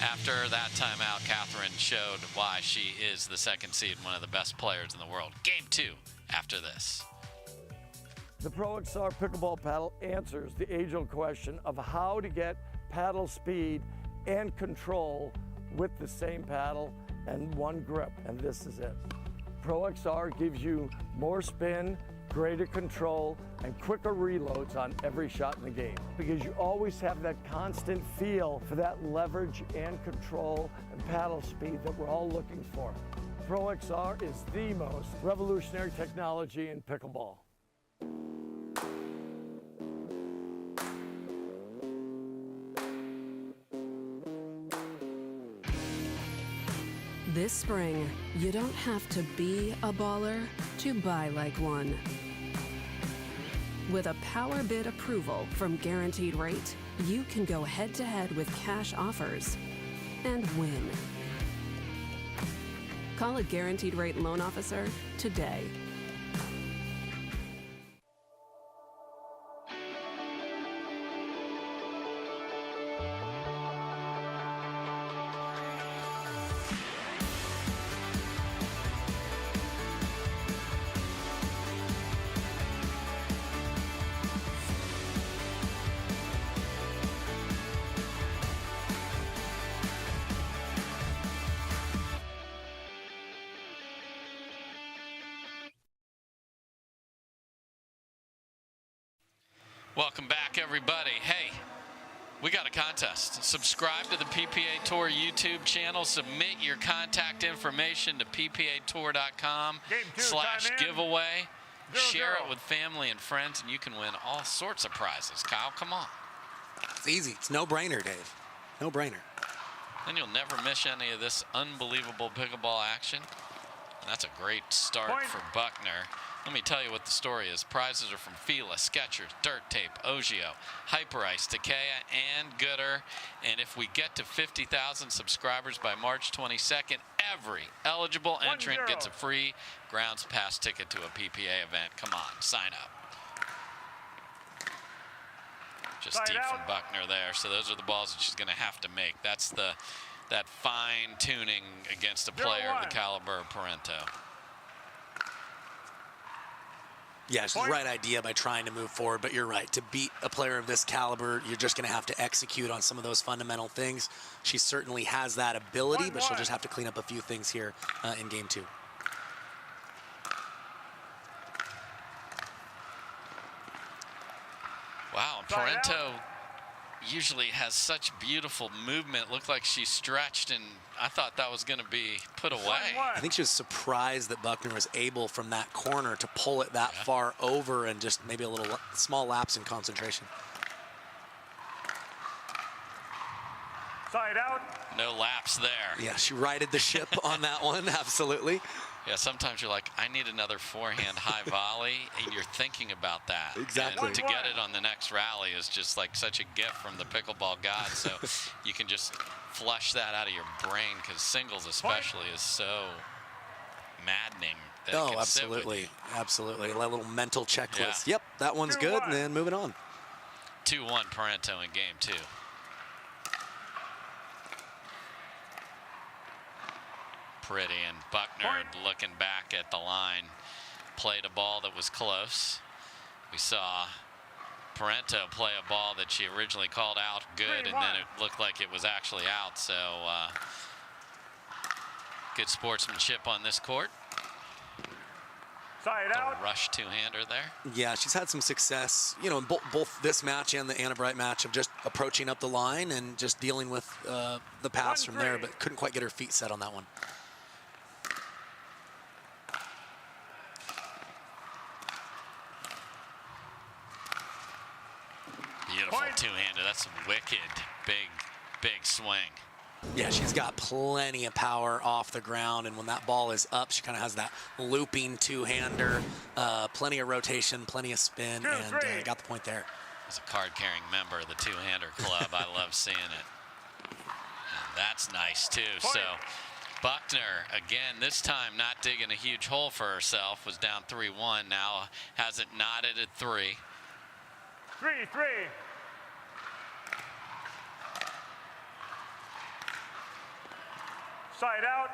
after that timeout, Catherine showed why she is the second seed, one of the best players in the world. Game 2 after this. The Pro XR pickleball paddle answers the age-old question of how to get paddle speed and control with the same paddle and one grip, and this is it. Pro XR gives you more spin, greater control, and quicker reloads on every shot in the game, because you always have that constant feel for that leverage and control and paddle speed that we're all looking for. Pro XR is the most revolutionary technology in pickleball. This spring, you don't have to be a baller to buy like one. With a power bid approval from Guaranteed Rate, you can go head-to-head with cash offers and win. Call a Guaranteed Rate loan officer today. Welcome back, everybody. Hey, we got a contest. Subscribe to the PPA Tour YouTube channel. Submit your contact information to ppatour.com/giveaway. Share it with family and friends, and you can win all sorts of prizes. Kyle, come on. It's easy. It's no-brainer, Dave. No-brainer. Then you'll never miss any of this unbelievable pickleball action. And that's a great start for Buckner. Let me tell you what the story is. Prizes are from Fila, Skechers, Dirt Tape, Ogio, Hyper Ice, Takea, and Gooder. And if we get to 50,000 subscribers by March 22nd, every eligible entrant gets a free grounds pass ticket to a PPA event. Come on, sign up. Just deep from Buckner there. So those are the balls that she's going to have to make. That's that fine tuning against a player of the caliber of Parenteau. Yeah, it's the right idea by trying to move forward, but you're right. To beat a player of this caliber, you're just going to have to execute on some of those fundamental things. She certainly has that ability, but she'll just have to clean up a few things here in game 2. Wow, Parenteau usually has such beautiful movement. Looked like she stretched, and I thought that was going to be put away. I think she was surprised that Buckner was able from that corner to pull it that far over, and just maybe a little small lapse in concentration. Side out. No lapse there. Yeah, she righted the ship on that one, absolutely. Yeah, sometimes you're like, I need another forehand high volley, and you're thinking about that. Exactly. And to get it on the next rally is just like such a gift from the pickleball god. So you can just flush that out of your brain, because singles especially is so maddening. That it can absolutely. Sit with you. Absolutely. A little mental checklist. Yeah. Yep, that one's good, and then moving on. 2-1 Parenteau in game 2. Pretty, and Buckner looking back at the line, played a ball that was close. We saw Parenteau play a ball that she originally called out good, and then it looked like it was actually out. So good sportsmanship on this court. Side out. Rush two-hander there. Yeah, she's had some success, you know, in both this match and the Yana Bright match, of just approaching up the line and just dealing with the pass from there, but couldn't quite get her feet set on that one. Beautiful two-hander. That's a wicked, big swing. Yeah, she's got plenty of power off the ground, and when that ball is up, she kind of has that looping two-hander, plenty of rotation, plenty of spin, and got the point there. As a card-carrying member of the two-hander club, I love seeing it. And that's nice, too. So Buckner, again, this time not digging a huge hole for herself, was down 3-1. Now has it knotted at 3. 3-3. Side out.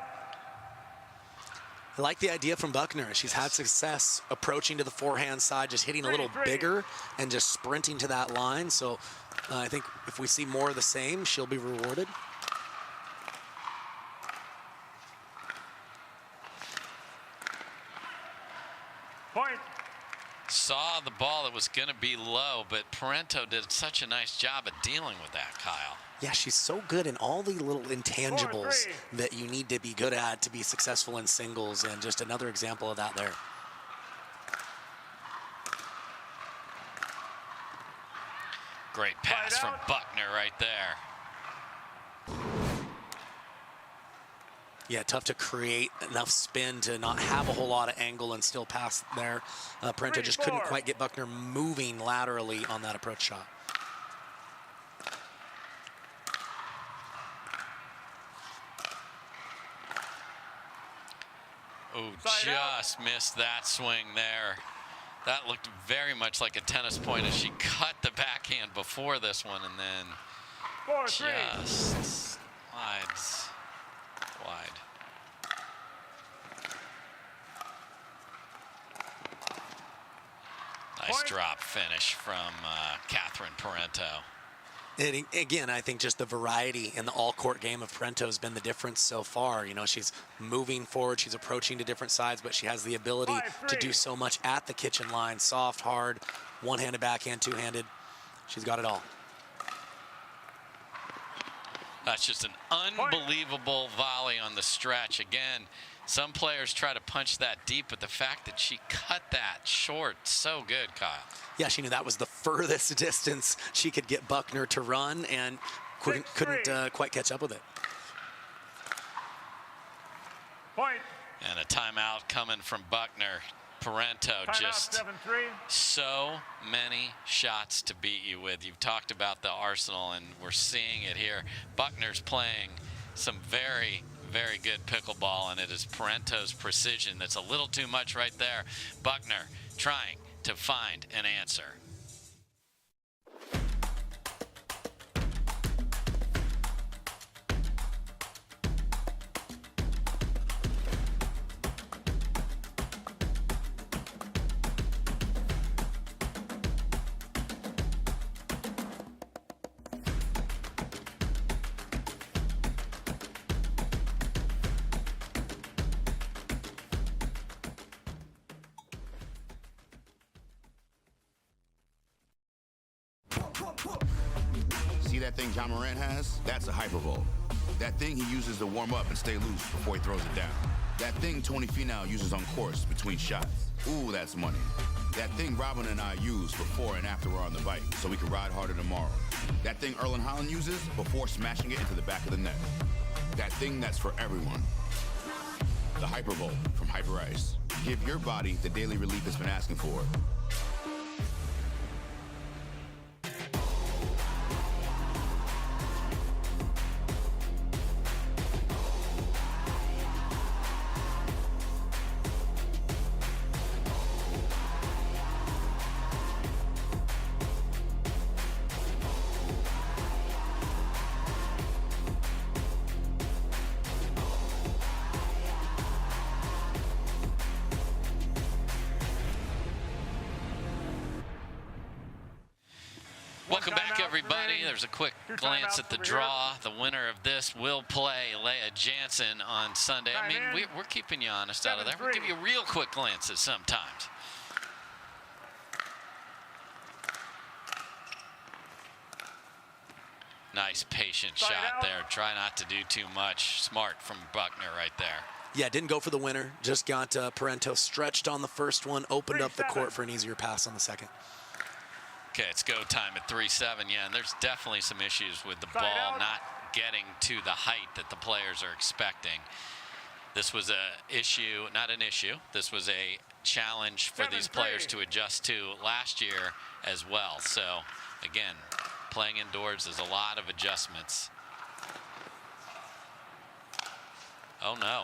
I like the idea from Buckner. She's had success approaching to the forehand side, just hitting a little bigger and just sprinting to that line. So I think if we see more of the same, she'll be rewarded. Point. Saw the ball that was going to be low, but Parenteau did such a nice job at dealing with that, Kyle. Yeah, she's so good in all the little intangibles that you need to be good at to be successful in singles, and just another example of that there. Great pass from Buckner right there. Yeah, tough to create enough spin to not have a whole lot of angle and still pass there. Parenteau just couldn't quite get Buckner moving laterally on that approach shot. Oh, just missed that swing there. That looked very much like a tennis point as she cut the backhand before this one, and then just wide. Nice drop finish from Catherine Parenteau. And again, I think just the variety in the all-court game of Parenteau has been the difference so far. You know, she's moving forward, she's approaching to different sides, but she has the ability to do so much at the kitchen line. Soft, hard, one-handed backhand, two-handed. She's got it all. That's just an unbelievable volley on the stretch. Again, some players try to punch that deep, but the fact that she cut that short, so good, Kyle. Yeah, she knew that was the furthest distance she could get Buckner to run, and couldn't quite catch up with it. Point. And a timeout coming from Buckner. Parenteau, just 7-3. so many shots to beat you with. You've talked about the arsenal, and we're seeing it here. Buckner's playing some very, very good pickleball, and it is Parenteau's precision that's a little too much right there. Buckner trying to find an answer. See that thing John Morant has? That's a hypervolt. That thing he uses to warm up and stay loose before he throws it down. That thing Tony Finau uses on course between shots. Ooh, that's money. That thing Robin and I use before and after we're on the bike so we can ride harder tomorrow. That thing Erlen Haaland uses before smashing it into the back of the net. That thing that's for everyone. The Hypervolt from Hyper Ice. Give your body the daily relief it's been asking for. Welcome back, everybody. There's a quick glance at the draw. The winner of this will play Lea Jansen on Sunday. I mean, we're keeping you honest out of there. We'll give you real quick glances sometimes. Nice patient shot there. Try not to do too much. Smart from Buckner right there. Yeah, didn't go for the winner. Just got Parenteau stretched on the first one, opened up the court for an easier pass on the second. Okay, it's go time at 3-7. Yeah, and there's definitely some issues with the ball not getting to the height that the players are expecting. This was a issue, not an issue. This was a challenge for these players to adjust to last year as well. So, again, playing indoors is a lot of adjustments. Oh, no.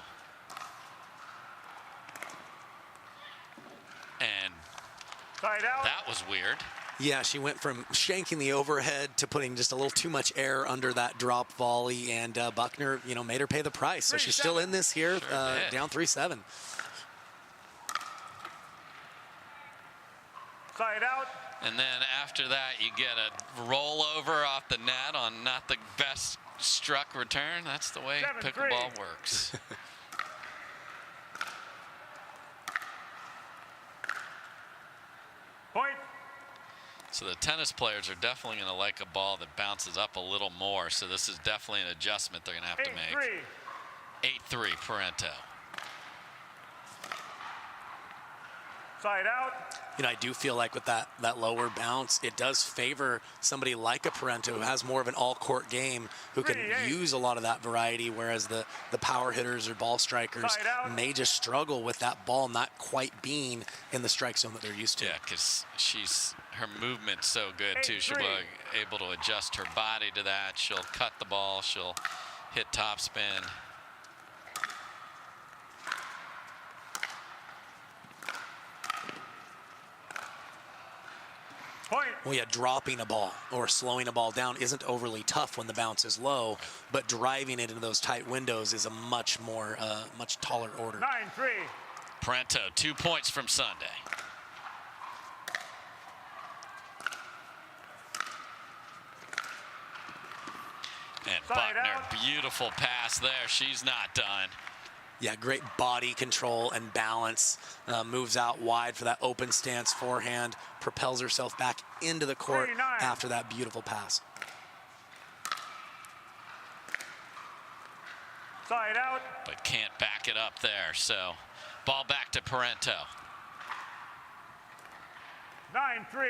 And that was weird. Yeah, she went from shanking the overhead to putting just a little too much air under that drop volley, and Buckner, you know, made her pay the price. So she's still in this here, down 3-7. Side out. And then after that, you get a rollover off the net on not the best struck return. That's the way pickleball works. Point. So the tennis players are definitely going to like a ball that bounces up a little more. So this is definitely an adjustment they're going to have to make. 8-3 Parenteau. Side out. You know, I do feel like with that lower bounce, it does favor somebody like a Parenteau who has more of an all-court game, who can use a lot of that variety, whereas the power hitters or ball strikers may just struggle with that ball not quite being in the strike zone that they're used to. Yeah, because her movement's so good too. She'll be able to adjust her body to that. She'll cut the ball. She'll hit topspin. Well, yeah, dropping a ball or slowing a ball down isn't overly tough when the bounce is low, but driving it into those tight windows is a much more, much taller order. 9-3. Parenteau, 2 points from Sunday. Buckner, beautiful pass there. She's not done. Yeah, great body control and balance. Moves out wide for that open stance forehand. Propels herself back into the court 39. after that beautiful pass. Side out. But can't back it up there. So ball back to Parenteau. 9-3.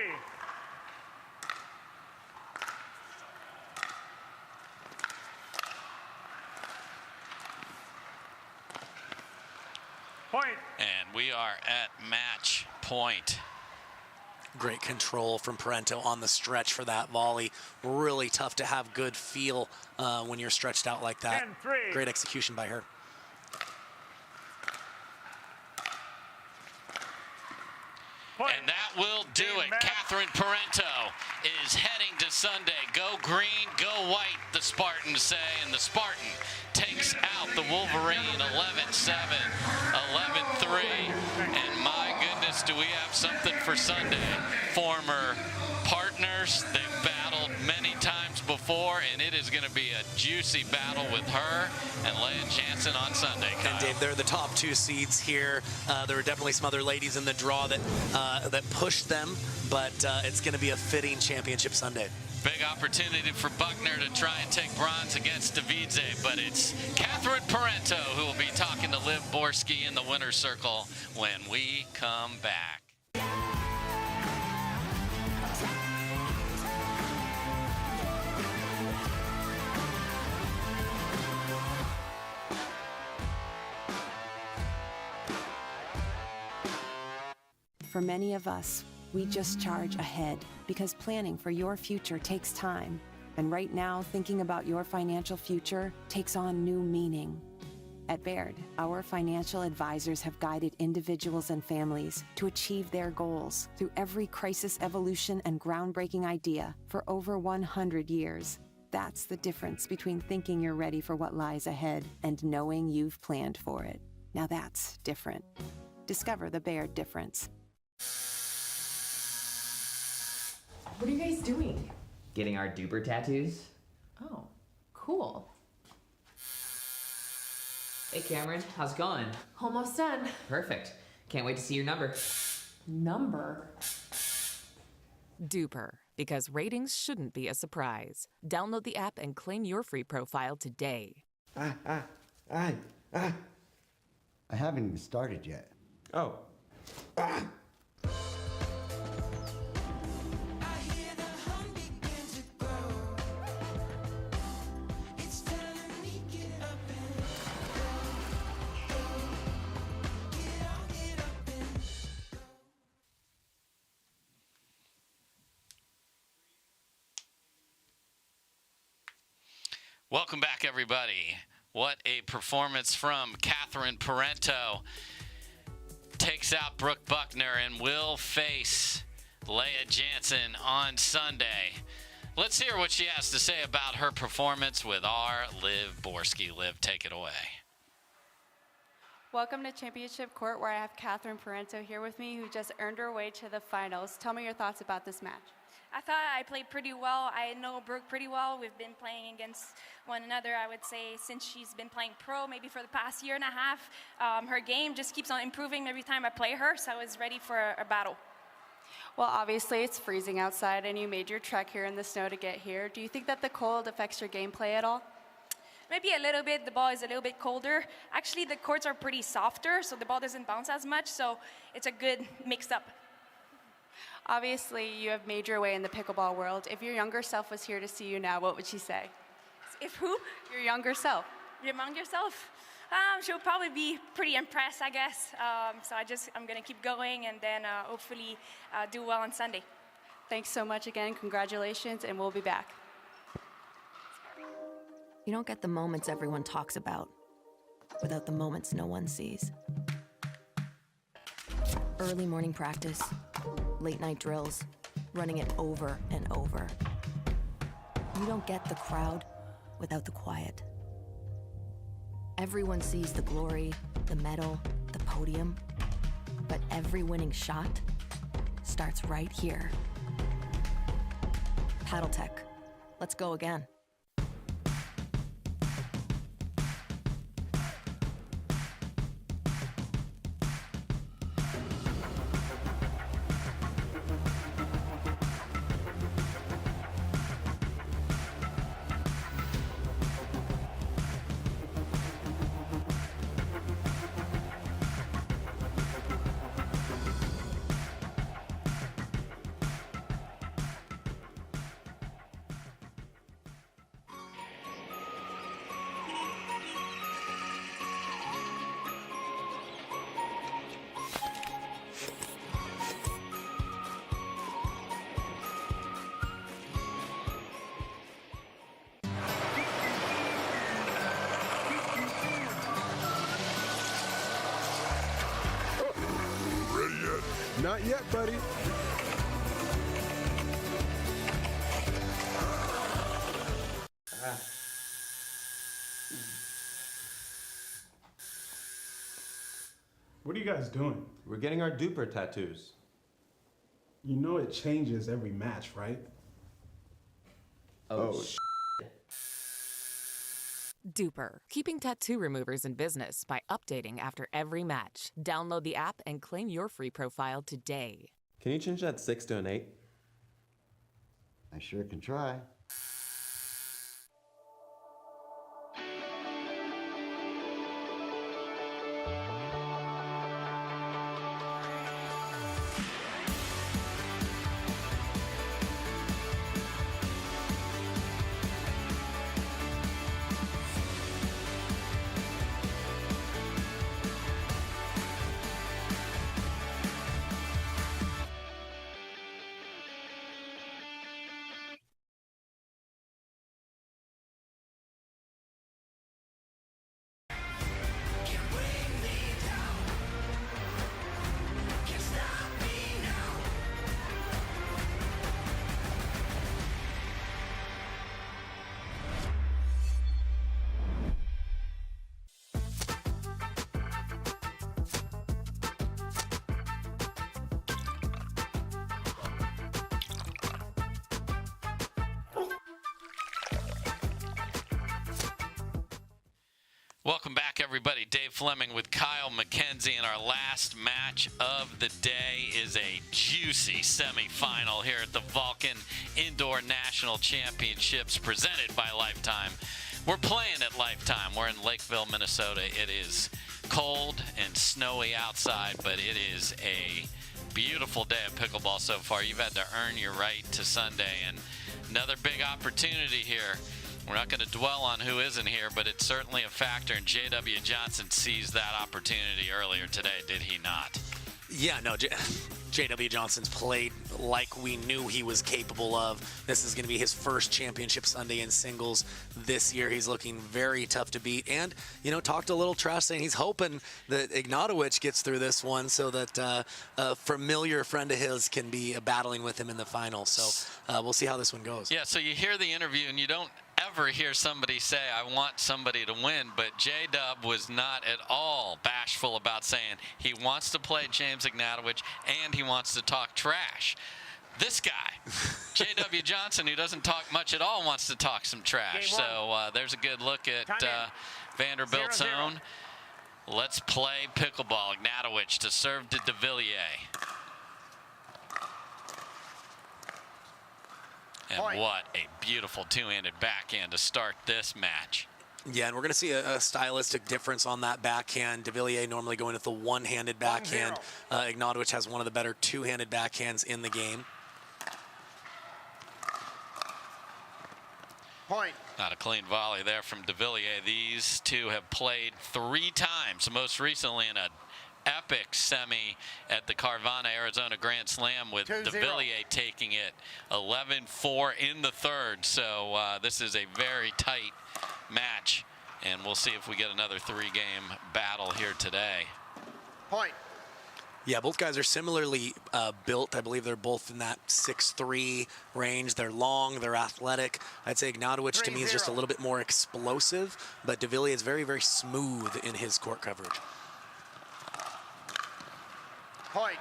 Point. And we are at match point. Great control from Parenteau on the stretch for that volley. Really tough to have good feel when you're stretched out like that. 10-3. Great execution by her. And that will do it. Catherine Parenteau is heading to Sunday. Go green, go white, the Spartans say. And the Spartan takes out the Wolverine 11-7, 11-3. And my goodness, do we have something for Sunday. Former partners, they've battled many times before, and it is going to be a juicy battle with her and Lea Jansen on Sunday. Kyle. And Dave, they're the top 2 seeds here. There were definitely some other ladies in the draw that pushed them, but it's going to be a fitting championship Sunday. Big opportunity for Buckner to try and take bronze against Devidze, but it's Catherine Parenteau who will be talking to Liv Borski in the winner's circle when we come back. For many of us, we just charge ahead because planning for your future takes time. And right now, thinking about your financial future takes on new meaning. At Baird, our financial advisors have guided individuals and families to achieve their goals through every crisis evolution and groundbreaking idea for over 100 years. That's the difference between thinking you're ready for what lies ahead and knowing you've planned for it. Now that's different. Discover the Baird difference. What are you guys doing? Getting our duper tattoos. Oh, cool. Hey Cameron, how's it going? Almost done. Perfect. Can't wait to see your number. Number? Duper, because ratings shouldn't be a surprise. Download the app and claim your free profile today. I haven't even started yet. Oh. Welcome back, everybody. What a performance from Catherine Parenteau. Takes out Brooke Buckner and will face Lea Jansen on Sunday. Let's hear what she has to say about her performance with our Liv Borski. Liv, take it away. Welcome to Championship Court, where I have Catherine Parenteau here with me, who just earned her way to the finals. Tell me your thoughts about this match. I thought I played pretty well. I know Brooke pretty well. We've been playing against one another, I would say, since she's been playing pro, maybe for the past year and a half. Her game just keeps on improving every time I play her, so I was ready for a battle. Well, obviously it's freezing outside, and you made your trek here in the snow to get here. Do you think that the cold affects your gameplay at all? Maybe a little bit. The ball is a little bit colder. Actually, the courts are pretty softer, so the ball doesn't bounce as much, so it's a good mix-up. Obviously, you have made your way in the pickleball world. If your younger self was here to see you now, what would she say? If who? Your younger self. Your younger self? She'll probably be pretty impressed, I guess. So I'm going to keep going and then hopefully do well on Sunday. Thanks so much again. Congratulations, and we'll be back. You don't get the moments everyone talks about without the moments no one sees. Early morning practice, late night drills, running it over and over. You don't get the crowd without the quiet. Everyone sees the glory, the medal, the podium, but every winning shot starts right here. Paddle Tech, let's go again. Not yet, buddy. What are you guys doing? We're getting our duper tattoos. You know it changes every match, right? Oh, Duper, keeping tattoo removers in business by updating after every match. Download the app and claim your free profile today. Can you change that 6 to an 8? I sure can try. Welcome back, everybody. Dave Fleming with Kyle McKenzie, and our last match of the day is a juicy semifinal here at the Vulcan Indoor National Championships presented by Lifetime. We're playing at Lifetime. We're in Lakeville, Minnesota. It is cold and snowy outside, but it is a beautiful day of pickleball so far. You've had to earn your right to Sunday, and another big opportunity here. We're not going to dwell on who isn't here, but it's certainly a factor, and J.W. Johnson seized that opportunity earlier today, did he not? Yeah, no, J.W. Johnson's played like we knew he was capable of. This is going to be his first championship Sunday in singles this year. He's looking very tough to beat, and, you know, talked a little trash saying he's hoping that Ignatowich gets through this one so that a familiar friend of his can be battling with him in the final. So we'll see how this one goes. Yeah, so you hear the interview, and you don't ever hear somebody say, I want somebody to win, but J-Dub was not at all bashful about saying he wants to play James Ignatowich and he wants to talk trash. This guy, J.W. Johnson, who doesn't talk much at all, wants to talk some trash. So there's a good look at Vanderbilt's own. Let's play pickleball. Ignatowich to serve to Devilliers. And what a beautiful two-handed backhand to start this match. Yeah, and we're going to see a stylistic difference on that backhand. Devilliers normally going with the one-handed backhand. Ignatowich has one of the better two-handed backhands in the game. Point. Not a clean volley there from Devilliers. These two have played 3 times, most recently in a epic semi at the Carvana, Arizona Grand Slam with Devilliers taking it 11-4 in the third. So this is a very tight match, and we'll see if we get another 3-game battle here today. Point. Yeah, both guys are similarly built. I believe they're both in that 6'3" range. They're long, they're athletic. I'd say Ignatowich to me is just a little bit more explosive, but Devilliers is very, very smooth in his court coverage. Point.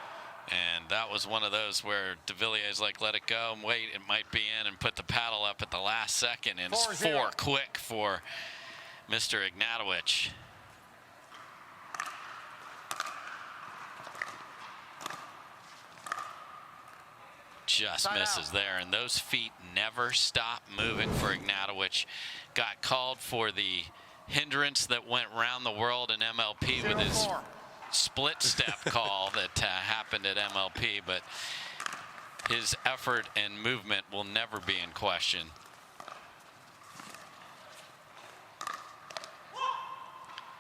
And that was one of those where Devilliers like, let it go and wait, it might be in, and put the paddle up at the last second, and it's 4 quick for Mr. Ignatowich. Just misses there, and those feet never stop moving for Ignatowich. Got called for the hindrance that went round the world in MLP with his split step call that happened at MLP, but his effort and movement will never be in question.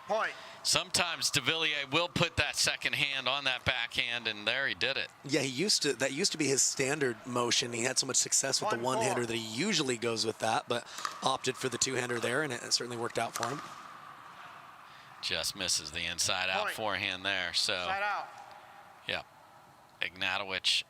Point. Sometimes Devilliers will put that second hand on that backhand, and there he did it. Yeah, that used to be his standard motion. He had so much success with the one-hander that he usually goes with that, but opted for the two-hander there, and it certainly worked out for him. Just misses the inside out forehand there. So, Side out. yeah. Ignatowich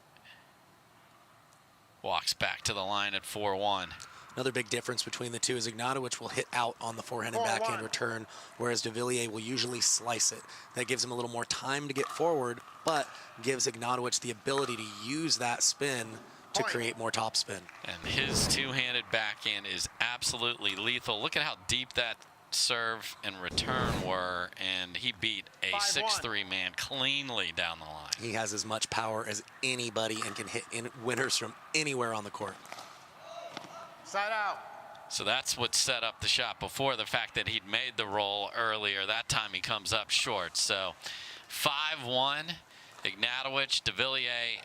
walks back to the line at 4-1. Another big difference between the two is Ignatowich will hit out on the forehand and backhand return, whereas Devilliers will usually slice it. That gives him a little more time to get forward, but gives Ignatowich the ability to use that spin to create more topspin. And his two-handed backhand is absolutely lethal. Look at how deep that serve and return were, and he beat a 6'3" man cleanly down the line. He has as much power as anybody and can hit winners from anywhere on the court. Side out. So that's what set up the shot before, the fact that he'd made the roll earlier. That time he comes up short. So 5-1, Ignatowich. Devilliers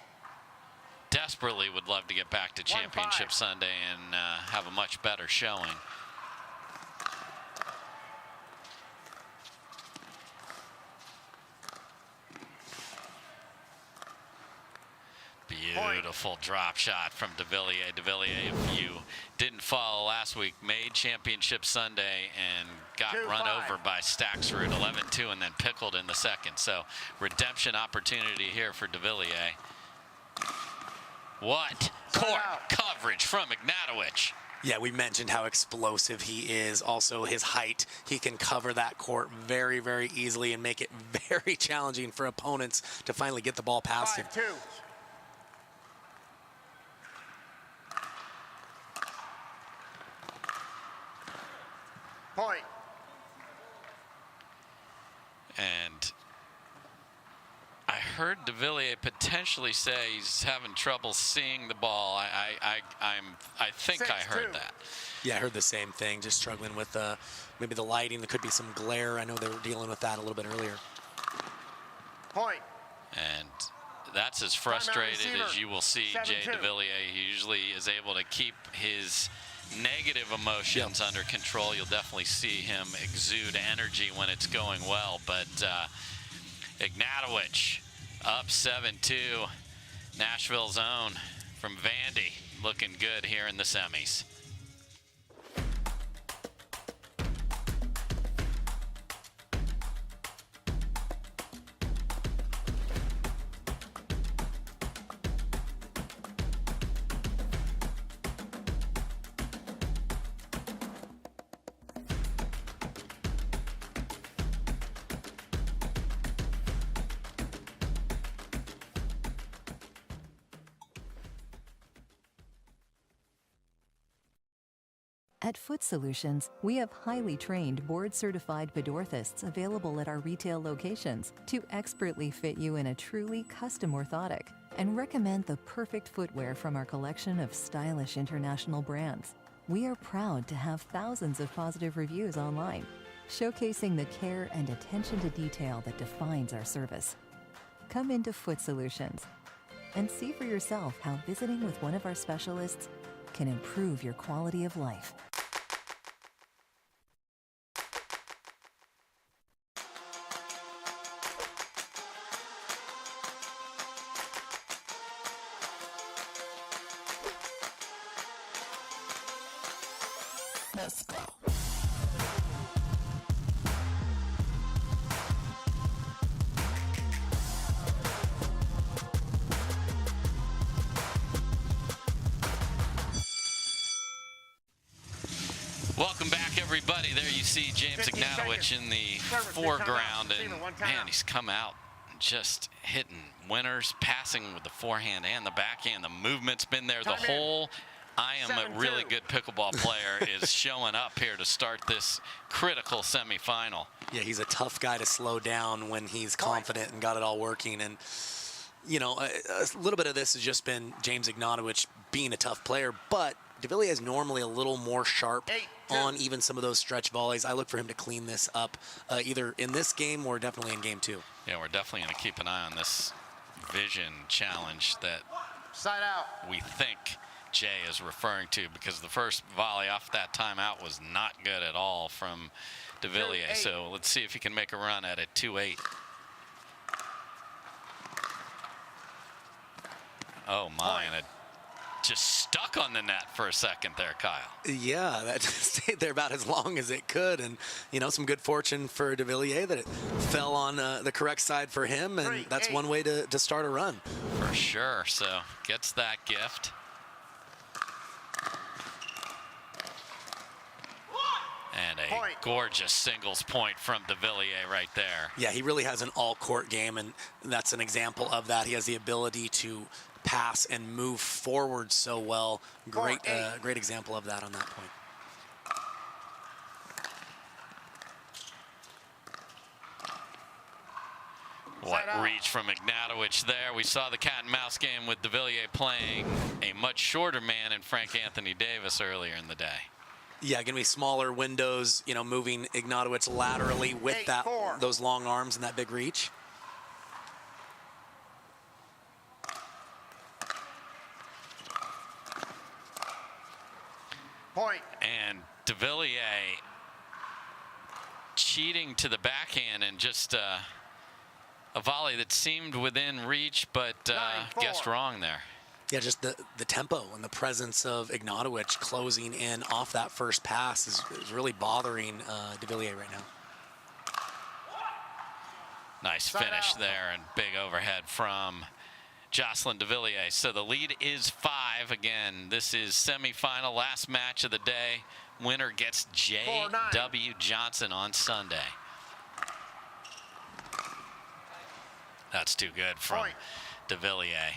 desperately would love to get back to Championship Sunday and have a much better showing. Beautiful drop shot from Devilliers. Devilliers, if you didn't follow last week, made Championship Sunday and got run over by Staksrud 11-2 and then pickled in the second. So redemption opportunity here for Devilliers. What court coverage from Ignatowich. Yeah, we mentioned how explosive he is. Also, his height, he can cover that court very, very easily and make it very challenging for opponents to finally get the ball past him. 5-2. Point. And I heard Devilliers potentially say he's having trouble seeing the ball. I think I heard that. Yeah, I heard the same thing. Just struggling with maybe the lighting. There could be some glare. I know they were dealing with that a little bit earlier. Point. And that's as frustrated as you will see Jay Devilliers. He usually is able to keep his negative emotions under control. You'll definitely see him exude energy when it's going well. But Ignatowich up 7-2. Nashville's own from Vandy looking good here in the semis. At Foot Solutions, we have highly trained, board-certified podorthists available at our retail locations to expertly fit you in a truly custom orthotic and recommend the perfect footwear from our collection of stylish international brands. We are proud to have thousands of positive reviews online, showcasing the care and attention to detail that defines our service. Come into Foot Solutions and see for yourself how visiting with one of our specialists can improve your quality of life. Let's go. Welcome back, everybody. There you see James Ignatowich in the foreground, and man, he's come out just hitting winners, passing with the forehand and the backhand. The movement's been there. The whole I am a really good pickleball player is showing up here to start this critical semifinal. Yeah, he's a tough guy to slow down when he's confident and got it all working. And, you know, a little bit of this has just been James Ignatowich being a tough player, but Devilliers is normally a little more sharp on even some of those stretch volleys. I look for him to clean this up either in this game or definitely in game 2. Yeah, we're definitely going to keep an eye on this vision challenge that we think Jay is referring to, because the first volley off that timeout was not good at all from Devilliers. So let's see if he can make a run at it. 2-8. Oh my, and a just stuck on the net for a second there, Kyle. Yeah, that stayed there about as long as it could. And, you know, some good fortune for Devilliers that it fell on the correct side for him. And that's one way to start a run. For sure. So gets that gift. And a gorgeous singles point from Devilliers right there. Yeah, he really has an all-court game, and that's an example of that. He has the ability to pass and move forward so well. Great example of that on that point. What reach from Ignatowich there. We saw the cat and mouse game with Devilliers playing a much shorter man in Frank Anthony Davis earlier in the day. Yeah, going to be smaller windows, you know, moving Ignatowich laterally with those long arms and that big reach. Point. And Devilliers cheating to the backhand and just a volley that seemed within reach, but guessed wrong there. Yeah, just the tempo and the presence of Ignatowich closing in off that first pass is really bothering Devilliers right now. Nice finish there and big overhead from Jocelyn Devilliers. So the lead is 5. Again, this is semifinal, last match of the day. Winner gets J.W. Johnson on Sunday. That's too good from Devilliers.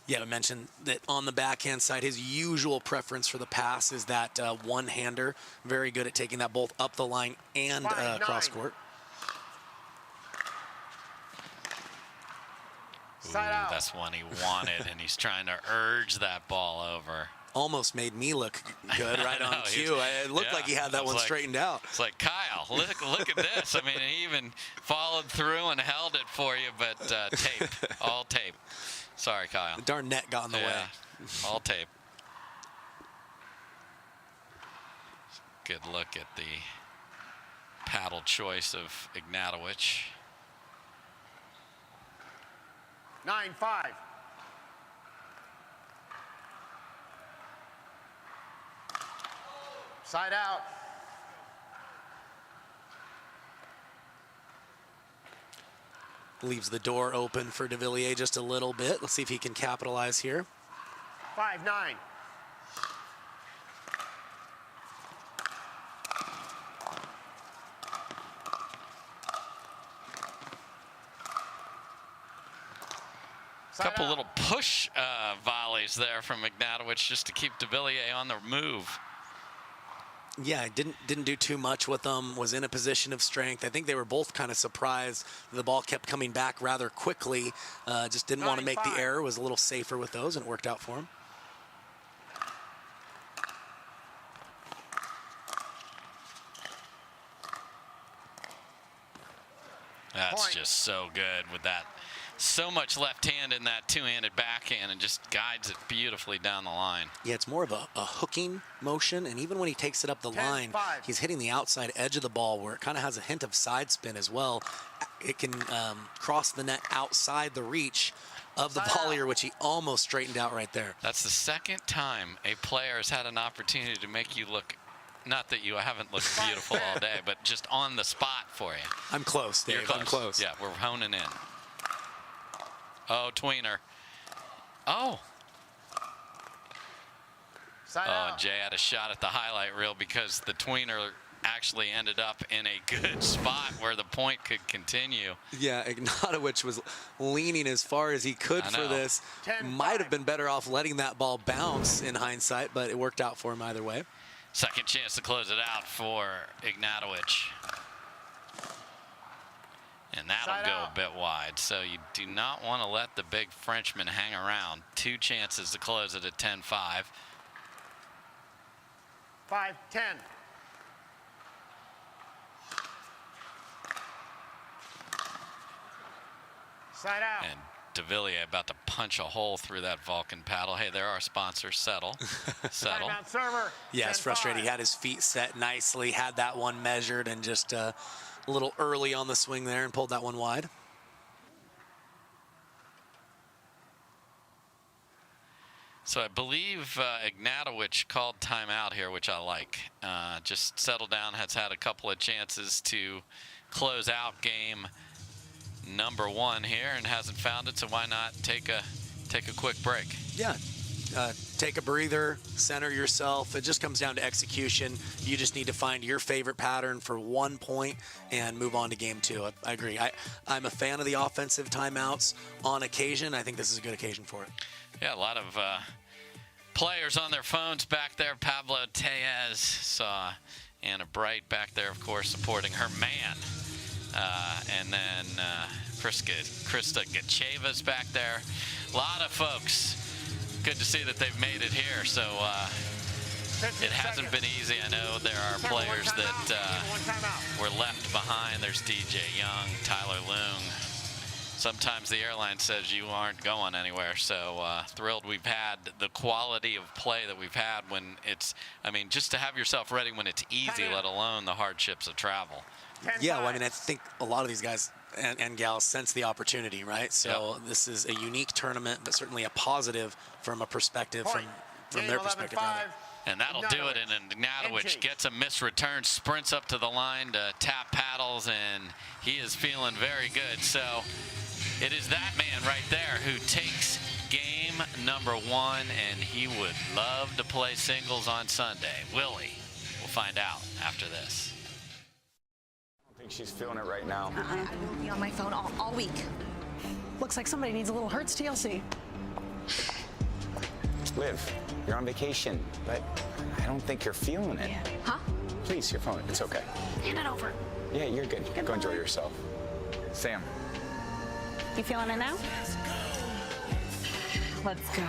Yeah, I mentioned that on the backhand side, his usual preference for the pass is that one-hander. Very good at taking that both up the line and cross court. Ooh, that's one he wanted, and he's trying to urge that ball over. Almost made me look good right on cue. It looked like he had that one straightened out. It's like, Kyle, look at this. I mean, he even followed through and held it for you, but tape, all tape. Sorry, Kyle. The darn net got in the way. All tape. Good look at the paddle choice of Ignatowich. 9-5. Side out. Leaves the door open for Devilliers just a little bit. Let's see if he can capitalize here. 5-9. Couple little push volleys there from Ignatowich just to keep Devilliers on the move. Yeah, didn't do too much with them, was in a position of strength. I think they were both kind of surprised. The ball kept coming back rather quickly. Just didn't want to make the error, was a little safer with those, and it worked out for him. That's just so good with that. So much left hand in that two-handed backhand and just guides it beautifully down the line. Yeah, it's more of a hooking motion, and even when he takes it up the line, he's hitting the outside edge of the ball where it kind of has a hint of side spin as well. It can cross the net outside the reach of the volleyer, which he almost straightened out right there. That's the second time a player has had an opportunity to make you look, not that you haven't looked beautiful all day, but just on the spot for you. I'm close, Dave. You're close. I'm close. Yeah, we're honing in. Oh, tweener. Oh. And Jay had a shot at the highlight reel because the tweener actually ended up in a good spot where the point could continue. Yeah, Ignatowich was leaning as far as he could for this. Might have been better off letting that ball bounce in hindsight, but it worked out for him either way. Second chance to close it out for Ignatowich. And that'll go a bit wide. So you do not want to let the big Frenchman hang around. 2 chances to close it at 10-5. 5-10. Side out. And Devilliers about to punch a hole through that Vulcan paddle. Hey, there are sponsors. Settle. Settle. Server. Yeah, it's frustrating. He had his feet set nicely, had that one measured, and just a little early on the swing there and pulled that one wide. So I believe Ignatowich called timeout here, which I like. Just settled down, has had a couple of chances to close out game number 1 here and hasn't found it, so why not take a quick break? Yeah, take a breather, center yourself. It just comes down to execution. You just need to find your favorite pattern for 1 point and move on to game 2. I agree. I'm a fan of the offensive timeouts on occasion. I think this is a good occasion for it. Yeah, a lot of players on their phones back there. Pablo Tejas, saw Anna Bright back there, of course, supporting her man. And then Krista Gacheva's back there. A lot of folks. Good to see that they've made it here. So it hasn't been easy. I know there are players that were left behind. There's DJ Young, Tyler Loong. Sometimes the airline says you aren't going anywhere. So thrilled we've had the quality of play that we've had when it's, I mean, just to have yourself ready when it's easy, let alone the hardships of travel. Yeah, well, I mean, I think a lot of these guys and gals sense the opportunity, right? So this is a unique tournament, but certainly a positive from a perspective, from their perspective. And that'll do it. And Ignatowich gets a missed return, sprints up to the line to tap paddles, and he is feeling very good. So it is that man right there who takes game number 1, and he would love to play singles on Sunday. Will he? We'll find out after this. I think she's feeling it right now. I will be on my phone all week. Looks like somebody needs a little Hertz TLC. Liv, you're on vacation, but I don't think you're feeling it. Huh? Please, your phone. It's okay. Hand it over. Yeah, you're good. Go enjoy yourself. Sam. You feeling it now? Let's go.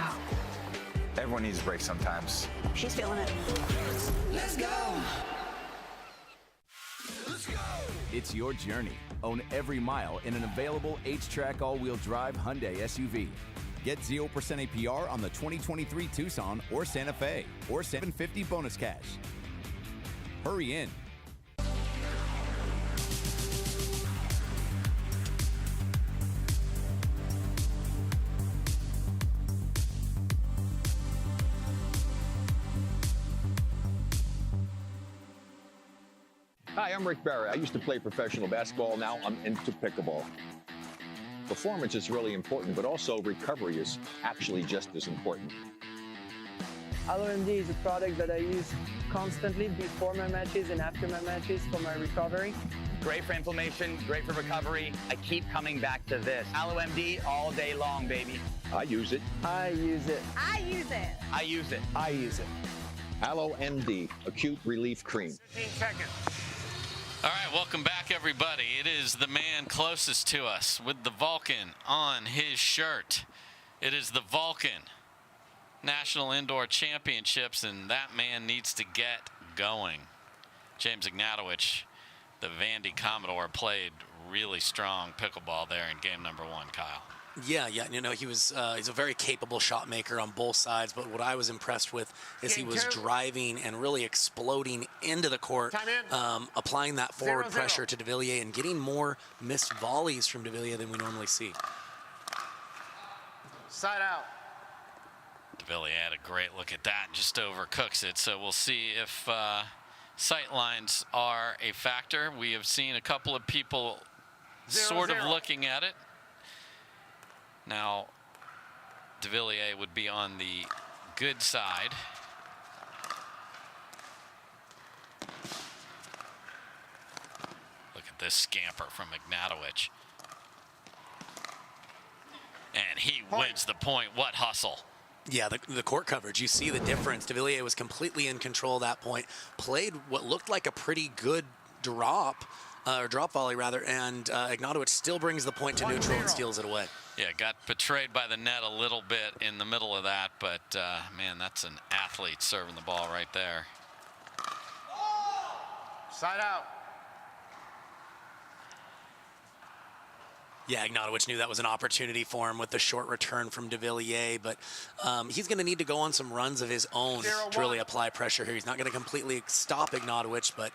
Everyone needs a break sometimes. She's feeling it. Let's go. It's your journey. Own every mile in an available H-Track all-wheel drive Hyundai SUV. Get 0% APR on the 2023 Tucson or Santa Fe, or $750 bonus cash. Hurry in. Hi, I'm Rick Barry. I used to play professional basketball. Now I'm into pickleball. Performance is really important, but also recovery is actually just as important. AlloMD is a product that I use constantly before my matches and after my matches for my recovery. Great for inflammation, great for recovery. I keep coming back to this. AlloMD all day long, baby. I use it. I use it. I use it. I use it. I use it. AlloMD, Acute Relief Cream. 15 seconds. All right, welcome back, everybody. It is the man closest to us with the Vulcan on his shirt. It is the Vulcan National Indoor Championships, and that man needs to get going. James Ignatowich, the Vandy Commodore, played really strong pickleball there in game number 1, Kyle. Yeah, you know, he's a very capable shot maker on both sides, but what I was impressed with is he was driving and really exploding into the court, applying that forward pressure to Devilliers and getting more missed volleys from Devilliers than we normally see. Side out. Devilliers had a great look at that and just overcooks it, so we'll see if sight lines are a factor. We have seen a couple of people sort of looking at it. Now, Devilliers would be on the good side. Look at this scamper from Ignatowich. And he wins the point. What hustle. Yeah, the court coverage, you see the difference. Devilliers was completely in control at that point, played what looked like a pretty good drop, or drop volley rather, and Ignatowich still brings the point to neutral and steals it away. Yeah, got betrayed by the net a little bit in the middle of that, but man, that's an athlete serving the ball right there. Side out. Yeah, Ignatowich knew that was an opportunity for him with the short return from Devilliers, but he's going to need to go on some runs of his own to really apply pressure here. He's not going to completely stop Ignatowich, but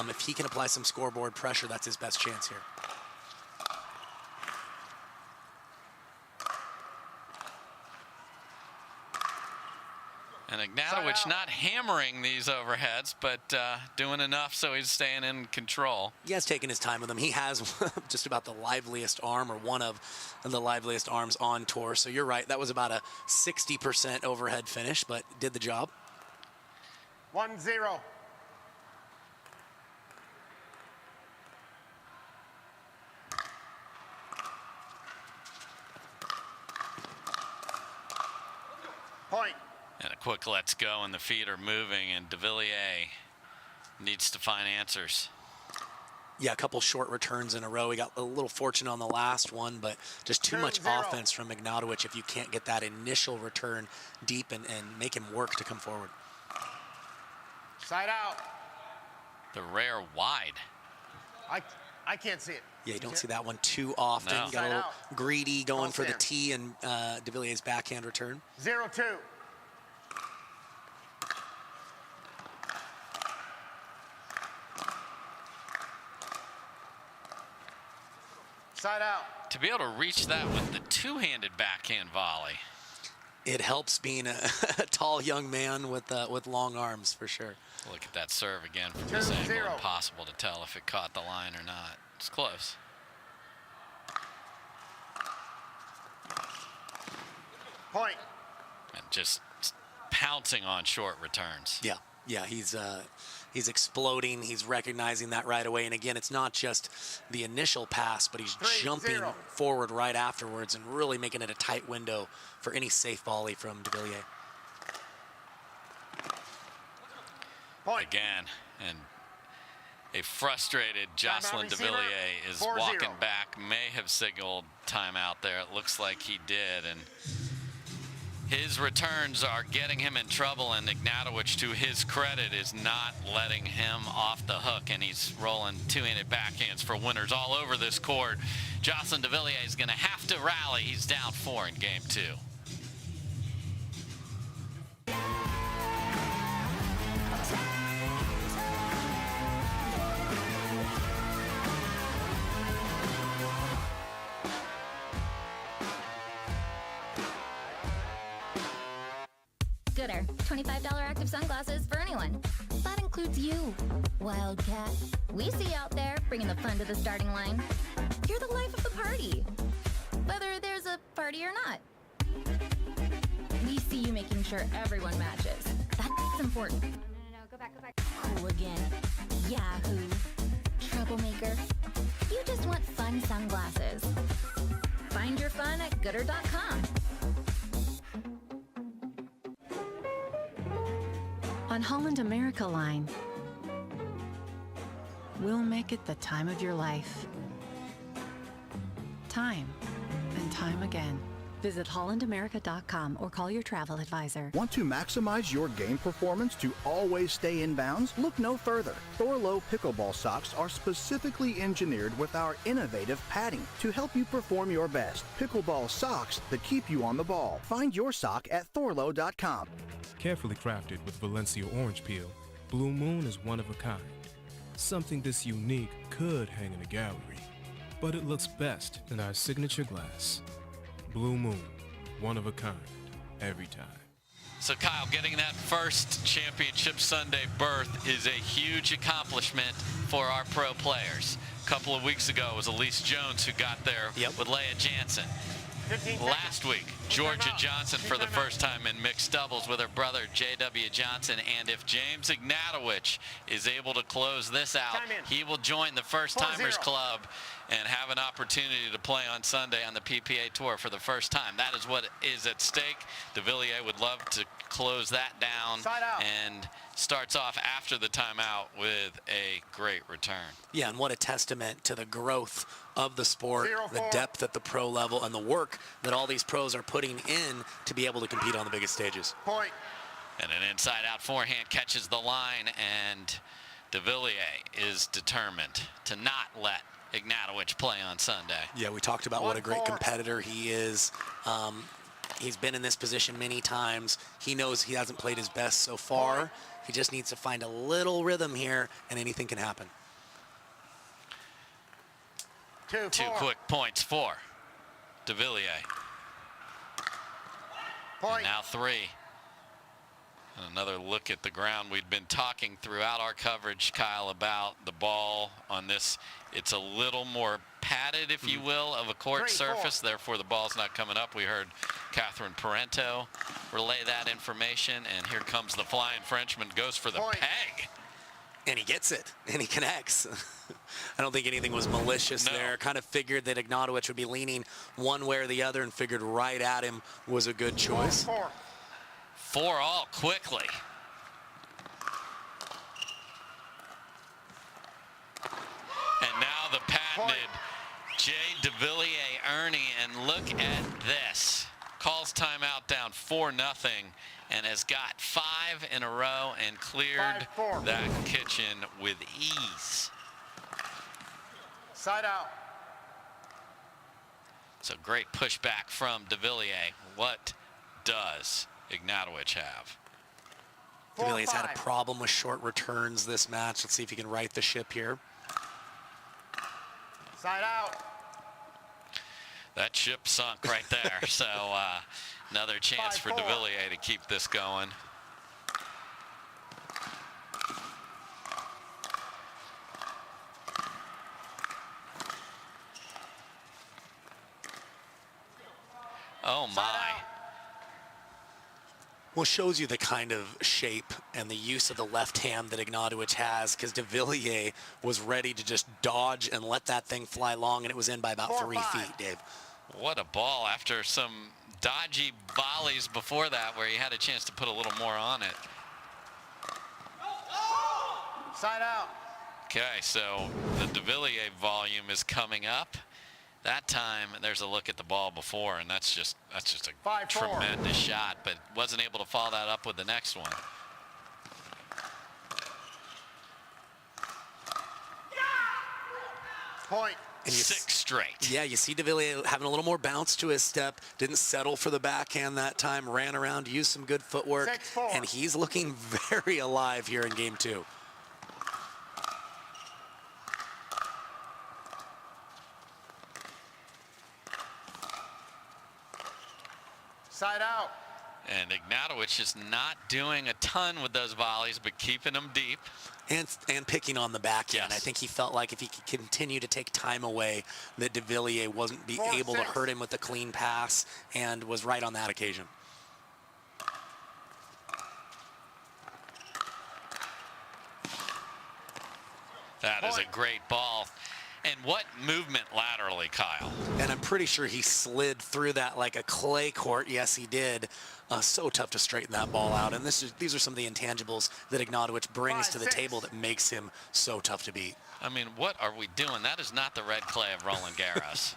if he can apply some scoreboard pressure, that's his best chance here. And Ignatowich not hammering these overheads, but doing enough so he's staying in control. He has taken his time with them. He has just about the liveliest arm, or one of the liveliest arms on tour. So you're right. That was about a 60% overhead finish, but did the job. 1-0. Point. And a quick let's go, and the feet are moving, and Devilliers needs to find answers. Yeah, a couple short returns in a row. He got a little fortunate on the last one, but just too much offense from Ignatowich if you can't get that initial return deep and make him work to come forward. Side out. The rare wide. I can't see it. Yeah, you don't see that one too often. No. Got a little greedy going Almost for the there. tee and Devilliers' backhand return. 0-2. Side out. To be able to reach that with the two-handed backhand volley. It helps being a tall young man with long arms, for sure. Look at that serve again from this angle. Impossible to tell if it caught the line or not. It's close. Point. And just pouncing on short returns. Yeah, he's exploding. He's recognizing that right away. And again, it's not just the initial pass, but he's jumping forward right afterwards and really making it a tight window for any safe volley from Devilliers. Point. Again, and a frustrated Jocelyn Devilliers is walking back. May have signaled timeout there. It looks like he did. And his returns are getting him in trouble, and Ignatowich, to his credit, is not letting him off the hook, and he's rolling two-handed backhands for winners all over this court. Jocelyn Devilliers is going to have to rally. He's down 4 in game 2. Gooder, $25 active sunglasses for anyone. That includes you, Wildcat. We see you out there bringing the fun to the starting line. You're the life of the party, whether there's a party or not. We see you making sure everyone matches. That's important. No, go back. Hooligan, Yahoo, troublemaker. You just want fun sunglasses. Find your fun at gooder.com. On Holland America Line, we'll make it the time of your life. Time and time again. Visit hollandamerica.com or call your travel advisor. Want to maximize your game performance to always stay in bounds? Look no further. Thorlo pickleball socks are specifically engineered with our innovative padding to help you perform your best. Pickleball socks that keep you on the ball. Find your sock at thorlo.com. Carefully crafted with Valencia orange peel, Blue Moon is one of a kind. Something this unique could hang in a gallery, but it looks best in our signature glass. Blue Moon, one of a kind, every time. So Kyle, getting that first Championship Sunday berth is a huge accomplishment for our pro players. A couple of weeks ago, it was Elise Jones who got there with Lea Jansen. Last week, Georgia Johnson for the first time in mixed doubles with her brother J.W. Johnson. And if James Ignatowich is able to close this out, he will join the First Timers Club and have an opportunity to play on Sunday on the PPA Tour for the first time. That is what is at stake. Devilliers would love to close that down and starts off after the timeout with a great return. Yeah, and what a testament to the growth of the sport, the depth at the pro level, and the work that all these pros are putting in to be able to compete on the biggest stages. Point. And an inside-out forehand catches the line, and Devilliers is determined to not let Ignatowich play on Sunday. Yeah, we talked about what a great competitor he is. He's been in this position many times. He knows he hasn't played his best so far. He just needs to find a little rhythm here, and anything can happen. Two quick points for Devilliers. And now 3. Another look at the ground. We'd been talking throughout our coverage, Kyle, about the ball on this. It's a little more padded, if you will, of a court surface. Therefore, the ball's not coming up. We heard Catherine Parenteau relay that information. And here comes the flying Frenchman. Goes for the peg. And he gets it. And he connects. I don't think anything was malicious there. Kind of figured that Ignatowich would be leaning one way or the other and figured right at him was a good choice. 4-all quickly. And now the patented Jay Devilliers Ernie, and look at this. Calls timeout down 4-0 and has got 5 in a row and cleared that kitchen with ease. Side out. So great pushback from Devilliers. What does Ignatowich have? Devilliers had a problem with short returns this match. Let's see if he can right the ship here. Side out. That ship sunk right there. So another chance for Devilliers to keep this going. Oh my. Well, shows you the kind of shape and the use of the left hand that Ignatowich has, because Devilliers was ready to just dodge and let that thing fly long, and it was in by about 3 feet, Dave. What a ball after some dodgy volleys before that where he had a chance to put a little more on it. Side out. Okay, so the Devilliers volume is coming up. That time, there's a look at the ball before, and that's just a tremendous shot, but wasn't able to follow that up with the next one. Point. And 6 straight. Yeah, you see Devilliers having a little more bounce to his step. Didn't settle for the backhand that time. Ran around, used some good footwork. 6-4. And he's looking very alive here in game 2. Side out. And Ignatowich is not doing a ton with those volleys, but keeping them deep. And picking on the backhand. Yes. I think he felt like if he could continue to take time away, that Devilliers wasn't able to hurt him with the clean pass, and was right on that occasion. That is a great ball. And what movement laterally, Kyle? And I'm pretty sure he slid through that like a clay court. Yes, he did. So tough to straighten that ball out. And these are some of the intangibles that Ignatowich brings to the table that makes him so tough to beat. I mean, what are we doing? That is not the red clay of Roland Garros.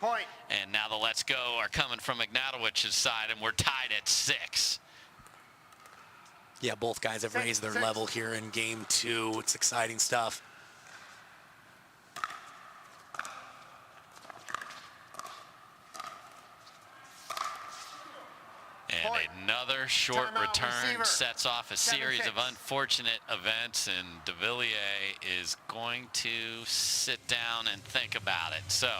Point. And now the let's go are coming from Ignatowich's side, and we're tied at 6. Yeah, both guys have raised their level here in game 2. It's exciting stuff. And another short return sets off a series of unfortunate events, and Devilliers is going to sit down and think about it. So,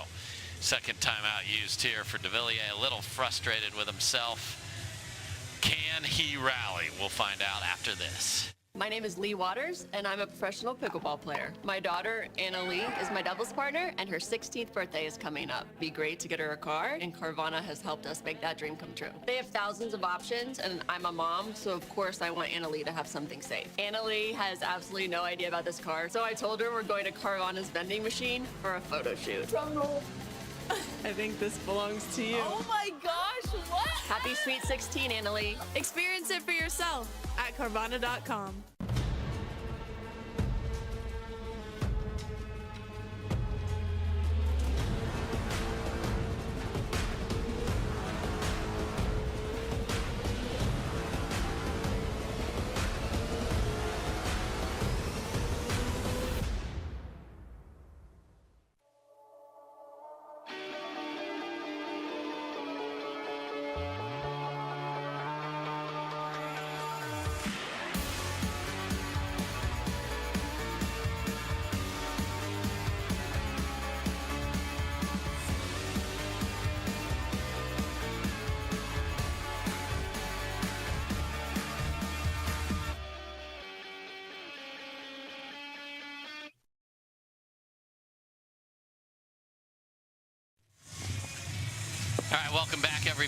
second timeout used here for Devilliers, a little frustrated with himself. Can he rally? We'll find out after this. My name is Lee Waters, and I'm a professional pickleball player. My daughter, Anna Lee, is my doubles partner, and her 16th birthday is coming up. Be great to get her a car, and Carvana has helped us make that dream come true. They have thousands of options, and I'm a mom, so of course I want Anna Lee to have something safe. Anna Lee has absolutely no idea about this car, so I told her we're going to Carvana's vending machine for a photo shoot. Drum roll. I think this belongs to you. Oh my gosh, what? Happy Sweet 16, Anna Lee. Experience it for yourself at Carvana.com.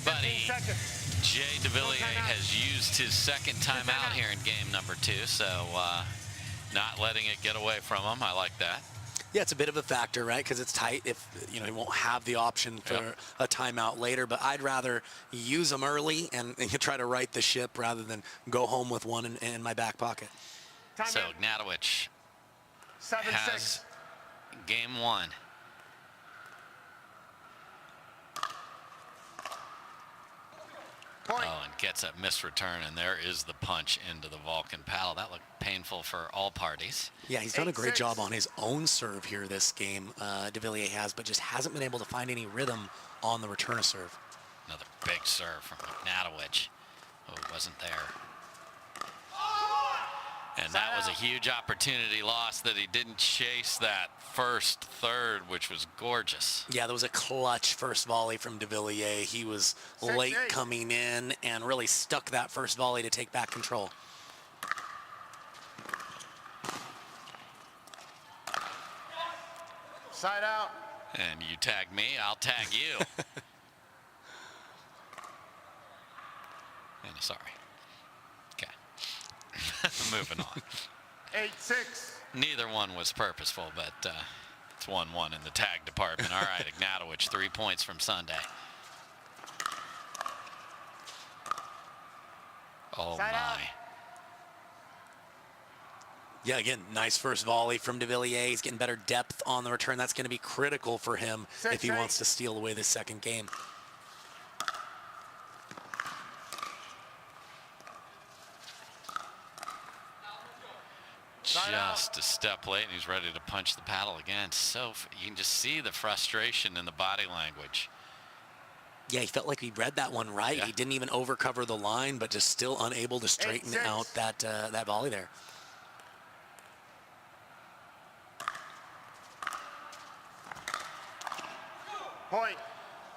everybody. Jay Devilliers has used his second timeout here in game number 2, so not letting it get away from him. I like that. Yeah, it's a bit of a factor, right? Because it's tight. If he won't have the option for a timeout later, but I'd rather use them early and try to right the ship rather than go home with one in my back pocket. So Ignatowich has game 1. Oh, and gets a missed return, and there is the punch into the Vulcan paddle. That looked painful for all parties. Yeah, he's done a great job on his own serve here this game, Devilliers has, but just hasn't been able to find any rhythm on the return of serve. Another big serve from Ignatowich, who wasn't there. And that was a huge opportunity lost that he didn't chase that first third, which was gorgeous. Yeah, there was a clutch first volley from Devilliers. He was late coming in and really stuck that first volley to take back control. Side out. And you tag me, I'll tag you. And sorry. Okay. Moving on. 8-6. Neither one was purposeful, but it's 1-1 in the tag department. All right, Ignatowich, 3 points from Sunday. Oh, Side my. out. Yeah, again, nice first volley from Devilliers. He's getting better depth on the return. That's going to be critical for him if he wants to steal away this second game. Just a step late, and he's ready to punch the paddle again. So you can just see the frustration in the body language. Yeah, he felt like he read that one right. Yeah. He didn't even overcover the line, but just still unable to straighten out that volley there. Point.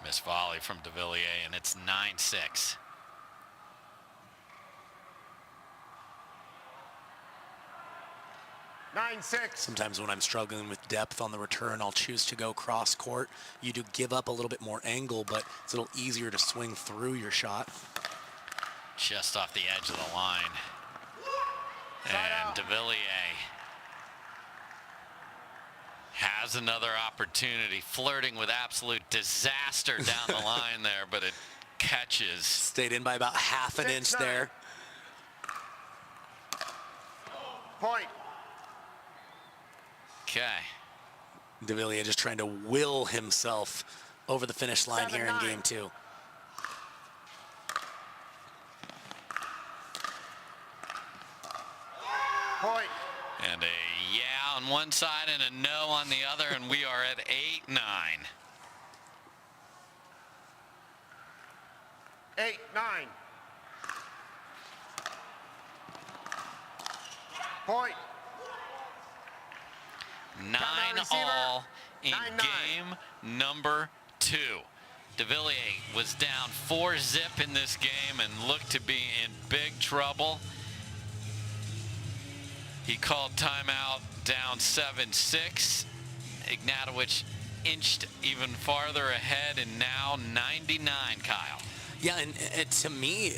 Missed volley from Devilliers, and it's 9-6. Sometimes when I'm struggling with depth on the return, I'll choose to go cross court. You do give up a little bit more angle, but it's a little easier to swing through your shot. Just off the edge of the line. And Devilliers has another opportunity, flirting with absolute disaster down the line there, but it catches. Stayed in by about half an inch there. Point. Okay. Devilliers just trying to will himself over the finish line here in game 2. Point. And a yeah on one side and a no on the other, and we are at 8-9. 8-9. Point. 9-all in game number 2. Devilliers was down 4-zip in this game and looked to be in big trouble. He called timeout down 7-6. Ignatowich inched even farther ahead, and now 99, Kyle. Yeah, and to me,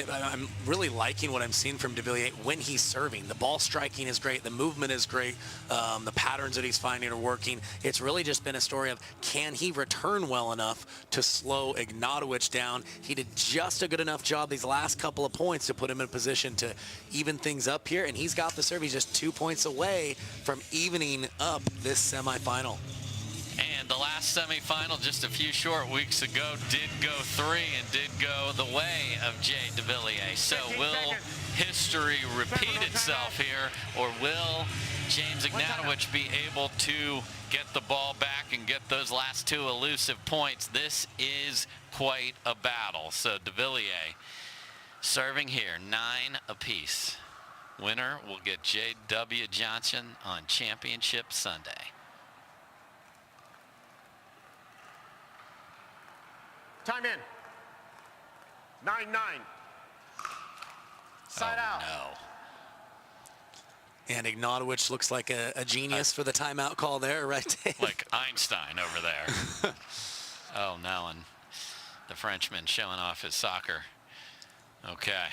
I'm really liking what I'm seeing from Devilliers when he's serving. The ball striking is great. The movement is great. The patterns that he's finding are working. It's really just been a story of, can he return well enough to slow Ignatowich down? He did just a good enough job these last couple of points to put him in a position to even things up here, and he's got the serve. He's just 2 points away from evening up this semifinal. And the last semifinal just a few short weeks ago did go 3 and did go the way of Jay Devilliers. So will history repeat itself here, or will James Ignatowich be able to get the ball back and get those last 2 elusive points? This is quite a battle. So Devilliers serving here, 9 apiece. Winner will get J.W. Johnson on Championship Sunday. Time in. 9-9. Side out. No. And Ignatowich looks like a genius for the timeout call there, right, Dave? Like Einstein over there. Oh, no. And The Frenchman showing off his soccer. Okay.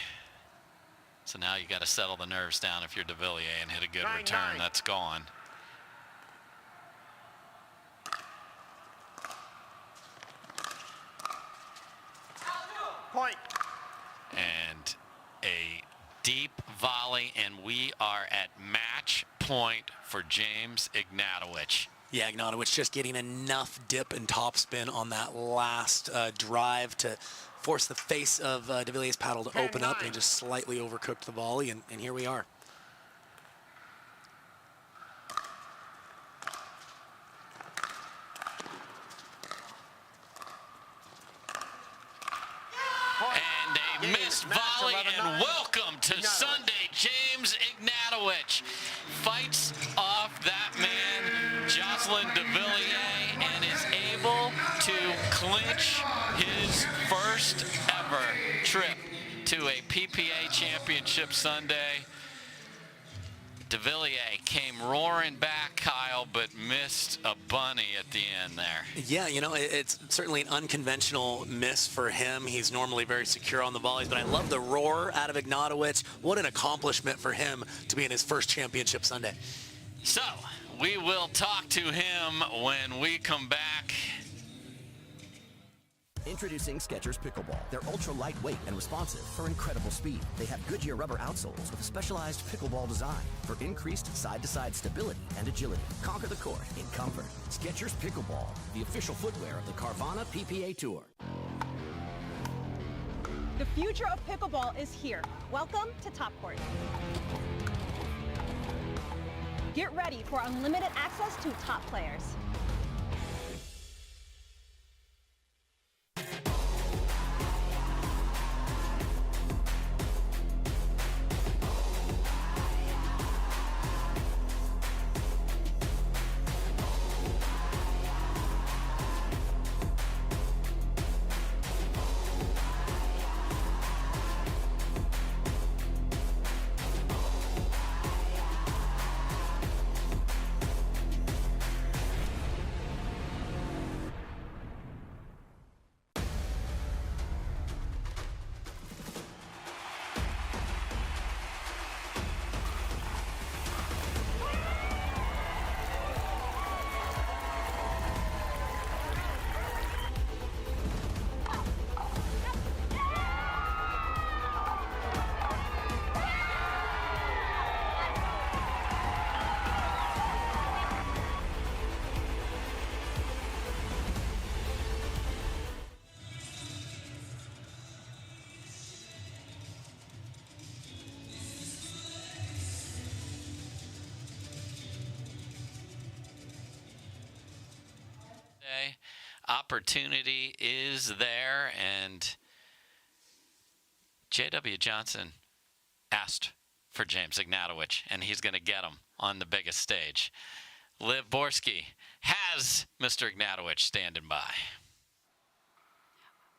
So now you got to settle the nerves down if you're Devilliers and hit a good return. That's gone. Point. And a deep volley, and we are at match point for James Ignatowich. Yeah, Ignatowich just getting enough dip and topspin on that last drive to force the face of Devilliers' paddle to open up, and he just slightly overcooked the volley, and here we are. And a missed volley, and welcome to Sunday. James Ignatowich fights off that man, Jocelyn Devilliers, and is able to clinch his first ever trip to a PPA championship Sunday. Devilliers came roaring back, Kyle, but missed a bunny at the end there. Yeah, you know, it's certainly an unconventional miss for him. He's normally very secure on the volleys, but I love the roar out of Ignatowich. What an accomplishment for him to be in his first championship Sunday. So, we will talk to him when we come back. Introducing Skechers Pickleball. They're ultra lightweight and responsive for incredible speed. They have Goodyear rubber outsoles with a specialized pickleball design for increased side-to-side stability and agility. Conquer the court in comfort. Skechers Pickleball, the official footwear of the Carvana PPA Tour. The future of pickleball is here. Welcome to Top Court. Get ready for unlimited access to top players. Opportunity is there, and J.W. Johnson asked for James Ignatowich, and he's going to get him on the biggest stage. Liv Borski has Mr. Ignatowich standing by.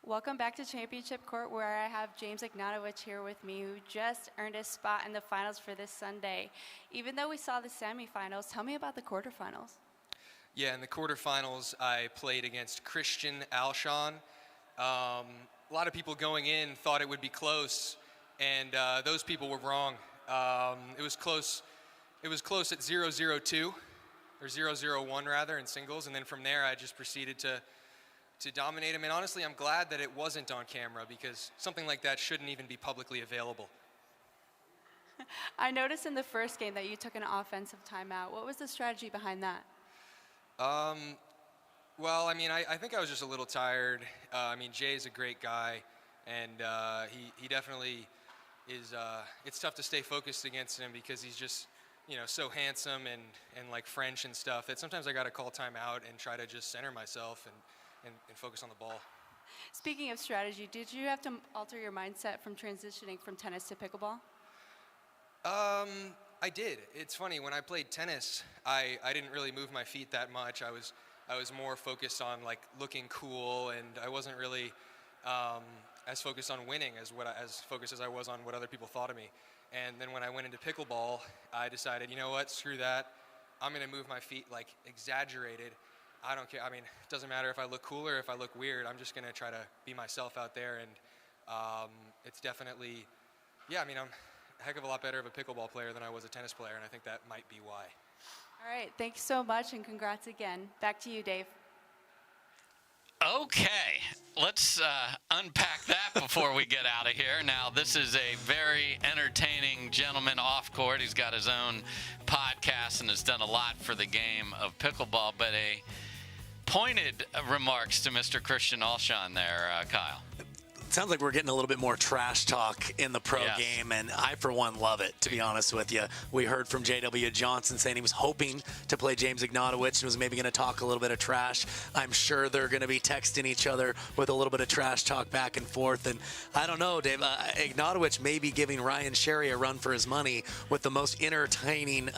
Welcome back to Championship Court, where I have James Ignatowich here with me, who just earned a spot in the finals for this Sunday. Even though we saw the semifinals, tell me about the quarterfinals. Yeah, in the quarterfinals, I played against Christian Alshon. A lot of people going in thought it would be close, and those people were wrong. It was close. It was close at 0-0-2, or 0-0-1 rather, in singles, and then from there I just proceeded to dominate him. And honestly, I'm glad that it wasn't on camera, because something like that shouldn't even be publicly available. I noticed in the first game that you took an offensive timeout. What was the strategy behind that? Well, I mean, I think I was just a little tired. I mean, Jay's a great guy, and he definitely is. It's tough to stay focused against him because he's just, you know, so handsome and like French and stuff that sometimes I got to call timeout and try to just center myself and focus on the ball. Speaking of strategy, did you have to alter your mindset from transitioning from tennis to pickleball? I did. It's funny, when I played tennis, I didn't really move my feet that much. I was more focused on like looking cool, and I wasn't really as focused on winning as focused as I was on what other people thought of me. And then when I went into pickleball, I decided, you know what, screw that. I'm going to move my feet like exaggerated, I don't care. I mean, it doesn't matter if I look cool or if I look weird. I'm just going to try to be myself out there. And it's definitely, yeah, I mean, I'm a heck of a lot better of a pickleball player than I was a tennis player, and I think that might be why. All right, thanks so much, and congrats again. Back to you, Dave. Okay, let's unpack that before we get out of here. Now, this is a very entertaining gentleman off court. He's got his own podcast and has done a lot for the game of pickleball, but a pointed remarks to Mr. Christian Alshon there, Kyle. Sounds like we're getting a little bit more trash talk in the pro game, and I, for one, love it, to be honest with you. We heard from J.W. Johnson saying he was hoping to play James Ignatowich and was maybe going to talk a little bit of trash. I'm sure they're going to be texting each other with a little bit of trash talk back and forth. And I don't know, Dave, Ignatowich may be giving Ryan Sherry a run for his money with the most entertaining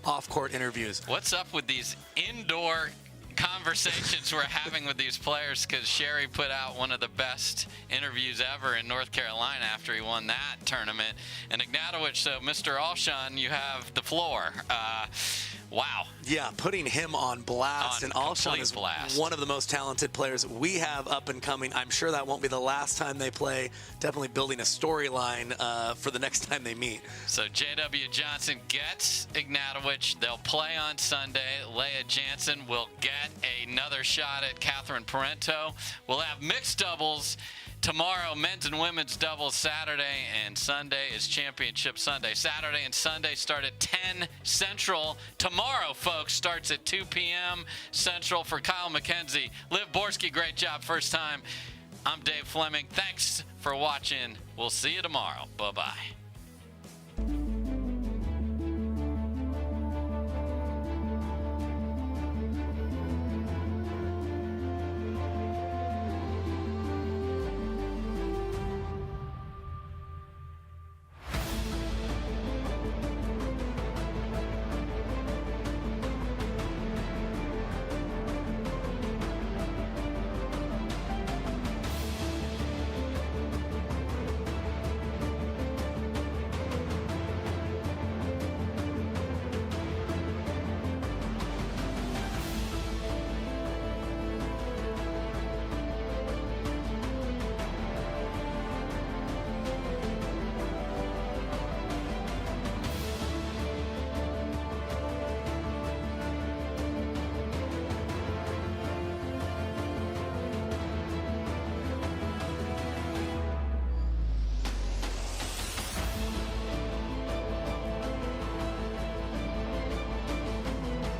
off-court interviews. What's up with these indoor conversations we're having with these players? Because Sherry put out one of the best interviews ever in North Carolina after he won that tournament. And Ignatowich, so Mr. Alshon, you have the floor. Wow. Yeah, putting him on blast. And Alshon is one of the most talented players we have up and coming. I'm sure that won't be the last time they play. Definitely building a storyline for the next time they meet. So J.W. Johnson gets Ignatowich. They'll play on Sunday. Lea Jansen will get another shot at Catherine Parenteau. We'll have mixed doubles tomorrow, men's and women's doubles Saturday, and Sunday is championship Sunday. Saturday and Sunday start at 10 Central. Tomorrow, folks, starts at 2 p.m. Central. For Kyle McKenzie, Liv Borski, great job first time. I'm Dave Fleming. Thanks for watching. We'll see you tomorrow. Bye-bye.